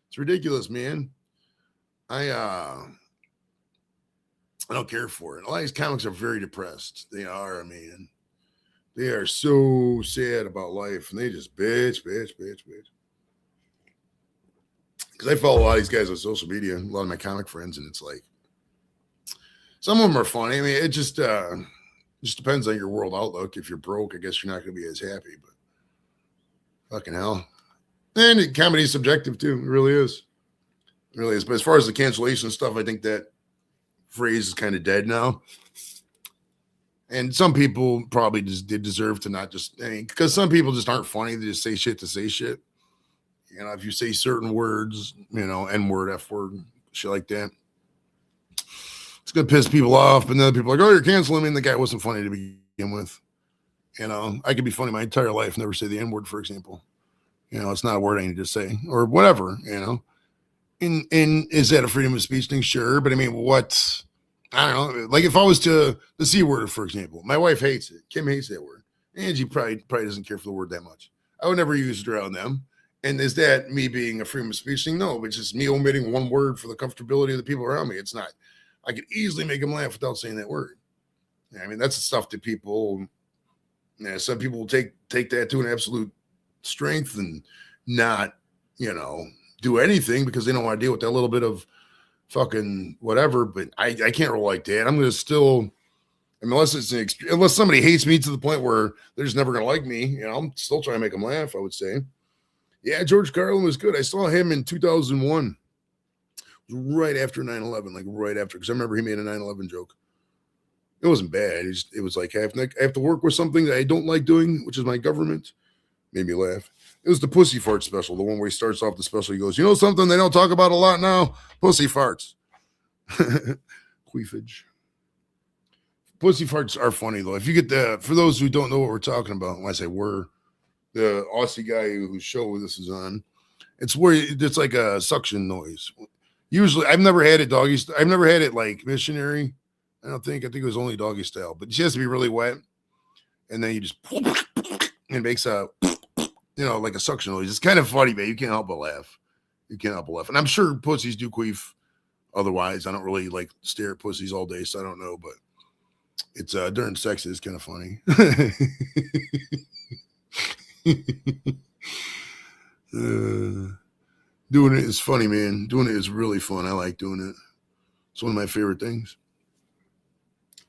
it's ridiculous, man. I don't care for it. A lot of these comics are very depressed. They are, man. They are so sad about life, and they just bitch. Because I follow a lot of these guys on social media, a lot of my comic friends, and it's like some of them are funny. I mean, it just depends on your world outlook. If you're broke, I guess you're not going to be as happy. But fucking hell, and comedy is subjective too. It really is. It really is. But as far as the cancellation stuff, I think that phrase is kind of dead now. And some people probably just did deserve to not just, because some people just aren't funny. They just say shit to say shit. You know, if you say certain words, you know, N word, F word, shit like that, it's going to piss people off. But then people are like, oh, you're canceling me. And the guy wasn't funny to begin with. You know, I could be funny my entire life, never say the N word, for example. You know, it's not a word I need to say or whatever, you know. And is that a freedom of speech thing? Sure. But I mean, what? I don't know. Like if I was to the C word, for example, my wife hates it. Kim hates that word. Angie probably doesn't care for the word that much. I would never use it around them. And is that me being a freedom of speech thing? No, it's just me omitting one word for the comfortability of the people around me. It's not. I could easily make them laugh without saying that word. I mean, that's the stuff that people, some people will take that to an absolute strength and not, you know, do anything because they don't want to deal with that little bit of fucking whatever. But I can't roll like that. I'm going to still, unless somebody hates me to the point where they're just never going to like me, you know, I'm still trying to make them laugh, I would say. Yeah, George Carlin was good. I saw him in 2001, right after 9/11, like right after, because I remember he made a 9/11 joke. It wasn't bad. It was like I have to work with something that I don't like doing, which is my government. Made me laugh. It was the pussy fart special, the one where he starts off the special. He goes, you know something they don't talk about a lot now? Pussy farts. Queefage. Pussy farts are funny, though. If you get for those who don't know what we're talking about, when I say we're, the Aussie guy whose show this is on, it's where it's like a suction noise. Usually, I've never had it doggy. I've never had it like missionary. I think it was only doggy style, but it has to be really wet. And then you just, it makes a, you know, like a suction noise. It's kind of funny, man. You can't help but laugh. And I'm sure pussies do queef otherwise. I don't really like stare at pussies all day, so I don't know, but it's during sex, it's kind of funny. Doing it is funny, man. Doing it is really fun. I like doing it. It's one of my favorite things.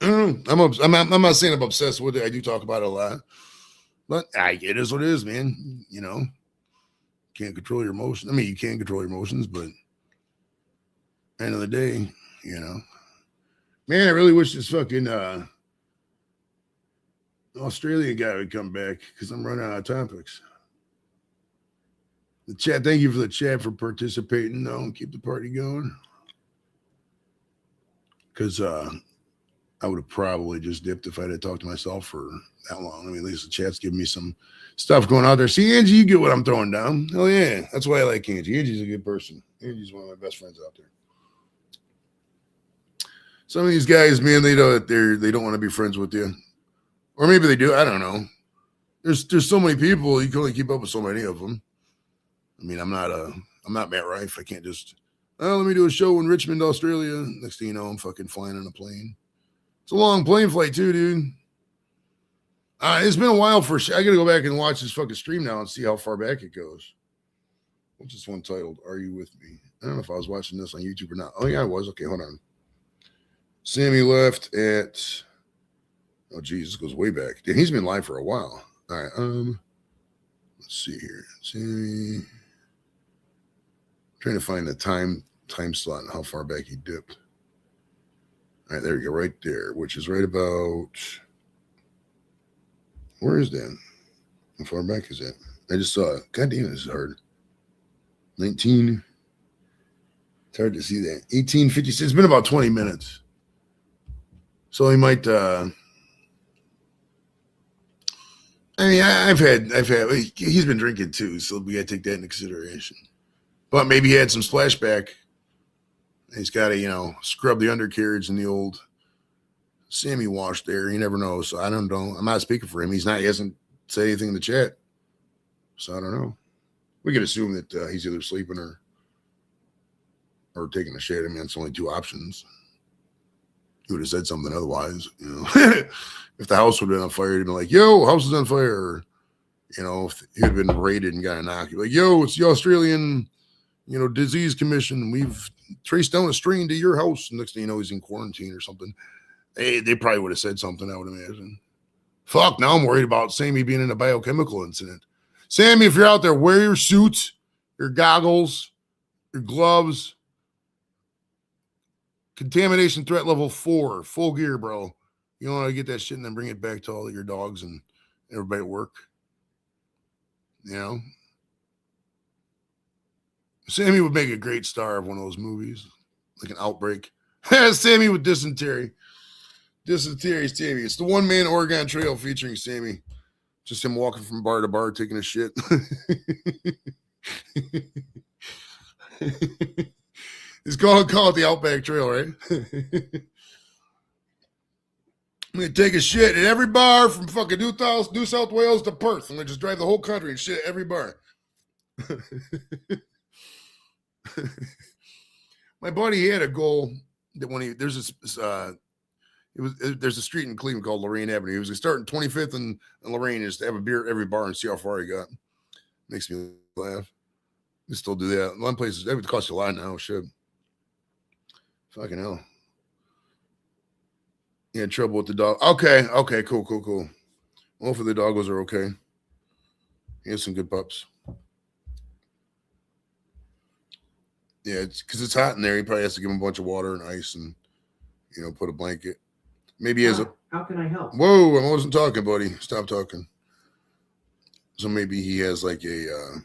I don't know. I'm not saying I'm obsessed with it. I do talk about it a lot, but it is what it is, man. You know, can't control your emotions. I mean, you can control your emotions, but end of the day, you know, man, I really wish this fucking Australian guy would come back because I'm running out of topics. The chat, thank you for the chat for participating. No, keep the party going. Because I would have probably just dipped if I had talked to myself for that long. I mean, at least the chat's giving me some stuff going out there. See, Angie, you get what I'm throwing down. Oh, yeah. That's why I like Angie. Angie's a good person. Angie's one of my best friends out there. Some of these guys, man, they don't want to be friends with you. Or maybe they do. I don't know. There's so many people. You can only keep up with so many of them. I mean, I'm not Matt Rife. I can't just, let me do a show in Richmond, Australia. Next thing you know, I'm fucking flying on a plane. It's a long plane flight too, dude. It's been a while for I got to go back and watch this fucking stream now and see how far back it goes. What's this one titled? Are You With Me? I don't know if I was watching this on YouTube or not. Oh, yeah, I was. Okay, hold on. Sammy left at, oh, Jesus, goes way back. Damn, he's been live for a while. All right, let's see here. Sammy. Trying to find the time slot and how far back he dipped. All right, there you go, right there, which is right about, where is that? How far back is that? I just saw it. God damn, this is hard. 19. It's hard to see that. 1856. It's been about 20 minutes. So he might. I mean, I've had. He's been drinking too, so we got to take that into consideration. But maybe he had some splashback. He's got to, scrub the undercarriage in the old Sammy wash there. You never know. So I don't know. I'm not speaking for him. He hasn't said anything in the chat. So I don't know. We could assume that he's either sleeping or or taking a shit. I mean, it's only two options. He would have said something otherwise, you know. If the house would have been on fire, he'd been like, yo, house is on fire. Or, you know, if he'd been raided and got a knock, like, yo, it's the Australian, you know, disease commission. We've traced down a strain to your house. And next thing you know, he's in quarantine or something. They probably would have said something, I would imagine. Fuck, now I'm worried about Sammy being in a biochemical incident. Sammy, if you're out there, wear your suit, your goggles, your gloves. Contamination threat level 4, full gear, bro. You don't want to get that shit and then bring it back to all of your dogs and everybody at work. You know? Sammy would make a great star of one of those movies, like an Outbreak. Sammy with dysentery. Dysentery Sammy. It's the one-man Oregon Trail featuring Sammy. Just him walking from bar to bar taking a shit. It's called the Outback Trail, right? I'm going to take a shit at every bar from fucking New South Wales to Perth. I'm going to just drive the whole country and shit at every bar. My buddy, he had a goal that when there's a street in Cleveland called Lorraine Avenue. He was going to start in 25th and Lorraine is to have a beer at every bar and see how far he got. Makes me laugh. We still do that. One place, that would cost you a lot now. Shit. Fucking hell. He had trouble with the dog. Okay, cool. Hopefully the doggos are okay. He has some good pups. Yeah, it's because it's hot in there. He probably has to give him a bunch of water and ice and, you know, put a blanket. Maybe he has a... How can I help? Whoa, I wasn't talking, buddy. Stop talking. So maybe he has like a...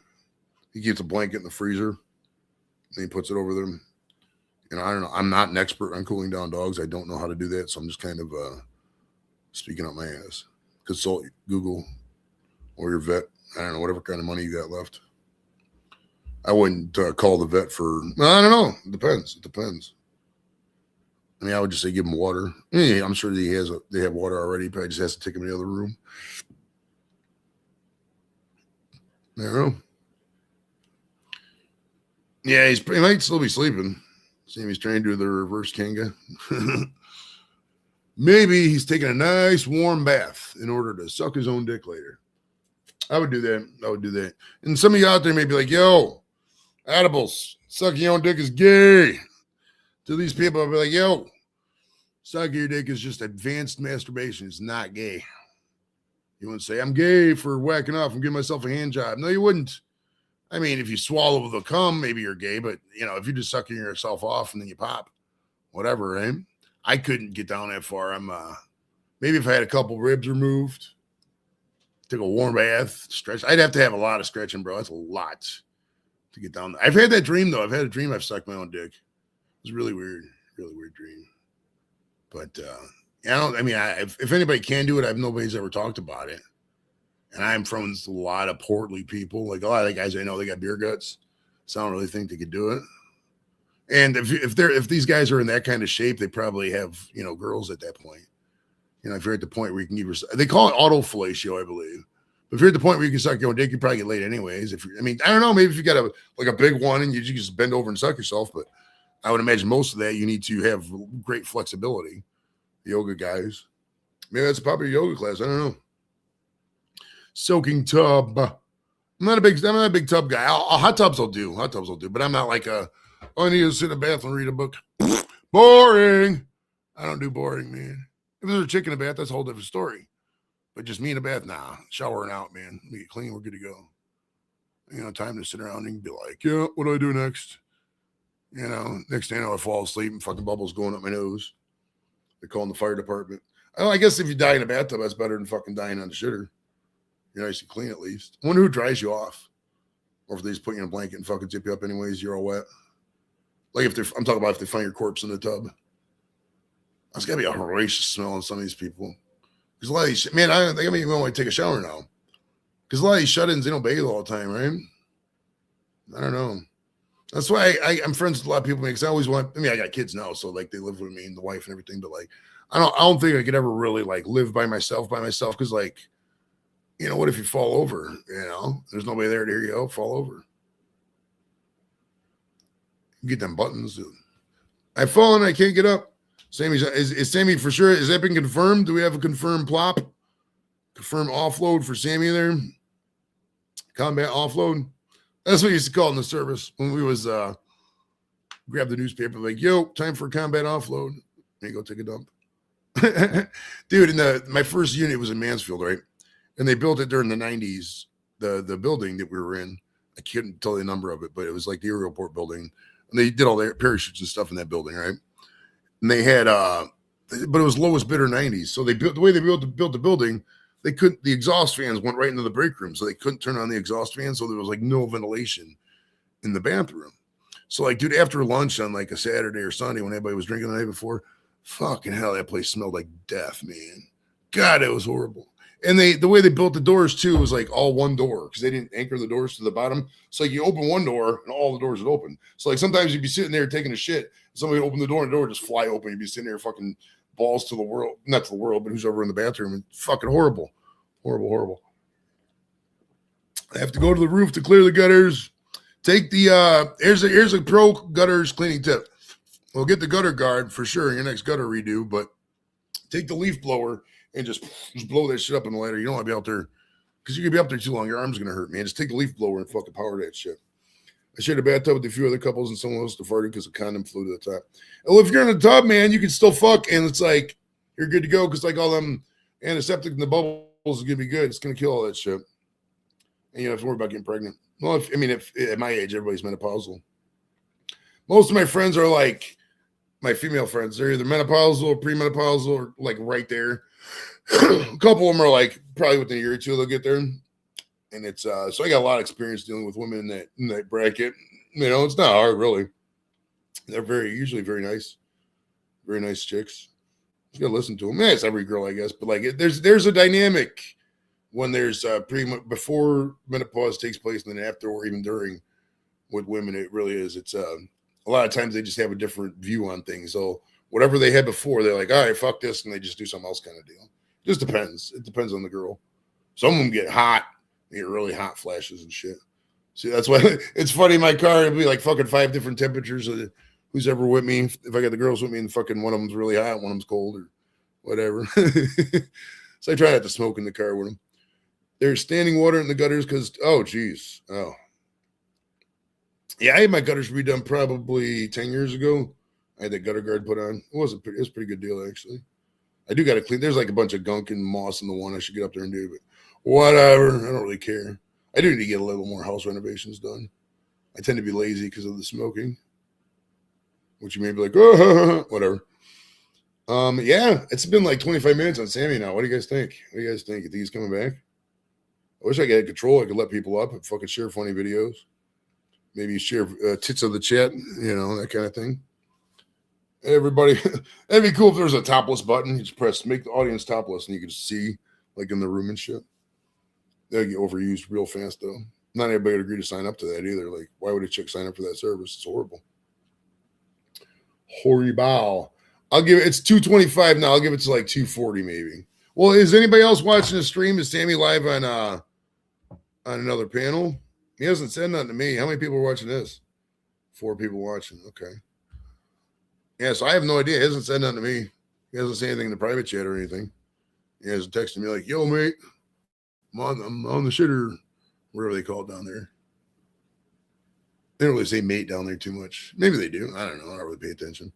he keeps a blanket in the freezer and he puts it over them. And I don't know. I'm not an expert on cooling down dogs. I don't know how to do that. So I'm just kind of speaking up my ass. Consult Google or your vet. I don't know, whatever kind of money you got left. I wouldn't call the vet for, I don't know. It depends. I mean, I would just say give him water. Yeah, I'm sure that they have water already. He probably just has to take him in the other room. I don't know. Yeah, he might still be sleeping. Sammy's trying to do the reverse Kanga. Maybe he's taking a nice warm bath in order to suck his own dick later. I would do that. And some of you out there may be like, yo, edibles, sucking your own dick is gay. To these people, I'll be like, yo, sucking your dick is just advanced masturbation. It's not gay. You wouldn't say, I'm gay for whacking off and giving myself a hand job. No, you wouldn't. I mean, if you swallow the cum, maybe you're gay, but, you know, if you're just sucking yourself off and then you pop, whatever, right? I couldn't get down that far. Maybe if I had a couple ribs removed, take a warm bath, stretch. I'd have to have a lot of stretching, bro. That's a lot to get down there. I've had that dream, though. I've had a dream I've sucked my own dick. It was really weird dream. But, if anybody can do it, nobody's ever talked about it. And I'm from a lot of portly people. Like a lot of the guys I know, they got beer guts. So I don't really think they could do it. And if these guys are in that kind of shape, they probably have, you know, girls at that point. You know, if you're at the point where you can give yourself, they call it autofellatio, I believe. But if you're at the point where you can suck your own dick, you probably get laid anyways. I don't know, maybe if you got a big one and you just bend over and suck yourself, but I would imagine most of that you need to have great flexibility. The yoga guys. Maybe that's a popular yoga class. I don't know. Soaking tub. I'm not a big tub guy. Hot tubs will do, but I'm not like I need to sit in a bath and read a book. Boring. I don't do boring, man. If there's a chick in a bath, that's a whole different story. But just me in a bath, nah. Showering out, man. We get clean, we're good to go. You know, time to sit around and be like, yeah, what do I do next? You know, next thing I know, I fall asleep and fucking bubbles going up my nose. They're calling the fire department. I guess if you die in a bathtub, that's better than fucking dying on the shitter. You're nice and clean at least. I wonder who dries you off. Or if they just put you in a blanket and fucking zip you up anyways, you're all wet. Like I'm talking about if they find your corpse in the tub. That's gotta be a horrendous smell on some of these people. Because a lot of these, man, they got me want to take a shower now. Because a lot of these shut-ins, they don't bathe all the time, right? I don't know. That's why I'm friends with a lot of people, because I always want, I got kids now, so like they live with me and the wife and everything, but like, I don't think I could ever really like live by myself, because like, you know, what if you fall over? You know, there's nobody there to hear you out, fall over. Get them buttons. I've fallen. I can't get up. Sammy's is Sammy for sure? Has that been confirmed? Do we have a confirmed plop? Confirmed offload for Sammy there? Combat offload. That's what we used to call it in the service when we was grab the newspaper like, yo, time for combat offload. And go take a dump. Dude, in my first unit was in Mansfield, right? And they built it during the 90s. The building that we were in, I couldn't tell the number of it, but it was like the airport building. And they did all their parachutes and stuff in that building, right? And they had but it was lowest bidder 90s. So they built the way they built the building, they couldn't, the exhaust fans went right into the break room. So they couldn't turn on the exhaust fan. So there was like no ventilation in the bathroom. So like, dude, after lunch on like a Saturday or Sunday when everybody was drinking the night before, fucking hell, that place smelled like death, man. God, it was horrible. And the way they built the doors too was like all one door because they didn't anchor the doors to the bottom. So like you open one door and all the doors would open. So like sometimes you'd be sitting there taking a shit, somebody would open the door and the door would just fly open. You'd be sitting there fucking balls to the world, not to the world, but who's over in the bathroom, and fucking horrible. Horrible. I have to go to the roof to clear the gutters. Take the here's a pro gutters cleaning tip. We'll get the gutter guard for sure in your next gutter redo, but take the leaf blower and just blow that shit up in the ladder. You don't want to be out there because you can be up there too long. Your arm's gonna hurt, man. Just take the leaf blower and fucking power that shit. I shared a bathtub with a few other couples and someone else farted because a condom flew to the top. Well, if you're in the tub, man, you can still fuck and it's like you're good to go because like all them antiseptic in the bubbles is gonna be good. It's gonna kill all that shit. And you don't have to worry about getting pregnant. Well, if at my age, everybody's menopausal. Most of my friends are like my female friends. They're either menopausal or premenopausal or like right there. A couple of them are like probably within a year or two they'll get there. And it's so I got a lot of experience dealing with women in that bracket. You know, it's not hard really. They're usually very nice chicks. You gotta listen to them. Yeah, it's every girl, I guess, but like there's a dynamic when there's before menopause takes place and then after or even during with women. It really is. It's a lot of times they just have a different view on things. So whatever they had before, they're like, all right, fuck this, and they just do something else kind of deal. Just depends. It depends on the girl. Some of them get hot. They get really hot flashes and shit. See, that's why it's funny. My car, it'll be like fucking 5 different temperatures. Who's ever with me? If I got the girls with me and fucking one of them's really hot, one of them's cold or whatever. So I try not to smoke in the car with them. There's standing water in the gutters because, oh, geez. Oh. Yeah, I had my gutters redone probably 10 years ago. I had that gutter guard put on. It was a pretty good deal, actually. I do got to clean. There's like a bunch of gunk and moss in the one I should get up there and do, but whatever. I don't really care. I do need to get a little more house renovations done. I tend to be lazy because of the smoking, which you may be like, oh, whatever. Yeah, it's been like 25 minutes on Sammy now. What do you guys think? You think he's coming back? I wish I could have control. I could let people up and fucking share funny videos. Maybe share tits of the chat, you know, that kind of thing. Everybody, that'd be cool if there was a topless button. You just press make the audience topless and you could see like in the room and shit. That'd get overused real fast though. Not everybody would agree to sign up to that either. Like, why would a chick sign up for that service? It's horrible. Horrible. I'll give it, it's 225 now. I'll give it to like 240 maybe. Well, is anybody else watching the stream? Is Sammy live on another panel? He hasn't said nothing to me. How many people are watching this? 4 people watching. Okay. Yeah, so I have no idea. He hasn't said nothing to me. He hasn't said anything in the private chat or anything. He hasn't texted me like, yo, mate, I'm on the shitter, whatever they call it down there. They don't really say mate down there too much. Maybe they do. I don't know. I don't really pay attention.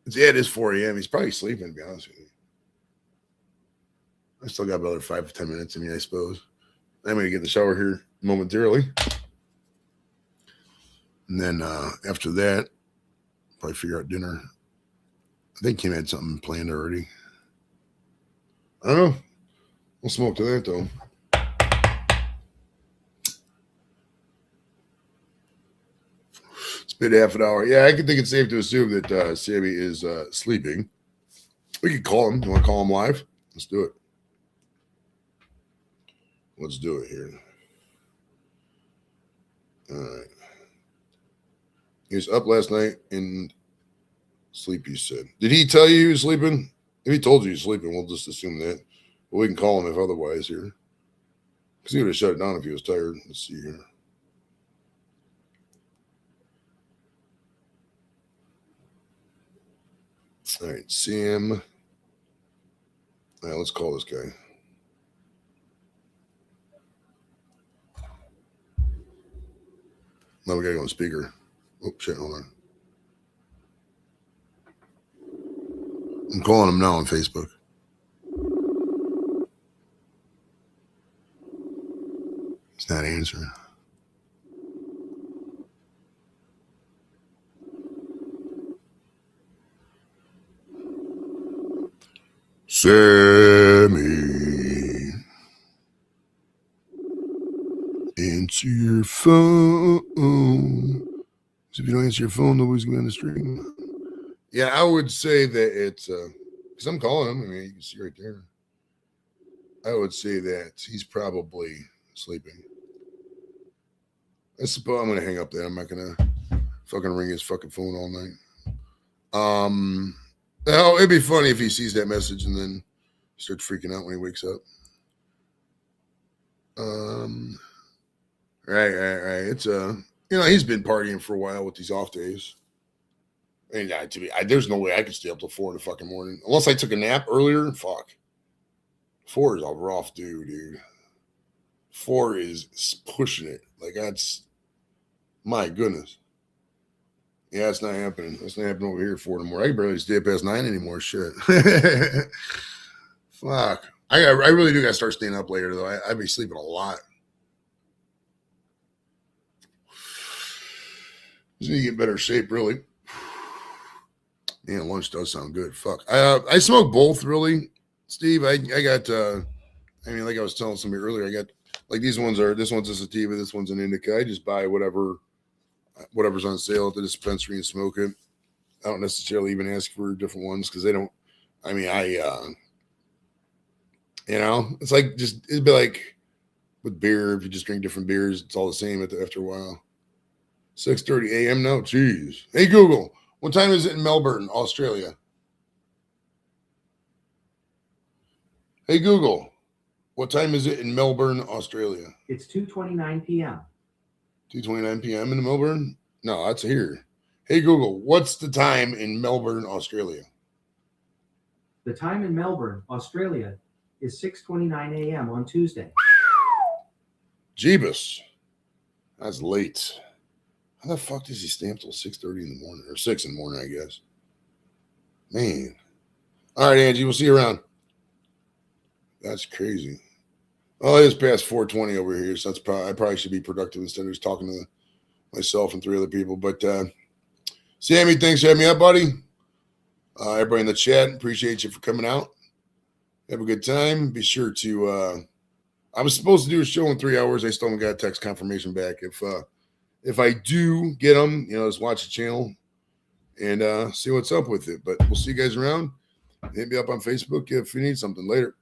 It is 4 a.m. He's probably sleeping, to be honest with you. I still got another 5 to 10 minutes in me, I suppose. I'm going to get in the shower here momentarily. And then after that, probably figure out dinner. I think Kim had something planned already. I don't know. We'll smoke to that, though. It's been half an hour. Yeah, I think it's safe to assume that Sammy is sleeping. We could call him. You want to call him live? Let's do it. Let's do it here. All right. He was up last night and sleep, you said. Did he tell you he was sleeping? If he told you he was sleeping, we'll just assume that. But we can call him if otherwise here. Because he would have shut it down if he was tired. Let's see here. All right, Sam. All right, let's call this guy. Now we gotta go on speaker. Oh shit, hold on. I'm calling him now on Facebook. He's not answering. Sammy, answer your phone. So if you don't answer your phone, nobody's going to be on the stream. Yeah, I would say that it's because I'm calling him. I mean, you can see right there. I would say that he's probably sleeping. I suppose I'm going to hang up there. I'm not going to fucking ring his fucking phone all night. Oh, it'd be funny if he sees that message and then starts freaking out when he wakes up. Right. It's he's been partying for a while with these off days. And there's no way I could stay up till 4 in the fucking morning unless I took a nap earlier. Fuck, 4 is a rough dude. 4 is pushing it. Like that's my goodness. Yeah, it's not happening. It's not happening over here at 4 in the morning. I can barely stay past 9 anymore. Shit. Fuck. I really do got to start staying up later, though. I'd be sleeping a lot. Just need to get in better shape, really. Man, lunch does sound good. Fuck. I smoke both, really, Steve. I got, like I was telling somebody earlier, I got, like, this one's a sativa, this one's an indica. I just buy whatever's on sale at the dispensary and smoke it. I don't necessarily even ask for different ones because they don't. I mean, it's like it'd be like with beer. If you just drink different beers, it's all the same after a while. 6:30 a.m. now. Jeez. Hey Google, what time is it in Melbourne, Australia? Hey Google, what time is it in Melbourne, Australia? It's 2:29 p.m. 2:29 p.m. in Melbourne? No, that's here. Hey, Google, what's the time in Melbourne, Australia? The time in Melbourne, Australia is 6:29 a.m. on Tuesday. Jeebus. That's late. How the fuck does he stay up till 6:30 in the morning? Or 6 in the morning, I guess. Man. All right, Angie, we'll see you around. That's crazy. Oh, it's past 4:20 over here, so I probably should be productive instead of just talking to myself and 3 other people. But Sammy, thanks for having me up, buddy. Everybody in the chat, appreciate you for coming out. Have a good time. Be sure to. I was supposed to do a show in 3 hours. I still haven't got a text confirmation back. If I do get them, just watch the channel and see what's up with it. But we'll see you guys around. Hit me up on Facebook if you need something later.